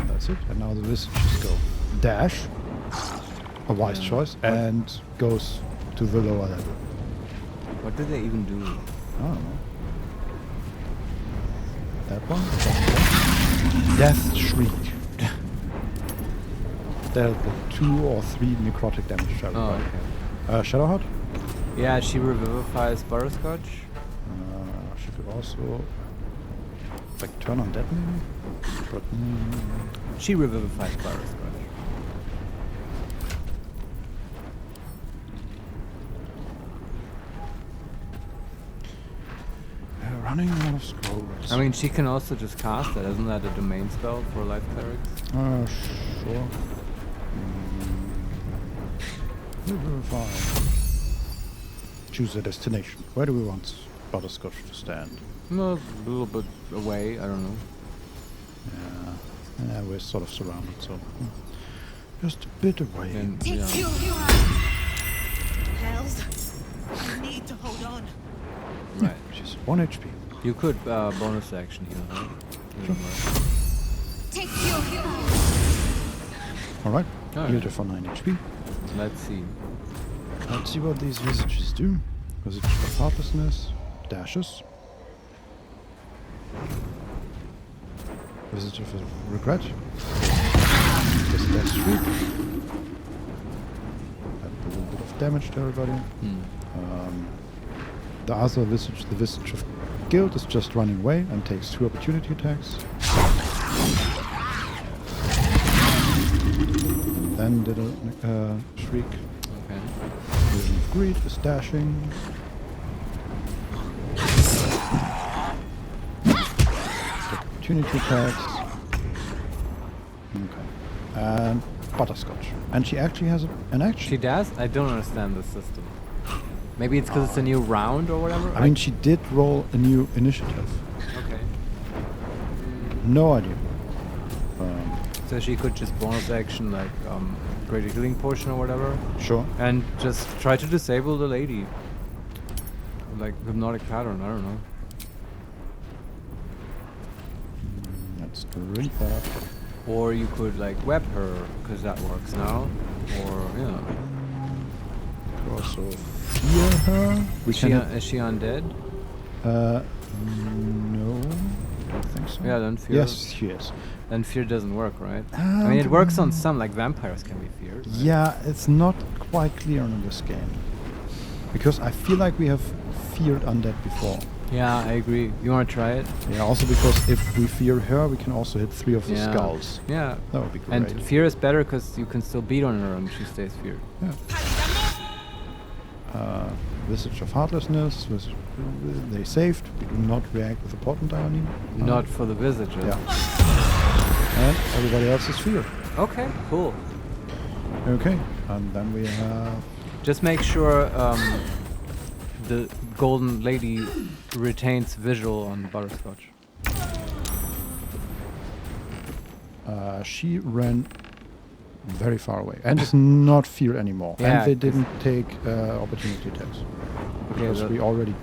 That's it. And now the visages go dash. A wise choice. And goes to the lower level. What did they even do? I don't know. That one? Death Shriek. There are 2 or 3 necrotic damage to everybody. Oh, okay. Shadowheart? Yeah, she revivifies Butterscotch. She could also like turn on that maybe? But, She revivifies Butterscotch. Running out of scrolls. I mean, she can also just cast it. Isn't that a domain spell for life clerics? Sure. Fine. Choose a destination. Where do we want Butterscotch to stand? No, a little bit away. I don't know. Yeah, we're sort of surrounded, so just a bit away. And, yeah. Hells, I need to hold on. Right. She's 1 HP. You could bonus action heal, right? Take your Alright. Alright. Healed her for 9 HP. Let's see. Let's see what these visages do. Visage of Heartlessness. Dashes. Visage of Regret. Just Death Shriek. A little bit of damage to everybody. The other visage, the visage of Guilt, is just running away and takes 2 opportunity attacks. And then did a shriek. Okay. Vision of Greed is dashing. Opportunity attacks. Okay. And Butterscotch. And she actually has an action. She does? I don't understand the system. Maybe it's because it's a new round or whatever? I mean, she did roll a new initiative. Okay. No idea. So she could just bonus action like Greater Healing Potion or whatever? Sure. And just try to disable the lady. Like Hypnotic Pattern, I don't know. Let's drink that. Or you could like web her, because that works now. Or, yeah. Could also fear her. Is she undead? No. Don't think so. Yeah, then fear. Yes, she is. Then fear doesn't work, right? I mean, it works on some, like vampires can be feared. Right? Yeah, it's not quite clear in this game. Because I feel like we have feared undead before. Yeah, I agree. You want to try it? Yeah, also because if we fear her, we can also hit 3 of the skulls. Yeah. That would be great. And fear is better because you can still beat on her and she stays feared. Yeah. Visage of Heartlessness. They saved. We do not react with a portent irony. Not for the visage. Yeah. And everybody else is feared. Okay, cool. Okay, and then we have... Just make sure the golden lady retains visual on Butterscotch. She ran very far away and does not fear anymore. Yeah, and they didn't take opportunity attacks. Because we already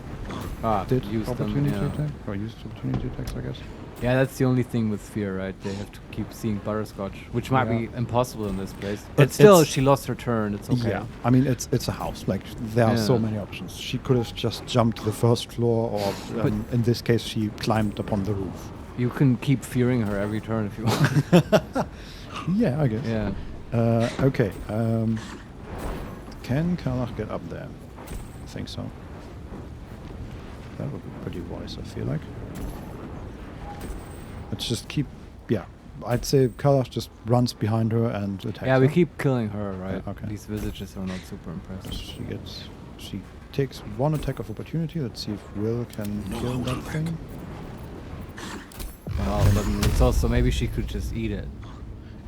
did used opportunity them, yeah. attack. Or used opportunity attacks, I guess. Yeah, that's the only thing with fear, right? They have to keep seeing Butterscotch, which might be impossible in this place. But still, she lost her turn. It's okay. Yeah, I mean, it's a house. Like, there are so many options. She could have just jumped the first floor, or in this case, she climbed upon the roof. You can keep fearing her every turn if you want. Yeah, I guess. Yeah. Okay. Can Karlach get up there? I think so. That would be pretty wise, I feel like. Let's just keep... Yeah. I'd say Karlach just runs behind her and attacks her. Yeah, we keep killing her, right? Yeah, okay. These visages are not super impressive. She takes one attack of opportunity. Let's see if Will can kill that thing. Well, but it's also... Maybe she could just eat it.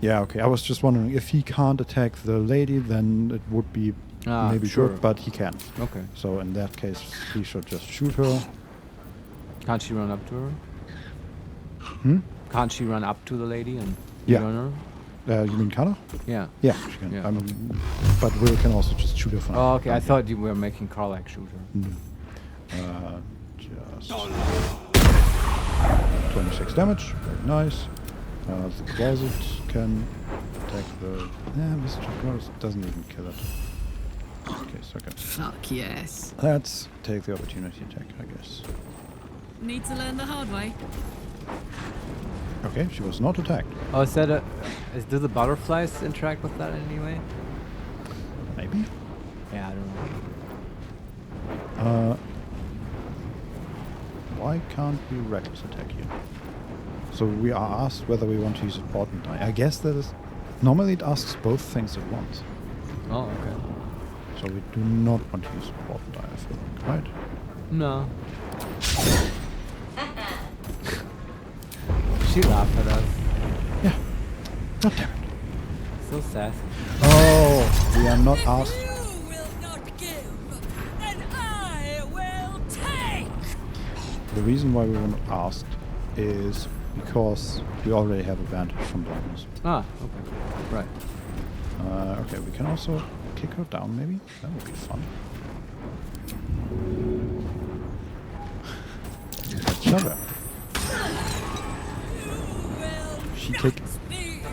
Yeah, okay. I was just wondering, if he can't attack the lady, then it would be maybe good, but he can. Okay. So in that case, he should just shoot her. Can't she run up to her? Can't she run up to the lady and run her? You mean Karlach? Yeah. Yeah, she can. Yeah. I mean, but Will can also just shoot her from... Oh, okay. I thought you were making Karlach shoot her. Just... 26 damage. Very nice. The closet can attack the... Yeah, Mr. Close doesn't even kill it. Okay, second. Fuck yes. Let's take the opportunity attack, I guess. Need to learn the hard way. Okay, she was not attacked. Oh, is that do the butterflies interact with that in any way? Maybe. Yeah, I don't know. Why can't we reckless attack here? So we are asked whether we want to use a portent die. I guess that is... Normally it asks both things at once. Oh, okay. So we do not want to use a portent die, I feel like, right? No. She laughed at us. Yeah. God damn it. So sassy. Oh, we are not asked... The reason why we were not asked is because we already have advantage from blindness. Ah, okay. Right. Okay, we can also kick her down, maybe? That would be fun. Let's shove her. She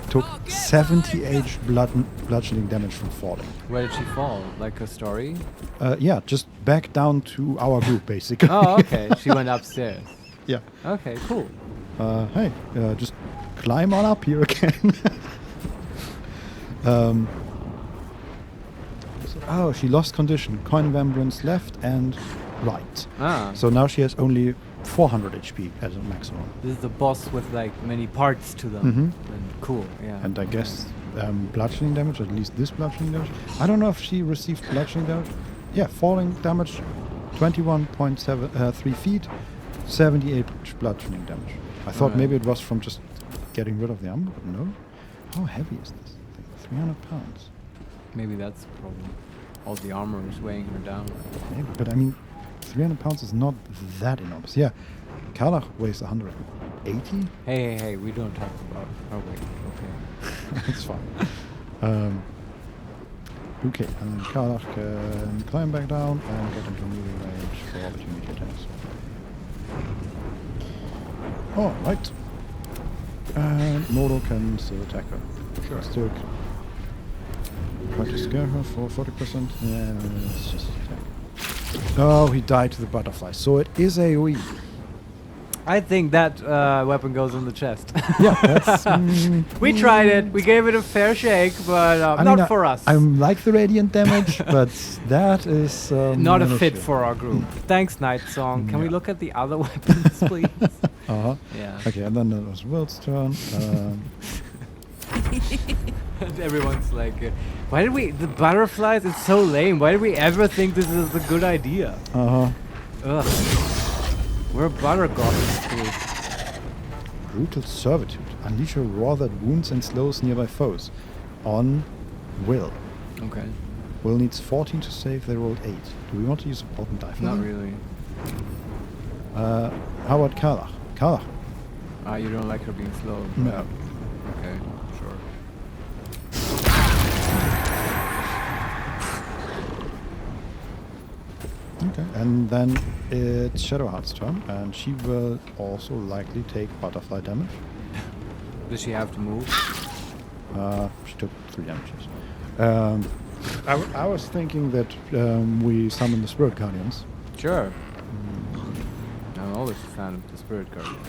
took 78 bludgeoning damage from falling. Where did she fall? Like a story? Yeah, just back down to our group, basically. Oh, okay. She went upstairs. Yeah. Okay, cool. Hey, just climb on up here again. Oh, she lost condition. Coin of Remembrance left and right. Ah. So now she has only 400 HP as a maximum. This is the boss with like many parts to them. Mm-hmm. And cool, yeah. And I guess bludgeoning damage, at least this bludgeoning damage. I don't know if she received bludgeoning damage. Yeah, falling damage, 21.3 feet, 78 bludgeoning damage. I thought maybe it was from just getting rid of the armor, but no. How heavy is this thing? 300 pounds. Maybe that's the problem. All the armor is weighing her down. Maybe, but I mean, 300 pounds is not that enormous. Yeah, Karlach weighs 180. Hey, we don't talk about our weight. Okay. That's fine. Okay, and then Karlach can climb back down and get into melee range for opportunity attacks. Alright. And Mordo can still attack her. Sure. Still try to scare her for 40%. Yeah, let's just attack. Oh, he died to the butterfly. So it is AoE. I think that weapon goes in the chest. Yeah, that's... we tried it. We gave it a fair shake, but not for us. I like the radiant damage, but that is... not a fit for our group. Thanks, Night Song. Can we look at the other weapons, please? Uh-huh. Yeah. Okay, and then it was Will's turn. And everyone's like, why did we... The butterflies, it's so lame. Why did we ever think this is a good idea? Uh-huh. Ugh. We're a butter goblins too. Brutal Servitude. Unleash a roar that wounds and slows nearby foes. On Will. Okay. Will needs 14 to save. They rolled 8. Do we want to use a potent die for Not them? really. How about Karlach? Karlach. You don't like her being slow? No. Okay, sure. Okay, and then it's Shadowheart's turn, and she will also likely take butterfly damage. Does she have to move? She took 3 damages. I was thinking that we summon the Spirit Guardians. Sure. I'm always a fan of the Spirit Guardians.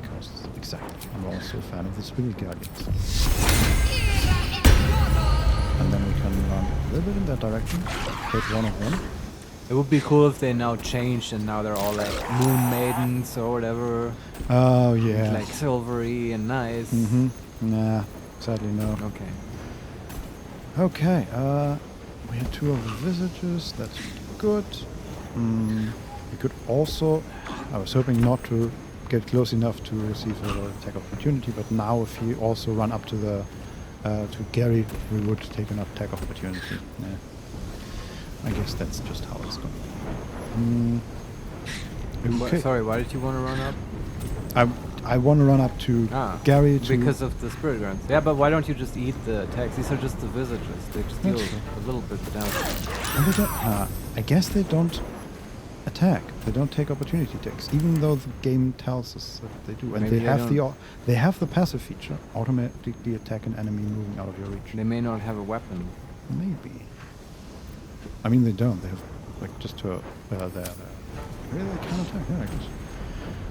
Because, exactly, I'm also a fan of the Spirit Guardians. And then we can run a little bit in that direction, hit one of them. It would be cool if they now changed and now they're all like moon maidens or whatever. Oh, yeah. Like silvery and nice. Mm-hmm. Nah, sadly no. Okay. Okay, we had 2 of the visitors, that's good. We could also, I was hoping not to get close enough to receive an attack opportunity, but now if you also run up to the to Gary, we would take an attack opportunity. Yeah. I guess that's just how it's going. Okay. Sorry, why did you want to run up? I want to run up to Gary to... Because of the Spirit Guardians. Yeah, but why don't you just eat the attacks? These are just the visitors. They just deal a little bit of damage. I guess they don't attack. They don't take opportunity attacks, even though the game tells us that they do. And Maybe they have the passive feature, automatically attack an enemy moving out of your reach. They may not have a weapon. Maybe. I mean, they don't. They have, like, just to... Really, they can attack. Yeah, I guess.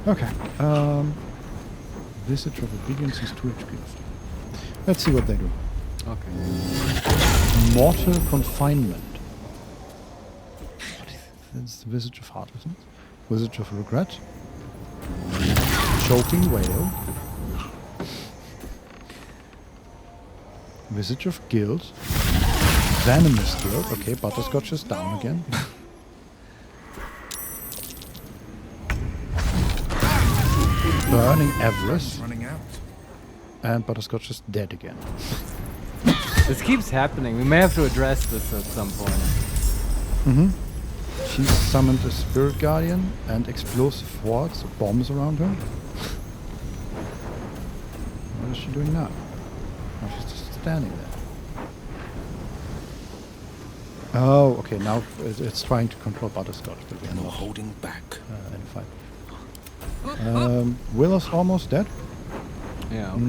Okay. Visage of Obedience is 2 HP left. Let's see what they do. Okay. Mortal Confinement. That's the Visage of Heartlessness. Visage of Regret. Choking Whale. Visage of Guilt. Venomous Guilt. Okay, Butterscotch is down again. Burning Avarice. Running out. And Butterscotch is dead again. This keeps happening. We may have to address this at some point. Mm-hmm. She summoned a Spirit Guardian and explosive wards, bombs around her. What is she doing now? Oh, she's just standing there. Oh, okay, now it's trying to control Butterscotch, but we are not holding back in a fight. Willow's almost dead. Yeah, okay.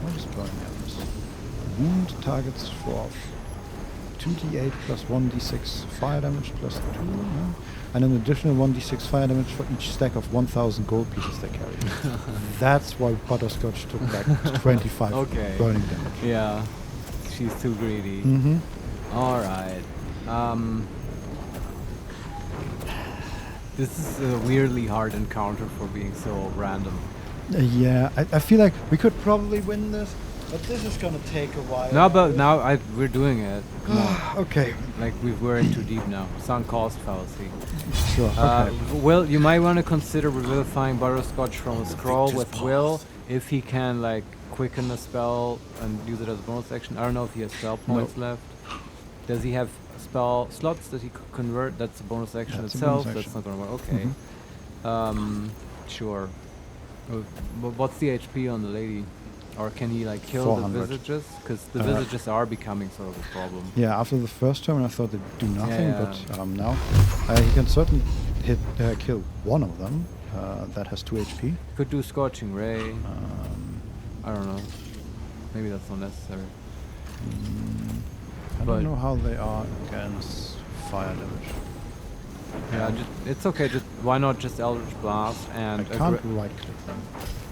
What is burning Avarice? Wound targets for 2d8 plus 1d6 fire damage plus 2, no? And an additional 1d6 fire damage for each stack of 1,000 gold pieces they carry. That's why Butterscotch took back 25 burning damage. Yeah, she's too greedy. Mm-hmm. All right. This is a weirdly hard encounter for being so random. Yeah, I feel like we could probably win this, but this is gonna take a while. No, but now we're doing it. Okay. Like we're in too deep now. Sunk cost fallacy. Sure. Okay. Will, you might want to consider revivifying Butterscotch from a scroll with Will if he can like quicken a spell and use it as a bonus action. I don't know if he has spell points left. Does he have spell slots that he could convert? That's a bonus action itself. That's not gonna work. Okay. Sure. What's the HP on the lady? Or can he like kill 400. the visages? Because the visages are becoming sort of a problem. Yeah, after the first turn I thought they'd do nothing, but now he can certainly kill one of them. That has 2 HP. Could do Scorching Ray. I don't know. Maybe that's not necessary. I don't know how they are against fire damage. Yeah, it's okay. Just why not just Eldritch Blast and... I can't right-click them.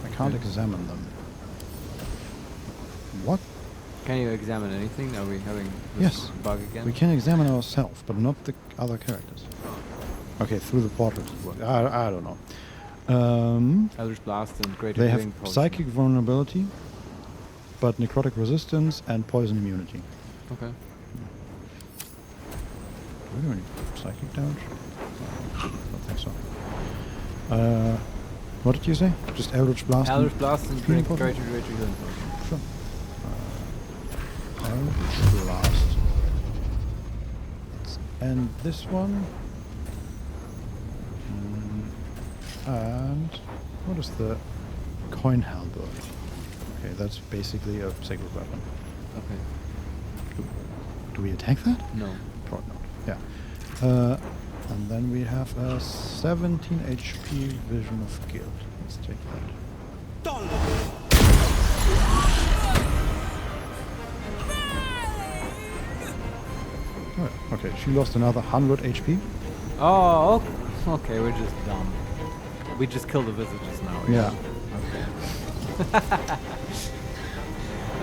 I can't examine them. What? Can you examine anything? Are we having this bug again? We can examine ourselves, but not the other characters. Okay, through the portals. I don't know. Eldritch Blast and Greater They Healing have Potion. psychic vulnerability, but necrotic resistance and poison immunity. Okay. Do we do any psychic damage? I don't think so. What did you say? Just Eldritch Blast? Eldritch Blast and Healing Greater Potion? Healing Potion. Sure. Eldritch Blast. And this one. And what is the coin halberd? Okay, that's basically a sacred weapon. Okay. Do we attack that? No. Probably not. Yeah. And then we have a 17 HP Vision of Guilt. Let's take that. Oh, okay, she lost another 100 HP. Oh, okay, we're just dumb. We just killed the visitors now. Yeah. Okay.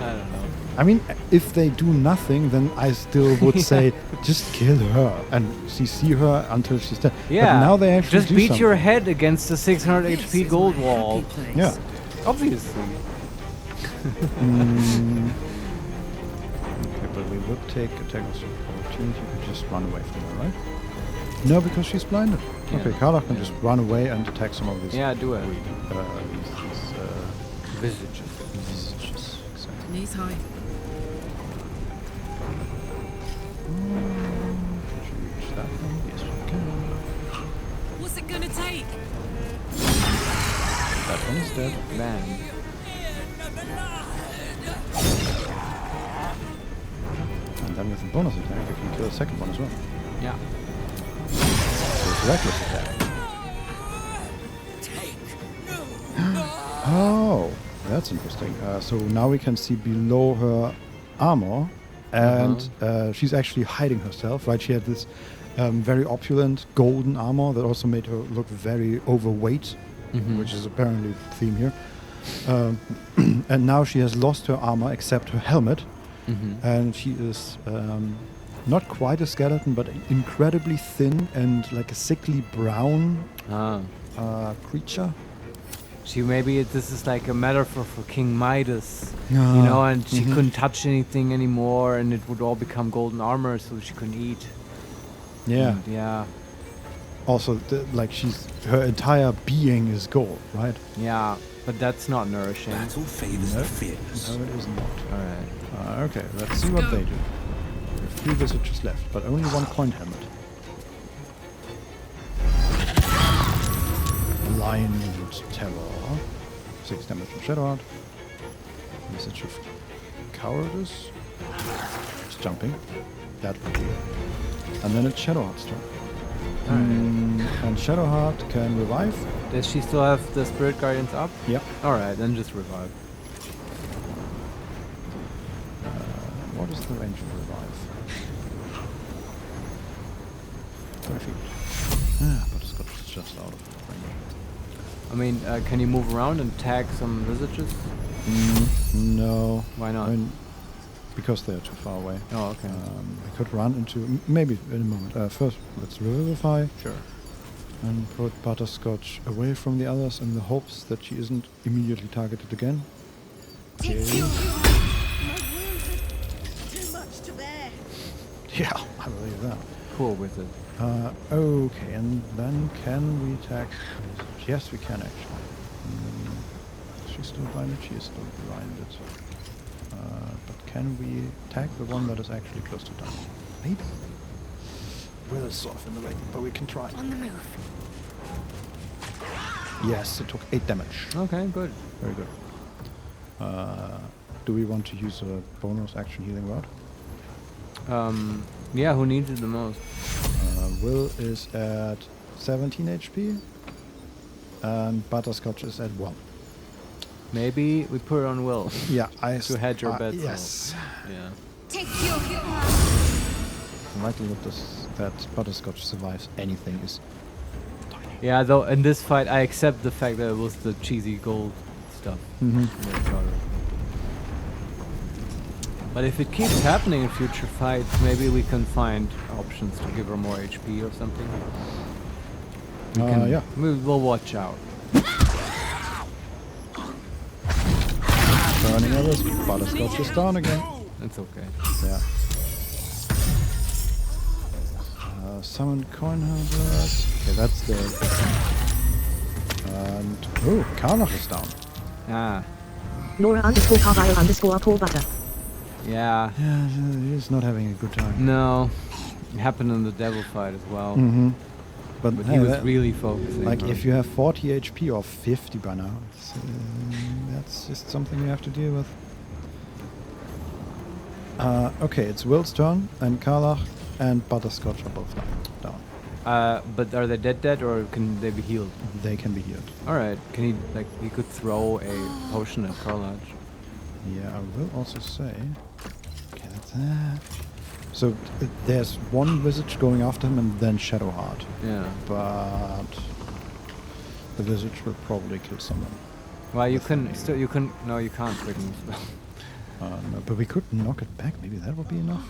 I don't know. I mean, if they do nothing, then I still would say just kill her and CC her until she's dead. Yeah. But now they actually just do beat something. your head against the 600 HP gold wall. Yeah. Obviously. Okay, but we would take attack of opportunity to just run away from her, right? No, because she's blinded. Yeah. Okay, Carla can just run away and attack some of these. Yeah, do it. Visages. Visages, exactly. Knees high. Can she reach that one? Yes, she can. What's it gonna take? That one is dead. Man. And then with a bonus attack, you can kill a second one as well. Yeah. With reckless attack. Oh, that's interesting. So now we can see below her armor, and she's actually hiding herself, right? She had this very opulent golden armor that also made her look very overweight, which is apparently the theme here. And now she has lost her armor except her helmet, and she is not quite a skeleton, but incredibly thin and like a sickly brown creature. Maybe this is like a metaphor for King Midas, you Ah, know, and she couldn't touch anything anymore, and it would all become golden armor, so she couldn't eat. Yeah. And yeah. Also, her entire being is gold, right? Yeah, but that's not nourishing. Battle favors the fearless. No, it is not. All right. Okay, let's see what they do. We have 3 visages left, but only 1 point helmet. Blind Terror. 6 damage from Shadowheart. Visage of Cowardice. It's jumping. That would be it. And then it's Shadowheart's turn. And Shadowheart can revive. Does she still have the Spirit Guardians up? Yep. Alright, then just revive. What is the range of revive? 20 feet. Butterscotch is just out of range. I mean, can you move around and tag some visages? No. Why not? I mean, because they're too far away. Oh, okay. We could run into... maybe in a moment. First, let's revivify. Sure. And put Butterscotch away from the others in the hopes that she isn't immediately targeted again. Okay. Too much to bear. Yeah, I believe that. Cool with it. Okay, and then can we attack? Yes, we can actually. Is she still blinded? She is still blinded. But can we attack the one that is actually close to dying? Maybe. Well, it's off in the way, but we can try. On the move. Yes, it took 8 damage. Okay, good. Very good. Do we want to use a bonus action healing rod? Yeah, who needs it the most? Will is at 17 HP, and Butterscotch is at 1. Maybe we put it on Will. Yeah, to hedge our bets. Yes. Yeah. Take your The likelihood that Butterscotch survives anything is tiny. Yeah, though in this fight I accept the fact that it was the cheesy gold stuff. But if it keeps happening in future fights, maybe we can find options to give her more HP or something. Yeah. We'll watch out. Turning others, Butterscotch is down again. It's okay. Yeah. Summon coin hazard. Okay, that's the... And... oh, Karnach is down. Ah. Nora_Carvile_Paul Butter. Yeah. Yeah, he's not having a good time. No. It happened in the devil fight as well. But he was really focusing. Like, if you have 40 HP or 50 by now, that's just something you have to deal with. Okay, it's Will's turn, and Karlach and Butterscotch are both down. But are they dead or can they be healed? They can be healed. Alright, can he, like, he could throw a potion at Karlach? Yeah, I will also say... Okay, that's that. So there's one visage going after him and then Shadowheart. Yeah. But the visage will probably kill someone. Well, you can still, no, you can't quicken spell. No, but we could knock it back. Maybe that would be enough.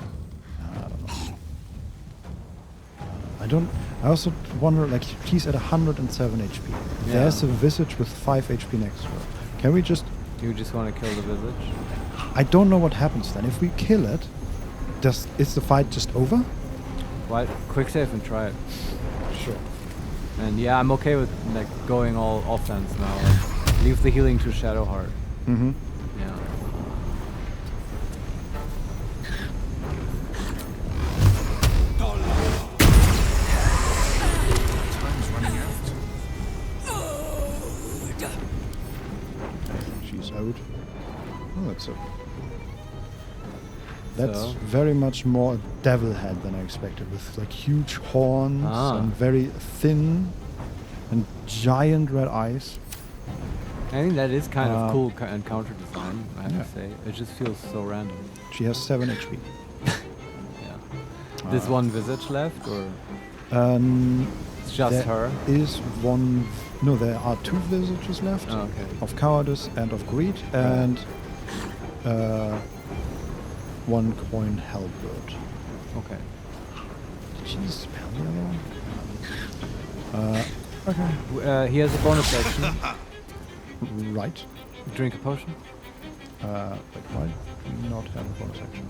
I don't know. I also wonder, like, he's at 107 HP. Yeah. There's a visage with 5 HP next to her. Can we just... You just want to kill the visage? I don't know what happens then. If we kill it, is the fight just over? Why? Quick save and try it. Sure. And yeah, I'm okay with, like, going all offense now. Like, leave the healing to Shadowheart. Mm-hmm. Yeah. Out. Oh, that's very much more devil head than I expected, with like huge horns and very thin and giant red eyes. I think that is kind of cool encounter design, I have to say. It just feels so random. She has 7 HP. Yeah. There's one visage left, or it's just her? Is one... No, there are 2 visages left. Oh, okay. Of cowardice and of greed, and 1 coin halberd. Okay. Did she spell the other one? Okay. He has a bonus action. Right. Drink a potion. Wait, why do you not have a bonus action?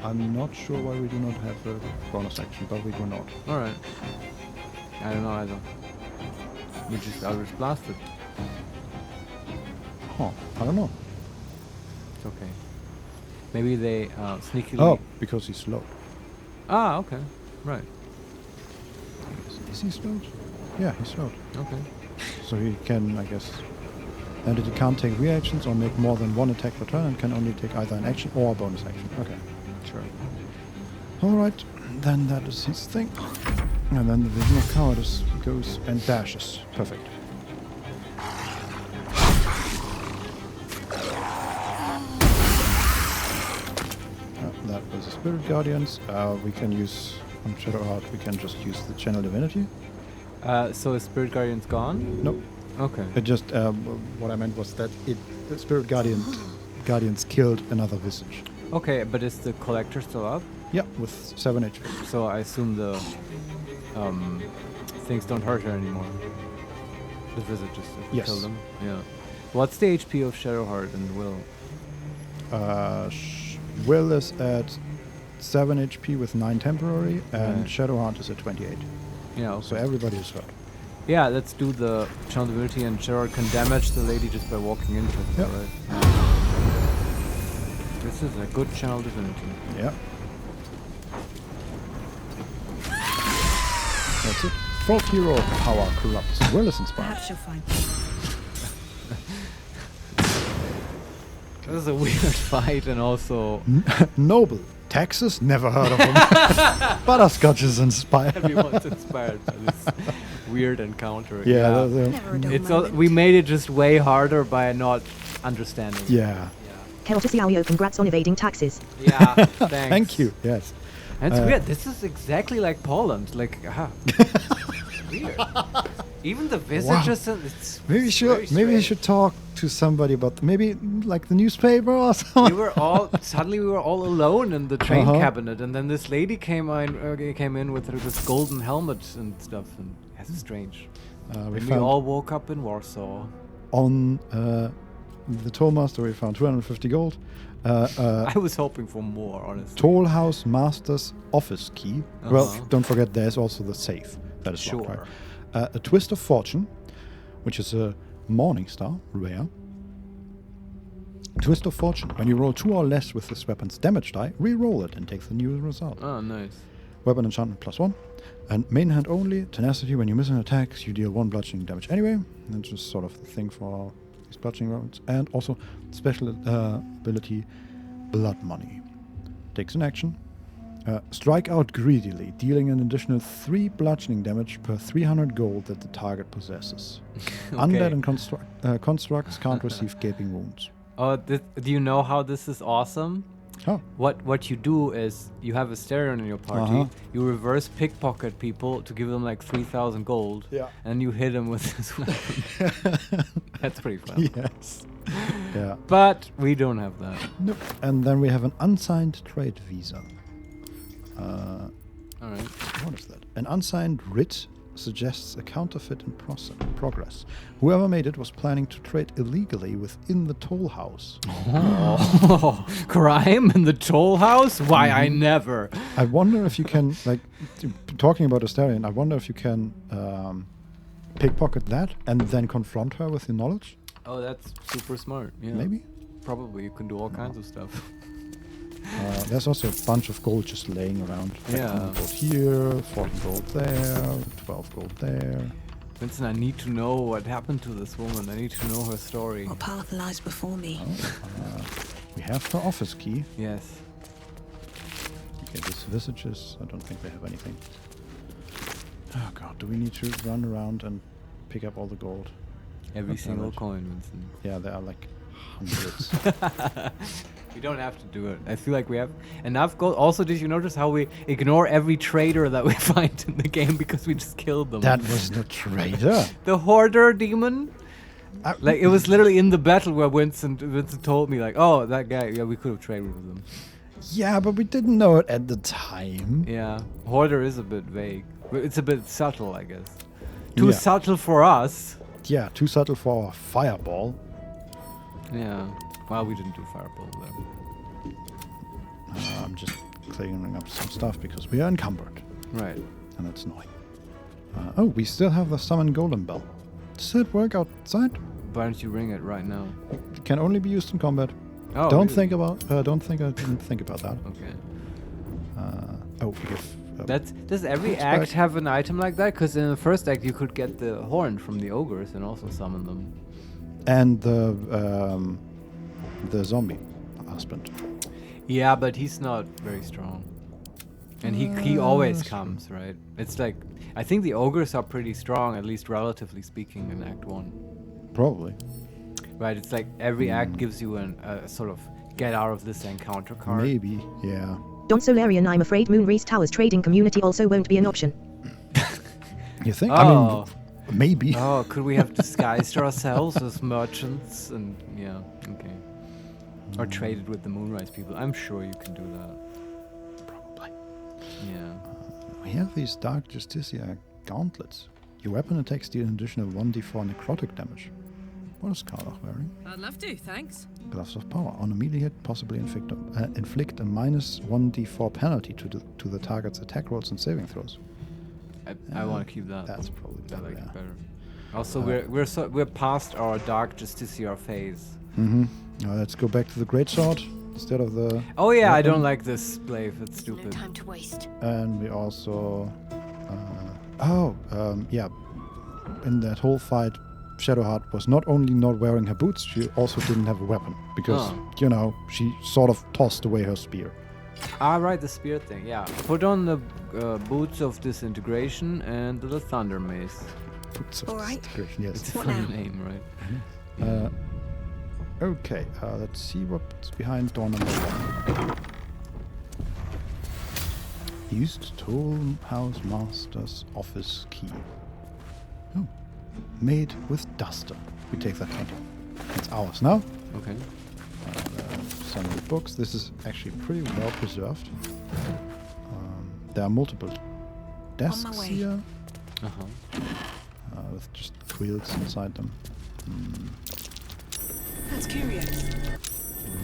I'm not sure why we do not have a bonus action, but we do not. Alright. I don't know either. I'll just blast it. Huh. I don't know. It's okay. Maybe they sneakily... Oh, because he's slowed. Ah, okay. Right. Is he slowed? Yeah, he's slowed. Okay. So he can, I guess... And he can't take reactions or make more than 1 attack per turn and can only take either an action or a bonus action. Okay. Sure. Alright, then that is his thing. And then the Vision of Cowardice goes and dashes. Perfect. That was the Spirit Guardians. We can use, on Shadowheart, we can just use the Channel Divinity. So is Spirit Guardians gone? Nope. Okay. It just, what I meant was that the Spirit Guardians killed another Visage. Okay, but is the Collector still up? Yeah, with 7 HP. So I assume the things don't hurt her anymore. The Visages kill them. Yeah. What's the HP of Shadowheart and Will? Will is at 7 HP with 9 temporary, and Shadowheart is at 28. Yeah. Okay. So everybody is hurt. Yeah, let's do the Channel Divinity, and Shadowheart can damage the lady just by walking into it. Yep. Right? This is a good Channel Divinity. Yeah. That's it. Folk hero power corrupts. Will is inspired. Perhaps you'll find. This is a weird fight, and also Noble. Texas? Never heard of him. Butterscotch is inspired. Everyone's inspired by this weird encounter. Yeah. We made it just way harder by not understanding. Yeah. Keltis Yaoyo, congrats on evading taxes. Yeah, thanks. Thank you. Yes. And it's weird. This is exactly like Poland. Like, weird. Even the visitors. Wow. It's Maybe you should talk to somebody about maybe like the newspaper or something. We were all alone in the train cabinet, and then this lady came in with this golden helmet and stuff, and that's strange. We all woke up in Warsaw. On the Tollmaster, we found 250 gold. I was hoping for more, honestly. Tollhouse Master's office key. Well, don't forget there's also the safe. That is locked, right? A Twist of Fortune, which is a Morning Star, rare. Twist of Fortune. When you roll 2 or less with this weapon's damage die, re-roll it and take the new result. Oh, nice. Weapon enchantment +1. And main hand only. Tenacity, when you miss an attack, you deal 1 bludgeoning damage anyway. That's just sort of the thing for these bludgeoning rounds. And also special ability, Blood Money. Takes an action. Strike out greedily, dealing an additional 3 bludgeoning damage per 300 gold that the target possesses. Undead and constructs can't receive gaping wounds. Oh, do you know how this is awesome? Oh. What you do is you have a Starion in your party. You reverse pickpocket people to give them like 3,000 gold. Yeah. And you hit them with this weapon. That's pretty fun. Yes. Yeah. But we don't have that. Nope. And then we have an unsigned trade visa. All right. What is that? An unsigned writ suggests a counterfeit in progress. Whoever made it was planning to trade illegally within the toll house. Oh, crime in the toll house? Why, I never. I wonder if you can, like, talking about Astarion, I wonder if you can pickpocket that and then confront her with your knowledge. Oh, that's super smart. Yeah. Maybe. Probably. You can do all kinds of stuff. There's also a bunch of gold just laying around. Yeah. 14 gold here, 14 gold there, 12 gold there. Vincent, I need to know what happened to this woman. I need to know her story. What path lies before me? We have her office key. Yes. Okay, these visages, I don't think they have anything. Oh god, do we need to run around and pick up all the gold? Every single coin, Vincent. Yeah, there are like hundreds. We don't have to do it. I feel like we have enough gold. Also, did you notice how we ignore every trader that we find in the game because we just killed them? That was the trader. The hoarder demon. Like, it was literally in the battle where Vincent told me, like, oh, that guy, yeah, we could have traded with him. Yeah, but we didn't know it at the time. Yeah, hoarder is a bit vague. It's a bit subtle, I guess. Too subtle for us. Yeah, too subtle for fireball. Yeah. Well, we didn't do fireball there. I'm just cleaning up some stuff because we are encumbered. Right. And that's annoying. Oh, we still have the summon golem bell. Does it work outside? Why don't you ring it right now? It can only be used in combat. Oh, don't really? think about. Don't think I didn't think about that. Okay. Oh, we give. Does every act have an item like that? Because in the first act you could get the horn from the ogres and also summon them. And the zombie husband. Yeah, but he's not very strong. And he always comes, right? It's like, I think the ogres are pretty strong, at least relatively speaking, in Act 1. Probably. Right, it's like every act gives you a sort of get out of this encounter card. Maybe, yeah. Don Solarian, I'm afraid Moonrise Tower's trading community also won't be an option. You think? Oh. I mean, maybe. Oh, could we have disguised ourselves as merchants and, yeah, okay. Or traded with the Moonrise people. I'm sure you can do that. Probably. Yeah. We have these Dark Justicia gauntlets. Your weapon attacks deal an additional 1d4 necrotic damage. What is Karlach wearing? I'd love to, thanks. Gloves of Power. On a melee hit, possibly inflict a minus 1d4 penalty to the target's attack rolls and saving throws. I want to keep that. That's probably better. I like it better. Also, we're past our Dark Justicia phase. Mm-hmm. Let's go back to the greatsword instead of the. Oh yeah, weapon. I don't like this glaive. It's stupid. No time to waste. And we also, yeah, in that whole fight, Shadowheart was not only not wearing her boots, she also didn't have a weapon because you know she sort of tossed away her spear. Ah, right, the spear thing. Yeah, put on the boots of disintegration and the thunder mace. Boots of All right. disintegration, yes. It's a fun name, right? Okay, let's see what's behind door number 1. Used Toll House Master's office key. Oh, made with duster. We take that one. It's ours now. Okay. Some of the books. This is actually pretty well preserved. There are multiple desks here. With just quills inside them. That's curious.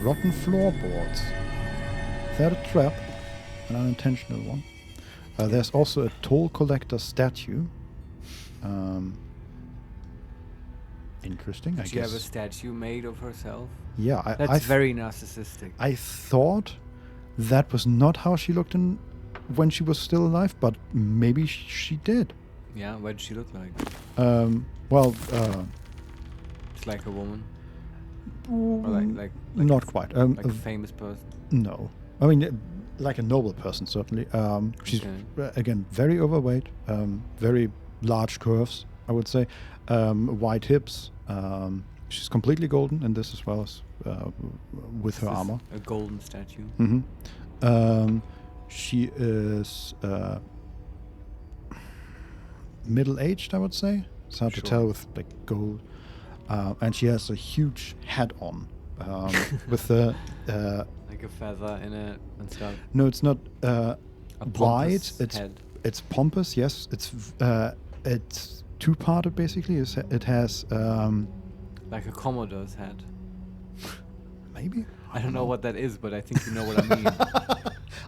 Rotten floorboards. Is that a trap? An unintentional one. There's also a toll collector statue. Interesting, I guess. Did you have a statue made of herself? Yeah, that's very narcissistic. I thought that was not how she looked in when she was still alive, but maybe she did. Yeah, what did she look like? Well, It's like a woman? Or like not quite. like a famous person? No. I mean, like a noble person, certainly. She's, again, very overweight, very large curves, I would say. Wide hips. She's completely golden in this as well as with her armor. A golden statue. Mm-hmm. She is middle-aged, I would say. It's hard to tell with like gold. And she has a huge hat on with the... like a feather in it and stuff. No, it's not wide. Head. It's pompous, yes. It's two-parted, basically. It has... like a Commodore's head. Maybe? I don't know what that is, but I think you know what I mean.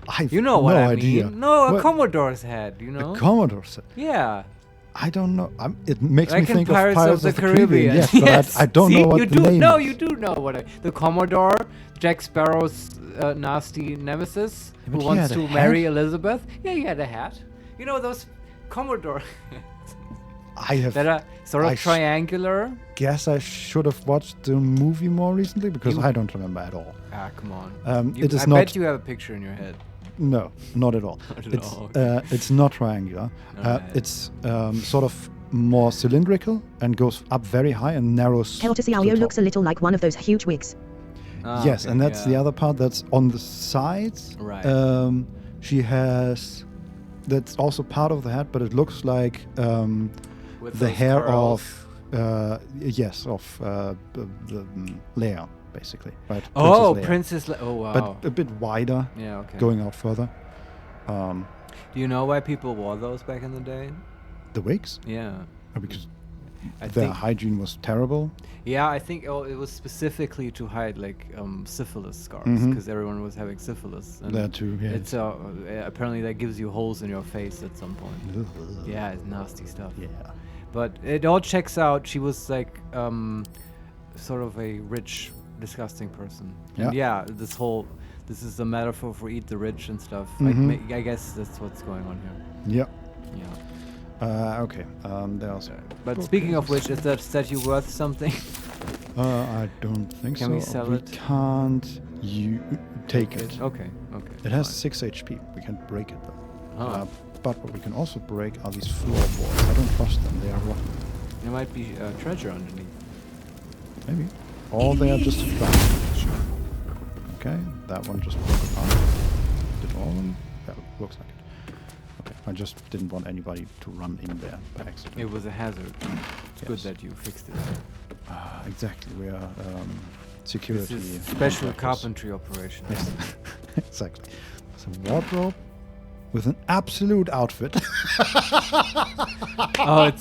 I've you know what no I idea. mean. No, a What? Commodore's head, you know? A Commodore's head? Yeah. I don't know. It makes Like me in think of Pirates of the Caribbean. Yes, Yes. but I don't See, know what you the do, name No, is. you do know what the Commodore, Jack Sparrow's nasty nemesis, Yeah, who but he wants had a to hat? marry Elizabeth. Yeah, he had a hat. You know those Commodore I have... that are sort of I triangular. guess I should have watched the movie more recently because I don't remember at all. Ah, come on. It is I not... bet you have a picture in your head. No, not at all. Not at It's all, okay. it's not triangular. Alright. It's sort of more cylindrical and goes up very high and narrows. to the Keltasiayo top. looks a little like one of those huge wigs. Yes, okay, and that's the yeah. other part that's on the sides. Right. She has... That's also part of the hat, but it looks like With the those hair curls. of... yes, of the Leia, basically. Right. Oh, Leia. Princess Leia. Oh, wow. But a bit wider. Yeah, okay. Going out further. Do you know why people wore those back in the day? The wigs? Yeah. Because I their think- hygiene was terrible. Yeah, I think it was specifically to hide like syphilis scars Mhm. because everyone was having syphilis. And That too, yes. It's apparently that gives you holes in your face at some point. Ugh. Yeah, it's nasty stuff. Yeah. But it all checks out. She was like sort of a rich, disgusting person. And Yeah. this is a metaphor for eat the rich and stuff. Mhm. I guess that's what's going on here. Yeah. Yeah. Okay. There's. But speaking of which, is that statue worth something? I don't think so. Can we sell it? Can't you take it? Okay. Okay. It has 6 HP. We can't break it though. Ah. But what we can also break are these floorboards. I don't trust them. They are rotten. There might be treasure underneath. Maybe. Or they are just flat. Okay. That one just broke apart. Did all of them? Yeah, looks like it. Okay. I just didn't want anybody to run in there by accident. It was a hazard. It's good that you fixed it. Exactly. We are security. This is special contractors. carpentry operation. Yes. Exactly. It's a wardrobe with an absolute outfit. Oh,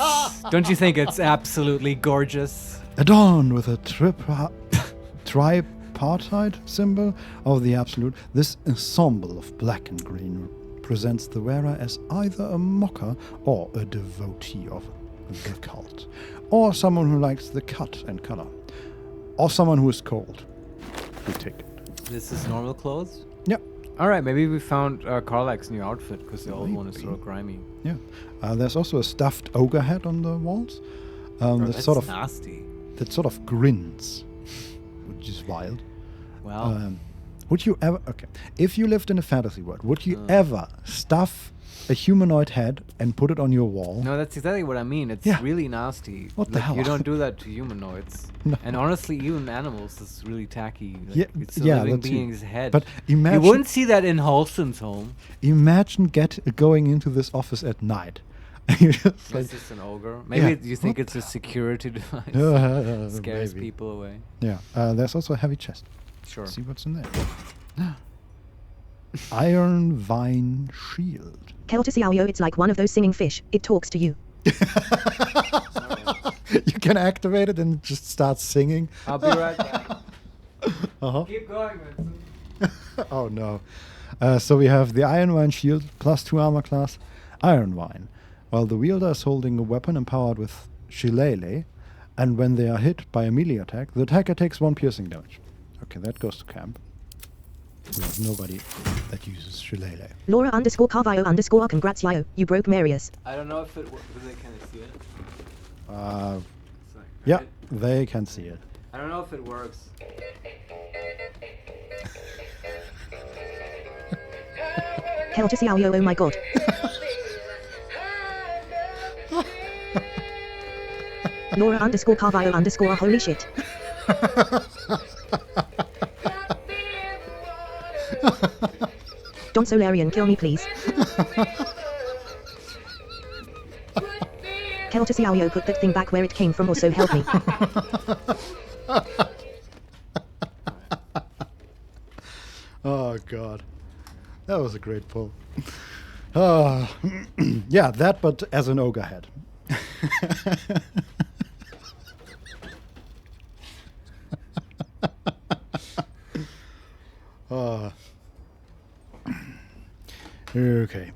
don't you think it's absolutely gorgeous? Adorned with a tripartite symbol of the absolute, this ensemble of black and green presents the wearer as either a mocker or a devotee of the cult, or someone who likes the cut and color, or someone who is cold. We take it. This is normal clothes? Yep. All right, maybe we found Karlak's new outfit because the old one is sort of grimy. Yeah. There's also a stuffed ogre head on the walls. That's sort of nasty. That sort of grins, which is wild. Wow. Would you ever... Okay. If you lived in a fantasy world, would you ever stuff a humanoid head and put it on your wall? No, that's exactly what I mean. It's really nasty. What the hell? You don't do that to humanoids. No. And honestly, even animals is really tacky. Like, Yeah, it's a yeah, living that's it. being's head. But imagine... You wouldn't see that in Halston's home. Imagine going into this office at night. Is this an ogre? Maybe you think What it's a security device. Scares maybe. people away. Yeah. There's also a heavy chest. Sure. See what's in there. Iron Vine Shield. Keltasiayo, it's like one of those singing fish. It talks to you. You can activate it and it just starts singing. I'll be right back. Uh-huh. Keep going, Vincent. Oh no. So we have the Iron Vine Shield, +2 armor class, Iron Vine. While the wielder is holding a weapon empowered with Shillelagh, and when they are hit by a melee attack, the attacker takes 1 piercing damage. Okay, that goes to camp. We have nobody that uses shillelagh. Laura _Carvio congrats yo, you broke Marius. I don't know if it works. They can see it. Yeah, they can see it. I don't know if it works. Hell to see yo, oh my god. Laura _Carvio holy shit. Don't so Larian, kill me please. Hell to see yo, put that thing back where it came from or so help me. Oh god. That was a great pull. Yeah, that but as an ogre head. Okay.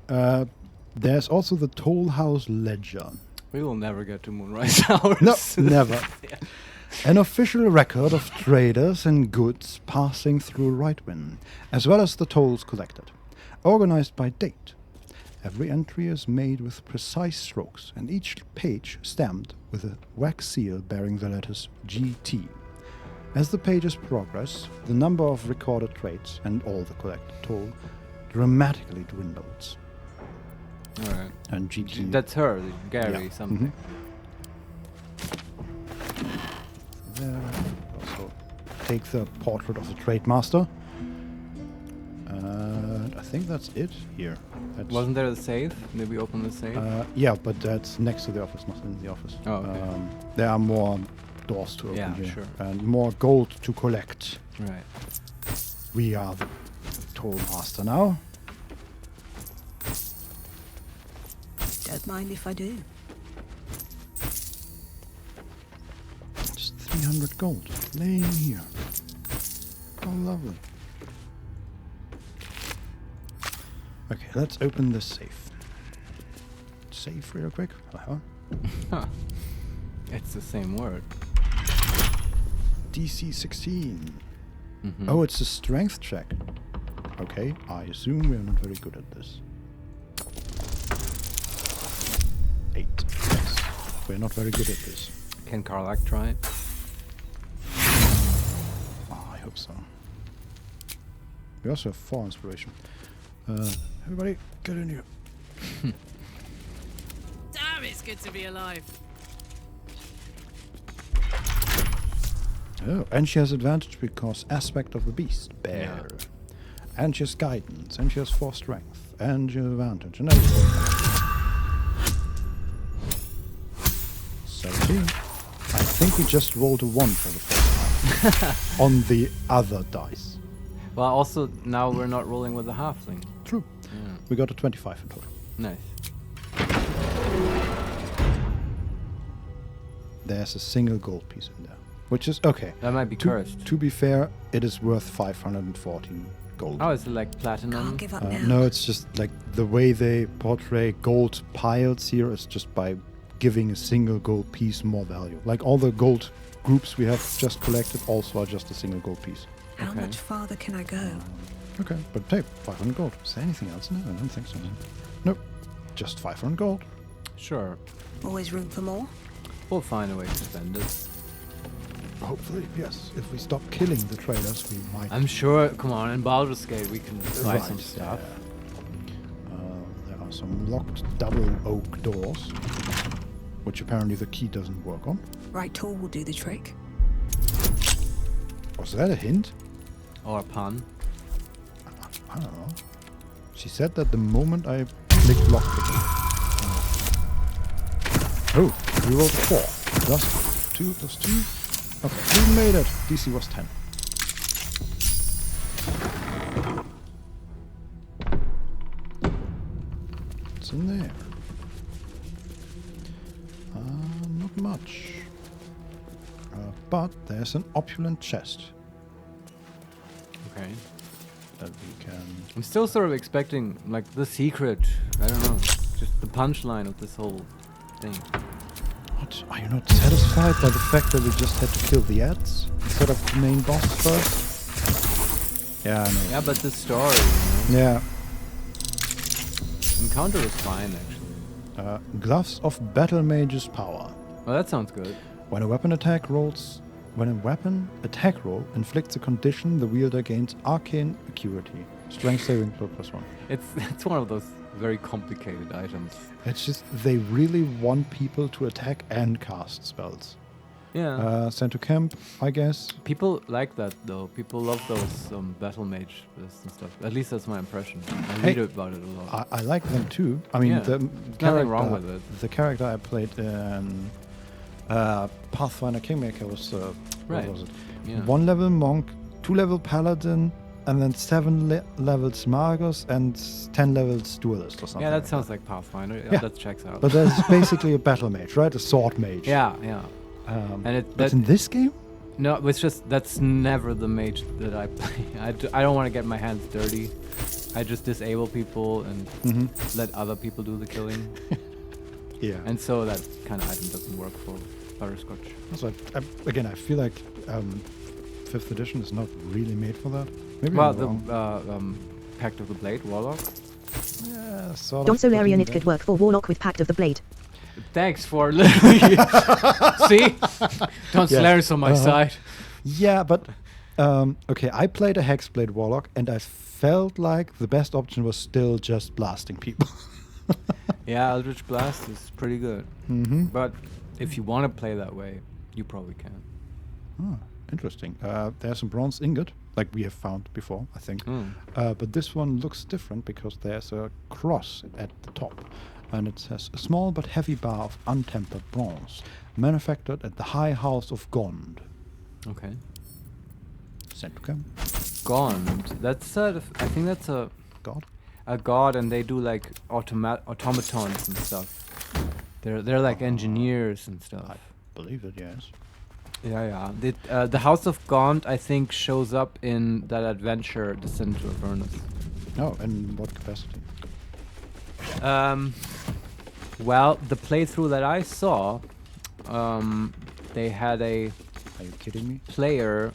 There's also the Toll House Ledger. We will never get to Moonrise Hours. No, never. An official record of traders and goods passing through Rightwind, as well as the tolls collected, organized by date. Every entry is made with precise strokes, and each page stamped with a wax seal bearing the letters GT. As the pages progress, the number of recorded trades and all the collected toll dramatically dwindles. Alright. And GT. That's her, Gary, something. There. Also take the portrait of the trade master. I think that's it here. Wasn't there a safe? Maybe open the safe? Yeah, but that's next to the office, not in the office. Oh, okay. There are more doors to open here. Sure. And more gold to collect. Right. We are the toll master now. Don't mind if I do. Just 300 gold laying here. How lovely. Okay, let's open the safe. Safe real quick. Huh. It's the same word. DC 16. Oh, it's a strength check. Okay, I assume we are not very good at this. 8. Yes. We're not very good at this. Can Karlak try it? Oh, I hope so. We also have 4 inspiration. Everybody, get in here. Damn, it's good to be alive. Oh, and she has advantage because aspect of the beast, bear. Yeah. And she has guidance, and she has 4 strength, and she has advantage, and everything. 17. I think we just rolled a 1 for the first time. On the other dice. Well, also, now we're not rolling with the halfling. True. Yeah. We got a 25 in total. Nice. There's a single gold piece in there. Which is okay. That might be cursed. To be fair, it is worth 514 gold. Oh, is it like platinum? Can't give up now. No, it's just like the way they portray gold piles here is just by giving a single gold piece more value. Like all the gold groups we have just collected also are just a single gold piece. How much farther can I go? Okay, but hey, 500 gold. Is there anything else? No, I don't think so. Nope, just 500 gold. Sure. Always room for more? We'll find a way to spend it. Hopefully, yes. If we stop killing the traders, we might... I'm sure, come on, in Baldur's Gate we can buy some stuff. There are some locked double oak doors, which apparently the key doesn't work on. Right tool will do the trick. Was that a hint? Or a pun? I don't know. She said that the moment I clicked lockpick. Oh, we rolled 4. Plus 2, plus 2. Okay, we made it. DC was 10. What's in there? Not much. But there's an opulent chest. Okay. That we can... I'm still sort of expecting, like, the secret. I don't know. Just the punchline of this whole thing. What? Are you not satisfied by the fact that we just had to kill the ads instead of the main boss first? Yeah, I know. Yeah, but the story. You know? Yeah. Encounter was fine, actually. Gloves of Battle Mage's Power. Well, that sounds good. When a weapon attack roll inflicts a condition, the wielder gains arcane acuity. Strength saving throw +1. It's one of those very complicated items. It's just they really want people to attack and cast spells. Yeah. Sent to camp, I guess. People like that though. People love those battle mage lists and stuff. At least that's my impression. I read about it a lot. I like them too. I mean, yeah. Nothing wrong with it. The character I played in Pathfinder Kingmaker was right. What was it? Yeah. 1 level monk, 2 level paladin, and then 7 levels Magus and 10 levels duelist or something. Yeah, that sounds like Pathfinder. Yeah, that checks out. But that's basically a battle mage, right? A sword mage. Yeah, yeah. And but in this game? No, it's just that's never the mage that I play. I don't want to get my hands dirty. I just disable people and let other people do the killing. Yeah. And so that kind of item doesn't work for Butterscotch. So again, I feel like 5th edition is not really made for that. Maybe well, the Pact of the Blade, Warlock. Yeah, sort of. Don't so Larian it could work for Warlock with Pact of the Blade. Thanks for literally. See? Don't Solarius on my side. Yeah, but okay, I played a Hexblade Warlock and I felt like the best option was still just blasting people. Yeah, Eldritch Blast is pretty good. But if you want to play that way, you probably can. Oh, interesting. There's a bronze ingot, like we have found before, I think. But this one looks different because there's a cross at the top. And it says, a small but heavy bar of untempered bronze, manufactured at the High House of Gond. Okay. Sent to camp. Gond. That's I think that's a god. A god, and they do like automatons and stuff. They're like engineers and stuff. I believe it, yes. Yeah, yeah. The House of Gond, I think, shows up in that adventure, Descent to Avernus. Oh, in what capacity? Well, the playthrough that I saw, they had a. Are you kidding me? Player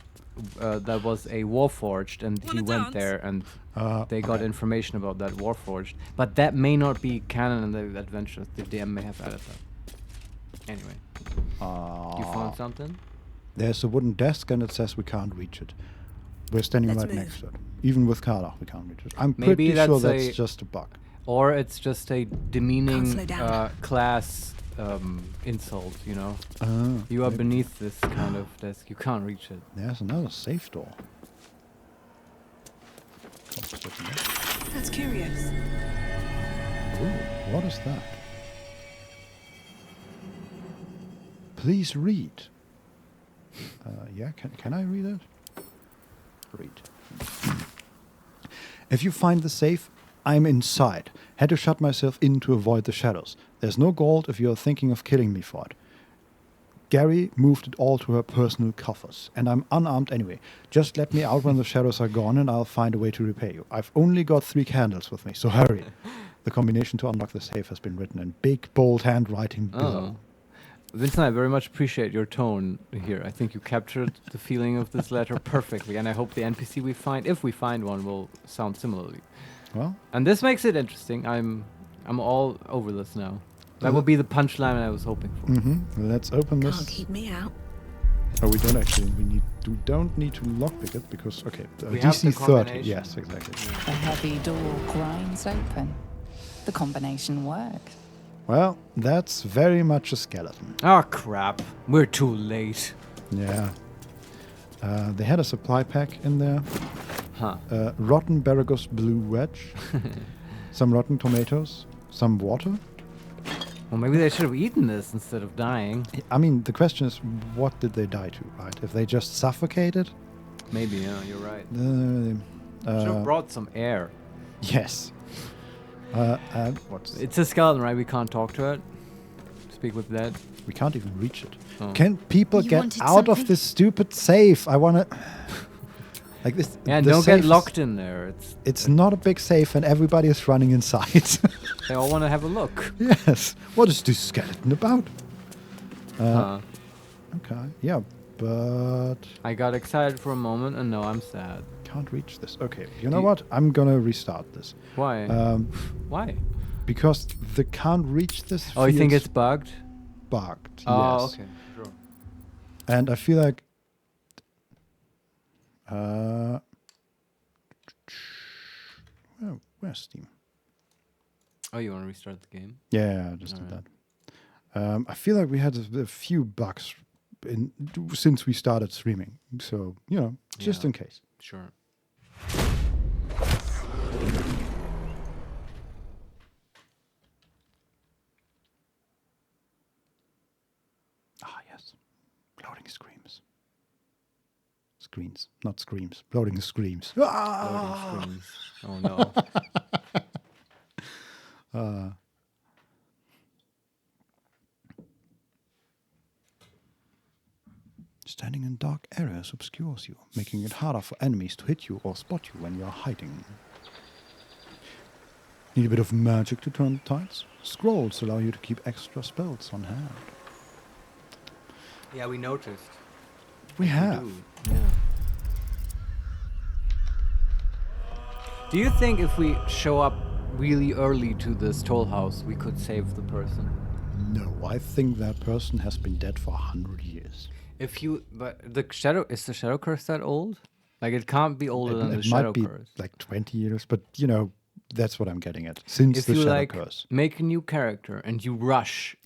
that was a Warforged, and he went there, and they got information about that Warforged. But that may not be canon in the adventures. The DM may have added that. Anyway, you found something? There's a wooden desk, and it says we can't reach it. We're standing right next to it. Even with Carla, we can't reach it. I'm pretty sure that's just a bug. Or it's just a demeaning class insult, you know? You are beneath this kind of desk. You can't reach it. There's another safe door. That's curious. Ooh, what is that? Please read. Yeah, can I read it? Read. If you find the safe, I'm inside. Had to shut myself in to avoid the shadows. There's no gold if you're thinking of killing me for it. Gary moved it all to her personal coffers, and I'm unarmed anyway. Just let me out when the shadows are gone and I'll find a way to repay you. I've only got 3 candles with me, so hurry. The combination to unlock the safe has been written in big, bold handwriting below. Vincent, I very much appreciate your tone here. I think you captured the feeling of this letter perfectly, and I hope the NPC we find, if we find one, will sound similarly. Well, and this makes it interesting. I'm all over this now. That would be the punchline I was hoping for. Let's open this. Can't keep me out. Oh, we don't actually. We don't need to lockpick it because we have DC the 30. Yes, exactly. The heavy door grinds open. The combination worked. Well, that's very much a skeleton. Oh crap! We're too late. Yeah. They had a supply pack in there. Huh. Rotten Baragus blue wedge. Some rotten tomatoes. Some water. Well, maybe they should have eaten this instead of dying. I mean, the question is, what did they die to, right? If they just suffocated? Maybe, yeah, you're right. Should have brought some air. Yes. What's it's a skeleton, right? We can't talk to it. Speak with dead. We can't even reach it. Oh. Can people get out of this stupid safe? I want to... Like this. Yeah, don't get locked in there. It's not a big safe, and everybody is running inside. They all want to have a look. Yes. What is this skeleton about? Okay. Yeah, but I got excited for a moment, and now I'm sad. can't reach this. Okay, you know what? I'm gonna restart this. Why? Why? Because the can't reach this. Oh, you think feels it's bugged? Bugged. Oh, yes. okay, sure. And I feel like. Where's Steam? Oh, you want to restart the game? Yeah, I just did that. I feel like we had a few bugs since we started streaming. So, you know, just in case. Sure. Ah, yes. Loading screams. Screens, not screams. Loading screams. Ah! Loading screams. Oh, no. Standing in dark areas obscures you, making it harder for enemies to hit you or spot you when you are hiding. Need a bit of magic to turn the tides? Scrolls allow you to keep extra spells on hand. Yeah, we noticed. We have. Yeah. Do you think if we show up really early to this toll house, we could save the person? No, I think that person has been dead for 100 years. But the shadow, is the shadow curse that old? Like, it can't be older than the shadow curse. It might be like 20 years, but you know, that's what I'm getting at. Since the shadow curse. Make a new character and you rush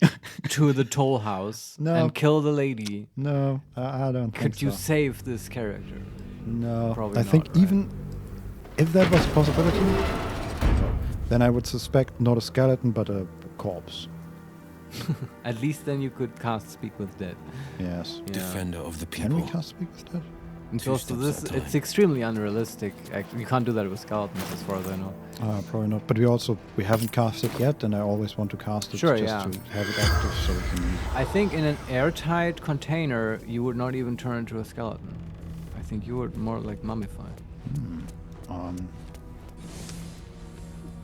to the toll house and kill the lady. No, I don't think so. Could you save this character? No, probably I think not, right? even if that was a possibility, then I would suspect not a skeleton but a corpse. At least then you could cast Speak with Dead. Yes. Yeah. Defender of the people. Can we cast Speak with Dead? And also it's extremely unrealistic. You can't do that with skeletons, as far as I know. Probably not. But we haven't cast it yet, and I always want to cast it just to have it active so we can. I think in an airtight container, you would not even turn into a skeleton. I think you would more like mummify.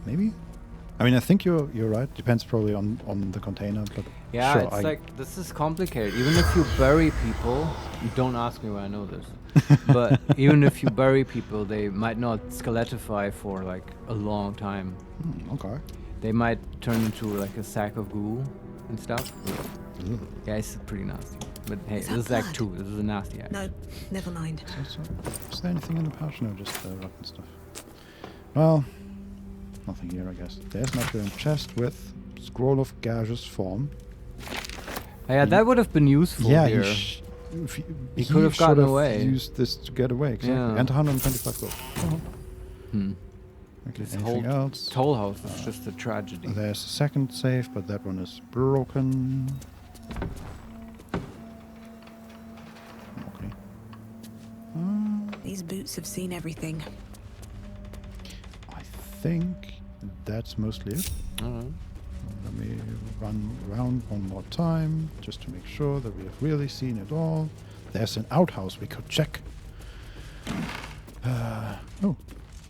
Maybe. I mean, I think you're right. Depends probably on the container, but yeah, sure, it's like this is complicated. Even if you bury people, don't ask me why I know this. But even if you bury people, they might not skeletify for like a long time. Okay. They might turn into like a sack of goo and stuff. Yeah, it's pretty nasty. But hey, this is Act 2. This is a nasty act. No, never mind. Is there anything in the passion or just rotten stuff? Well, nothing here, I guess. There's an opulent chest with scroll of gaseous form. Yeah, that would have been useful here. He could have gotten away. Used this to get away, exactly. Yeah. And 125 gold. Okay, This anything whole else? toll house is just a tragedy. There's a second save, but that one is broken. Okay. These boots have seen everything. I think that's mostly it. Let me run around one more time, just to make sure that we have really seen it all. There's an outhouse we could check.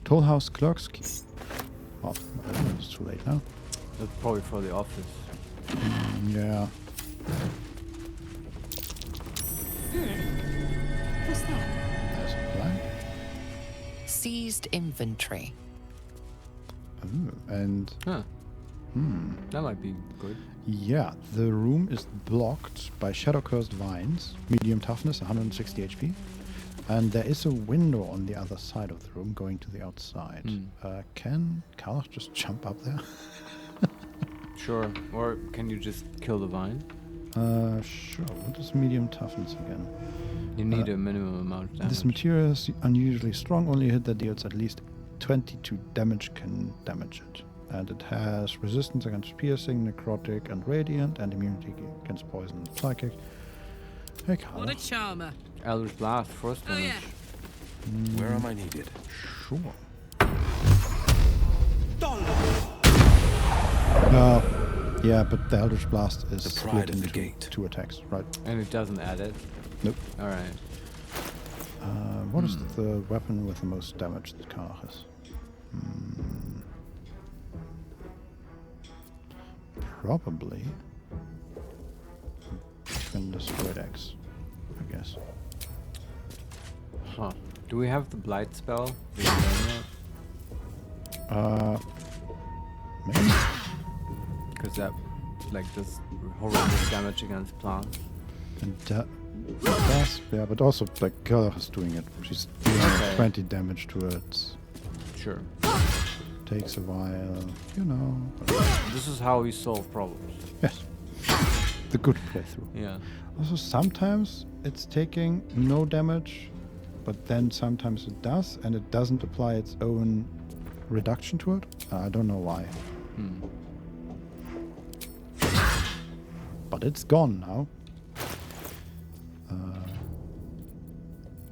Toll house clerk's key. Oh, it's too late now. That's probably for the office. Yeah. What's that? There's a blank. Seized inventory. And... That might be good. Yeah, the room is blocked by shadow-cursed vines, medium toughness, 160 HP. And there is a window on the other side of the room going to the outside. Can Karlach just jump up there? Sure. Or can you just kill the vine? Sure. What is medium toughness again? You need a minimum amount of damage. This material is unusually strong. Only a hit that deals at least 22 damage can damage it. And it has resistance against piercing, necrotic, and radiant, and immunity against poison and psychic. Hey, Karlach. What a charmer. Eldritch Blast, first damage. Where am I needed? Sure. Yeah, but the Eldritch Blast is split into 2 attacks, right? And it doesn't add it? Nope. Alright. What is the weapon with the most damage that Karlach has? Probably Twin Destroyed Axe, I guess. Huh. Do we have the blight spell? Maybe. Because that, like, does horrendous damage against plants. And does, yeah, but also like Girl's doing it. She's doing 20 damage to it. Sure. Takes a while, you know. This is how we solve problems. Yes. The good playthrough. Yeah. Also, sometimes it's taking no damage, but then sometimes it does, and it doesn't apply its own reduction to it. I don't know why. But it's gone now.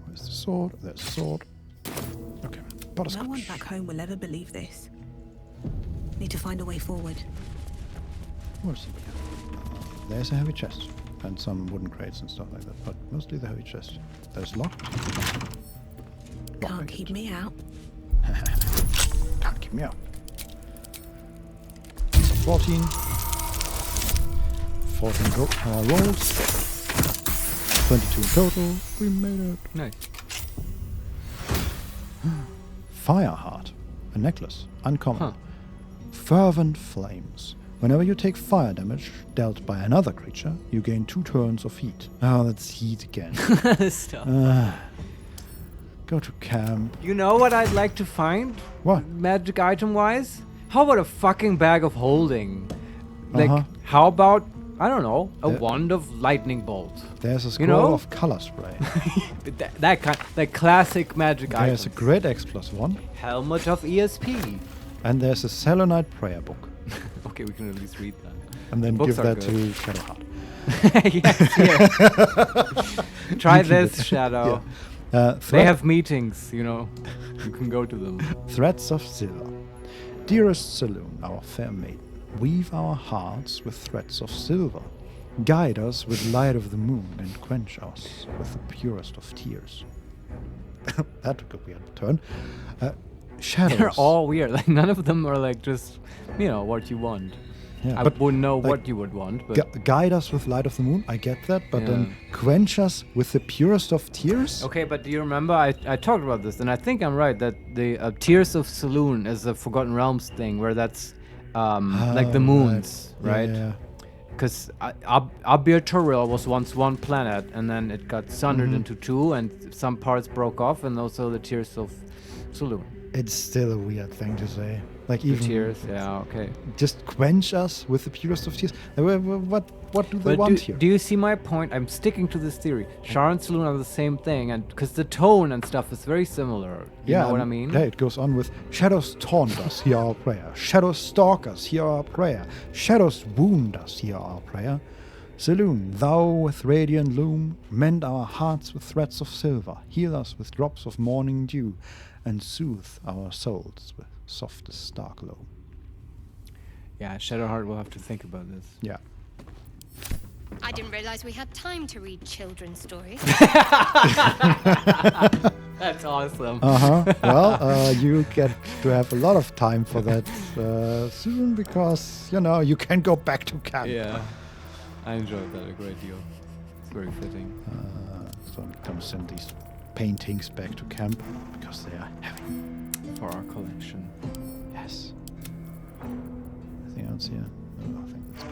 Where's the sword? There's the sword. Okay. Butterscotch. No one back home will ever believe this. Need to find a way forward. Where's it? There's a heavy chest. And some wooden crates and stuff like that. But mostly the heavy chest. There's locked. Can't keep me out. Can't keep me out. 14. 14 rolls. 22 in total. We made it. Nice. Fire heart. A necklace. Uncommon. Fervent flames. Whenever you take fire damage dealt by another creature, you gain 2 turns of heat. Oh, that's heat again. Stop. Go to camp. You know what I'd like to find? What? Magic item-wise? How about a fucking bag of holding? Like, how about, I don't know, a wand of lightning bolt? There's a scroll of color spray. that classic magic item. There's a Great X +1. Helmet of ESP. And there's a Selenite prayer book. Okay, we can at least read that. And then Books give are that good. to Shadowheart. Yes. Try this, Shadow. Yeah. They have meetings, you know. You can go to them. Threads of silver. Dearest Saloon, our fair maiden, weave our hearts with threads of silver. Guide us with light of the moon and quench us with the purest of tears. That took a weird turn. Shadows. They're all weird. Like, none of them are like just, you know, what you want. Yeah, I wouldn't know what you would want, but guide us with light of the moon. I get that, but then quench us with the purest of tears. Okay, but do you remember I talked about this, and I think I'm right that the Tears of Saloon is a Forgotten Realms thing where that's like the moons, right? Yeah. Because Abir Toril was once one planet, and then it got sundered into 2, and some parts broke off, and also the Tears of Saloon. It's still a weird thing to say. Like The even tears, yeah, okay. Just quench us with the purest of tears. What do they want here? Do you see my point? I'm sticking to this theory. Shar and Saloon are the same thing, and because the tone and stuff is very similar. You know what I mean? Yeah, it goes on with shadows taunt us, hear our prayer. Shadows stalk us, hear our prayer. Shadows wound us, hear our prayer. Saloon, thou with radiant loom, mend our hearts with threads of silver, heal us with drops of morning dew, and soothe our souls with softest star glow. Yeah, Shadowheart will have to think about this. Yeah. I didn't realize we had time to read children's stories. That's awesome. Well, you get to have a lot of time for that soon because, you know, you can go back to camp. Yeah, I enjoyed that a great deal. It's very fitting. So I'm going to send these paintings back to camp because they are heavy. For our collection. Yes. Anything else here? No, I think that's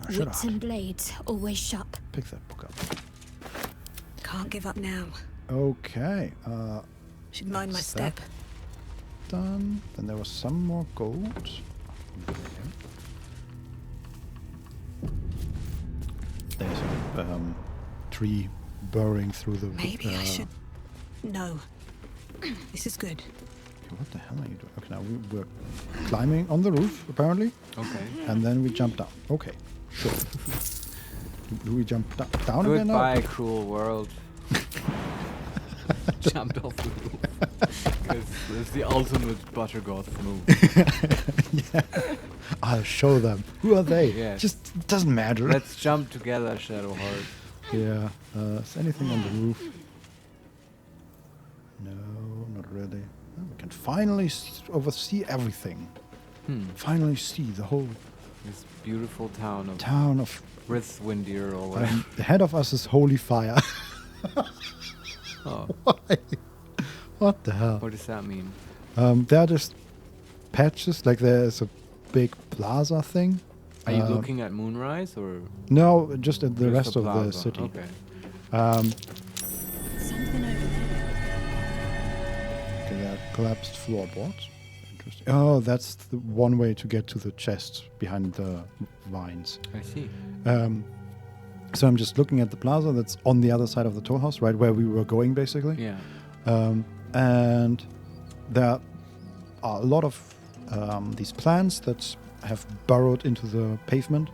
good. Wits and blades, always sharp. Pick that book up. Can't give up now. Okay. Should mind my step. Done. Then there was some more gold. There's a tree burrowing through the... Maybe I should... No. This is good. Okay, what the hell are you doing? Okay, now we were climbing on the roof, apparently. Okay. And then we jumped down. Okay, sure. Do we jump down again now? Goodbye, cruel world. Jumped off the roof. Because it's the ultimate Buttergoth move. Yeah. I'll show them. Who are they? Yes. Just doesn't matter. Let's jump together, Shadowheart. Yeah. Is anything on the roof? No, not really. Oh, we can finally oversee everything. Finally see the whole This beautiful town of Rithwindir or whatever. Ahead of us is Holy Fire. Oh. Why? What the hell? What does that mean? There are just patches, like there's a big plaza thing. Are you looking at Moonrise or? No, just at the Just rest the of the plaza, city. okay. Something over there. Okay, there are collapsed floorboards. Interesting. Oh, that's the one way to get to the chest behind the vines. I see. So I'm just looking at the plaza that's on the other side of the toll house, right where we were going, basically. Yeah. And there are a lot of these plants that have burrowed into the pavement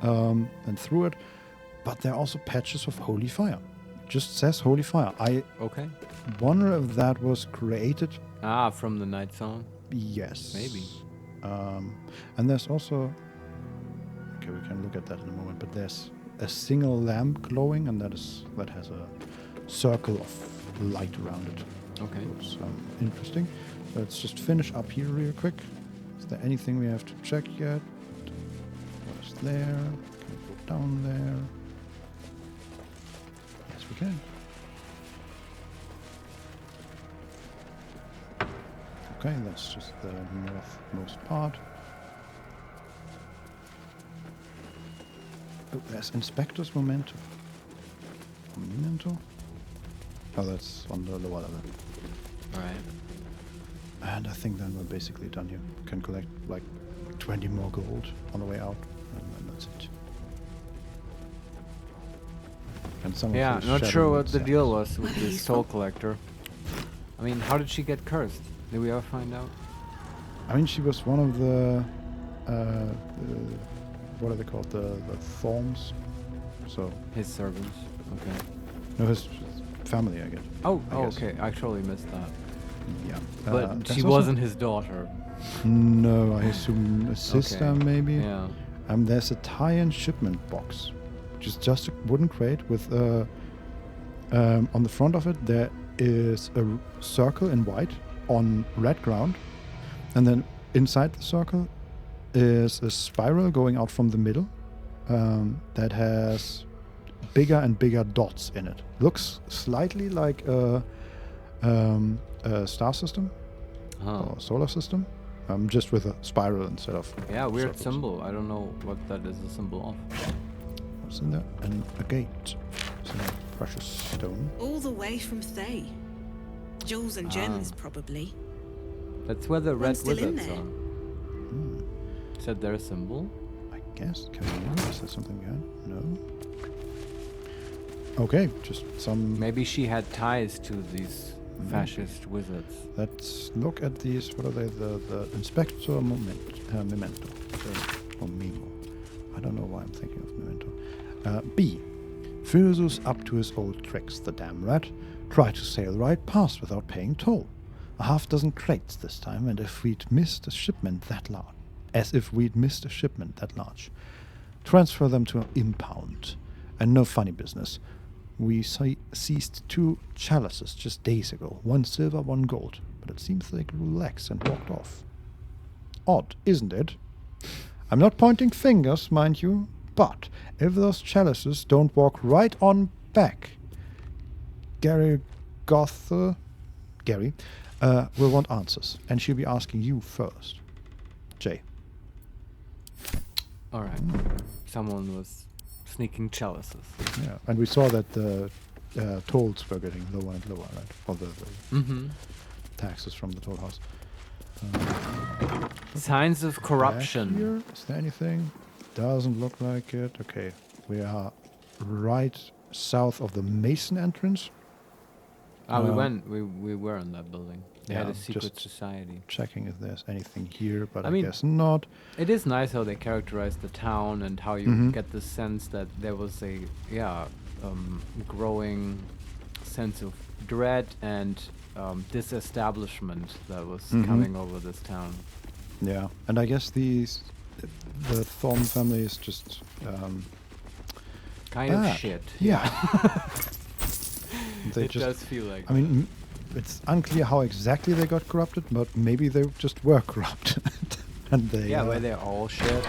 and through it, but there are also patches of Holy Fire. Just says Holy Fire. I wonder if that was created. From the Night Song? Yes. Maybe. And there's also... Okay, we can look at that in a moment, but there's a single lamp glowing, and that has a circle of light around it. Okay. It's interesting. Let's just finish up here real quick. Is there anything we have to check yet? What's there? Can we go down there? Yes, we can. Okay, that's just the northmost part. Oh, there's Inspector's Memento. Memento? Oh, that's on the lower level. Alright. And I think then we're basically done here. Can collect like 20 more gold on the way out, and then that's it. And some Yeah, of the not shadow sure what woods the have- deal was with this soul collector. I mean, how did she get cursed? Did we ever find out? I mean, she was one of the what are they called? The thorns. So his servants. Okay. No, his family, I guess. Oh, I guess. okay. I actually missed that. Yeah. But there's she also- wasn't his daughter. No, I assume a sister, Okay. maybe. Yeah. There's a tie-in shipment box, which is just a wooden crate with on the front of it there is a circle in white on red ground, and then inside the circle is a spiral going out from the middle that has bigger and bigger dots in it. Looks slightly like a star system or solar system, just with a spiral instead of Yeah, weird circles. symbol. I don't know what that is a symbol of. What's in there? And a gate. Some precious stone. All the way from Thay. Jewels and gems, probably. That's where the red One's still in wizards there. are. Is that their symbol? I guess. Can we move? Is there something behind? No. Okay, just some... Maybe she had ties to these fascist wizards. Let's look at these. What are they? The Inspector Memento. Or Memo. I don't know why I'm thinking of Memento. B. Fursus up to his old tricks, the damn rat. Tried to sail right past without paying toll. A half dozen crates this time, and if we'd missed a shipment that large. As if we'd missed a shipment that large. Transfer them to an impound. And no funny business. We seized 2 chalices just days ago. 1 silver, 1 gold. But it seems they grew lax and walked off. Odd, isn't it? I'm not pointing fingers, mind you. But if those chalices don't walk right on back, Gary will want answers. And she'll be asking you first. Jay. Alright. Someone was sneaking chalices. Yeah, and we saw that the tolls were getting lower and lower, right? Or the taxes from the toll house. Signs of corruption. Back here, is there anything? Doesn't look like it. Okay, we are right south of the Mason entrance. We were in that building. They had a secret just society. Checking if there's anything here, but I I mean, guess not. It is nice how they characterize the town and how you get the sense that there was a growing sense of dread and disestablishment that was coming over this town. Yeah, and I guess the Thorn family is just kind of shit. Yeah. It does feel like I mean, it's unclear how exactly they got corrupted, but maybe they just were corrupted. And they where they're all shit.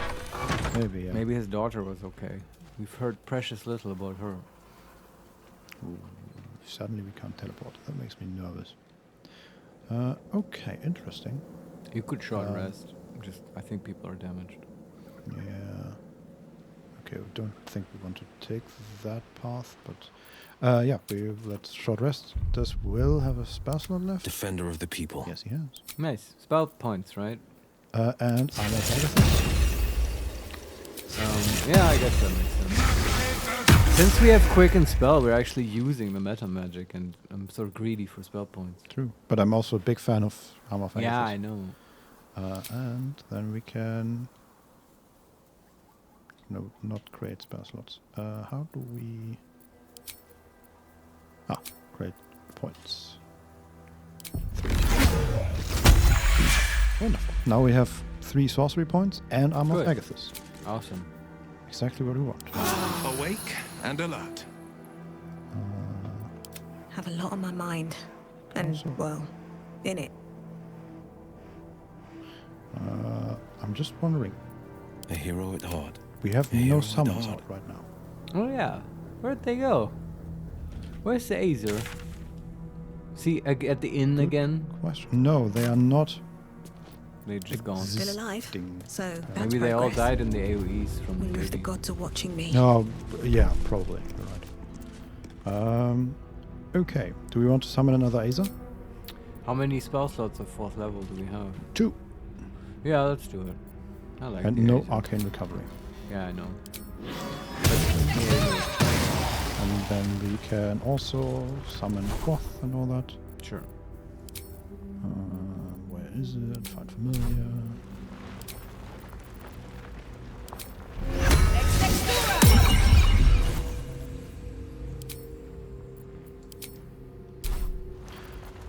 Maybe, yeah. Maybe his daughter was okay. We've heard precious little about her. Ooh, suddenly we can't teleport. That makes me nervous. Okay, interesting. You could short rest. Just, I think people are damaged. Yeah. Okay, we don't think we want to take that path, but yeah, let's short rest. Does Will have a spell slot left? Defender of the people. Yes, he has. Nice. Spell points, right? And I'm at Agatha. Yeah, I guess that makes sense. Since we have quick and spell, we're actually using the meta magic, and I'm sort of greedy for spell points. True. But I'm also a big fan of Armor of Yeah, Agathis. I know. And then we can... No, not create spell slots. How do we... create points. 3. Wonderful. Now we have 3 sorcery points and Armor of Agathis. Awesome. Exactly what we want. Awake and alert. Have a lot on my mind. And, well, in it. I'm just wondering. A hero at heart. We have no summons out right now. Oh yeah. Where'd they go? Where's the Azer? See, at the inn again? Question. No, they are not. They're just gone. Still alive. So that's Maybe they all progress. died in the AoEs from Wonder the if the lady. gods are watching me. No, yeah, probably. You're right. Okay. Do we want to summon another Azer? How many spell slots of 4th level do we have? 2. Yeah, let's do it. I like And the no Azer. arcane recovery. Yeah, I know. And then we can also summon Goth and all that. Sure. Where is it? Find familiar.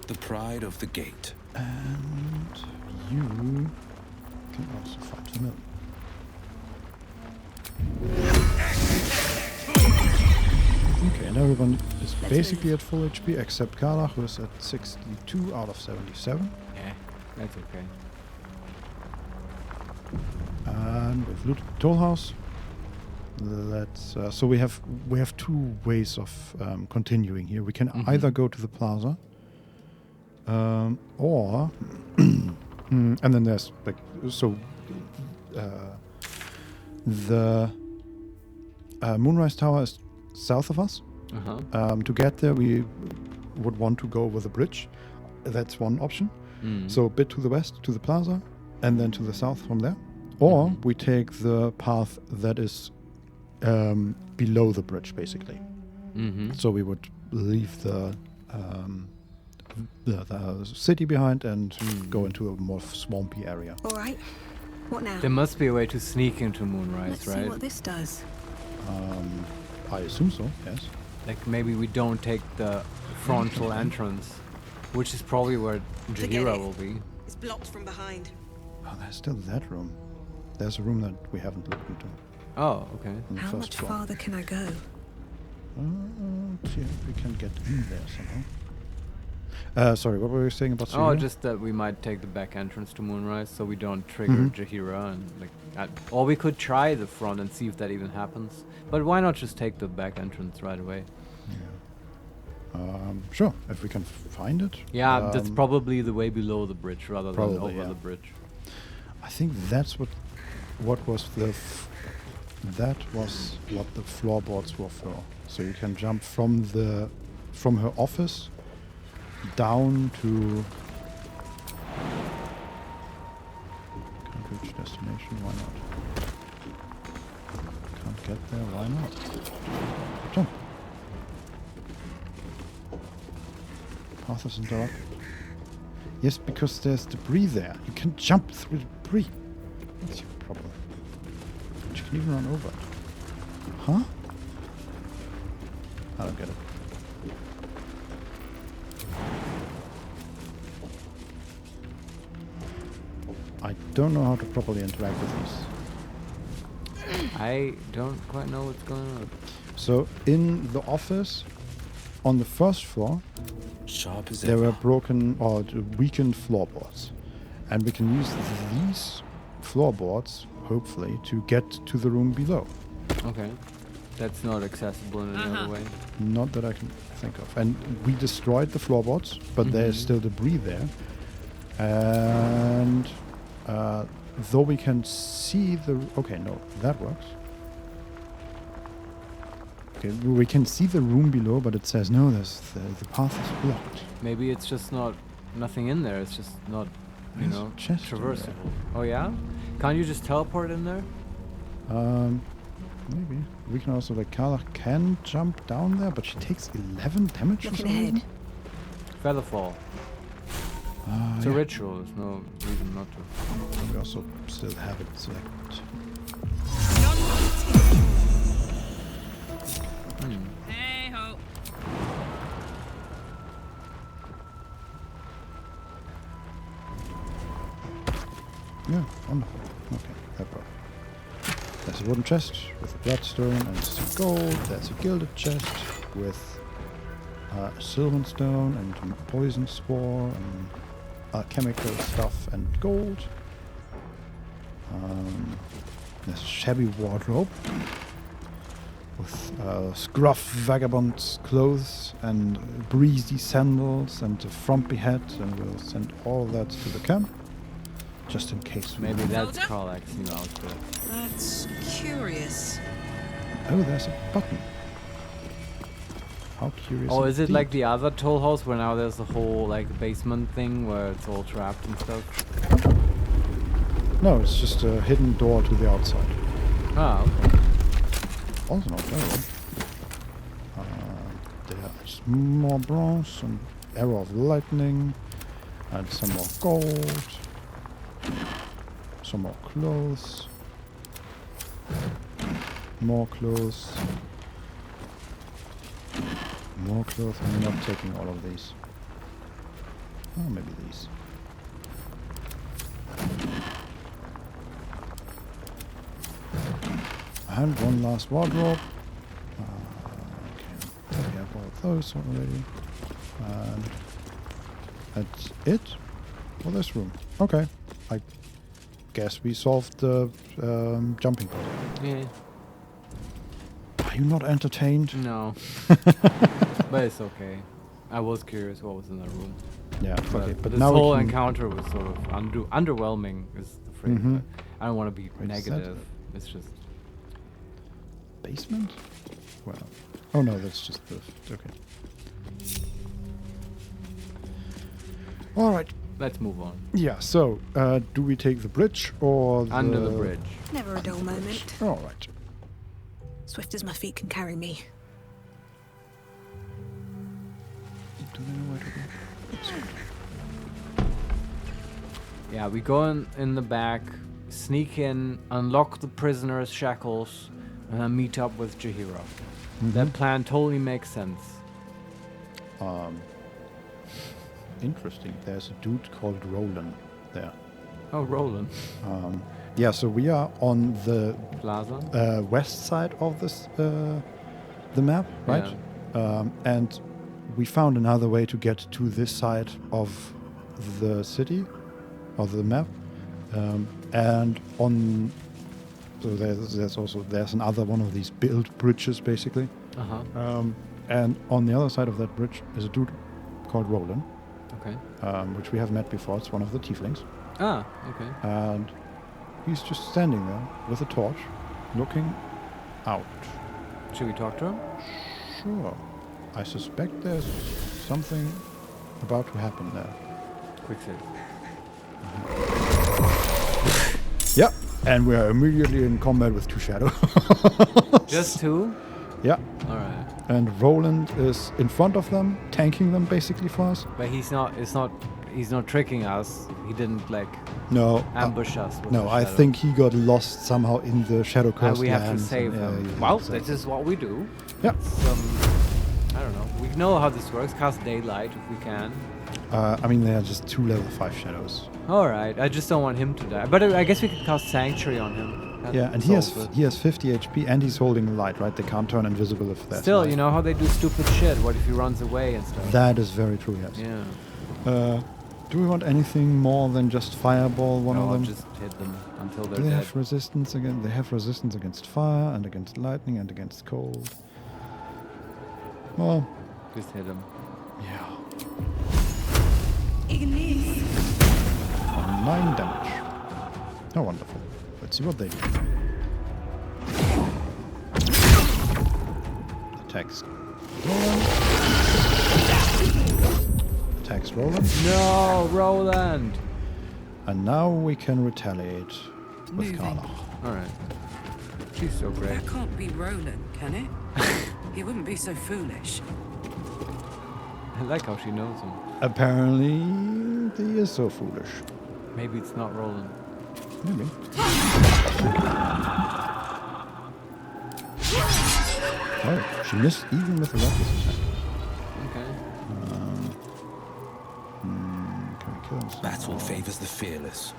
The pride of the gate. And you can also find familiar. Okay, and everyone is basically at full HP except Karlach, who is at 62 out of 77. Yeah, that's okay. And we've looted the toll house. Let's. So we have 2 ways of continuing here. We can either go to the plaza, or and then there's like the Moonrise Tower is south of us. To get there, we would want to go over the bridge. That's one option. So a bit to the west to the plaza, and then to the south from there. Or we take the path that is below the bridge, basically. So we would leave the city behind and go into a more swampy area. All right. What now? There must be a way to sneak into Moonrise, Let's right? see what this does. I assume so, yes. Like maybe we don't take the frontal entrance, which is probably where Forget Jaheira it. will be. It's blocked from behind. Oh, there's still that room. There's a room that we haven't looked into. Oh, okay. On the How first much floor. farther can I go? Let's see if we can get in there somehow. Sorry, what were you saying about Oh, Syria? just that we might take the back entrance to Moonrise, so we don't trigger Jaheira, and or we could try the front and see if that even happens. But why not just take the back entrance right away? Sure, if we can find it. Yeah, that's probably the way below the bridge rather than over yeah. the bridge. I think that's what was that was what the floorboards were for. So you can jump from her office down to can't reach destination. Why not? Can't get there. Why not? Jump. Path isn't dark. Yes, because there's debris there. You can jump through debris. What's your problem? You can even run over it. Huh? I don't get it. I don't know how to properly interact with these. I don't quite know what's going on. So in the office, on the first floor, Sharp as there ever. were broken or weakened floorboards, and we can use these floorboards. hopefully, to get to the room below. Okay. That's not accessible in any other way. Not that I can think of. And we destroyed the floorboards, but there's still debris there. And though we can see the... Okay, no, that works. Okay, we can see the room below, but it says, no, there's the path is blocked. Maybe it's just nothing in there. It's just not, you know, traversable. Oh yeah? Can't you just teleport in there? Maybe. We can also, like, Carla can jump down there, but she takes 11 damage or something. Feather fall. It's a ritual. There's no reason not to. We also still have it selected. Hey ho. Yeah, wonderful. Okay, that worked. There's a wooden chest with a bloodstone and some gold. There's a gilded chest with a sylvan stone and poison spore and alchemical stuff and gold. There's a shabby wardrobe with scruff vagabond's clothes and breezy sandals and a frumpy hat, and we'll send all that to the camp. Just in case. Maybe that's Karlach's new outfit. That's curious. Oh, there's a button. How curious. Oh, is it indeed. like the other toll house where now there's a whole like basement thing where it's all trapped and stuff? No, it's just a hidden door to the outside. Ah, okay. Also not terrible. There's more bronze, an arrow of lightning, and some more gold. Some more clothes. More clothes. More clothes. I'm not taking all of these. Oh, maybe these. And one last wardrobe. Okay, we have all of those already. And that's it for this room. Okay, I guess we solved the jumping puzzle. Yeah. Are you not entertained? No. But it's okay. I was curious what was in that room. Yeah, okay. But this now whole encounter was sort of underwhelming is the phrase. Mhm. But I don't want to be Wait, is that negative. It's just... Basement? Well, oh no, that's just the... Okay. Alright. Let's move on. Yeah, so, do we take the bridge or the... Under the bridge. Never a dull moment. Alright. Swift as my feet can carry me. Do they know where to go? Yeah, we go in the back, sneak in, unlock the prisoner's shackles, and then meet up with Jaheira. That plan totally makes sense. Interesting. There's a dude called Roland there. Oh, Roland. Yeah, so we are on the plaza, west side of this the map, right? And we found another way to get to this side of the city, of the map, and on. So there's another one of these built bridges, basically. And on the other side of that bridge is a dude called Roland. Okay. Which we have met before. It's one of the tieflings. Ah, okay. And he's just standing there with a torch, looking out. Should we talk to him? Sure. I suspect there's something about to happen there. Quick save. Yeah, and we are immediately in combat with two shadows. Just two? Yeah. All right. And Roland is in front of them, tanking them basically for us. But he's not tricking us. He didn't ambush us. With No, the I shadow. think he got lost somehow in the shadow And cursed we have to lands save and, him. Well, this is what we do. Yeah. I don't know. We know how this works. Cast daylight if we can. I mean, they are just 2 level 5 shadows. All right. I just don't want him to die. But I guess we could cast Sanctuary on him. That Yeah, and he has 50 HP and he's holding a light, right? They can't turn invisible if that's Still, light. you know how they do stupid shit. What if he runs away and stuff? That is very true, yes. Yeah. Do we want anything more than just fireball one of them? Just hit them until they're Do they dead. have resistance again? They have resistance against fire and against lightning and against cold. Well, just hit them. Yeah. Ignis. 9 damage. Oh, wonderful. Let's see what they do. Attacks Roland. Attacks Roland. No, Roland! And now we can retaliate with Carla. Alright. She's so great. That can't be Roland, can it? He wouldn't be so foolish. I like how she knows him. Apparently, he is so foolish. Maybe it's not Roland. Maybe. Oh, she missed even with the reckless attack. Okay. Can we kill him? Battle favors the fearless.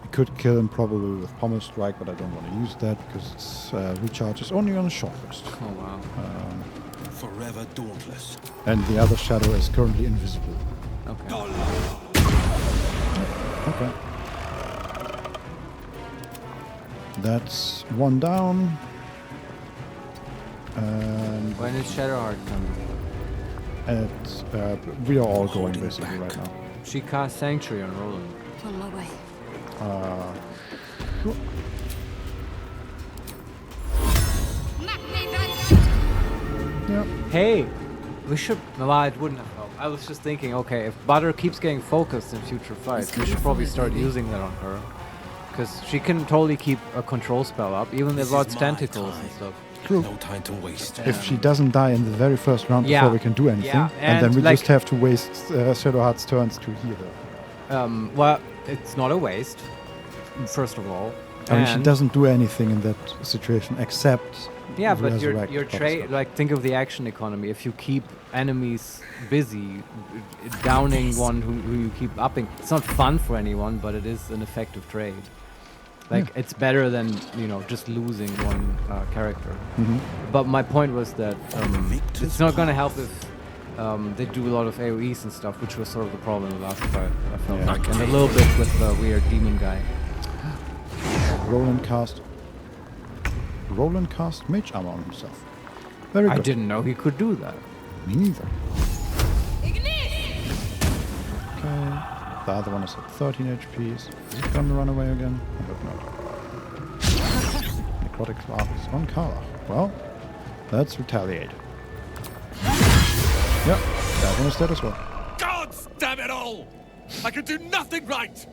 We could kill him probably with Pommel Strike, but I don't want to use that because it's recharges only on a short rest. Oh wow. Forever dauntless. And the other shadow is currently invisible. Okay. Okay. That's one down. And when is Shadowheart coming? We are all going basically right now. She cast Sanctuary on Roland. On my way. Sure. Yep. Hey, we should. Well, it wouldn't have helped. I was just thinking, okay, if Butter keeps getting focused in future fights, we should probably start using that on her. Because she can totally keep a control spell up, even without tentacles and stuff. True. No time to waste. If she doesn't die in the very first round before we can do anything, and then we just have to waste Shadowheart's turns to heal her. Well, it's not a waste, first of all. I mean, she doesn't do anything in that situation except. Yeah, but your trade, like, think of the action economy. If you keep enemies busy, downing one who you keep upping, it's not fun for anyone, but it is an effective trade. Like, it's better than, just losing one character. But my point was that it's not going to help if they do a lot of AoEs and stuff, which was sort of the problem in the last fight, I felt like. And a little bit with the weird demon guy. Roland cast Mage Armor on himself. Very good. I didn't know he could do that. Me neither. Okay. The other one is at 13 HP. Is it gonna run away again? I hope not. Necrotic Claws on Carla. Well, let's retaliate. Yep, that one is dead as well. God damn it all! I can do nothing right!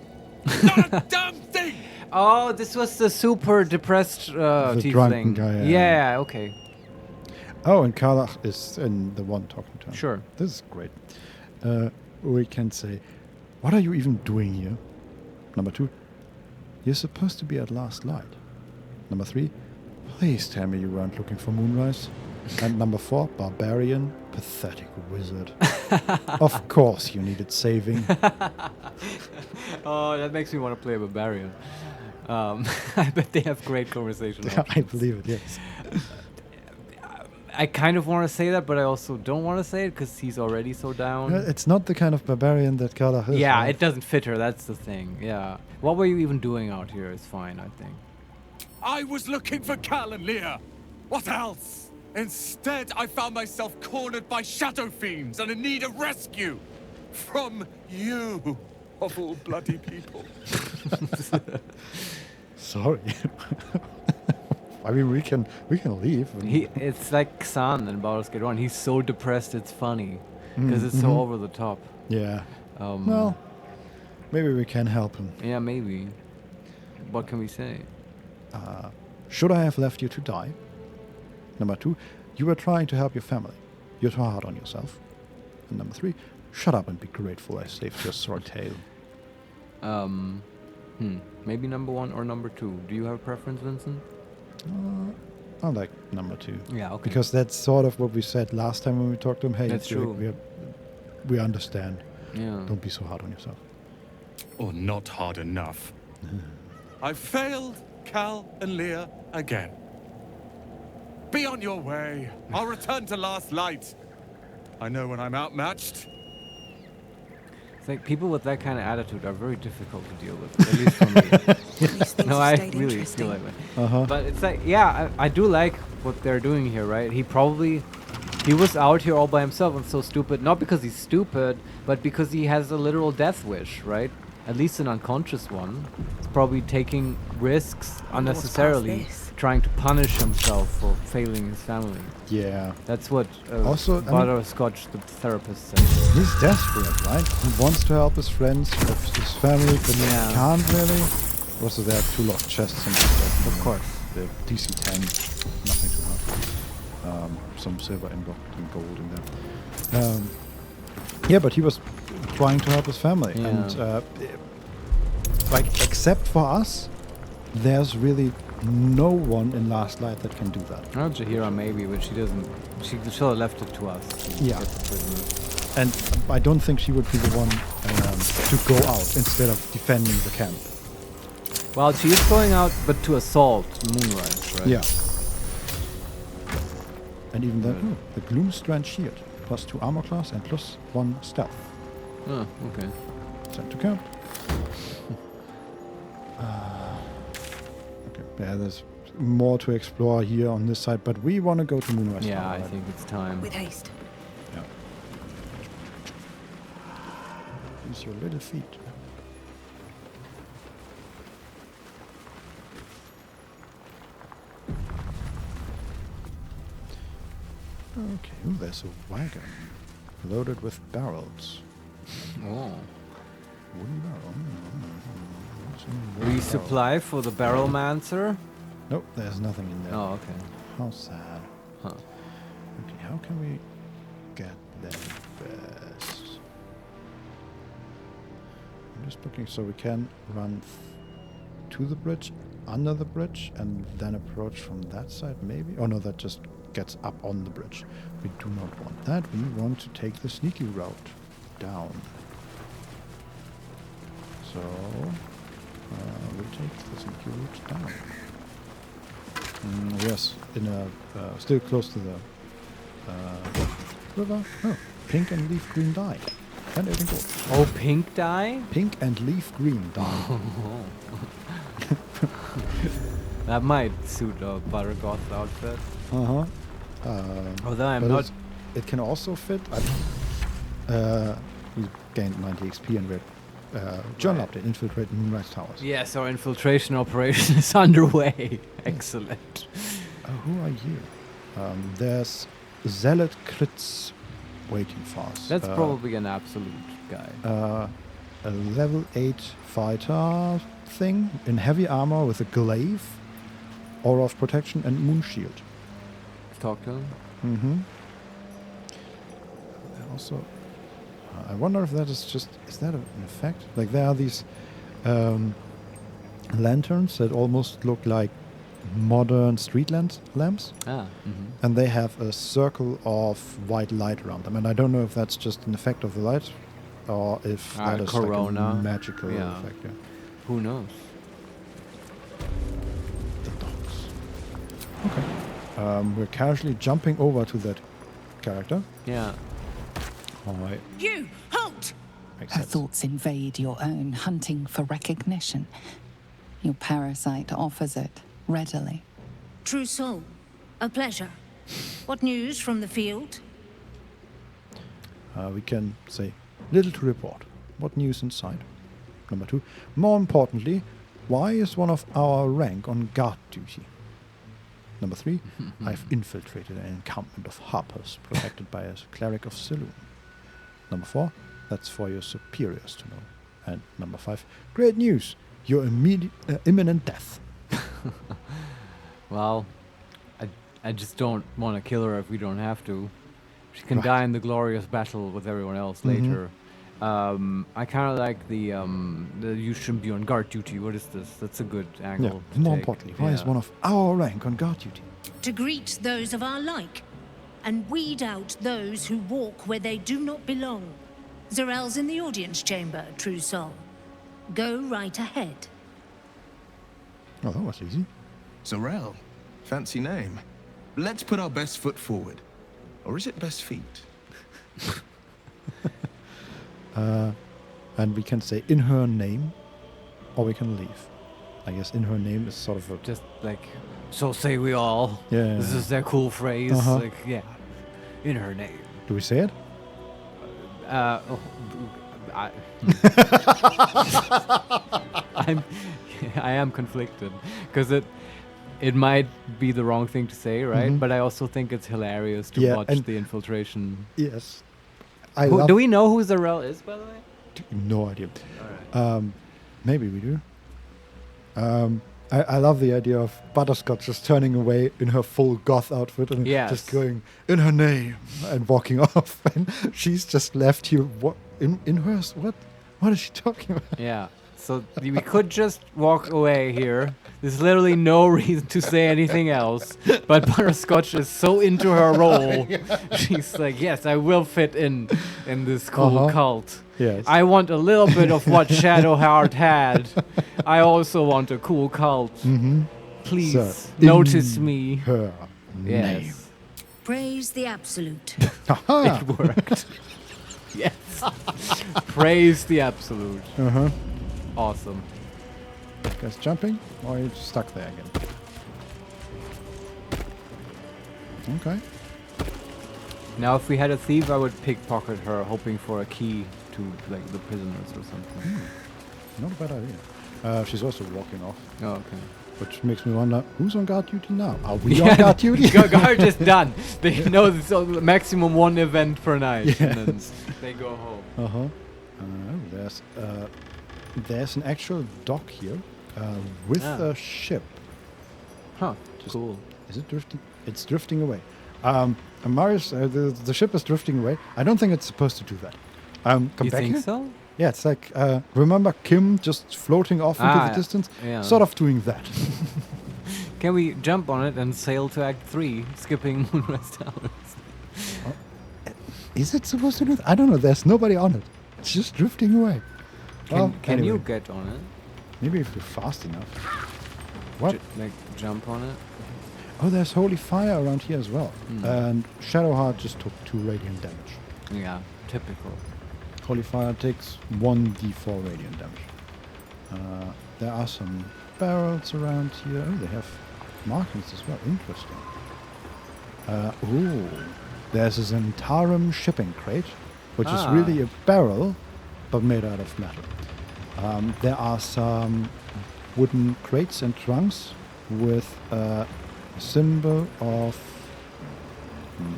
Not a damn thing! Oh, this was the super depressed drunken tiefling. guy. Yeah, okay. Oh, and Karlach is in the one talking to him. Sure. This is great. We can say, what are you even doing here? Number 2, you're supposed to be at last light. Number 3, please tell me you weren't looking for moonrise. And number 4, barbarian, pathetic wizard. Of course you needed saving. Oh, that makes me want to play a barbarian. I bet they have great conversation options. I believe it, yes. I kind of want to say that, but I also don't want to say it because he's already so down. It's not the kind of barbarian that Karlach is. Yeah, right? it doesn't fit her. That's the thing. Yeah. What were you even doing out here? It's fine, I think. I was looking for Cal and Leah. What else? Instead, I found myself cornered by shadow fiends and in need of rescue. From you, of all bloody people. Sorry. I mean, we can leave. It's like Xan in Baldur's Gate 1. He's so depressed, it's funny. Because it's so over the top. Yeah. Well, maybe we can help him. Yeah, maybe. What can we say? Should I have left you to die? Number 2, you were trying to help your family. You're too hard on yourself. And number 3, shut up and be grateful I saved your sword tail. Maybe number 1 or number 2. Do you have a preference, Vincent? I like number 2. Yeah, okay. Because that's sort of what we said last time when we talked to him. Hey, that's true. We understand. Yeah. Don't be so hard on yourself. Or not hard enough. I failed Cal and Leah again. Be on your way. I'll return to Last Light. I know when I'm outmatched. It's like people with that kind of attitude are very difficult to deal with, at least for me. No, I really feel like that. But it's like, yeah, I do like what they're doing here, right? He was out here all by himself and so stupid, not because he's stupid, but because he has a literal death wish, right? At least an unconscious one. He's probably taking risks unnecessarily, trying to punish himself for failing his family. Yeah. That's what Also, Butterscotch, the therapist, said. He's desperate, right? He wants to help his friends, his family, but he can't really. Also, there are 2 lost chests and stuff. Of course. The DC-10, nothing too hard. Some silver and gold in there. Yeah, but he was trying to help his family. Yeah. And, except for us, there's really no one in Last Light that can do that. Not Jaheira maybe, but she doesn't. She should have left it to us. Yeah. And I don't think she would be the one to go out instead of defending the camp. Well, she is going out, but to assault Moonrise, right? Yeah. And even then, the Gloomstrand shield. +2 armor class and +1 stealth. Oh, okay. Sent to camp. Okay, yeah, there's more to explore here on this side, but we want to go to Moonrise. Yeah, Tower, I right? think it's time. With haste. Yeah. Use your little feet. Okay, ooh, there's a wagon loaded with barrels. Oh. Wooden barrel. Resupply for the Barrelmancer? Nope, there's nothing in there. Oh, okay. How sad. Huh. Okay, how can we get there best? I'm just looking so we can run to the bridge, under the bridge, and then approach from that side, maybe? Oh no, that just gets up on the bridge. We do not want that. We want to take the sneaky route down. So we take the sneaky route down. Yes, in a still close to the river. Oh, pink and leaf green dye. And even gold. Oh, pink dye? Pink and leaf green dye. That might suit a Buttergoth outfit. Uh-huh. Although I'm not... It can also fit... we gained 90 XP and we're journal update, infiltrate Moonrise Towers. Yes, our infiltration operation is underway. Excellent. Who are you? There's Zealot Crits waiting for us. That's probably an absolute guy. A level 8 fighter thing in heavy armor with a glaive, aura of protection, and moon shield. Talk to him. Mm-hmm. Also, I wonder if that is just... Is that an effect? Like, there are these lanterns that almost look like modern street lamps. And they have a circle of white light around them. And I don't know if that's just an effect of the light or if that is Corona. like a magical effect. Yeah. Who knows? The dogs. Okay. We're casually jumping over to that character. Yeah. Alright. You! Halt! Her thoughts invade your own, hunting for recognition. Your parasite offers it readily. True soul. A pleasure. What news from the field? We can say, little to report. What news inside? Number 2. More importantly, why is one of our rank on guard duty? Number 3. I've infiltrated an encampment of harpers protected by a cleric of Saloon. Number 4. That's for your superiors to know. And number 5. Great news. Your imminent death. Well, I just don't want to kill her if we don't have to. She can die in the glorious battle with everyone else later. I kind of like the you shouldn't be on guard duty. What is this? That's a good angle. Yeah. More importantly, why is one of our rank on guard duty? To greet those of our like, and weed out those who walk where they do not belong. Zarel's in the audience chamber, true soul. Go right ahead. Oh, that was easy. Zarel. Fancy name. Let's put our best foot forward. Or is it best feet? And we can say in her name, or we can leave. I guess in her name is sort of a... Just like, so say we all. Yeah. This is their cool phrase. Uh-huh. Like, yeah. In her name. Do we say it? I am conflicted because it might be the wrong thing to say, right? Mhm. But I also think it's hilarious to Yeah, watch and- the infiltration. Yes. Do we know who Zarel is, by the way? No idea. All right. Maybe we do. I love the idea of Butterscotch just turning away in her full goth outfit and Yes. just going, in her name, and walking off. And she's just left here. What? In hers? What? What is she talking about? Yeah. So we could just walk away here. There's literally no reason to say anything else. But Butterscotch is so into her role. She's like, yes, I will fit in this cool cult. Yes. I want a little bit of what Shadowheart had. I also want a cool cult. Mm-hmm. Please So, notice in me. her name. Yes. Praise the absolute. Aha! It worked. Yes. Praise the absolute. Uh-huh. Awesome. Guys jumping? Or are you stuck there again? Okay. Now, if we had a thief, I would pickpocket her, hoping for a key to like the prisoners or something. Not a bad idea. She's also walking off. Oh, okay. Which makes me wonder, who's on guard duty now? Are we on guard duty? Guard is done. They know it's maximum one event per night, and then Yes. they go home. There's an actual dock here with Ah. a ship. Huh. Cool. Is it drifting? It's drifting away. Marius, the ship is drifting away. I don't think it's supposed to do that. Come You back think here. so? Yeah, it's like remember Kim just floating off into the distance, yeah. sort of doing that. Can we jump on it and sail to Act 3, skipping Moonrise Towers? Is it supposed to do that? I don't know. There's nobody on it. It's just drifting away. Can you anyway. get on it? Maybe if you're fast enough. What? Like jump on it? Oh, there's holy fire around here as well. Hmm. And Shadowheart just took 2 radiant damage. Yeah, typical. Holy fire takes 1d4 radiant damage. There are some barrels around here. Oh, they have markings as well. Interesting. Ooh, there's this Zentarum shipping crate, which is really a barrel, but made out of metal. There are some wooden crates and trunks with a symbol of...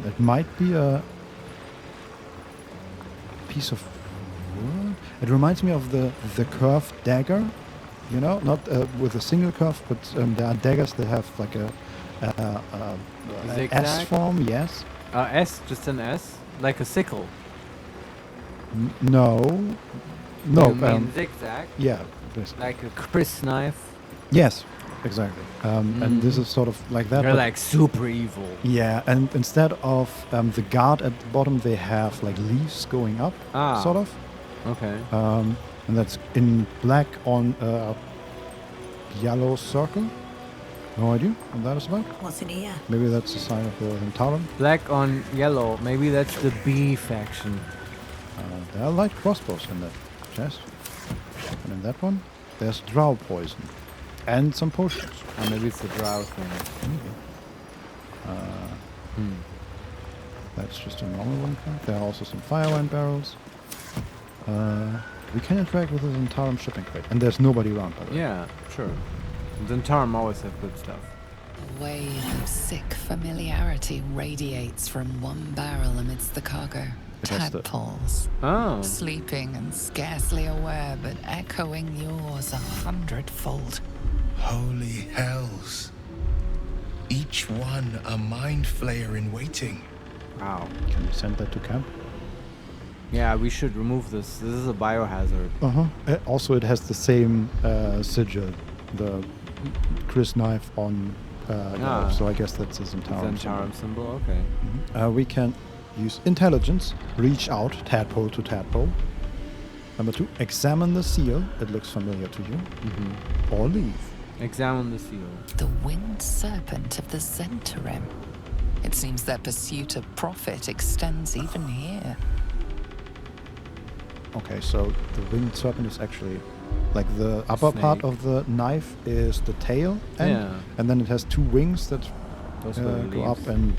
It might be a piece of wood. It reminds me of the curved dagger, you know, not with a single curve, but there are daggers that have like a Zigzag? S form. Yes. S, just an S, like a sickle. No. You mean zigzag? Yeah. basically. Like a Chris knife. Yes, exactly. And this is sort of like that. They're but- like super evil. Yeah, and instead of the guard at the bottom, they have like leaves going up, sort of. Okay. And that's in black on a yellow circle. No idea what that is about. What's in here? Maybe that's a sign of the Zentarum. Black on yellow. Maybe that's the B faction. There are light crossbows in that chest. And in that one, there's drow poison. And some potions. Or maybe it's the drow thing. That's just a normal one. There are also some fire wine barrels. We can interact with the Zentarum shipping crate. And there's nobody around, by the way. Yeah, sure. Zentarum always have good stuff. A wave of sick familiarity radiates from one barrel amidst the cargo. It has the- Tadpoles. Oh. Sleeping and scarcely aware, but echoing yours 100-fold. Holy hells. Each one a Mind Flayer in waiting. Wow. Can we send that to camp? Yeah, we should remove this. This is a biohazard. Also, it has the same sigil, the Chris knife on. So I guess that's a Zentarum. Zentarum symbol, okay. We can use intelligence, reach out, tadpole to tadpole. Number 2, examine the seal. It looks familiar to you. Or leave. Examine the seal. The winged serpent of the Zentarim. It seems their pursuit of profit extends even here. Okay, so the winged serpent is actually like the upper part of the knife is the tail end, and then it has two wings that go up, and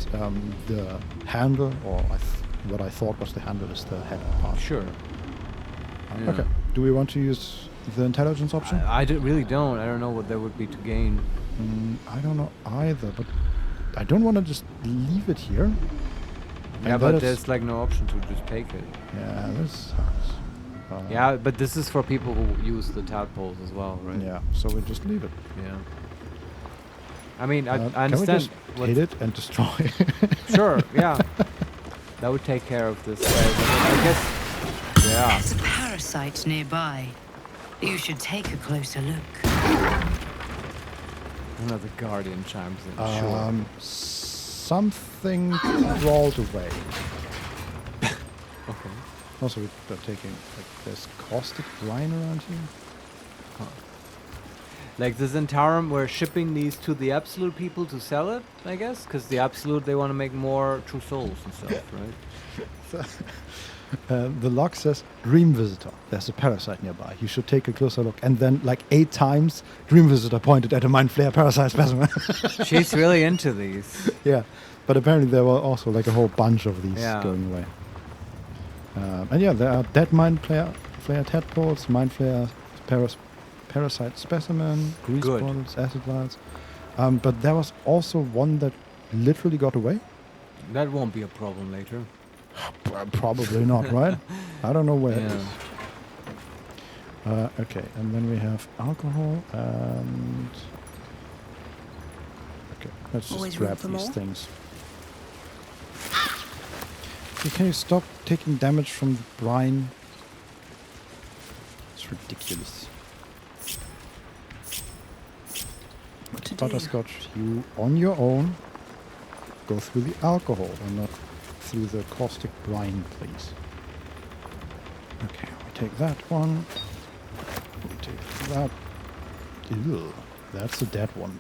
the handle, or what I thought was the handle, is the head part. Sure. Okay. Do we want to use the intelligence option? I really don't. I don't know what there would be to gain. I don't know either, but I don't want to just leave it here. Yeah, but there's like no option to just take it. Yeah, this sucks. Yeah, but this is for people who use the tadpoles as well, right? Yeah, so we just leave it. Yeah. I mean, I understand. Can we just hit it and destroy it? Sure, yeah. That would take care of this. I guess, yeah. There's a parasite nearby. You should take a closer look. Another guardian chimes in. Sure. Something crawled away. Okay. Also, we're taking there's caustic brine around here. Huh. Like the Zentarum, we're shipping these to the Absolute people to sell it, I guess, because the Absolute, they want to make more true souls and stuff, right? The log says, Dream Visitor. There's a parasite nearby. You should take a closer look. And then, like 8 times, Dream Visitor pointed at a Mind Flayer parasite specimen. She's really into these. Yeah, but apparently there were also like a whole bunch of these going away. And yeah, there are dead Mind Flayer tadpoles, Mind Flayer parasite specimen, grease bottles, acid vials. But there was also one that literally got away. That won't be a problem later. Probably not, right? I don't know where it is. Okay, and then we have alcohol and... Okay, let's just grab these things. Okay, can you stop taking damage from the brine? It's ridiculous. Butterscotch, you on your own go through the alcohol and not through the caustic brine, please. Okay, we take that one. We take that. Ew, that's a dead one.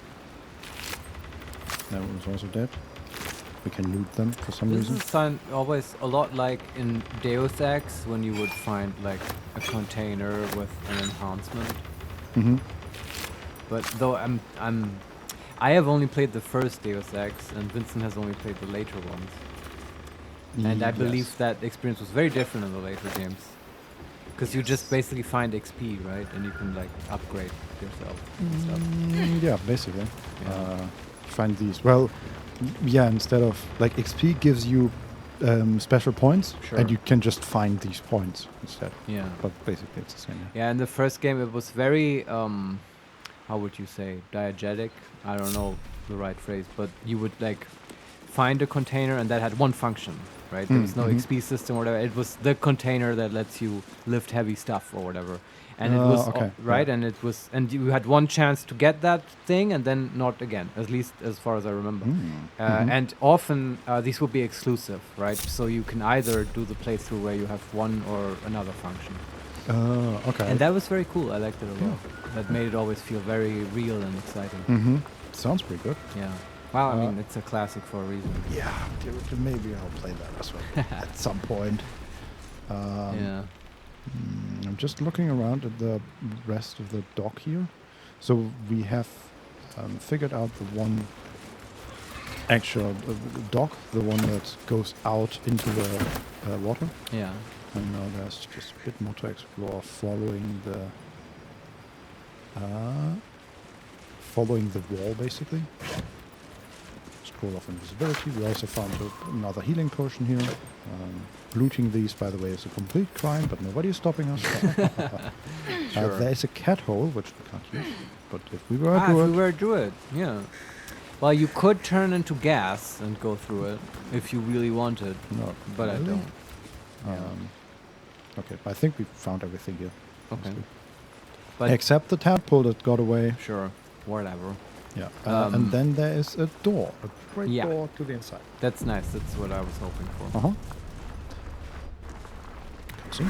That one's also dead. We can loot them for some reason. This is always a lot like in Deus Ex when you would find like a container with an enhancement. Mm-hmm. But though I have only played the first Deus Ex, and Vincent has only played the later ones. And I believe that experience was very different in the later games. Because you just basically find XP, right? And you can like upgrade yourself and stuff. Yeah, basically. Yeah. Find these. Well, yeah, instead of like XP gives you special points, and you can just find these points instead. Yeah. But basically it's the same. Yeah, in the first game it was very, how would you say, diegetic? I don't know the right phrase, but you would like find a container and that had one function, right? There was no XP system or whatever. It was the container that lets you lift heavy stuff or whatever. And it was right, and it was, and you had one chance to get that thing, and then not again. At least as far as I remember. And often these would be exclusive, right? So you can either do the playthrough where you have one or another function. Okay. And that was very cool. I liked it a lot. That made it always feel very real and exciting. Mm-hmm. Sounds pretty good. Yeah. Well, I mean, it's a classic for a reason. Yeah, maybe I'll play that as well at some point. Yeah. I'm just looking around at the rest of the dock here. So we have figured out the one actual dock, the one that goes out into the water. Yeah. And now there's just a bit more to explore, following the wall, basically. Scroll off invisibility. We also found another healing potion here. Looting these, by the way, is a complete crime, but nobody is stopping us. There is a cat hole, which we can't use. But if we were a druid... if we were a druid, yeah. Well, you could turn into gas and go through it if you really wanted. No, but really? I don't. Okay, I think we found everything here. Okay. But except the tadpole that got away. Sure, whatever. Yeah, and then there is a door, a great door to the inside. That's nice. That's what I was hoping for. Uh-huh. See?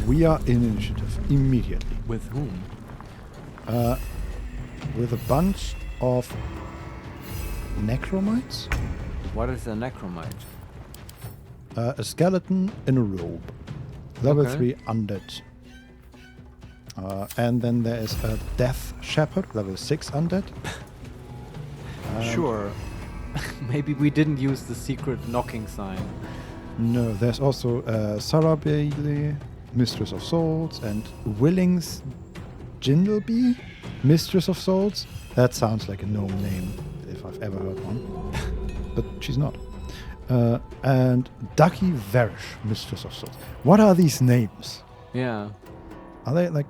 We are in initiative immediately. With whom? With a bunch of necromites. What is a necromite? A skeleton in a robe. Level Okay. 3 undead. And then there is a death shepherd, level 6 undead. Sure. Maybe we didn't use the secret knocking sign. No, there's also Sarah Bailey, Mistress of Souls, and Willings Jindleby, Mistress of Souls. That sounds like a gnome name, if I've ever heard one. But she's not. And Ducky Varish, Mistress of Souls. What are these names? Yeah. Are they like...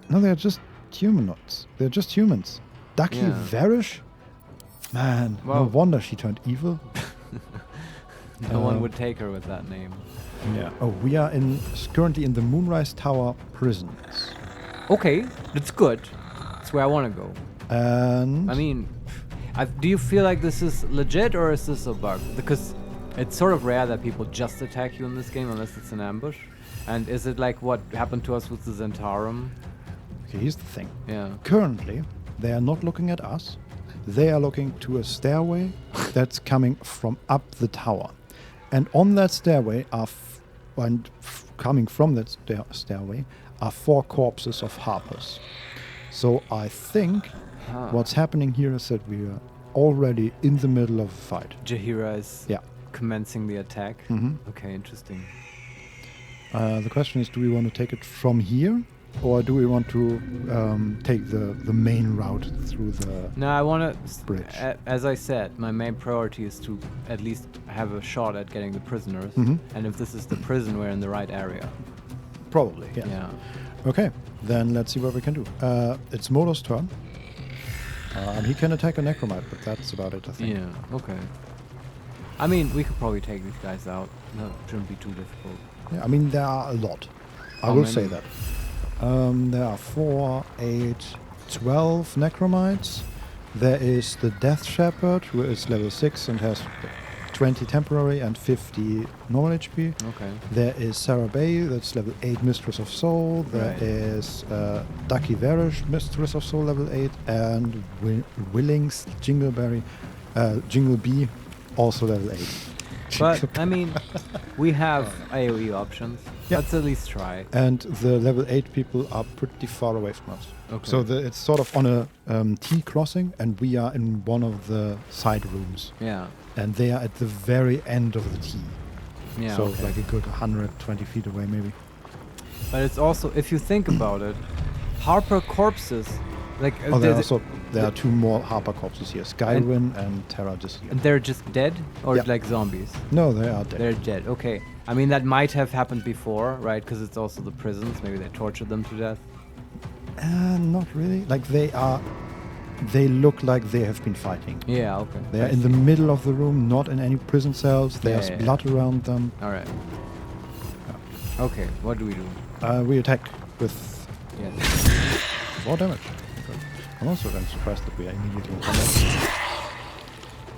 No, they're just humanoids. They're just humans. Ducky Yeah. Varish? Man, no Well- wonder she turned evil. No one would take her with that name. Yeah. Oh, we are currently in the Moonrise Tower prisons. Okay, that's good. That's where I want to go. And... I mean, do you feel like this is legit or is this a bug? Because it's sort of rare that people just attack you in this game unless it's an ambush. And is it like what happened to us with the Zentarum? Okay, here's the thing. Yeah. Currently, they are not looking at us. They are looking to a stairway that's coming from up the tower. And on that stairway coming from that stairway are 4 corpses of harpers. So I think what's happening here is that we are already in the middle of a fight. Jaheira is commencing the attack. Mhm. Okay, interesting. The question is, do we want to take it from here? Or do we want to take the main route through the No, I want to bridge? As I said, my main priority is to at least have a shot at getting the prisoners. Mhm. And if this is the prison, we're in the right area. Probably, yeah. Yeah. Okay, then let's see what we can do. It's Modo's turn. And he can attack a necromite, but that's about it, I think. Yeah, okay. I mean, we could probably take these guys out. No, it shouldn't be too difficult. Yeah, I mean, there are a lot. I How will many? say that. There are 4, 8, 12 necromites. There is the Death Shepherd, who is level 6 and has 20 temporary and 50 normal HP. Okay. There is Sarah Bay, that's level 8 Mistress of Soul. There Right. is Ducky Varish, Mistress of Soul, level 8. And Willings Jingleby, also level 8. But, I mean, we have AoE options. Yeah. Let's at least try. And the level 8 people are pretty far away from us. Okay. So it's sort of on a T crossing, and we are in one of the side rooms. Yeah. And they are at the very end of the T. Yeah, So okay. like a good 120 feet away, maybe. But it's also, if you think about it, Harper corpses, like... Oh, there are 2 more Harper corpses here. Skywin and Terra just here. And they're just dead? Or Yeah. like zombies? No, they are dead. They're dead, okay. I mean, that might have happened before, right? Because it's also the prisons. Maybe they tortured them to death. Not really. Like they look like they have been fighting. Yeah, okay. They are I in the see. middle of the room, not in any prison cells. There's yeah. blood around them. Alright. Okay, what do we do? We attack with Yes. 4 damage. Good. I'm also then surprised that we are immediately in combat.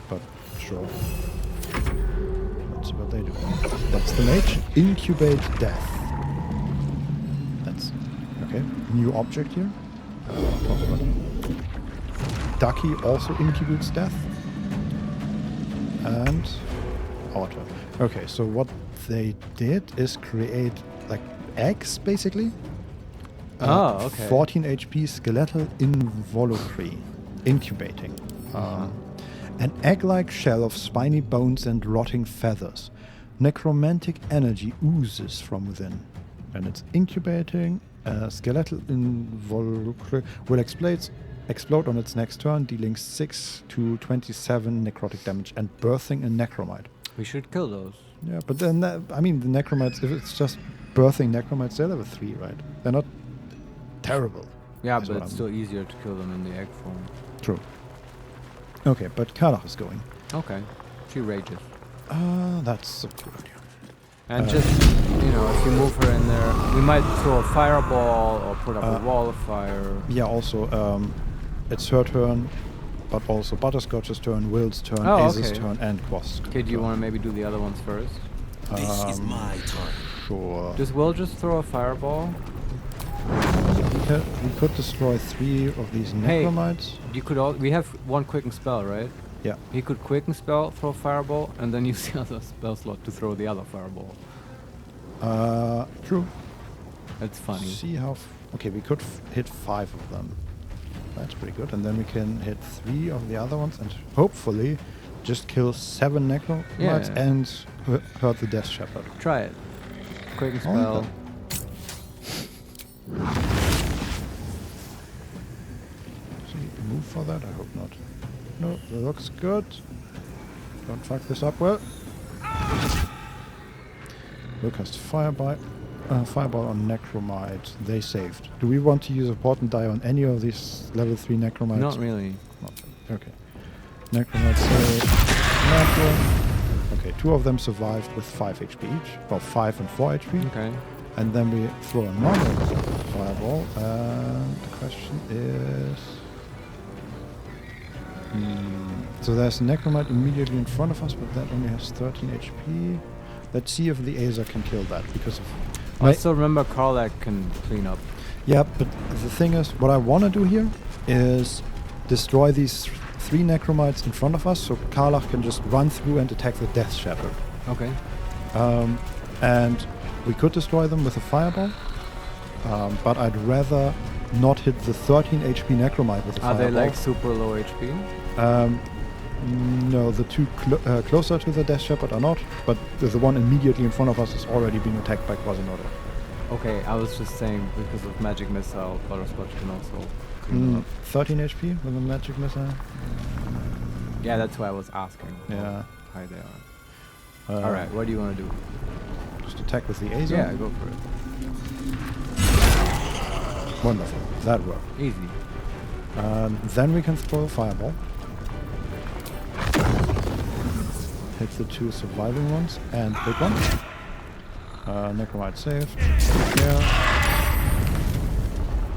But sure. Let's see what they do. That's the mage. Incubate death. That's okay. New object here. Talk about it. Ducky also incubate death. And our turn. Okay, so what they did is create like eggs basically. Oh, okay. 14 HP skeletal involucre, incubating. An egg-like shell of spiny bones and rotting feathers. Necromantic energy oozes from within. And it's incubating. Skeletal involucre will explode on its next turn, dealing 6 to 27 necrotic damage and birthing a necromite. We should kill those. Yeah, but then, I mean, the necromites, if it's just birthing necromites, they're level 3, right? They're not terrible. Yeah, is but what it's I'm- still easier to kill them in the egg form. True. Okay, but Karlach is going. Okay. She rages. That's a good idea. And just, you know, if you move her in there, we might throw a fireball or put up a wall of fire. Yeah, also, it's her turn, but also Butterscotch's turn, Will's turn, Oh, Ace's okay. turn, and Quast's Okay, do you want to maybe do the other ones first? This is my turn. Sure. Does Will just throw a fireball? We could destroy 3 of these Hey, necromites. you could all. We have one quicken spell, right? Yeah. He could quicken spell, throw fireball, and then use the other spell slot to throw the other fireball. True. That's funny. See how... okay, we could hit 5 of them. That's pretty good. And then we can hit 3 of the other ones and hopefully just kill 7 necromites and hurt the Death Shepherd. Try it. Quicken Oh, spell. okay. Does he move for that? I hope not. No, that looks good. Don't fuck this up well. We'll cast Fireball on Necromite. They saved. Do we want to use a Portent die on any of these level 3 Necromites? Not really. Not really. Okay. Necromite save. Natural. Okay, 2 of them survived with 5 HP each. Well, 5 and 4 HP. Okay. And then we throw a normal fireball. And the question is... so there's a Necromite immediately in front of us, but that only has 13 HP. Let's see if the Azer can kill that, because of... I still remember Karlak can clean up. Yeah, but the thing is, what I want to do here is destroy these 3 Necromites in front of us, so Karlach can just run through and attack the Death Shepherd. Okay. And we could destroy them with a fireball, but I'd rather not hit the 13 HP Necromite with a fireball. Are they like super low HP? No, the 2 closer to the Death Shepherd are not, but the one immediately in front of us has already been attacked by Quasimodo. Okay, I was just saying because of Magic Missile, Butterscotch can also clean up. 13 HP with a Magic Missile? Yeah, that's why I was asking. Yeah. How high they are. Alright, what do you want to do? Just attack with the Azer? Yeah, go for it. Wonderful. That worked. Easy. Then we can throw a fireball. Hit the 2 surviving ones and big one. Necromite saved. Yeah.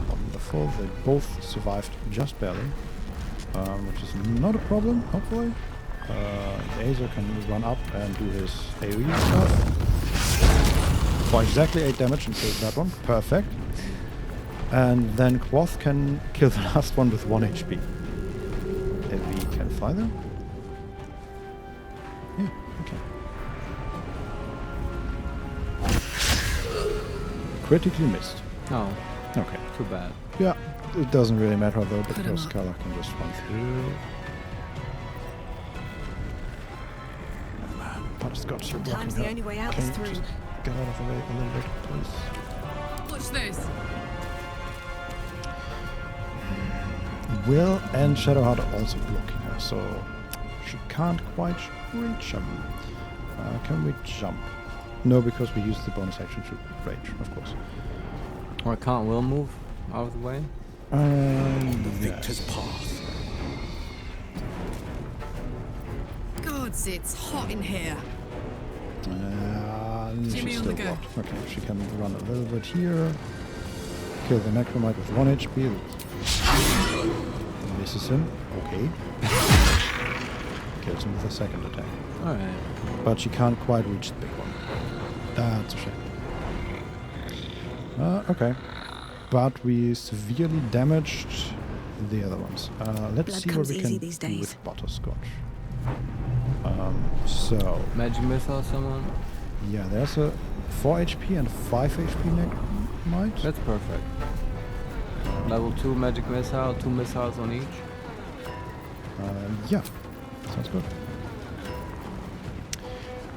Wonderful. They both survived just barely. Which is not a problem, hopefully. The Azer can run up and do his AoE stuff. For exactly 8 damage and save that one. Perfect. And then Quoth can kill the last one with 1 HP. If we can fly there. Yeah, okay. Critically missed. Oh. Okay. Too bad. Yeah, it doesn't really matter though, because Karlach can just run through. Butterscotch, you're blocking Sometimes the her. only way out Can is you through. just get out of the way a little bit, please? Watch this. Will and Shadowheart are also blocking her, so she can't quite reach him. Can we jump? No, because we used the bonus action to rage, of course. Or can't Will move out of the way? The victor's path. Gods, it's hot in here. She's Jimmy on still the go. blocked. Okay, she can run a little bit here. Kill the Necromite with 1 HP. Misses him. Okay. Kills him with a second attack. Alright. But she can't quite reach the big one. That's a shame. Okay. But we severely damaged the other ones. Let's Blood see what comes we easy can these do days. with Butterscotch. So... Magic Missile someone? Yeah, there's a 4 HP and 5 HP Necromite. That's perfect. Level 2 Magic Missile, 2 missiles on each. Yeah, sounds good.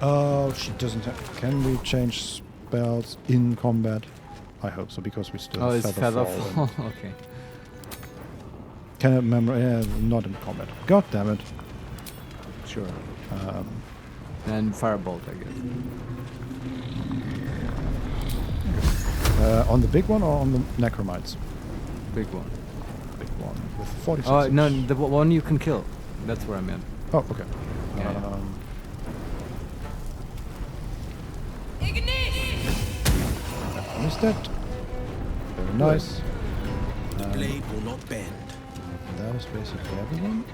Oh, she doesn't have... Can we change spells in combat? I hope so, because we still have it's Featherfall. Featherfall. Okay. Can I remember? Yeah, not in combat. God damn it. Sure. And Firebolt, I guess. On the big one or on the Necromites? Big one. Big one. With 46. Oh, no, the one you can kill. That's what I meant. Oh, okay. Yeah. Missed it. Very nice. The blade will not bend. That is basically everyone.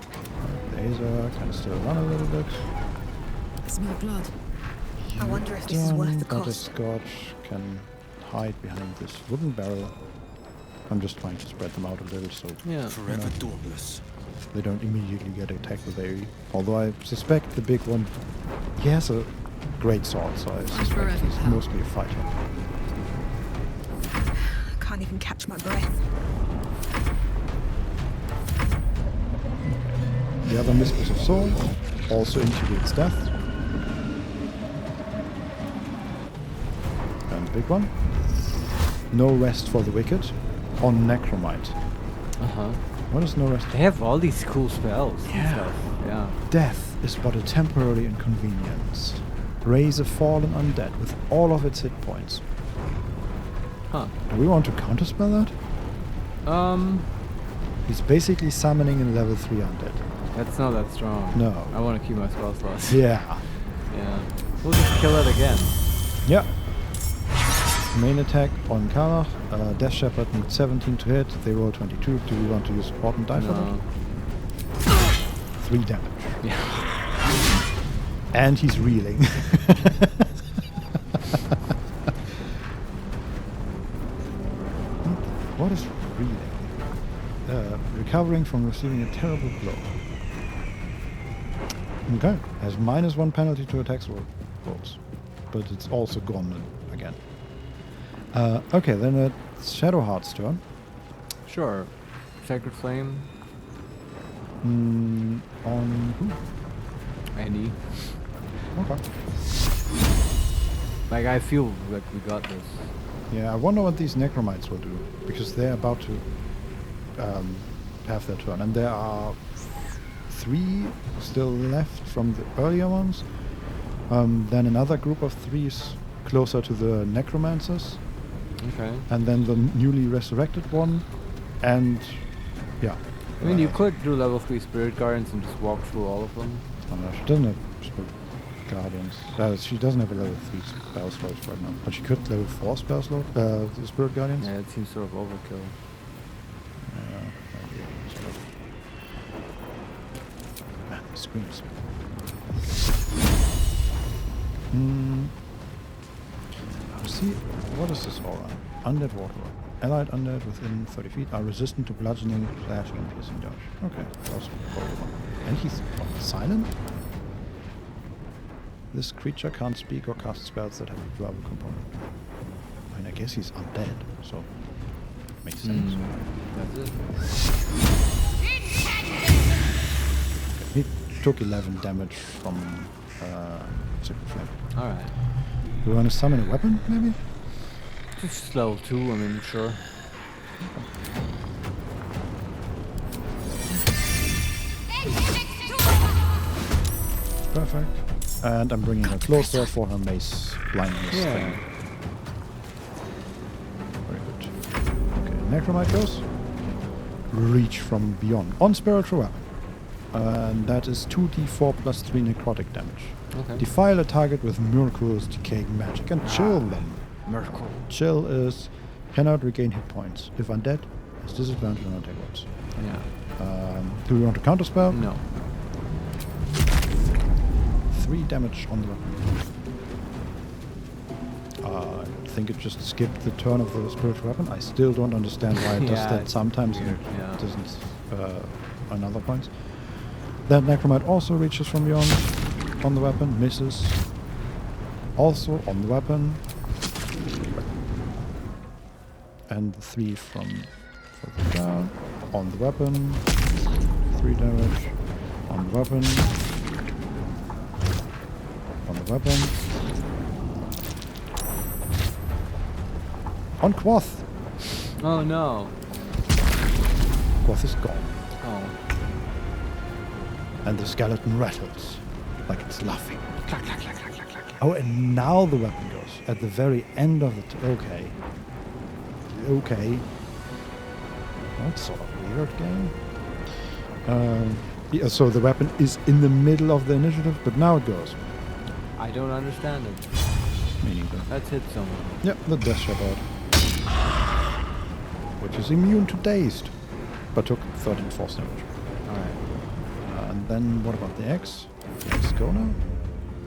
The Azer can still run a little bit. Smell blood. I wonder if this is worth the cost. Butterscotch can hide behind this wooden barrel. I'm just trying to spread them out a little, so yeah. Forever dauntless. They don't immediately get attacked with AoE. Although I suspect the big one, he has a great sword, so I suspect he's mostly a fighter. I can't even catch my breath. The other Mistress of Soul also integrates death. And the big one. No rest for the wicked on Necromite. What is no rest? They have all these cool spells. And stuff. Yeah. Death is but a temporary inconvenience. Raise a fallen undead with all of its hit points. Huh. Do we want to counterspell that? He's basically summoning in level 3 undead. That's not that strong. No. I want to keep my spell slots. Yeah. Yeah. We'll just kill it again. Yeah. Main attack on Karlach. Death Shepherd needs 17 to hit. They roll 22. Do we want to use support and die for that? 3 damage. Yeah. And he's reeling. What is reeling? Recovering from receiving a terrible blow. Okay. Has -1 penalty to attacks rolls. But it's also gone again. Okay, then it's Shadowheart's turn. Sure. Sacred Flame. On who? Any. Okay. Like, I feel like we got this. Yeah, I wonder what these Necromites will do, because they're about to have their turn. And there are 3 still left from the earlier ones. Then another group of 3 closer to the Necromancers. Okay. And then the newly resurrected one. And, yeah. I mean, you could do level 3 Spirit Guardians and just walk through all of them. Oh no, she doesn't have Spirit Guardians. She doesn't have a level 3 spell slot right now. But she could level 4 spell slot, Spirit Guardians. Yeah, it seems sort of overkill. Man, the screams. See, what is this aura? Undead water. Allied undead within 30 feet are resistant to bludgeoning, slashing, and piercing damage. Okay, that's one. And he's silent? This creature can't speak or cast spells that have a verbal component. I mean, I guess he's undead, so makes sense. That's it. He took 11 damage from Sacred Flame. Alright. Do we want to summon a weapon, maybe? Just level 2, I mean, sure. Perfect. And I'm bringing her closer for her mace blindness thing. Very good. Okay, Necromite goes. Reach from beyond. On spiritual weapon. And that is 2d4 plus 3 necrotic damage. Okay. Defile a target with Myrkul's decaying magic and chill them. Myrkul. Chill is cannot regain hit points. If undead, has disadvantage on attack rolls. Yeah. Do we want to counterspell? No. 3 damage on the weapon. I think it just skipped the turn of the spiritual weapon. I still don't understand why it does that sometimes and it doesn't on other points. That Necromite also reaches from beyond on the weapon, misses. Also on the weapon. And 3 from further down. On the weapon. 3 damage. On the weapon. On the weapon. On Quoth! Oh no. Quoth is gone. Oh. And the skeleton rattles like it's laughing. Clack, clack, clack, clack, clack, clack. Oh, and now the weapon goes at the very end of the okay. Okay. That's sort of weird game. Yeah, so the weapon is in the middle of the initiative, but now it goes. I don't understand it. Me neither. Let's hit someone. Yep, the Death Shepherd. Which is immune to dazed, but took 13 force damage. Alright. And then what about the X? The X go now?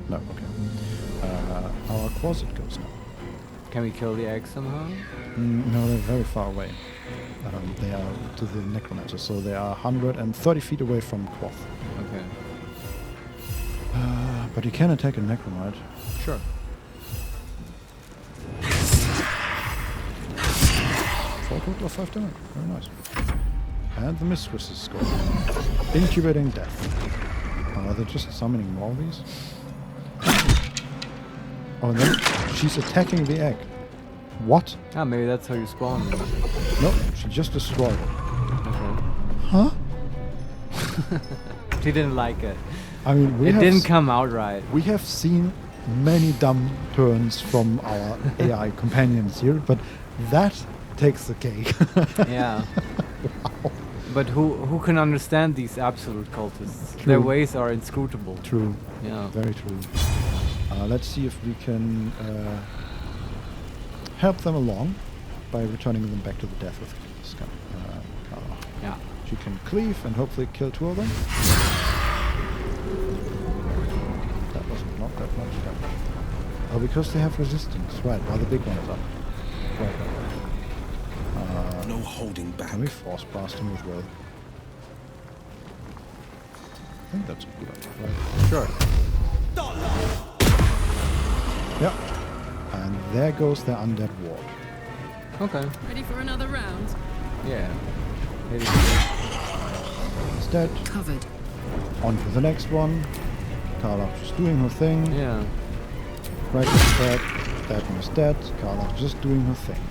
No, okay. Our Quasit goes now. Can we kill the egg somehow? No, they're very far away. They are to the necromancer, so they are 130 feet away from Quoth. Okay. But you can attack a necromite. Sure. For a total of 5 damage. Very nice. And the mistress is scored. Incubating death. Are they just summoning more of these? Oh, and then she's attacking the egg. What? Ah, maybe that's how you spawn them. Nope, she just destroyed it. Okay. Huh? She didn't like it. I mean, it didn't come out right. We have seen many dumb turns from our AI companions here, but that takes the cake. Yeah. Wow. But who can understand these absolute cultists? True. Their ways are inscrutable. True. Yeah. Very true. Let's see if we can help them along by returning them back to the death with Carla. Yeah. She can cleave and hopefully kill 2 of them. That was not that much damage. Oh, because they have resistance. Right, while the big one is up. Right. No holding back. Can we force blast him with will? I think that's a good idea, right? Sure. Yeah. And there goes the undead ward. Okay. Ready for another round? Yeah. It's dead. Covered. On to the next one. Carla just doing her thing. Yeah. Right is dead. That one is dead. Carla just doing her thing.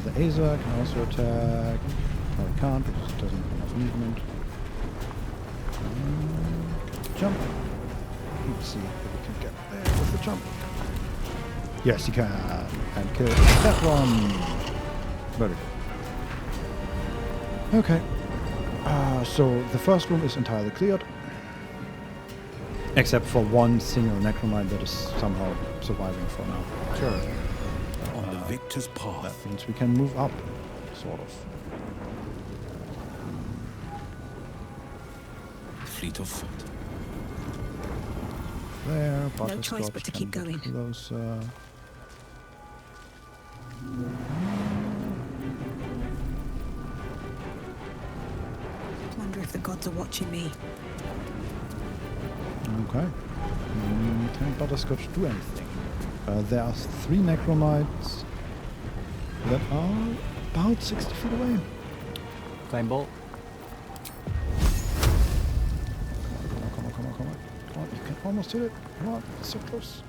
The Aza can also attack. No, it can't because it doesn't have enough movement. Jump. Let's see if we can get there with the jump. Yes, you can. And kill that one. Very good. Okay. So the first room is entirely cleared. Except for one single necromite that is somehow surviving for now. Sure. On the victor's path. That means we can move up, sort of. Fleet of foot. There, No choice but to keep going. Those, Wonder if the gods are watching me. Okay. Can Butterscotch do anything? There are 3 necromites that are about 60 feet away. Flame bolt. Come on, you can almost hit it. Come on, it's so close.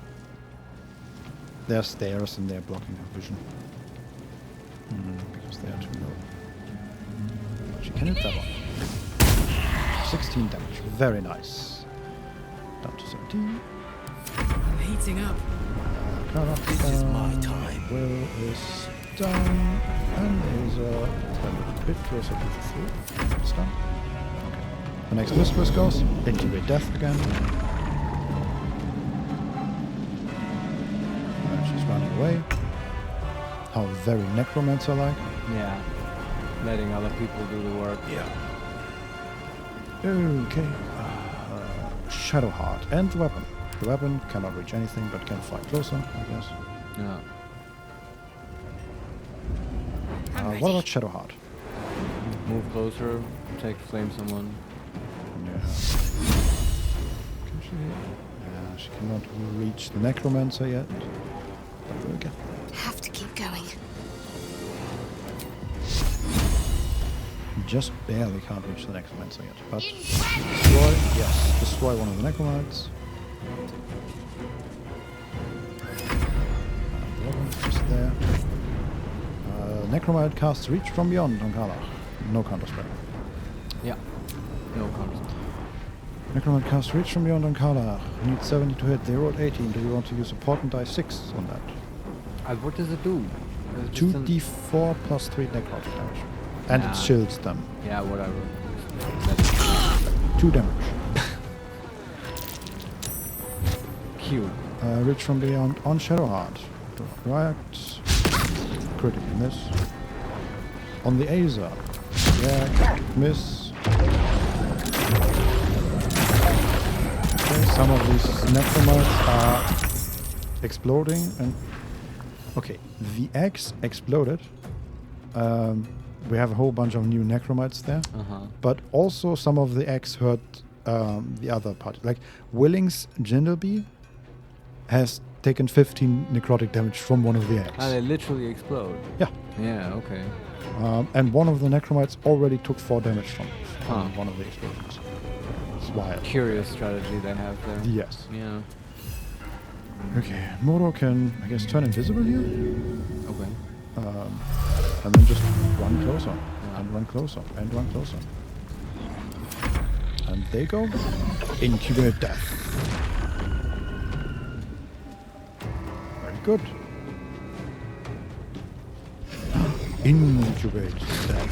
There are stairs and they're blocking her vision. Because they are too low. She can hit that one. 16 damage. Very nice. Down to 17. I'm heating up. This is my time. Will is down. And there's a bit closer to the 3. It's done. Okay. The next mistress goes. Into death again. And she's running away. How very necromancer-like. Yeah. Letting other people do the work. Yeah. Okay. Shadowheart. And the weapon. The weapon cannot reach anything but can fly closer, I guess. Yeah. What about Shadowheart? Move closer, take flame someone. Yeah. Can she? Yeah, she cannot reach the necromancer yet. But we'll get there. Have to keep going. Just barely can't reach the necromancer yet. But destroy, yes, destroy one of the necromites. The other one's just there. Necromite casts Reach from Beyond on Carla. No counter spell. Yeah. No counter spell. Necromite casts Reach from Beyond on Carla. Needs 70 to hit. They rolled 18. Do you want to use a portent die 6 on that? What does it do? Is it just 2d4 plus 3 necrotic damage. And it shields them. Yeah, whatever. 2 damage. Q. Reach from Beyond on Shadowheart. Right. Critical miss. On the Aza. Yeah, miss. Okay, some of these necromites are exploding and Okay, the eggs exploded. We have a whole bunch of new necromites there. But also some of the eggs hurt the other party. Like, Willing's Jindalby has taken 15 necrotic damage from one of the eggs. Ah, they literally explode. Yeah. Yeah, okay. And one of the necromites already took 4 damage from one of the explosions. It's wild. Curious strategy they have there. Yes. Yeah. Okay, Moro can, I guess, turn invisible here. Okay. And then just run closer, and run closer, and run closer. And they go. Incubate death. Very good. Incubate death.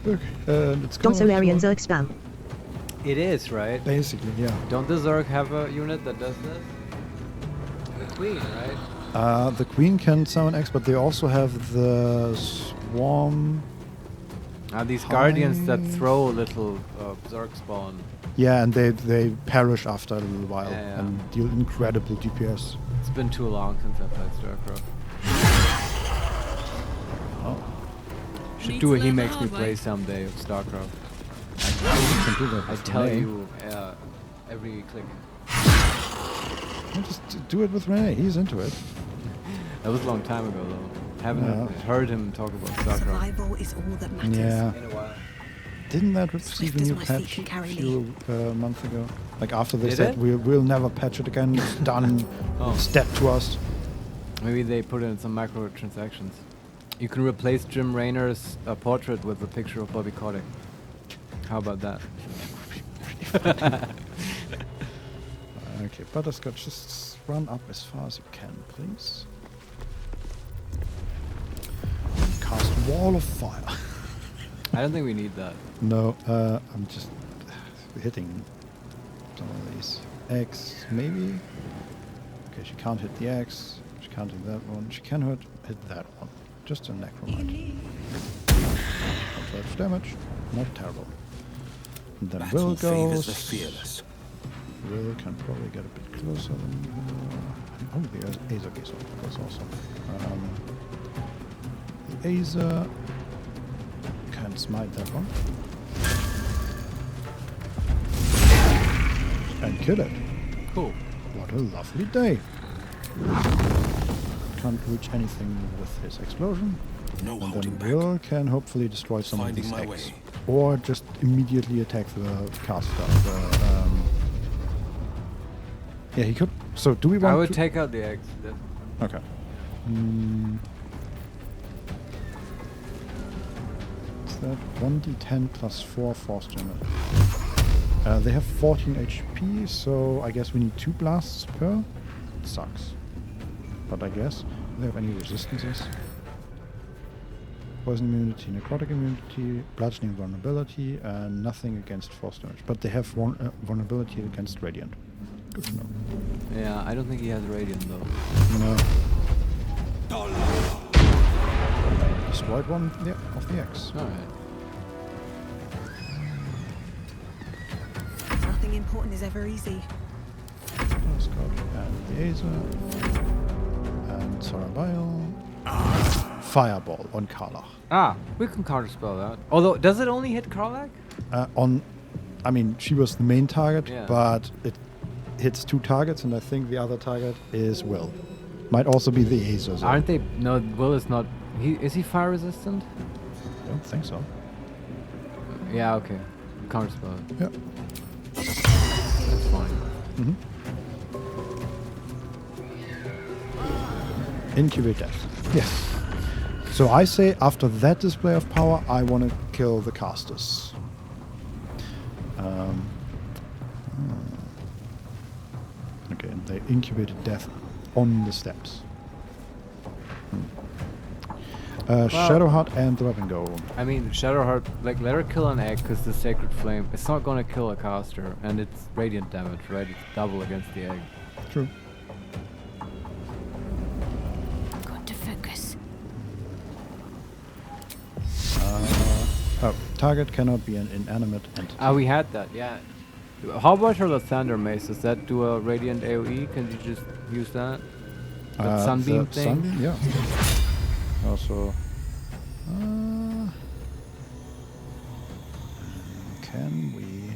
Okay, let's go. Don't Larian Zerg spam. It is, right? Basically, yeah. Don't the Zerg have a unit that does this? The Queen, right? The Queen can summon X, but they also have the Swarm. These Guardians that throw little Zerg spawn. Yeah, and they perish after a little while Yeah. and deal incredible DPS. It's been too long since I played StarCraft. Oh. Should do a HeMakesMePlay someday of StarCraft. can do that I with tell Renee. you every click. Yeah, just do it with Renee. He's into it. That was a long time ago, though. Haven't heard him talk about StarCraft. Survival is all that matters. Yeah. In a while. Didn't that receive a as new my feet patch can a carry few months ago? Like after they Did said it? we'll never patch it again. It's done. Oh. It's dead to us. Maybe they put in some microtransactions. You can replace Jim Raynor's portrait with a picture of Bobby Kotick. How about that? Okay, Butterscotch, just run up as far as you can, please. Cast Wall of Fire. I don't think we need that. No, I'm just hitting some of these. X, maybe? Okay, she can't hit the X. She can't hit that one. She can hit that one. Just a necromite. Not much damage. Not terrible. And then Will favors the goes. fearless. Will can probably get a bit closer than... Oh, the Azer goes also. The Azer can smite that one. And kill it. Cool. What a lovely day. Can't reach anything with his explosion. No and holding then Will can hopefully destroy some of Finding these my eggs. way. Or just immediately attack the caster. Yeah, he could. So do we want I would to take out the eggs. Okay. What's that? 1d10 plus 4 force damage. They have 14 HP, so I guess we need 2 blasts per. It sucks. But I guess. Do they have any resistances? Poison immunity, necrotic immunity, bludgeoning vulnerability, and nothing against force damage. But they have vulnerability against radiant. Good to know. Yeah, I don't think he has Radiant though. No. Destroyed one of the X. Alright. Nothing important is ever easy. Butterscotch and the Azer. And Sarabayel. Fireball on Karlach. Ah, we can counterspell that. Although, does it only hit Karlach? I mean, she was the main target, Yeah. but it hits 2 targets, and I think the other target is Will. Might also be the Azer. So. Aren't they? No, Will is not. Is he fire resistant? I don't think so. Yeah, okay. Counterspell it. Yeah. That's fine. Incubate death. Yes. So I say after that display of power, I want to kill the casters. Okay, and they incubated death on the steps. Shadowheart and the weapon go. I mean, Shadowheart, like, let her kill an egg because the Sacred Flame, it's not going to kill a caster, and it's radiant damage, right? It's double against the egg. True. Got to focus. Oh, target cannot be an inanimate entity. Ah, we had that, yeah. How about her Thunder Mace? Does that do a radiant AoE? Can you just use that? That sunbeam thing? Sunbeam, yeah. Also, can we?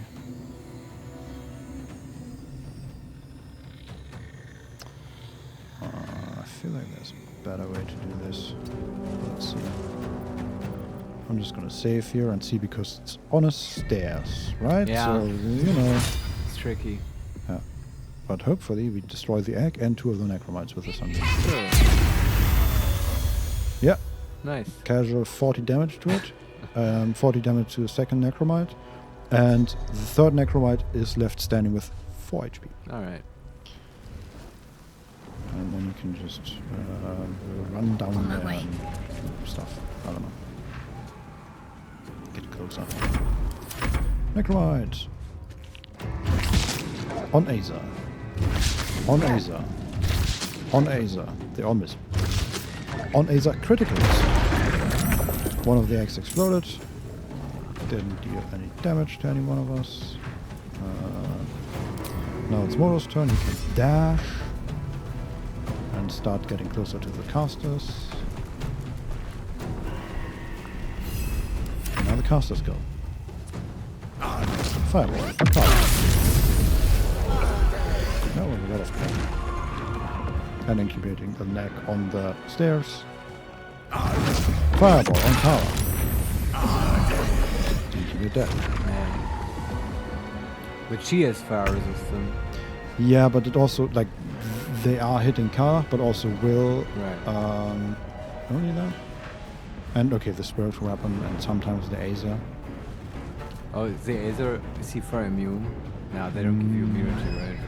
I feel like there's a better way to do this. Let's see. I'm just gonna save here and see because it's on a stairs, right? Yeah. So you know, it's tricky. Yeah. But hopefully we destroy the egg and 2 of the necromites with the sunbeam. Sure. Yeah. Nice. Casual 40 damage to it. 40 damage to the second necromite. And the third necromite is left standing with 4 HP. Alright. And then you can just run down there and stuff. I don't know. Get closer. Necromite! On Aza. On Aza. On Aza. They all miss. On Aza, criticals. One of the eggs exploded. Didn't deal any damage to any one of us. Now it's Moro's turn. He can dash and start getting closer to the casters. Now the casters go. Fireball. That was a lot of fun. And incubating the neck on the stairs. Fireball on tower. Incubate that. But she has fire resistance. Yeah, but it also, like, they are hitting Kara, but also will. Right. Only that. And okay, the spiritual weapon and sometimes the Aza. Oh, the Aether, is he fire immune? No, they don't give you immunity, right?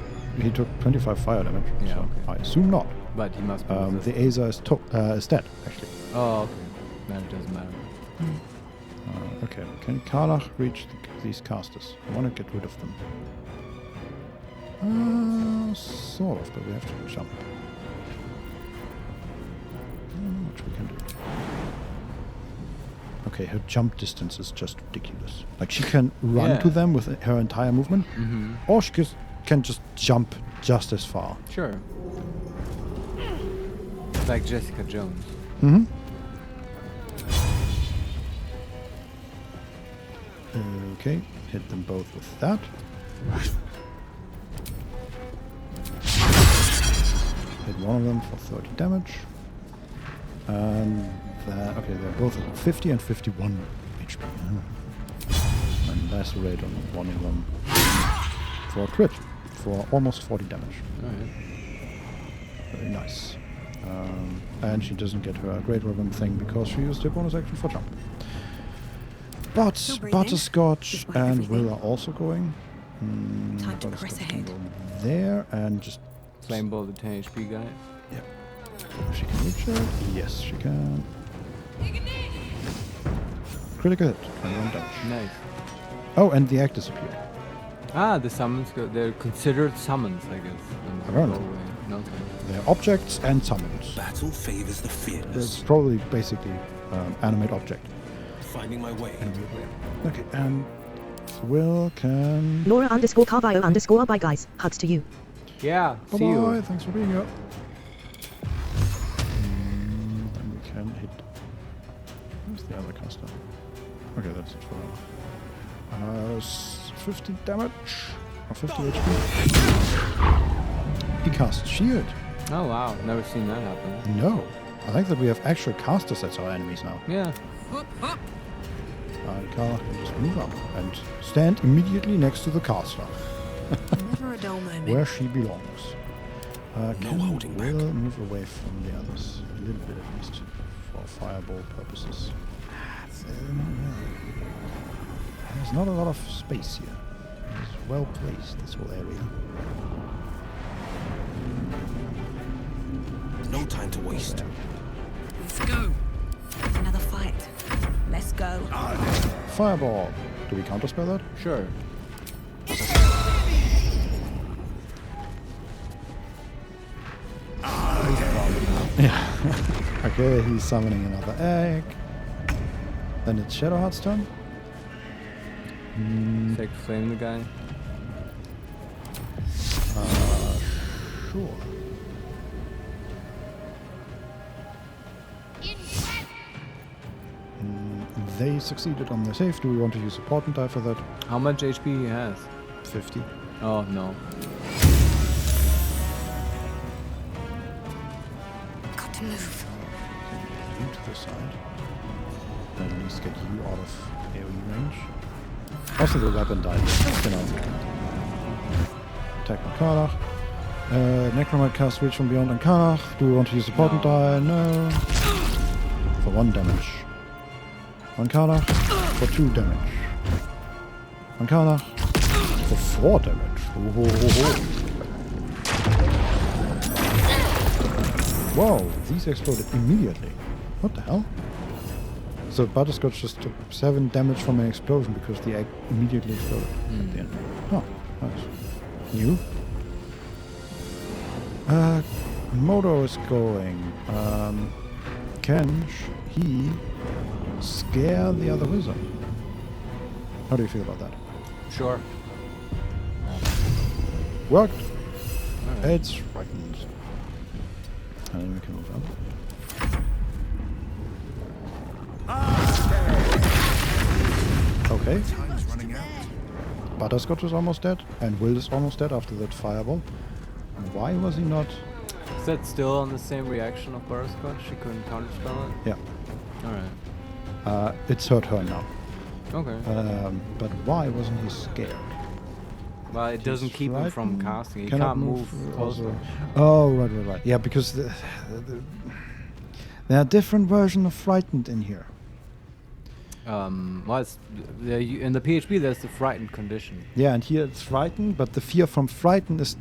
He took 25 fire damage, Yeah, so okay. I assume not. But he must be The resistant. Aza is dead, actually. Oh, okay. Then it doesn't matter. Okay, can Karlach reach these casters? I want to get rid of them. Sort of, but we have to jump. I don't know what we can do. Okay, her jump distance is just ridiculous. Like, she can run to them with her entire movement, or she can just jump just as far. Sure. Like Jessica Jones. Mm-hmm. Okay, hit them both with that. Hit one of them for 30 damage. And okay, they're both at 50 and 51 HP. And lacerate on one of them for a crit for almost 40 damage. Alright. Very nice. And she doesn't get her Great Ribbon thing because she used her bonus action for jump. But Butterscotch and Will are also going. Time to press ahead. Go there and just Flame Ball the 10 HP guy. Yep. She can reach it. Yes, she can. Critical hit. 21 damage. Nice. Oh, and the egg disappeared. Ah, the summons they're considered summons, I guess. Apparently. Okay. They're objects and summons. Battle favors the fearless. It's probably basically animate object. Finding my way. Okay, and Will can... Laura _Carvio _ by guys. Hugs to you. Yeah, Bye-bye. see you. Thanks for being here. And we can hit... Where's the other caster? Okay, that's it for now. 50 damage. Or 50 HP. He casts Shield. Oh wow, never seen that happen. No. I like that we have actual casters as our enemies now. Yeah. And Carla can just move up and stand immediately next to the caster. Never a dull moment. Where she belongs. Can holding back. Will move away from the others. A little bit at least. For fireball purposes. There's not a lot of space here. It's well placed, this whole area. No time to waste. Let's go. Another fight. Let's go. Fireball. Do we counterspell that? Sure. Yeah. Okay, he's summoning another egg. Then it's Shadowheart's turn. Take flame the guy. sure. They succeeded on their save. Do we want to use a portent die for that? How much HP he has? 50. Oh, no. Got to move. You to the side. Then at least get you out of AoE range. Also the weapon died. You know. Attack on Karlach. Necromite cast Reach from Beyond on Karlach. Do we want to use the portent die? No. For 1 damage. On Karlach for 2 damage. On Karlach for 4 damage. Whoa, these exploded immediately. What the hell? So Butterscotch just took 7 damage from an explosion because the egg immediately exploded at the end. Oh, nice. New. Modo is going. Can he scare the other wizard? How do you feel about that? Sure. Worked. Right. It's frightened. And then we can move up. Okay. Butterscotch is almost dead, and Will is almost dead after that fireball. Why was he not? Is that still on the same reaction of Butterscotch? She couldn't counterspell it? Yeah. Alright. It's her turn now. Okay. But why wasn't he scared? Well, it doesn't keep him from casting. He Cannot can't move closer. Oh, right. Yeah, because there are different versions of frightened in here. Well, in the PHP there's the frightened condition. Yeah, and here it's frightened, but the fear from frightened is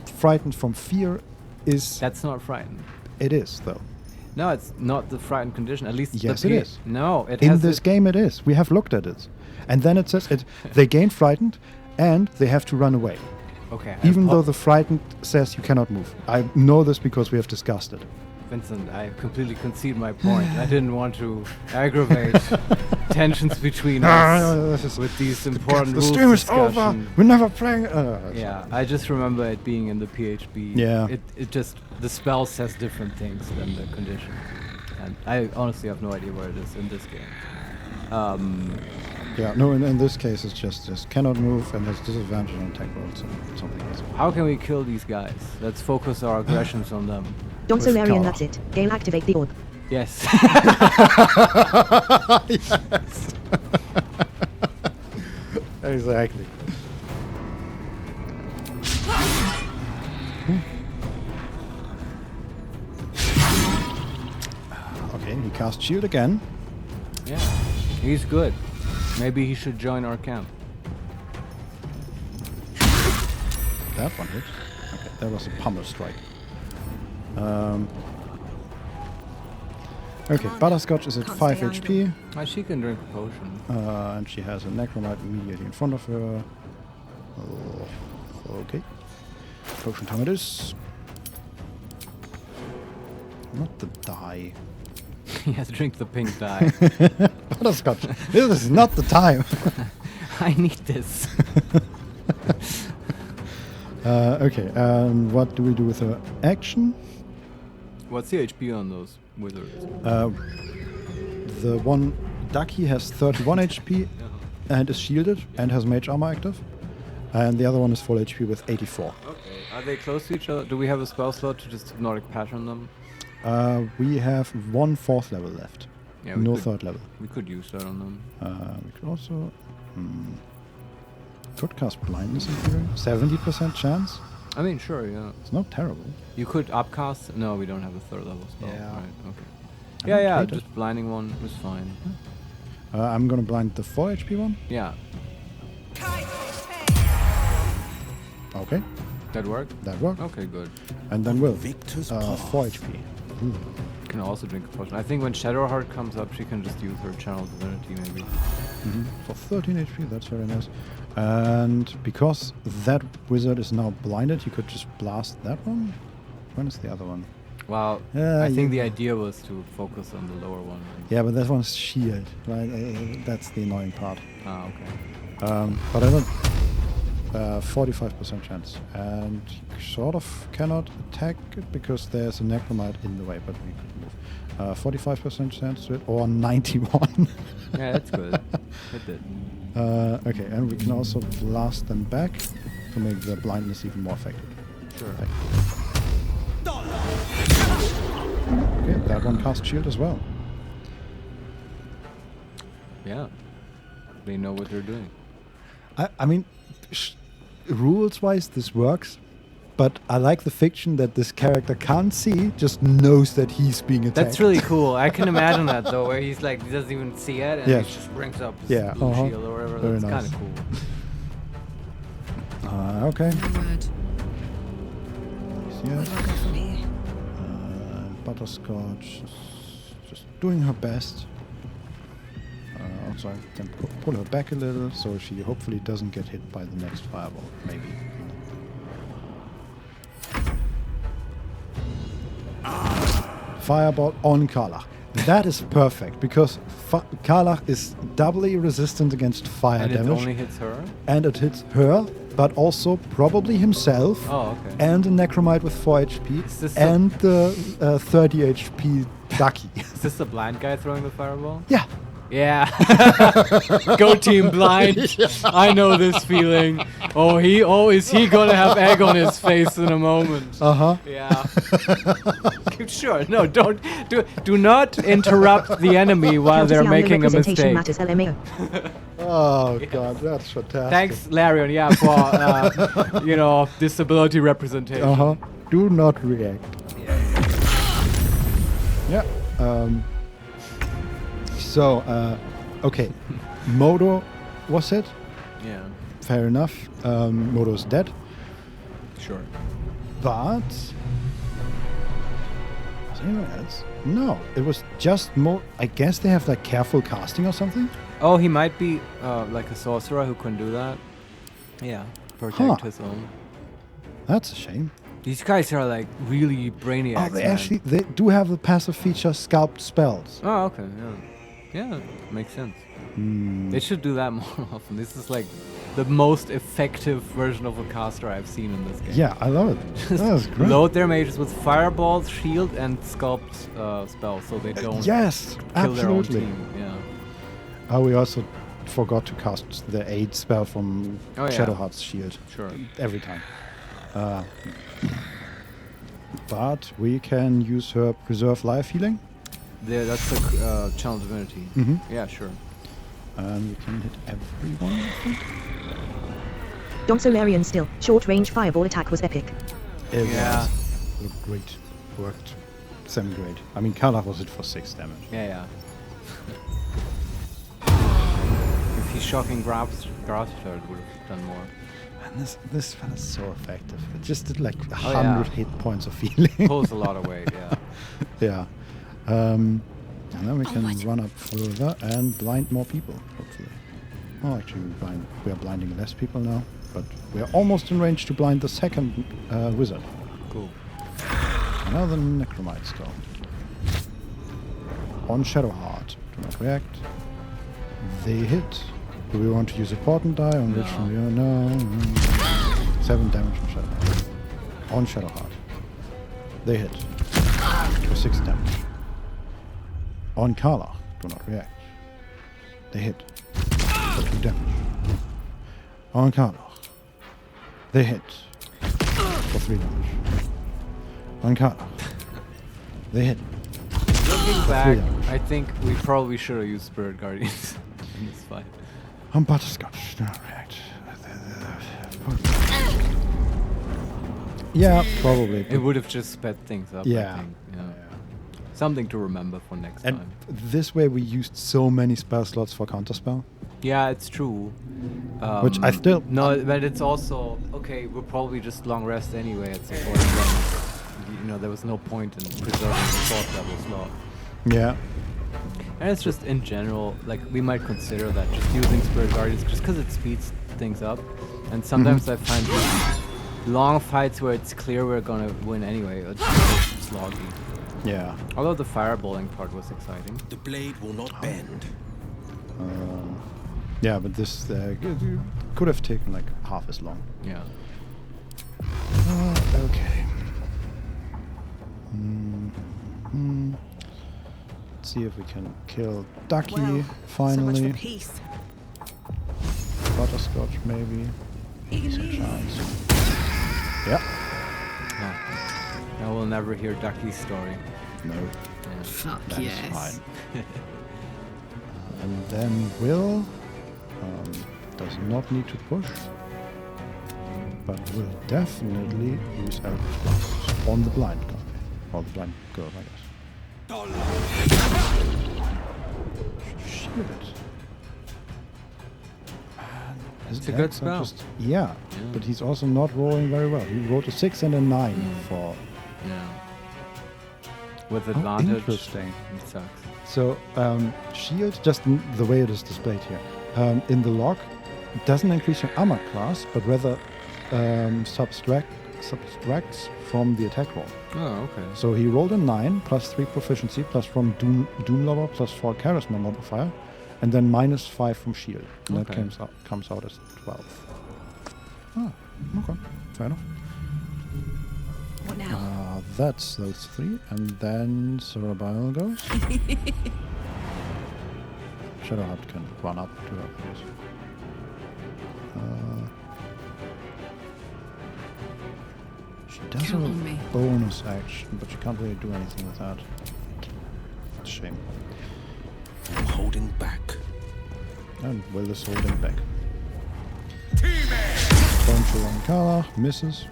frightened from fear is. That's not frightened. It is though. No, it's not the frightened condition. At least yes, it is. No, it in has this game it is. We have looked at it, and then it says it. They gain frightened, and they have to run away. Okay. Even though the frightened says you cannot move. I know this because we have discussed it. Vincent, I completely concede my point. I didn't want to aggravate tensions between us with these important rules. The stream is over. We're never playing. Yeah, I just remember it being in the PHP. Yeah. It just the spell says different things than the condition, and I honestly have no idea where it is in this game. Yeah, no. In this case, it's just cannot move and has disadvantage on attack rolls and something else. How can we kill these guys? Let's focus our aggressions on them. Don't so Larian, that's it. Gale, activate the orb. Yes. Yes. Exactly. Okay, he cast shield again. Yeah, he's good. Maybe he should join our camp. That one hit. Okay, that was a pummel strike. Okay, Butterscotch is at 5 HP. She can drink a potion. And she has a Necromite immediately in front of her. Oh, okay. Potion time it is. Not the die. Yes, drink the pink dye. Butterscotch, this is not the time. I need this. Okay, what do we do with her action? What's the HP on those wizards? The one Ducky has 31 HP and is shielded and has mage armor active. And the other one is full HP with 84. Okay. Are they close to each other? Do we have a spell slot to just hypnotic pattern them? We have 1 4th level left. Yeah, no 3rd level. We could use that on them. We could also... could cast blindness in theory. 70% chance. I mean, sure, yeah. It's not terrible. You could upcast. No, we don't have a 3rd level spell. Yeah. Right. Okay. Yeah. Just blinding one is fine. I'm gonna blind the 4 HP one. Yeah. Okay. That worked? That worked. Okay, good. And then Will. 4 HP. Ooh. Can also drink a potion. I think when Shadowheart comes up, she can just use her Channel Divinity, maybe. For 13 HP, that's very nice. And because that wizard is now blinded, you could just blast that one. When is the other one? Well, I think the idea was to focus on the lower one. Yeah, but that one's shield, right? That's the annoying part. Ah, okay. But I don't... 45% chance. And you sort of cannot attack it because there's a necromite in the way, but we could move. 45% chance to it, or 91. Yeah, that's good. It did. Okay, and we can also blast them back to make the blindness even more effective. Sure. Okay, that one cast shield as well. Yeah. They know what they're doing. I mean, rules-wise, this works. But I like the fiction that this character can't see, just knows that he's being attacked. That's really cool. I can imagine that though, where he's like, he doesn't even see it, and he just brings up his blue shield or whatever. Very That's nice. kind of cool. Okay. Word. Yes. Where do I go from here? Butterscotch is just doing her best. Also, I can pull her back a little, so she hopefully doesn't get hit by the next fireball. Maybe. Fireball on Karlach. That is perfect, because Karlach is doubly resistant against fire And damage. it only hits her? And it hits her, but also probably himself. Oh, okay. And a necromite with 4 HP. And the 30 HP ducky. Is this the blind guy throwing the fireball? Yeah. Yeah. Go team blind. Yeah. I know this feeling. Is he gonna have egg on his face in a moment? Uh-huh. Yeah. Sure. No, do not interrupt the enemy while they're making a mistake. Oh god, that's fantastic. Thanks, Larian, yeah, for disability representation. Uh-huh. Do not react. Yeah. Okay. Modo was it? Yeah. Fair enough. Modo's dead. Sure. But was anyone else? No, it was just I guess they have like careful casting or something. Oh, he might be like a sorcerer who can do that. Yeah, protect his own. That's a shame. These guys are like really brainiacs. Oh, they do have the passive feature sculpt spells. Oh, okay, yeah, makes sense. They should do that more often. This is like the most effective version of a caster I've seen in this game. Yeah, I love it. That's great. Load their mages with fireballs, shield, and sculpt spells, so they don't kill their own team. Yeah. Oh, we also forgot to cast the aid spell from Shadowheart's shield. Sure. Every time. But we can use her preserve life healing. Yeah, that's a channel divinity. Yeah, sure. And we can hit everyone, I think. Larian still. Short range fireball attack was epic. It was. Looked great. Worked. Semi-great. I mean, Karlach was hit for 6 damage. Yeah. If he's shocking grasp her, it would have done more. And this fella's so effective. It just did like 100 hit points of healing. Pulls a lot of weight, yeah. Yeah. And then we can run up further and blind more people, hopefully. Oh, actually, we are blinding less people now, but we are almost in range to blind the second wizard. Cool. Another necromite skull. On Shadowheart. Do not react. They hit. Do we want to use a portent die on which one? No. 7 damage on Shadowheart. On Shadowheart. They hit. For 6 damage. On Karlach. Do not react. They hit. For 2 damage. On Karlach. They hit. For 3 damage. On Karlach. They hit. Looking back, I think we probably should have used Spirit Guardians in this fight. On Butterscotch. Do not react. Yeah, probably. It would have just sped things up, I think. Yeah. Something to remember for next time. This way we used so many spell slots for counterspell. Yeah, it's true. Which I still... No, but it's also... Okay, we'll probably just long rest anyway at some point. There was no point in preserving the 4th level slot. Yeah. And it's just in general, like, we might consider that just using Spirit Guardians just because it speeds things up. And sometimes I find long fights where it's clear we're gonna win anyway, it's just sloggy. Yeah. Although the fireballing part was exciting. The blade will not bend. Yeah, but this could have taken like half as long. Yeah. Okay. Let's see if we can kill Ducky Well, finally. so much for peace. Butterscotch maybe. There's a chance. Yeah. I will never hear Ducky's story. No. Yeah. Fuck That's yes. fine. And then Will does not need to push, but will definitely use Eldritch Blast on the blind guy. Or the blind girl, I guess. Shield it. It's a good spell. Yeah, but he's also not rolling very well. He rolled a 6 and a 9 for... Yeah. With advantage. Interesting. It sucks. So, shield, just the way it is displayed here, in the log, it doesn't increase your armor class, but rather subtracts from the attack roll. Oh, okay. So he rolled a 9, plus 3 proficiency, plus from Doomlover, plus 4 charisma modifier, and then minus 5 from shield. And that comes out as 12. Ah, okay. Fair enough. What now? That's those 3, and then Cerebile goes. Shadowheart can run up to her, I guess. She does Count have on me. a bonus action, but she can't really do anything with that. It's a shame. I'm holding back. And Will is holding back. Poncho on Kala misses.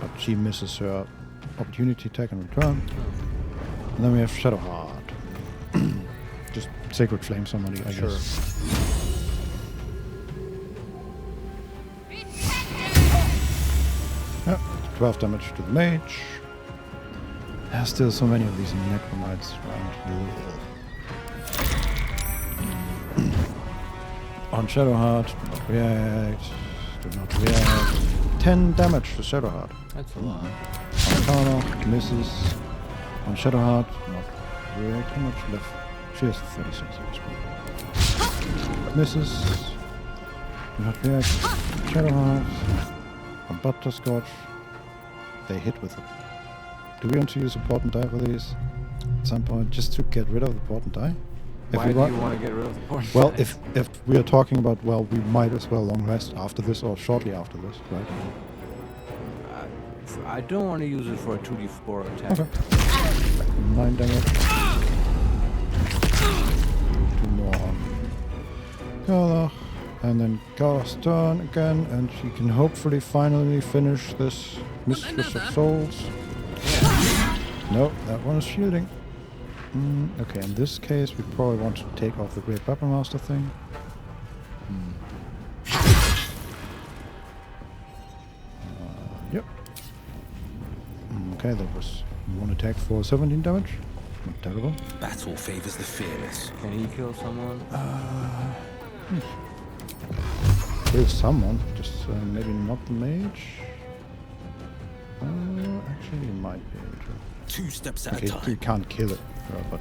But she misses her opportunity attack in return. And then we have Shadowheart. Just Sacred Flame somebody, I guess. Yeah, 12 damage to the mage. There's still so many of these necromites around. On Shadowheart, do not react. Do not react. 10 damage to Shadowheart. That's a lot. On Kala, misses. On Shadowheart, not react. How much left? She has 36 HP. Misses. Do not react. Shadowheart. On Butterscotch. They hit with it. Do we want to use a portent die for these? At some point, just to get rid of the portent die? Why do you want to get rid of the portent Well, die? if we are talking about, well, we might as well long rest after this or shortly after this, right? I don't want to use it for a 2d4 attack. Okay. 9 damage. 2 more on Kala. And then Kala's turn again, and she can hopefully finally finish this Mistress of Souls. No, that one is shielding. Okay, in this case, we probably want to take off the Great Weapon Master thing. Yep. Okay, that was one attack for 17 damage. Not terrible. Battle favors the fearless. Can he kill someone? Kill someone, just maybe not the mage. Actually, you might be able to. 2 steps at Okay, a time. you can't kill it, but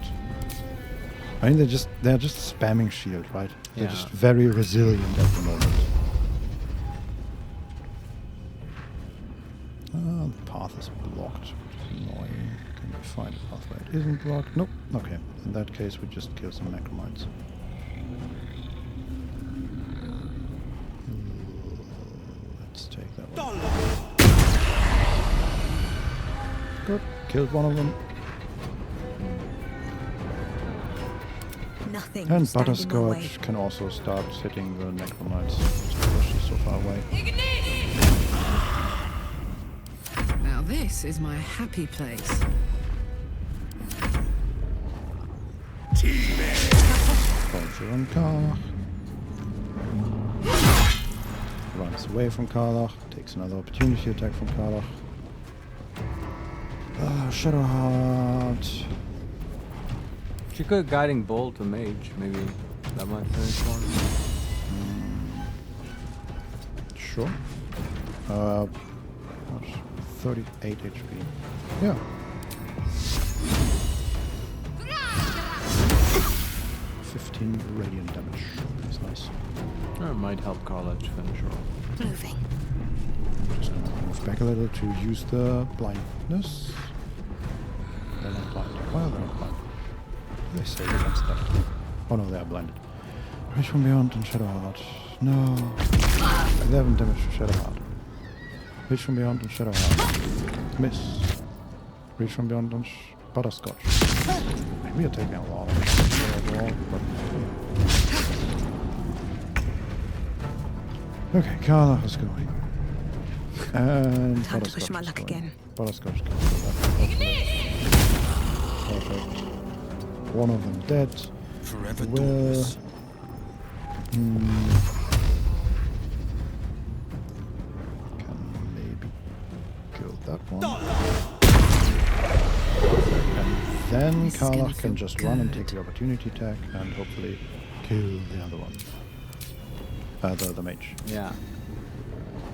I mean they're just spamming shield, right? They're Yeah. just very resilient at the moment. The path is blocked, which is annoying. Can we find a path where it isn't blocked? Nope. Okay, in that case we just kill some necromites. Let's take that one. Good. Killed one of them. Nothing And will stand in my way. Butterscotch can also start hitting the necromites just because she's so far away. Now this is my happy place. Poncho on Karlach. Runs away from Karlach. Takes another opportunity attack from Karlach. Shadowheart. She could Guiding Bolt to Mage, maybe that might finish one. Sure. 38 HP. Yeah. $15 radiant damage. That's nice. Or it might help Carla to finish her off. Moving. Just gonna move back a little to use the blindness. They're not blind. Why are they not blind? They say against that. Oh no, they are blinded. Reach from beyond and Shadowheart. No. 11 damage to Shadowheart. Reach from beyond and Shadowheart. Miss. Reach from beyond and Butterscotch. Maybe you're taking a lot of it, but okay, Carla is going. And Time to push my luck again. Butterscotch can do that. Perfect. One of them dead. Forever Will doors. can maybe kill that one. And then Carla can just run and take the opportunity attack and hopefully kill the other one. The mage. Yeah.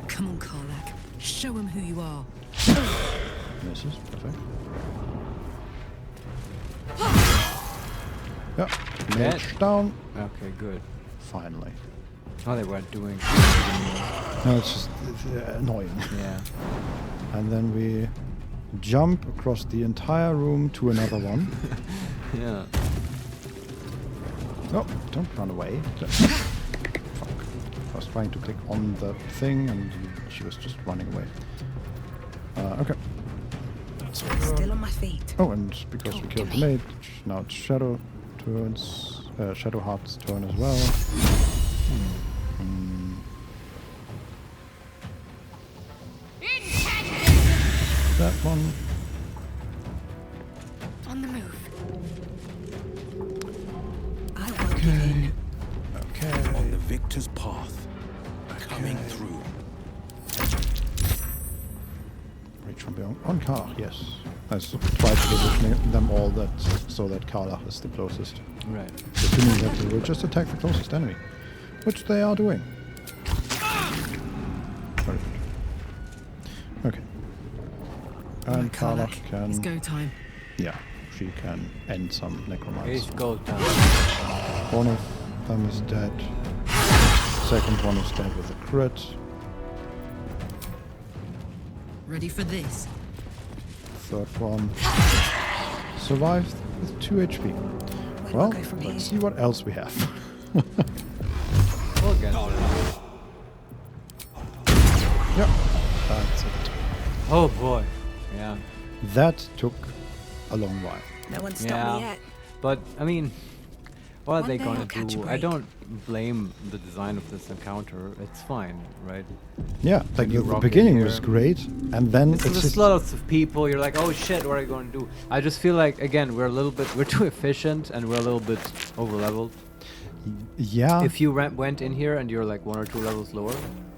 Come on, Karlak. Show him who you are. Misses. Perfect. Yeah. Mage down. Okay, good. Finally. Oh, they weren't doing. No, it's just annoying. Yeah. And then we jump across the entire room to another one. Yeah. No, don't run away. Fuck. I was trying to click on the thing and she was just running away. Okay. Still on my feet. Oh, and because we killed the mage, now it's Shadow turns, Shadowheart's turn as well. That one. On the move. Okay. Okay. On the victor's path. Coming through. Reach from beyond. On Karlach, yes. I tried to position them all that so that Karlach is the closest. Right. Assuming that they will just attack the closest enemy, which they are doing. Very good. Okay. And Karlach can. It's go time. Yeah, she can end some necromancy. It's go time. One of them is dead. Second one is dead with a crit. Ready for this? Third one survived with 2 HP. Well, let's see what else we have. We'll get there. Yep, that's it. Oh boy. Yeah. That took a long while. No one stopped me yet. But I mean, what are One they day gonna I'll catch a do? I break. don't blame the design of this encounter. It's fine, right? Yeah, like you the rock in beginning here. was great, and then It's it's just just lots of people. You're like, oh shit, what are you going to do? I just feel like again we're too efficient and we're a little bit over leveled. yeah. If you went in here and you're like 1 or 2 levels lower, it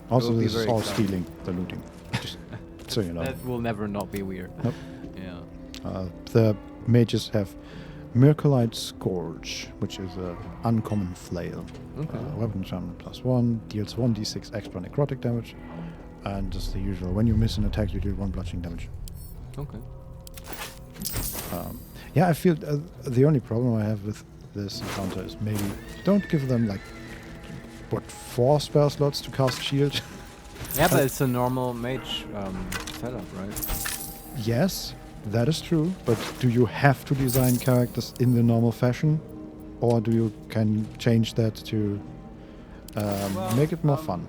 Also, would be this is very all exciting. stealing the looting. Just so you know. That will never not be weird. Nope. Yeah. The mages have Mercolite Scourge, which is a uncommon flail. Okay. Weapon enchantment +1, deals 1d6 extra necrotic damage, and just the usual. When you miss an attack, you deal 1 bludgeoning damage. Okay. Yeah, I feel the only problem I have with this encounter is maybe don't give them like 4 spell slots to cast shield. Yeah, but it's a normal mage setup, right? Yes, that is true, but do you have to design characters in the normal fashion, or do you can change that to make it more fun?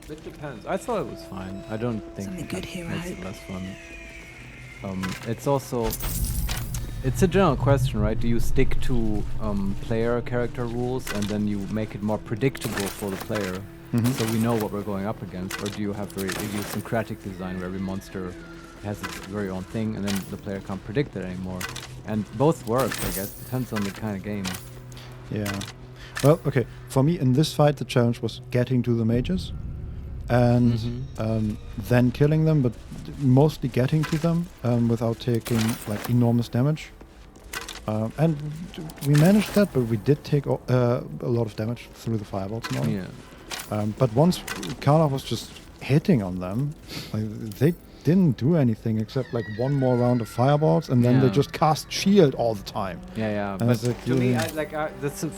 It depends. I thought it was fine. I don't think Something good here, I makes it hope. less fun. It's also it's a general question, right? Do you stick to player character rules and then you make it more predictable for the player, so we know what we're going up against, or do you have very idiosyncratic design where every monster has its very own thing and then the player can't predict it anymore? And both work, I guess. Depends on the kind of game. Yeah. Well, okay. For me, in this fight, the challenge was getting to the mages, and then killing them, but mostly getting to them without taking like enormous damage. And we managed that, but we did take a lot of damage through the fireballs and all. Yeah. But once Karla was just hitting on them, like, they didn't do anything except like one more round of fireballs, and then they just cast shield all the time. Yeah. And But like, to me,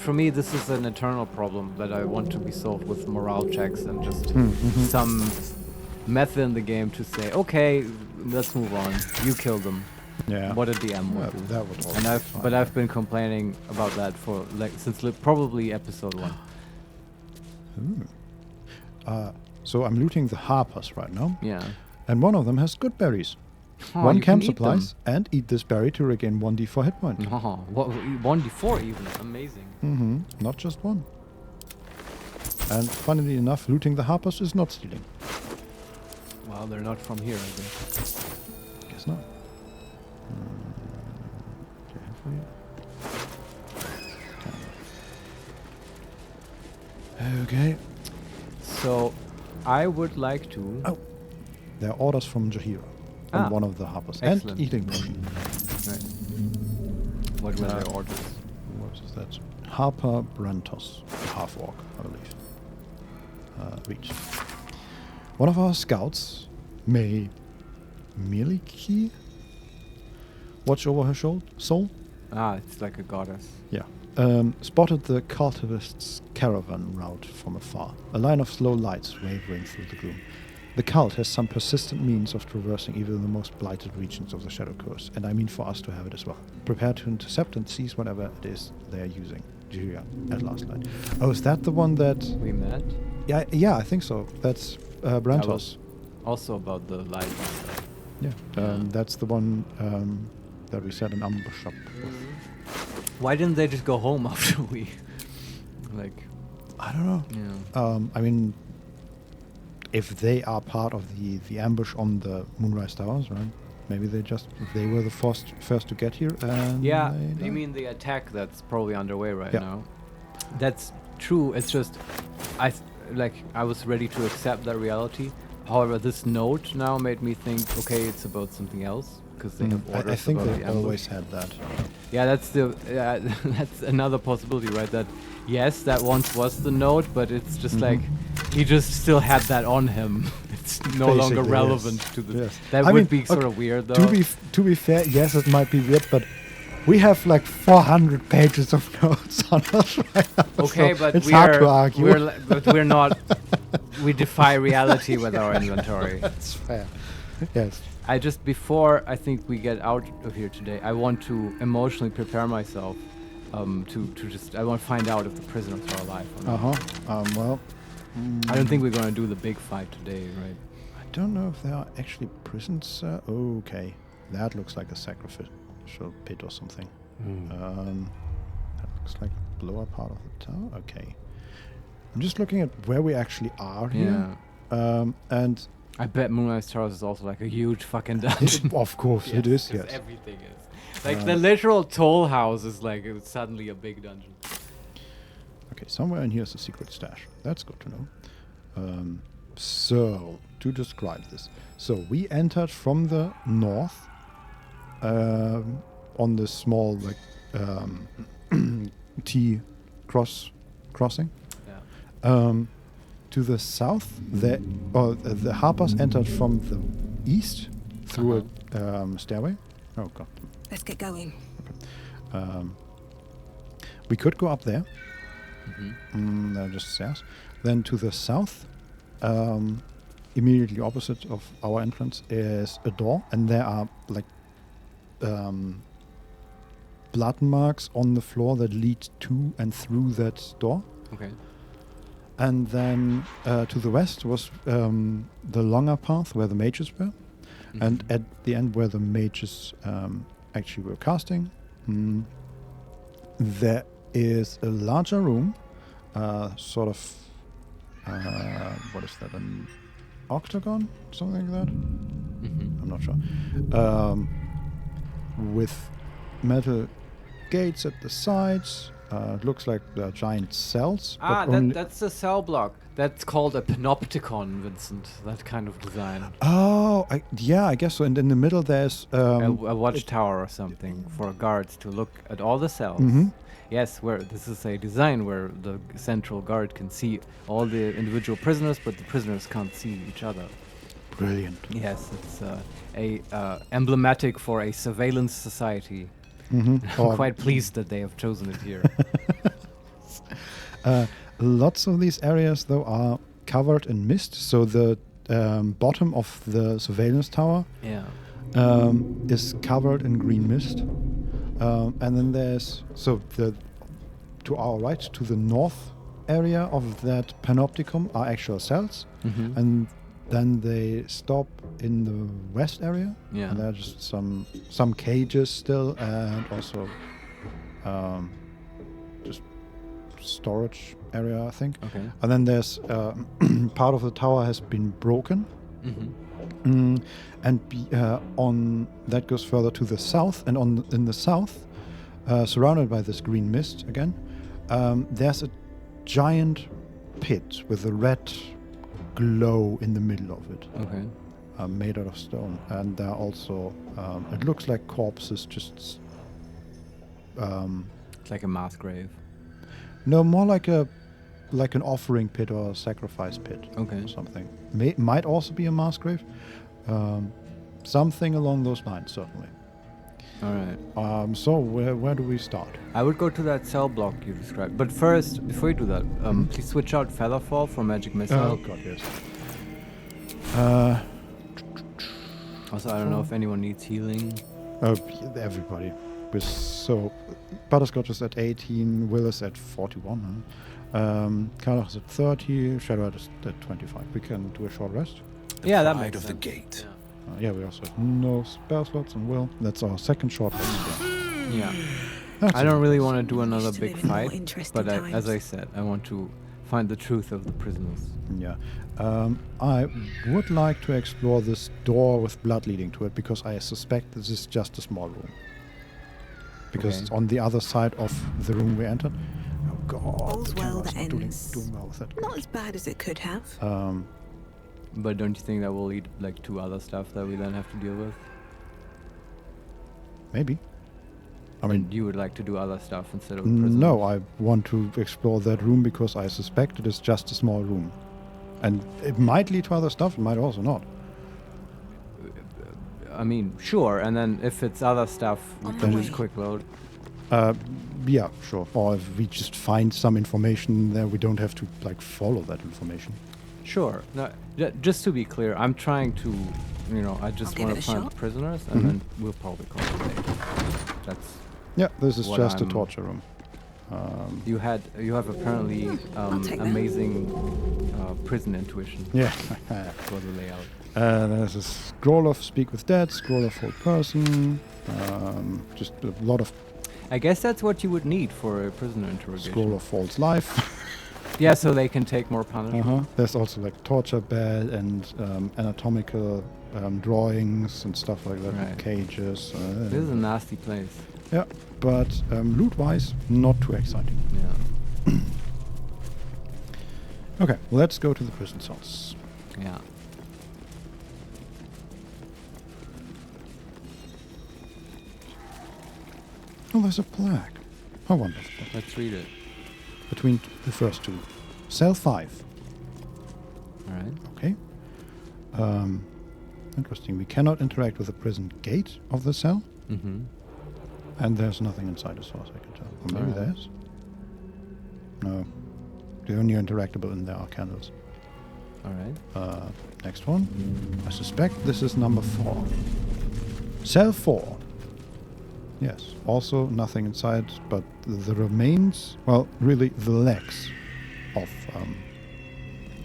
for me, this is an eternal problem that I want to be solved with morale checks and just some method in the game to say, okay, let's move on. You kill them. Yeah. What a DM would do. That would also and be fine. But I've been complaining about that for since probably episode 1. So I'm looting the harpers right now. Yeah. And one of them has good berries. Oh, 1 you camp can eat supplies, and eat this berry to regain 1d4 hit point. Oh, 1d4 even. Amazing. Not just 1. And funnily enough, looting the harpers is not stealing. Well, they're not from here, I guess. Guess not. Okay. So, I would like to... Oh. There are orders from Jahira on one of the harpers. Excellent. And eating potion. Right. What were their orders? What is that? Harper Brantos, half-orc, I believe. Reach. One of our scouts, May Miliki, watch over her soul. Ah, it's like a goddess. Yeah. Spotted the cultist's caravan route from afar. A line of slow lights wavering through the gloom. The cult has some persistent means of traversing even the most blighted regions of the Shadow Coast, and I mean for us to have it as well. Prepare to intercept and seize whatever it is they are using. Julia, at last light. Oh, is that the one that... We met? Yeah, I think so. That's Brantos. That was also about the light. Yeah, that's the one that we set an ambush up with. Why didn't they just go home after we... like... I don't know. Yeah. I mean... if they are part of the ambush on the Moonrise Towers, right? Maybe they were the first to get here. And yeah, you mean the attack that's probably underway right now? That's true. It's just, I was ready to accept that reality. However, this note now made me think, okay, it's about something else because they have orders. I think about they the ambush. always had that. Yeah, that's that's another possibility, right? That yes, that once was the note, but it's just like he just still had that on him. It's no longer relevant to the. Yes. That would be sort of weird, though. To be fair, yes, it might be weird, but we have like 400 pages of notes on us right now. Okay, so but it's hard to argue. But we're not. We defy reality with our inventory. That's fair. Yes. Before I think we get out of here today, I want to emotionally prepare myself I want to find out if the prisoners are alive or not. Well, I don't think we're going to do the big fight today, right? I don't know if there are actually prisons. Okay, that looks like a sacrificial pit or something. That looks like the lower part of the tower. Okay, I'm just looking at where we actually are here. And I bet Moonrise Towers is also like a huge fucking dungeon. Of course, it is. Yes, everything is. Like the literal toll house is like it's suddenly a big dungeon. Okay, somewhere in here is a secret stash. That's good to know. So, to describe this. So, we entered from the north on this small T crossing. Yeah. To the south, the Harpers entered from the east through a stairway. Oh, God. Let's get going. Okay. We could go up there. Just stairs. Then to the south, immediately opposite of our entrance, is a door, and there are like blood marks on the floor that lead to and through that door. Okay. And then to the west was the longer path where the mages were, and at the end where the mages actually were casting, there is a larger room, sort of, what is that, an octagon? Something like that? I'm not sure. With metal gates at the sides. It looks like they're giant cells. That's the cell block. That's called a panopticon, Vincent. That kind of design. Oh, I guess so. And in the middle there's a watchtower or something for guards to look at all the cells. Yes, where this is a design where the central guard can see all the individual prisoners, but the prisoners can't see each other. Brilliant. Yes, it's emblematic for a surveillance society. Mhm. I'm quite pleased that they have chosen it here. Lots of these areas, though, are covered in mist. So the bottom of the surveillance tower Yeah. is covered in green mist. And then there's to our right, to the north area of that panopticon are actual cells, Mhm. and then they stop in the west area. Yeah. And there are just some cages still, and also just storage area, I think. Okay. And then there's part of the tower has been broken. Mhm. And on that goes further to the south, and in the south, surrounded by this green mist again, there's a giant pit with a red glow in the middle of it. Okay. Made out of stone, and there are also it looks like corpses just. It's like a mass grave. No, more like an offering pit or a sacrifice pit. Okay. Or something. Might also be a mass grave. Something along those lines, certainly. All right. So where do we start? I would go to that cell block you described. But first, before you do that, please switch out Featherfall for Magic Missile. Oh god, yes. Also, I don't know if anyone needs healing. Everybody. So Butterscotch is at 18, Will is at 41. Carlos is at 30, Shadow is at 25. We can do a short rest. Yeah, that Pride makes of the sense. gate. Yeah, we also have no spell slots and Will. That's our second short rest. Yeah. That's I don't it. really want to do another big live in more fight, interesting but as I times. said, I want to find the truth of the prisoners. Yeah. I would like to explore this door with blood leading to it, because I suspect this is just a small room. Because Okay. it's on the other side of the room we entered. Oh god. All's the well camera's that not doing ends. well with that. Not as bad as it could have. But don't you think that will lead to other stuff that we then have to deal with? Maybe. I mean, You would like to do other stuff instead of prisoners? no, I want to explore that room because I suspect it is just a small room. And it might lead to other stuff, it might also not. I mean, sure, and then if it's other stuff, we On can the just way. quick load. Yeah, sure. Or if we just find some information there, we don't have to follow that information. Sure. No, just to be clear, I'm trying to, I just give want it to a find shot. the prisoners, and then we'll probably call it a day. That's Yeah, this is what just a I'm- torture room. you have apparently take that. amazing prison intuition Yeah. for the layout. There's a scroll of Speak with Dead, scroll of Hold Person, just a lot of I guess that's what you would need for a prisoner interrogation. scroll of False Life. Yeah, so they can take more punishment. There's also torture bed and anatomical drawings and stuff like that, Right. cages. This is a nasty place. Yeah, but loot-wise, not too exciting. Yeah. Okay, let's go to the prison cells. Yeah. Oh, there's a plaque. How wonderful. Let's read it. Between the first two. Cell 5. All right. Okay. Interesting. We cannot interact with the prison gate of the cell. Mm-hmm. And there's nothing inside as far as I can tell. Or maybe Alright. there's? No. The only interactable in there are candles. All right. Next one. I suspect this is number 4. Cell 4. Yes. Also nothing inside, but the remains, well, really the legs of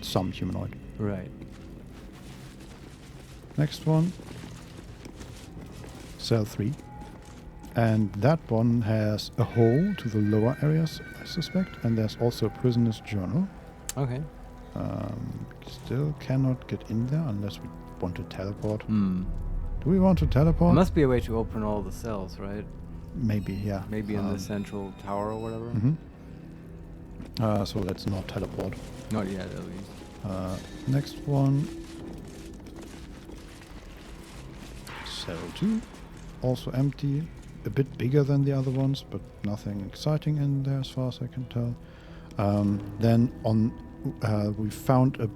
some humanoid. Right. Next one. Cell 3. And that one has a hole to the lower areas, I suspect. And there's also a prisoner's journal. Okay. Still cannot get in there unless we want to teleport. Hmm. Do we want to teleport? There must be a way to open all the cells, right? Maybe, yeah. Maybe in the central tower or whatever. So let's not teleport. Not yet, at least. Next one. Cell 2. Also empty. A bit bigger than the other ones, but nothing exciting in there as far as I can tell. Then on, we found a,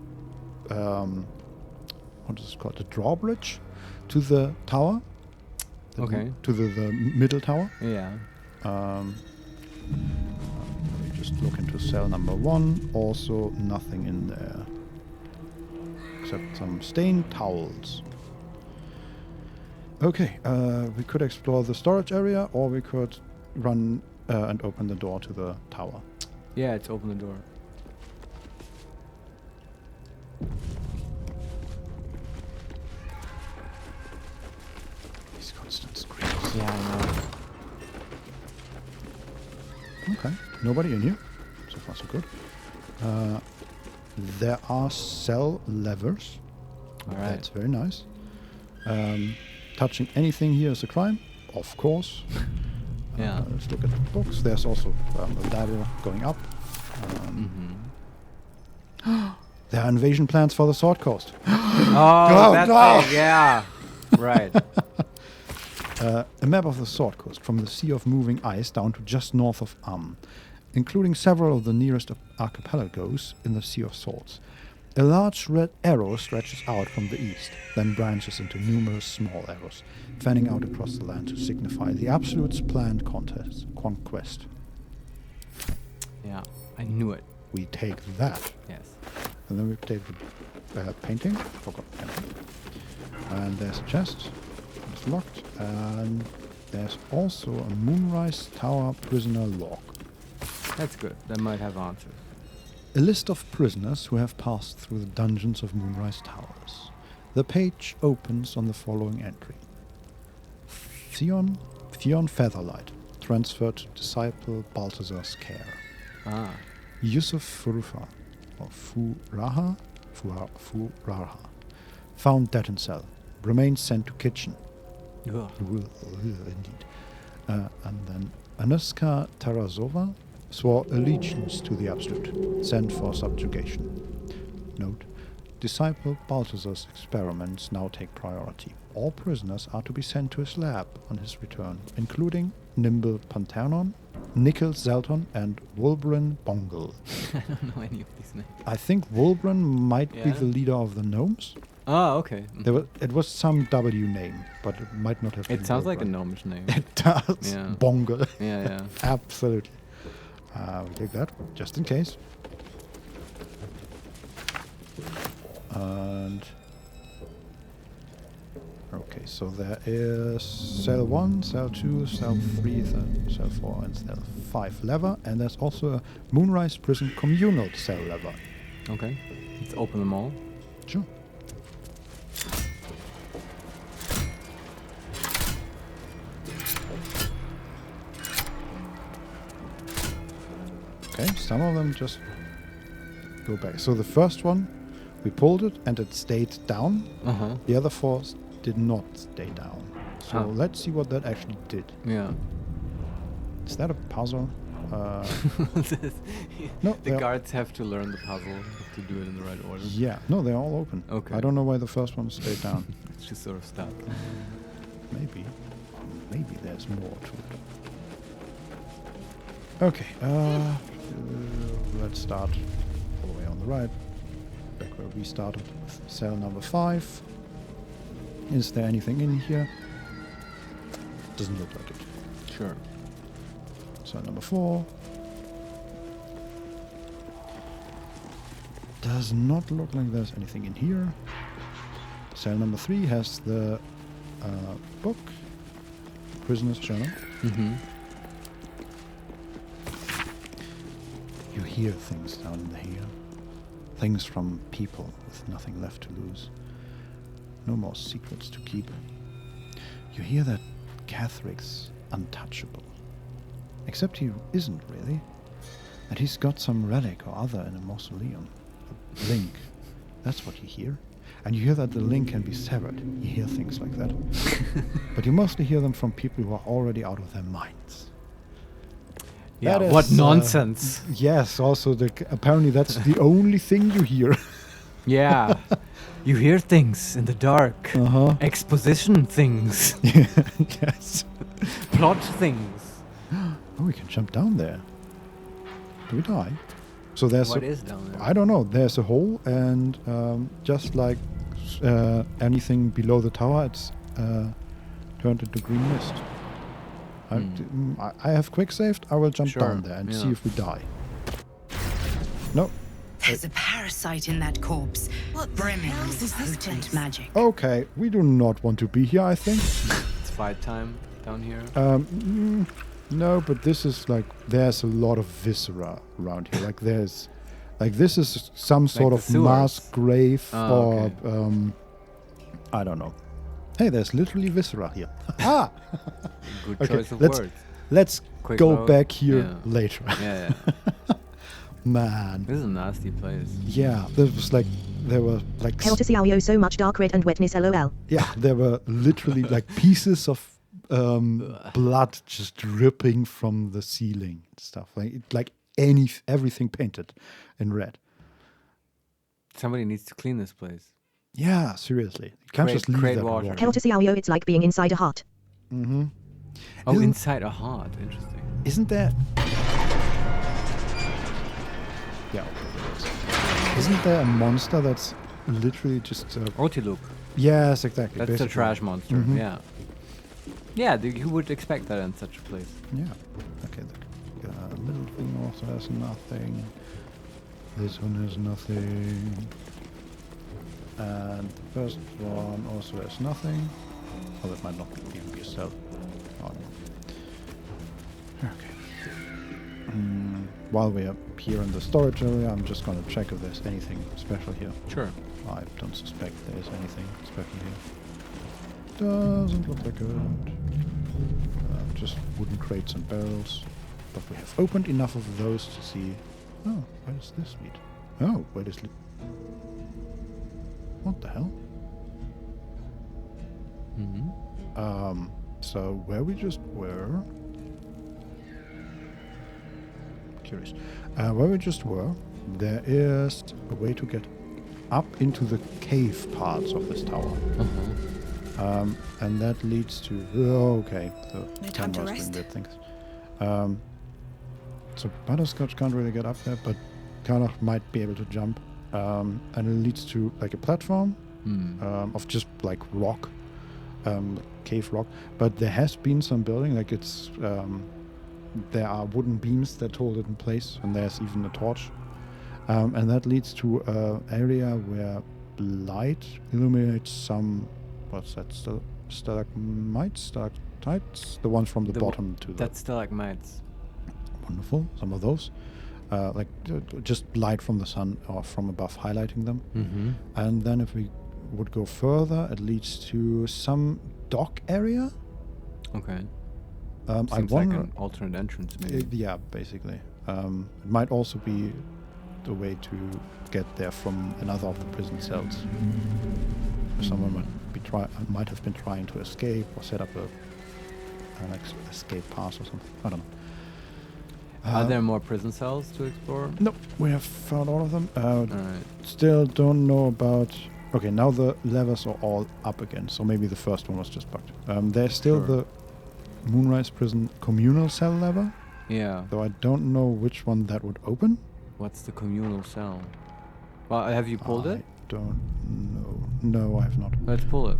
what is it called? The drawbridge to the tower. Okay. To the middle tower. Yeah. Let me just look into cell number 1. Also nothing in there. Except some stained towels. Okay, we could explore the storage area, or we could run and open the door to the tower. Yeah, it's open the door. These constant screams. Yeah, I know. Okay, nobody in here. So far, so good. There are cell levers. All right. That's very nice. Touching anything here is a crime, of course. Yeah. Let's look at the books. There's also a ladder going up. There are invasion plans for the Sword Coast. Oh, that thing, yeah. Right. A map of the Sword Coast from the Sea of Moving Ice down to just north of including several of the nearest archipelagos in the Sea of Swords. A large red arrow stretches out from the east, then branches into numerous small arrows, fanning out across the land to signify the Absolute's planned conquest. Yeah, I knew it. We take that. Yes. And then we take the painting. Forgot painting. And there's a chest. It's locked. And there's also a Moonrise Tower prisoner log. That's good. That might have answers. A list of prisoners who have passed through the dungeons of Moonrise Towers. The page opens on the following entry. Theon Featherlight, transferred to disciple Balthazar's care. Yusuf Furuha, or Furaha, found dead in cell. Remains sent to kitchen. Indeed. And then Anuska Tarasova swore allegiance to the Absolute, sent for subjugation. Note, disciple Balthazar's experiments now take priority. All prisoners are to be sent to his lab on his return, including Nimble Panternon, Nickel Zelton, and Wulbren Bongle. I don't know any of these names. I think Wulbren might be the leader of the gnomes. Oh, okay. It was some W name, but it might not have been. It sounds like a Wulbren. gnomish name. It does. Yeah. Bongle. Yeah. Absolutely. We'll take that, just in case. And... okay, so there is cell 1, cell 2, cell 3, cell 4, and cell 5 lever. And there's also a Moonrise Prison communal cell lever. Okay. Let's open them all. Sure. Okay, some of them just go back. So the first one, we pulled it and it stayed down. The other 4 did not stay down. So let's see what that actually did. Yeah. Is that a puzzle? No, the guards have to learn the puzzle to do it in the right order. Yeah, no, they're all open. Okay. I don't know why the first one stayed down. It's just sort of stuck. Maybe there's more to it. Okay, let's start all the way on the right, back where we started with cell number 5. Is there anything in here? Doesn't look like it. Sure. Cell number 4. Does not look like there's anything in here. Cell number 3 has the book, Prisoner's Journal. You hear things down in here. Things from people with nothing left to lose. No more secrets to keep. You hear that Catheric's untouchable. Except he isn't really. And he's got some relic or other in a mausoleum. A link. That's what you hear. And you hear that the link can be severed. You hear things like that. But you mostly hear them from people who are already out of their minds. Yeah, what nonsense. Yes, also apparently that's the only thing you hear. Yeah. You hear things in the dark. Exposition things. Yes. Plot things. Oh, we can jump down there. Do we die? So there's what is down there? I don't know. There's a hole, and just like anything below the tower, it's turned into green mist. I have quick saved. I will jump down there and see if we die. No. There's a parasite in that corpse, brimming with potent magic. Okay, we do not want to be here, I think. It's fight time down here. No, but this is like, there's a lot of viscera around here. Like there's, like this is some sort of mass grave or, I don't know. Hey, there's literally viscera here. Ah! Good choice of words. Let's Quick go load. back here later. Yeah. Man. This is a nasty place. Yeah, this was like, there were like... Hell to see Aoyo so much dark red and wetness LOL. Yeah, there were literally like pieces of blood just dripping from the ceiling and stuff. Like everything painted in red. Somebody needs to clean this place. Yeah, seriously. You can't just leave that water. Hell to see Aoyo, it's like being inside a heart. Mm-hmm. Oh, inside a heart. Interesting. Isn't there... Yeah. Isn't there a monster that's literally just... Otiluk. Yes, exactly. That's basically. the trash monster, yeah. Yeah, you would expect that in such a place. Yeah. Okay, the middle thing also has nothing. This one has nothing. And the first one also has nothing. Oh, that might not even be a cell. Oh, no. Okay. While we are here in the storage area, I'm just going to check if there's anything special here. Sure. I don't suspect there's anything special here. Doesn't look like it. Just wooden crates and barrels. But we have opened enough of those to see... Oh, where does this lead? Oh, where does it... What the hell? So where we just were... Curious. Where we just were, there is a way to get up into the cave parts of this tower. And that leads to... Oh, okay. The time to camera's rest. doing weird things. So Butterscotch can't really get up there, but Karnach might be able to jump. And it leads to like a platform of just like rock, cave rock. But there has been some building, like it's... there are wooden beams that hold it in place, and there's even a torch. And that leads to an area where light illuminates some... What's that? Stalagmites? Stalactites? The ones from the bottom to the... That's stalagmites. Wonderful. Some of those. Just light from the sun or from above highlighting them. And then if we would go further, it leads to some dock area. Okay. Seems like an alternate entrance, maybe. Yeah, basically. It might also be the way to get there from another of the prison cells. Someone might have been trying to escape or set up an escape pass or something. I don't know. Are there more prison cells to explore? No, we have found all of them. Alright. Still don't know about... Okay, now the levers are all up again, so maybe the first one was just bugged. There's still the Moonrise Prison communal cell lever. Yeah. Though I don't know which one that would open. What's the communal cell? Well, have you pulled it? I don't know. No, I have not. Let's pull it.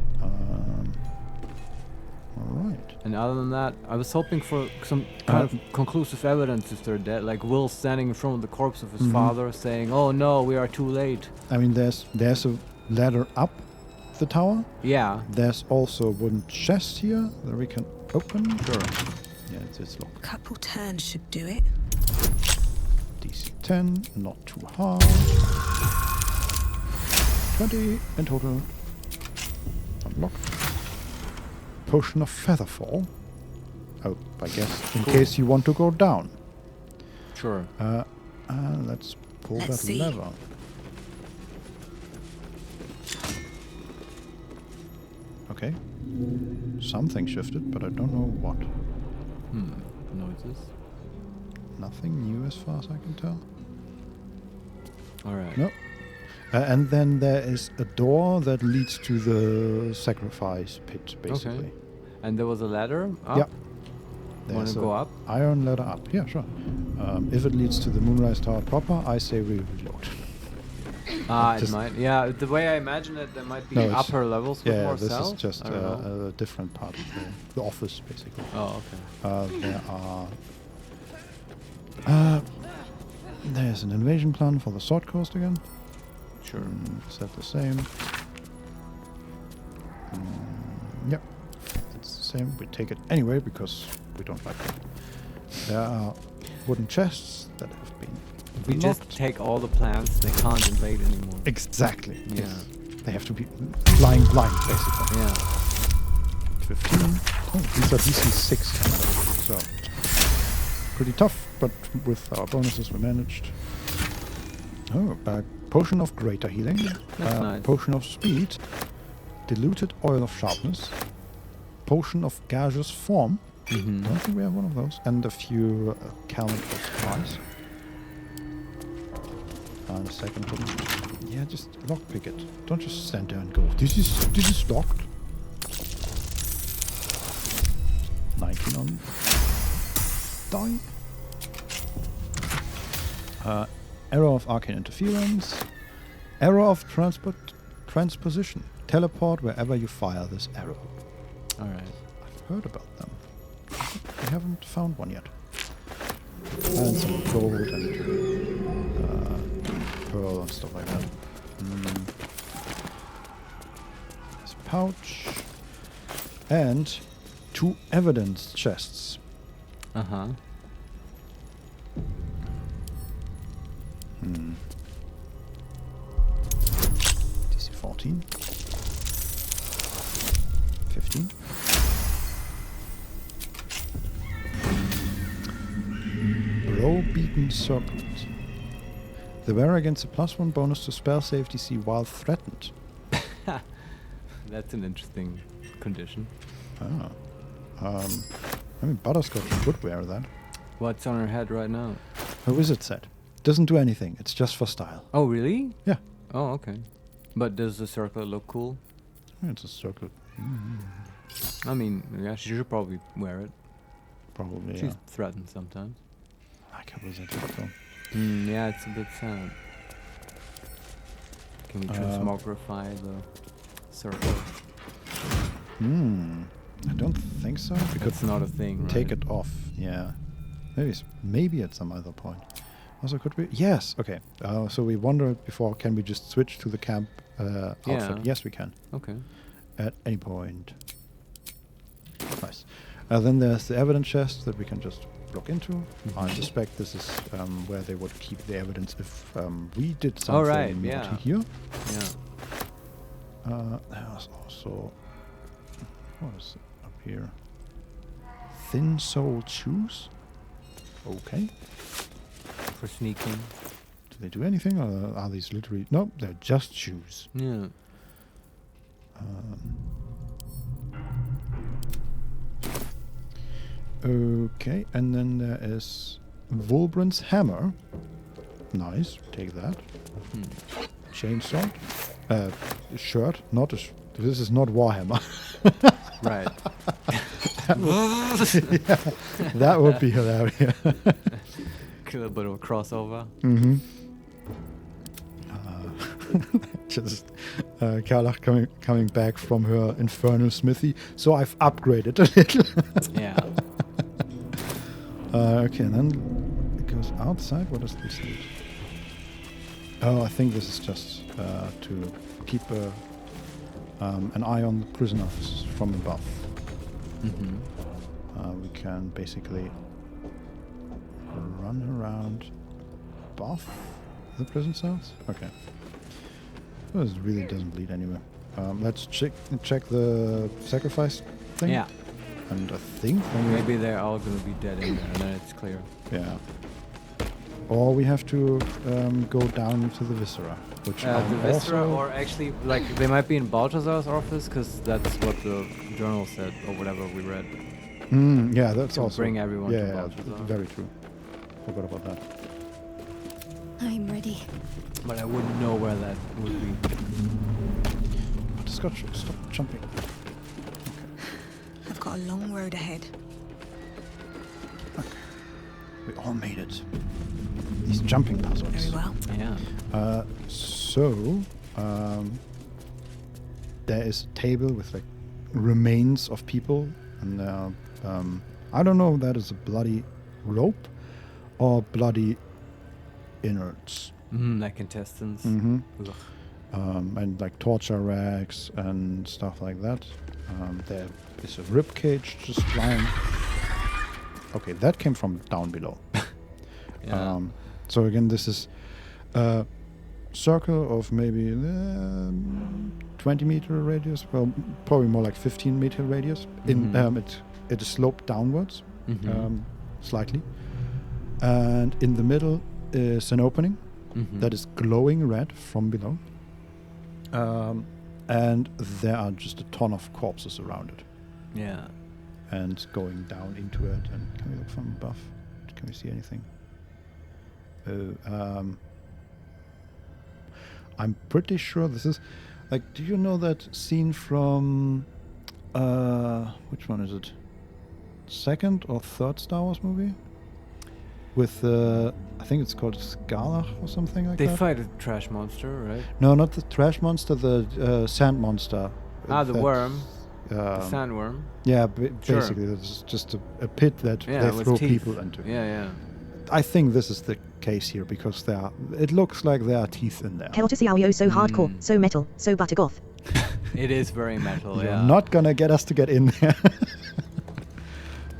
Alright. And other than that, I was hoping for some kind of conclusive evidence if they're dead. Like Will standing in front of the corpse of his father saying, "Oh no, we are too late." I mean, there's a ladder up the tower. Yeah. There's also a wooden chest here that we can open. Sure. Yeah, it's locked. Couple turns should do it. DC 10, not too hard. 20 in total. Unlocked. Potion of Featherfall. Oh, I guess in case you want to go down. Sure. Let's pull Let's that see. lever. Okay. Something shifted, but I don't know what. Noises. Nothing new as far as I can tell. Alright. No. And then there is a door that leads to the sacrifice pit, basically. Okay. And there was a ladder up? Yeah. Want to go up? Iron ladder up. Yeah, sure. If it leads to the Moonrise Tower proper, I say we reload. It might. Yeah, the way I imagine it, there might be No, it's- upper levels with yeah, more this cells. is just I don't know. a different part of the office, basically. Oh, okay. There are. There's an invasion plan for the Sword Coast again. Sure. Is that the same? Yep. It's the same. We take it anyway because we don't like it. There are wooden chests that have been. If we locked. just take all the plants, they can't invade anymore. Exactly. Yeah. Yes. They have to be flying blind, basically. Yeah. 15. Oh, these are DC 6. So, pretty tough, but with our bonuses we managed. Oh, potion of greater healing. That's nice. Potion of speed. Diluted oil of sharpness. Potion of gaseous form. Mm-hmm. Don't think we have one of those. And a few calendar of spice. And a second one. Yeah, just lockpick it. Don't just stand there and go. This is locked. 19 on die. Arrow of arcane interference. Arrow of transposition. Teleport wherever you fire this arrow. Alright. I've heard about them. We haven't found one yet. And some gold and pearl and stuff like that. There's a pouch. And 2 evidence chests. Uh-huh. DC 14. 15. Blow-beaten serpent. The wearer gains a +1 bonus to spell save DC while threatened. That's an interesting condition. Ah. I mean, Butterscotch would wear that. What's on her head right now? Her wizard set. Doesn't do anything. It's just for style. Oh, really? Yeah. Oh, okay. But does the circle look cool? Yeah, it's a circle. I mean, yeah, she should probably wear it. Probably, She's yeah. threatened sometimes. Like a wizard set, Yeah, it's a bit sad. Can we transmogrify the circle? I don't think so. We That's not a thing, right? Take it off. Yeah. Maybe at some other point. Also, could we? Yes. Okay. So we wondered before, can we just switch to the camp outfit? Yes, we can. Okay. At any point. Nice. Then there's the evidence chest that we can just look into. I suspect this is where they would keep the evidence if we did something naughty here. Yeah. There's also... What is it up here? Thin sole shoes? Okay. For sneaking. Do they do anything, or are these literally... No, they're just shoes. Yeah. Okay, and then there is Volbrand's hammer. Nice, take that. Chainsaw. Shirt, not a... This is not Warhammer. Right. Yeah, that would be hilarious. A little bit of a crossover. Just Carla coming back from her infernal smithy. So I've upgraded a little. Yeah. Okay, and then it goes outside. What does this need? Oh, I think this is just to keep an eye on the prisoners from above. We can basically run around above the prison cells. Okay. Well, this really doesn't bleed anyway. Let's check the sacrifice thing. Yeah. And I think maybe they're all going to be dead in there, and then it's clear. Yeah. Or we have to go down to the viscera, which the viscera, or actually, like, they might be in Balthazar's office, because that's what the journal said, or whatever we read. Yeah, that's to also... bring everyone to yeah, Balthazar. very true. Forgot about that. I'm ready. But I wouldn't know where that would be. Butterscotch, stop jumping. I've got a long road ahead. Okay. We all made it. These jumping puzzles. Very well. Yeah. So So, there is a table with like remains of people, and I don't know if that is a bloody rope or bloody innards. Like intestines. Mm-hmm. Ugh. And like torture rags and stuff like that. There is a rib cage just lying. Okay, that came from down below. Yeah. So again, this is a circle of maybe 20-meter radius. Well, probably more like 15-meter radius. It is sloped downwards, slightly, and in the middle is an opening that is glowing red from below. And there are just a ton of corpses around it. Yeah. And going down into it. And can we look from above? Can we see anything? I'm pretty sure this is like. Do you know that scene from which one is it? Second or third Star Wars movie? With I think it's called Scarlach or something like that. They fight a trash monster, right? No, not the trash monster, the sand monster. The worm. The sandworm. Yeah, Sure. basically, it's just a pit that Yeah, they with throw teeth. people into. Yeah. I think this is the case here because it looks like there are teeth in there. Hell to see Aoyo so hardcore, so metal, so buttergoth. It is very metal, You're yeah. not gonna get us to get in there.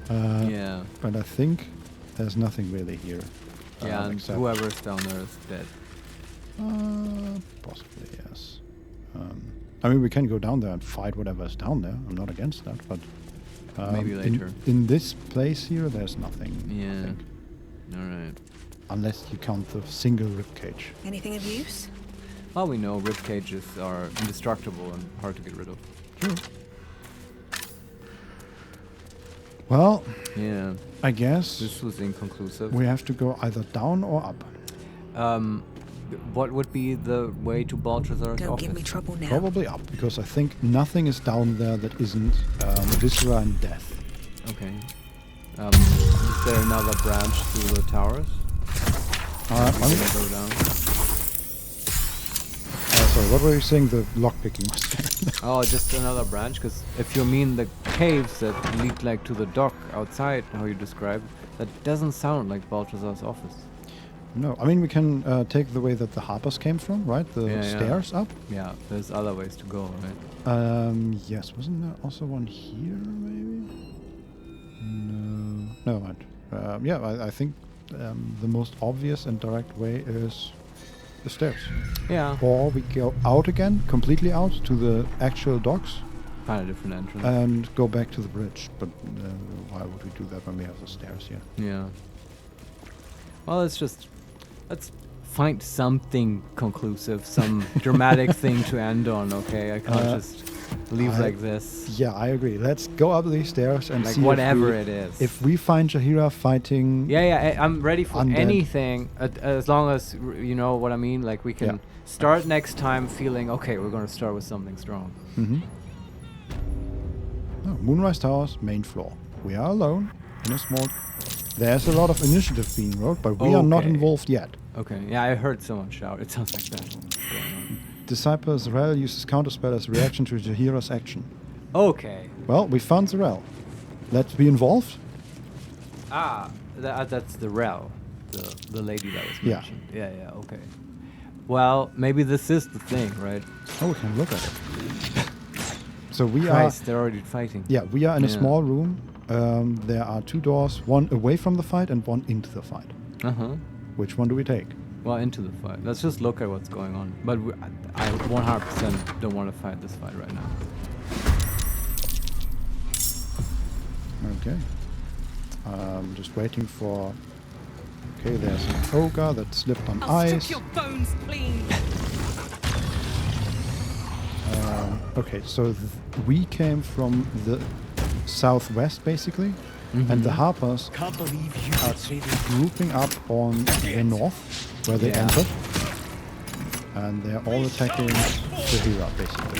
Yeah. But I think there's nothing really here. Yeah, and except whoever's down there is dead. possibly, yes. I mean, we can go down there and fight whatever's down there. I'm not against that, but Maybe later. In this place here, there's nothing. I Yeah. think. All right. Unless you count the single rib cage. Anything of use? Well, we know rib cages are indestructible and hard to get rid of. True. Well, Yeah. I guess This was inconclusive. we have to go either down or up. What would be the way to Balthazar's Don't office? give me trouble now. Probably up, because I think nothing is down there that isn't viscera and death. Okay. Is there another branch to the towers? I'm We're gonna go down. sorry, what were you saying? The lockpicking was there. Oh, just another branch? Because if you mean the caves that lead like to the dock outside, how you described, that doesn't sound like Balthazar's office. No, I mean we can take the way that the harpers came from, right? The Yeah, stairs up. Yeah, there's other ways to go, right? Yes, wasn't there also one here, maybe? No, never mind. Yeah, I think the most obvious and direct way is the stairs. Yeah. Or we go out again, completely out to the actual docks. Find a different entrance. And go back to the bridge. But why would we do that when we have the stairs here? Yeah. Well, let's find something conclusive, some dramatic thing to end on, okay? I can't just leave like this. Yeah, I agree. Let's go up these stairs and Like see whatever it is. If we find Jaheira fighting... Yeah, I'm ready for undead. anything, as long as, you know what I mean? Like, we can start next time feeling, okay, we're going to start with something strong. Mm-hmm. Oh, Moonrise Towers, main floor. We are alone in a small... There's a lot of initiative being rolled, but we are not involved yet. Okay, yeah, I heard someone shout. It sounds like that. Disciple Zarel uses counterspell as a reaction to Jaheira's action. Okay. Well, we found Zarel. Let's be involved. That's the Rel, the lady that was Yeah. mentioned. Yeah, okay. Well, maybe this is the thing, right? Oh, we can look at it. So we Christ, they're already fighting. Yeah, we are in a small room. There are two doors, one away from the fight and one into the fight. Uh-huh. Which one do we take? Well, into the fight. Let's just look at what's going on. But I 100% don't want to fight this fight right now. Okay. Just waiting for... Okay, there's an ogre that slipped on ice. Strip your bones clean. Okay, so we came from the southwest, basically. And the harpers Can't believe you are could say this. grouping up on the north, where they entered. And they're all attacking Jaheira, basically.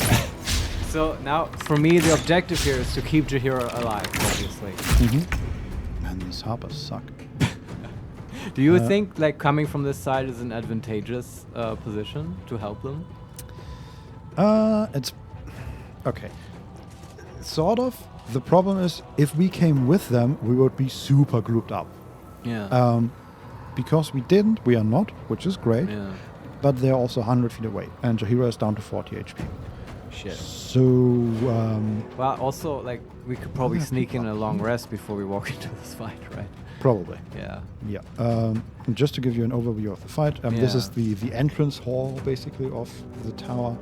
So now, for me, the objective here is to keep Jaheira alive, obviously. Man, these harpers suck. Do you think like coming from this side is an advantageous position to help them? It's okay. Sort of. The problem is, if we came with them, we would be super grouped up. Yeah. Because we didn't, we are not, which is great. Yeah. But they're also 100 feet away, and Jaheira is down to 40 HP. Shit. So. Well, also, like, we could probably sneak in a long rest before we walk into this fight, right? Probably. Yeah. Yeah. Just to give you an overview of the fight, this is the entrance hall, basically, of the tower.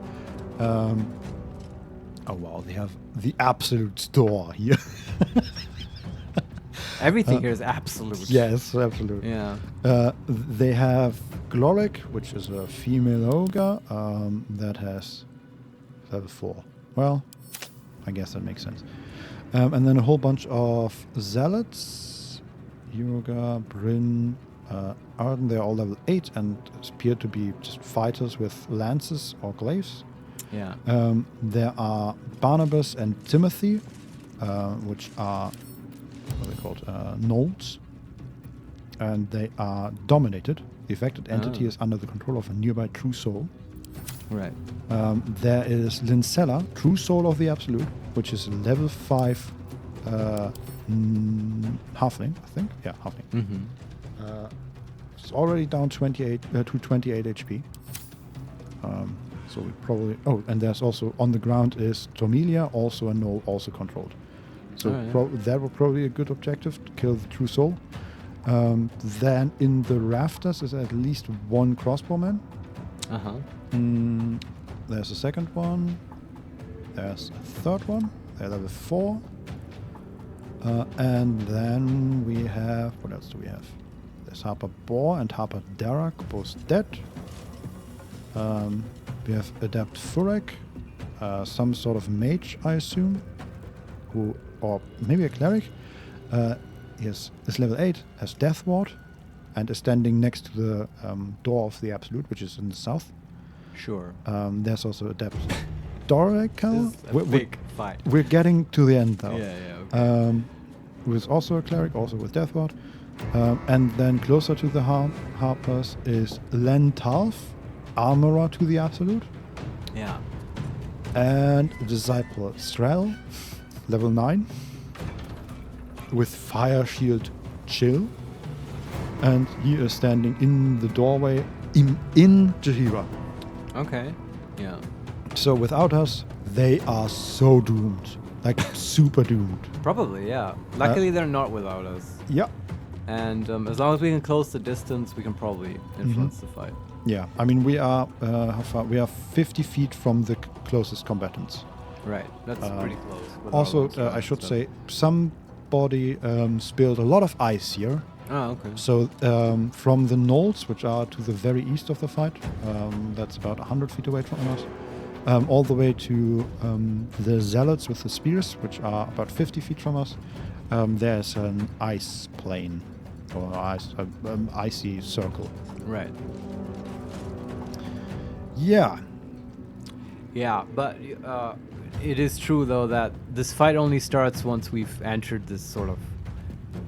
Oh, wow. They have the absolute store here. Everything here is absolute. Yes, absolute. Yeah. They have Gloric, which is a female ogre that has level 4. Well, I guess that makes sense. And then a whole bunch of zealots. Yoga, Bryn, Arden, they're all level 8 and appear to be just fighters with lances or glaives. Yeah. There are Barnabas and Timothy, which are what are they called? Gnolls. And they are dominated. The affected entity is under the control of a nearby true soul. Right. There is Lincella, true soul of the Absolute, which is level 5 halfling, I think. Yeah, halfling. Mm-hmm. It's already down 28 to 28 HP. So we probably... Oh, and there's also on the ground is Tomelia, also a gnoll, also controlled. So that would probably be a good objective, to kill the true soul. Then in the rafters is at least one crossbowman. Uh-huh. There's a second one. There's a third one. They're level 4. And then we have... What else do we have? There's Harper Boar and Harper Darak, both dead. We have Adept Furek, some sort of mage, I assume, or maybe a cleric. He is level 8, has Death Ward, and is standing next to the door of the Absolute, which is in the south. Sure. There's also Adept Dorek. Big fight. We're getting to the end, though. Yeah, okay. Who is also a cleric, also with Death Ward. And then closer to the Harpers is Len Talf, Armorer to the Absolute. Yeah. And Disciple Strel, level 9, with Fire Shield Chill. And he is standing in the doorway in Jaheira. Okay, yeah. So without us, they are so doomed. Like, super doomed. Probably, yeah. Luckily, they're not without us. Yeah. And as long as we can close the distance, we can probably influence the fight. Yeah, I mean, we are how far? We are 50 feet from the closest combatants. Right, that's pretty close. Also, I should say, somebody spilled a lot of ice here. Oh, okay. So from the gnolls, which are to the very east of the fight, that's about 100 feet away from us, all the way to the zealots with the spears, which are about 50 feet from us, there's an ice plane, or icy circle. Right. Yeah. Yeah, but it is true, though, that this fight only starts once we've entered this sort of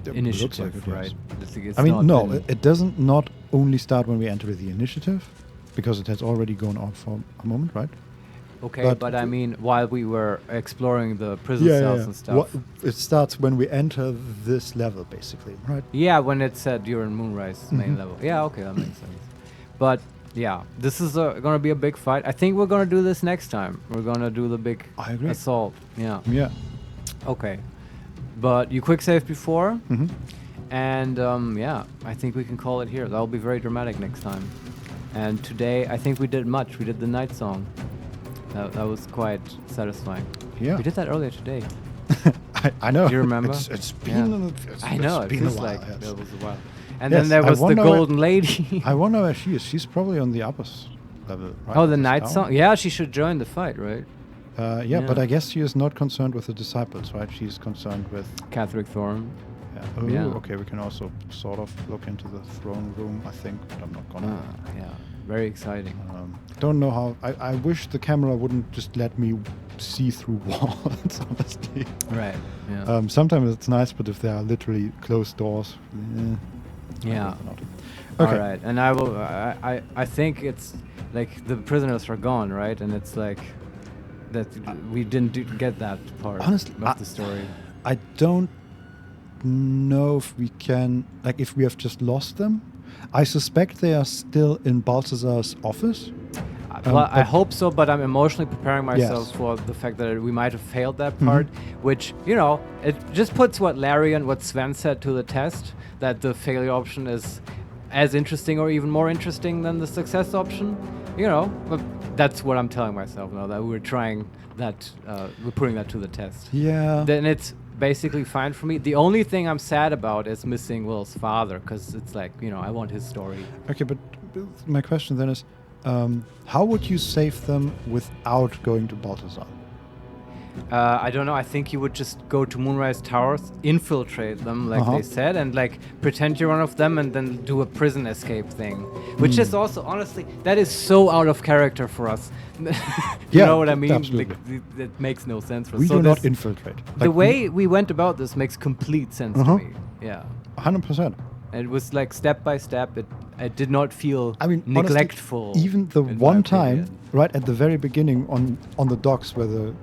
initiative, like it, right? Yes. I mean, no, it doesn't not only start when we enter the initiative, because it has already gone on for a moment, right? Okay, but I mean, while we were exploring the prison cells and stuff. It starts when we enter this level, basically, right? Yeah, when it said during Moonrise main level. Yeah, okay, that makes sense. But yeah, this is going to be a big fight. I think we're going to do this next time. We're going to do the big assault. Yeah. Yeah. Okay. But you quick save before. And yeah, I think we can call it here. That'll be very dramatic next time. And today, I think we did much. We did the night song. That was quite satisfying. Yeah. We did that earlier today. I know. Do you remember? It's been I know. It's been a while. Like yes. it was a while. And then there was the golden lady. I wonder where she is. She's probably on the upper level, right? Oh, the night song? Yeah, she should join the fight, right? Yeah, but I guess she is not concerned with the disciples, right? She's concerned with... Catherick Thorn. Yeah. Oh, yeah. Okay, we can also sort of look into the throne room, I think, but I'm not gonna... yeah, very exciting. Don't know how... I wish the camera wouldn't just let me see through walls, honestly. Right, yeah. Sometimes it's nice, but if there are literally closed doors... yeah. Not. Okay. All right, and I will. I think it's like the prisoners are gone, right? And it's like that we didn't get that part Honestly, of the story. I don't know if we can, like, if we have just lost them. I suspect they are still in Balthazar's office. Well, I hope so, but I'm emotionally preparing myself Yes. for the fact that we might have failed that part, which, you know, it just puts what Sven said to the test, that the failure option is as interesting or even more interesting than the success option. You know, but that's what I'm telling myself now, that we're trying that, we're putting that to the test. Yeah. Then it's basically fine for me. The only thing I'm sad about is missing Will's father, because it's like, you know, I want his story. Okay, but my question then is, how would you save them without going to Balthazar? I don't know. I think you would just go to Moonrise Towers, infiltrate them, like they said, and like pretend you're one of them, and then do a prison escape thing. Which is also, honestly, that is so out of character for us. You know what I mean? Absolutely. Like, that makes no sense for us. We So do not this- infiltrate. The Like, way we went about this makes complete sense to me. Yeah. 100%. And it was like step by step. It did not feel honestly, neglectful. even the in my one time, opinion. right at the very beginning on the docks where the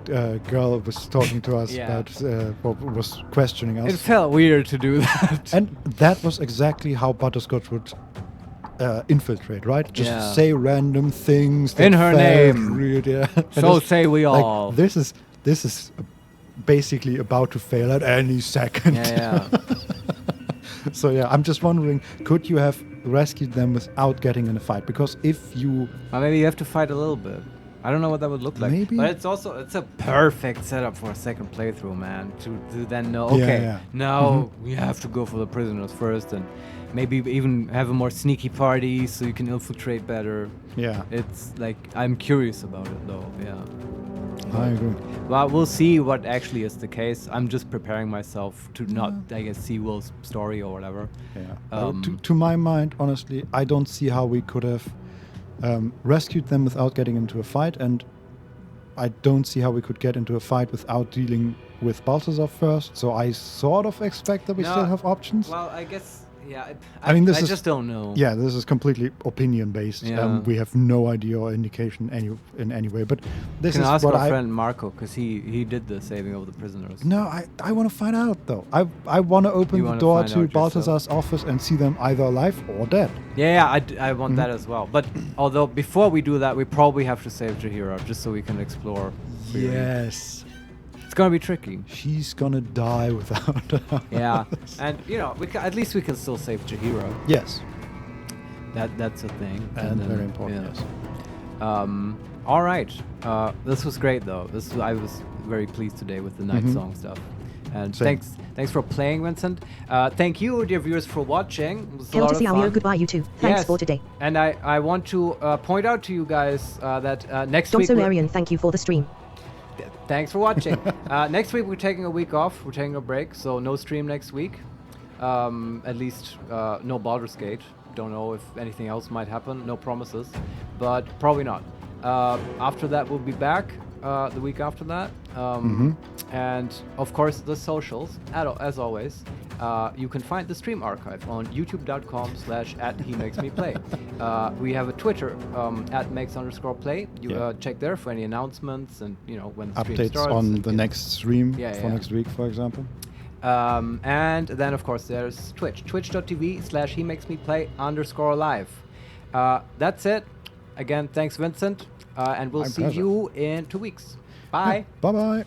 girl was talking to us Yeah. about, was questioning us. It felt weird to do that. And that was exactly how Butterscotch would infiltrate, right? Just Yeah. say random things. In that her felt name. weird, yeah. So And it's say we like, all. This is basically about to fail at any second. Yeah. So yeah, I'm just wondering, could you have rescued them without getting in a fight? Because if you... Well, maybe you have to fight a little bit. I don't know what that would look like. Maybe. But it's a perfect setup for a second playthrough, man. To then know, Yeah, okay, yeah. now we have to go for the prisoners first, and maybe even have a more sneaky party so you can infiltrate better. Yeah. It's like, I'm curious about it though, yeah. I agree. Well, we'll see what actually is the case. I'm just preparing myself to not, I guess, see Will's story or whatever. Yeah. To my mind, honestly, I don't see how we could have rescued them without getting into a fight, and I don't see how we could get into a fight without dealing with Balthazar first. So I sort of expect that we No, still have options. Well, I guess, yeah. I mean, this I is just don't know. Yeah, this is completely opinion based. Yeah. We have no idea or indication in any way. But this You can is ask what our I friend Marco, because he did the saving of the prisoners. No, I want to find out though. I want to open You the wanna door find to out Balthazar's office and see them either alive or dead. Yeah, I want that as well. But although before we do that, we probably have to save Jahira just so we can explore. freely. Yes. It's gonna be tricky. She's gonna die without us. Yeah, and you know, at least we can still save Jahira. Yes. That's a thing. And then, very important, yes. All right. This was great though. I was very pleased today with the night song stuff. And Same. thanks for playing, Vincent. Thank you, dear viewers, for watching. It was a Hail lot to of see fun. goodbye you two. Thanks for today. And I want to point out to you guys that next Don't week. so Larian, thank you for the stream. Thanks for watching. Next week we're taking a week off. We're taking a break, so no stream next week. At least no Baldur's Gate. Don't know if anything else might happen. No promises, but probably not. After that we'll be back the week after that. And of course the socials, as always. You can find the stream archive on youtube.com/@HeMakesMePlay. We have a Twitter @makes_play. You check there for any announcements and when the stream Updates starts. on and the next stream for yeah. next week, for example. And then of course there's Twitch, twitch.tv/HeMakesMePlay_live. That's it. Again, thanks Vincent, and we'll My see pleasure. you in 2 weeks. Bye. Bye bye.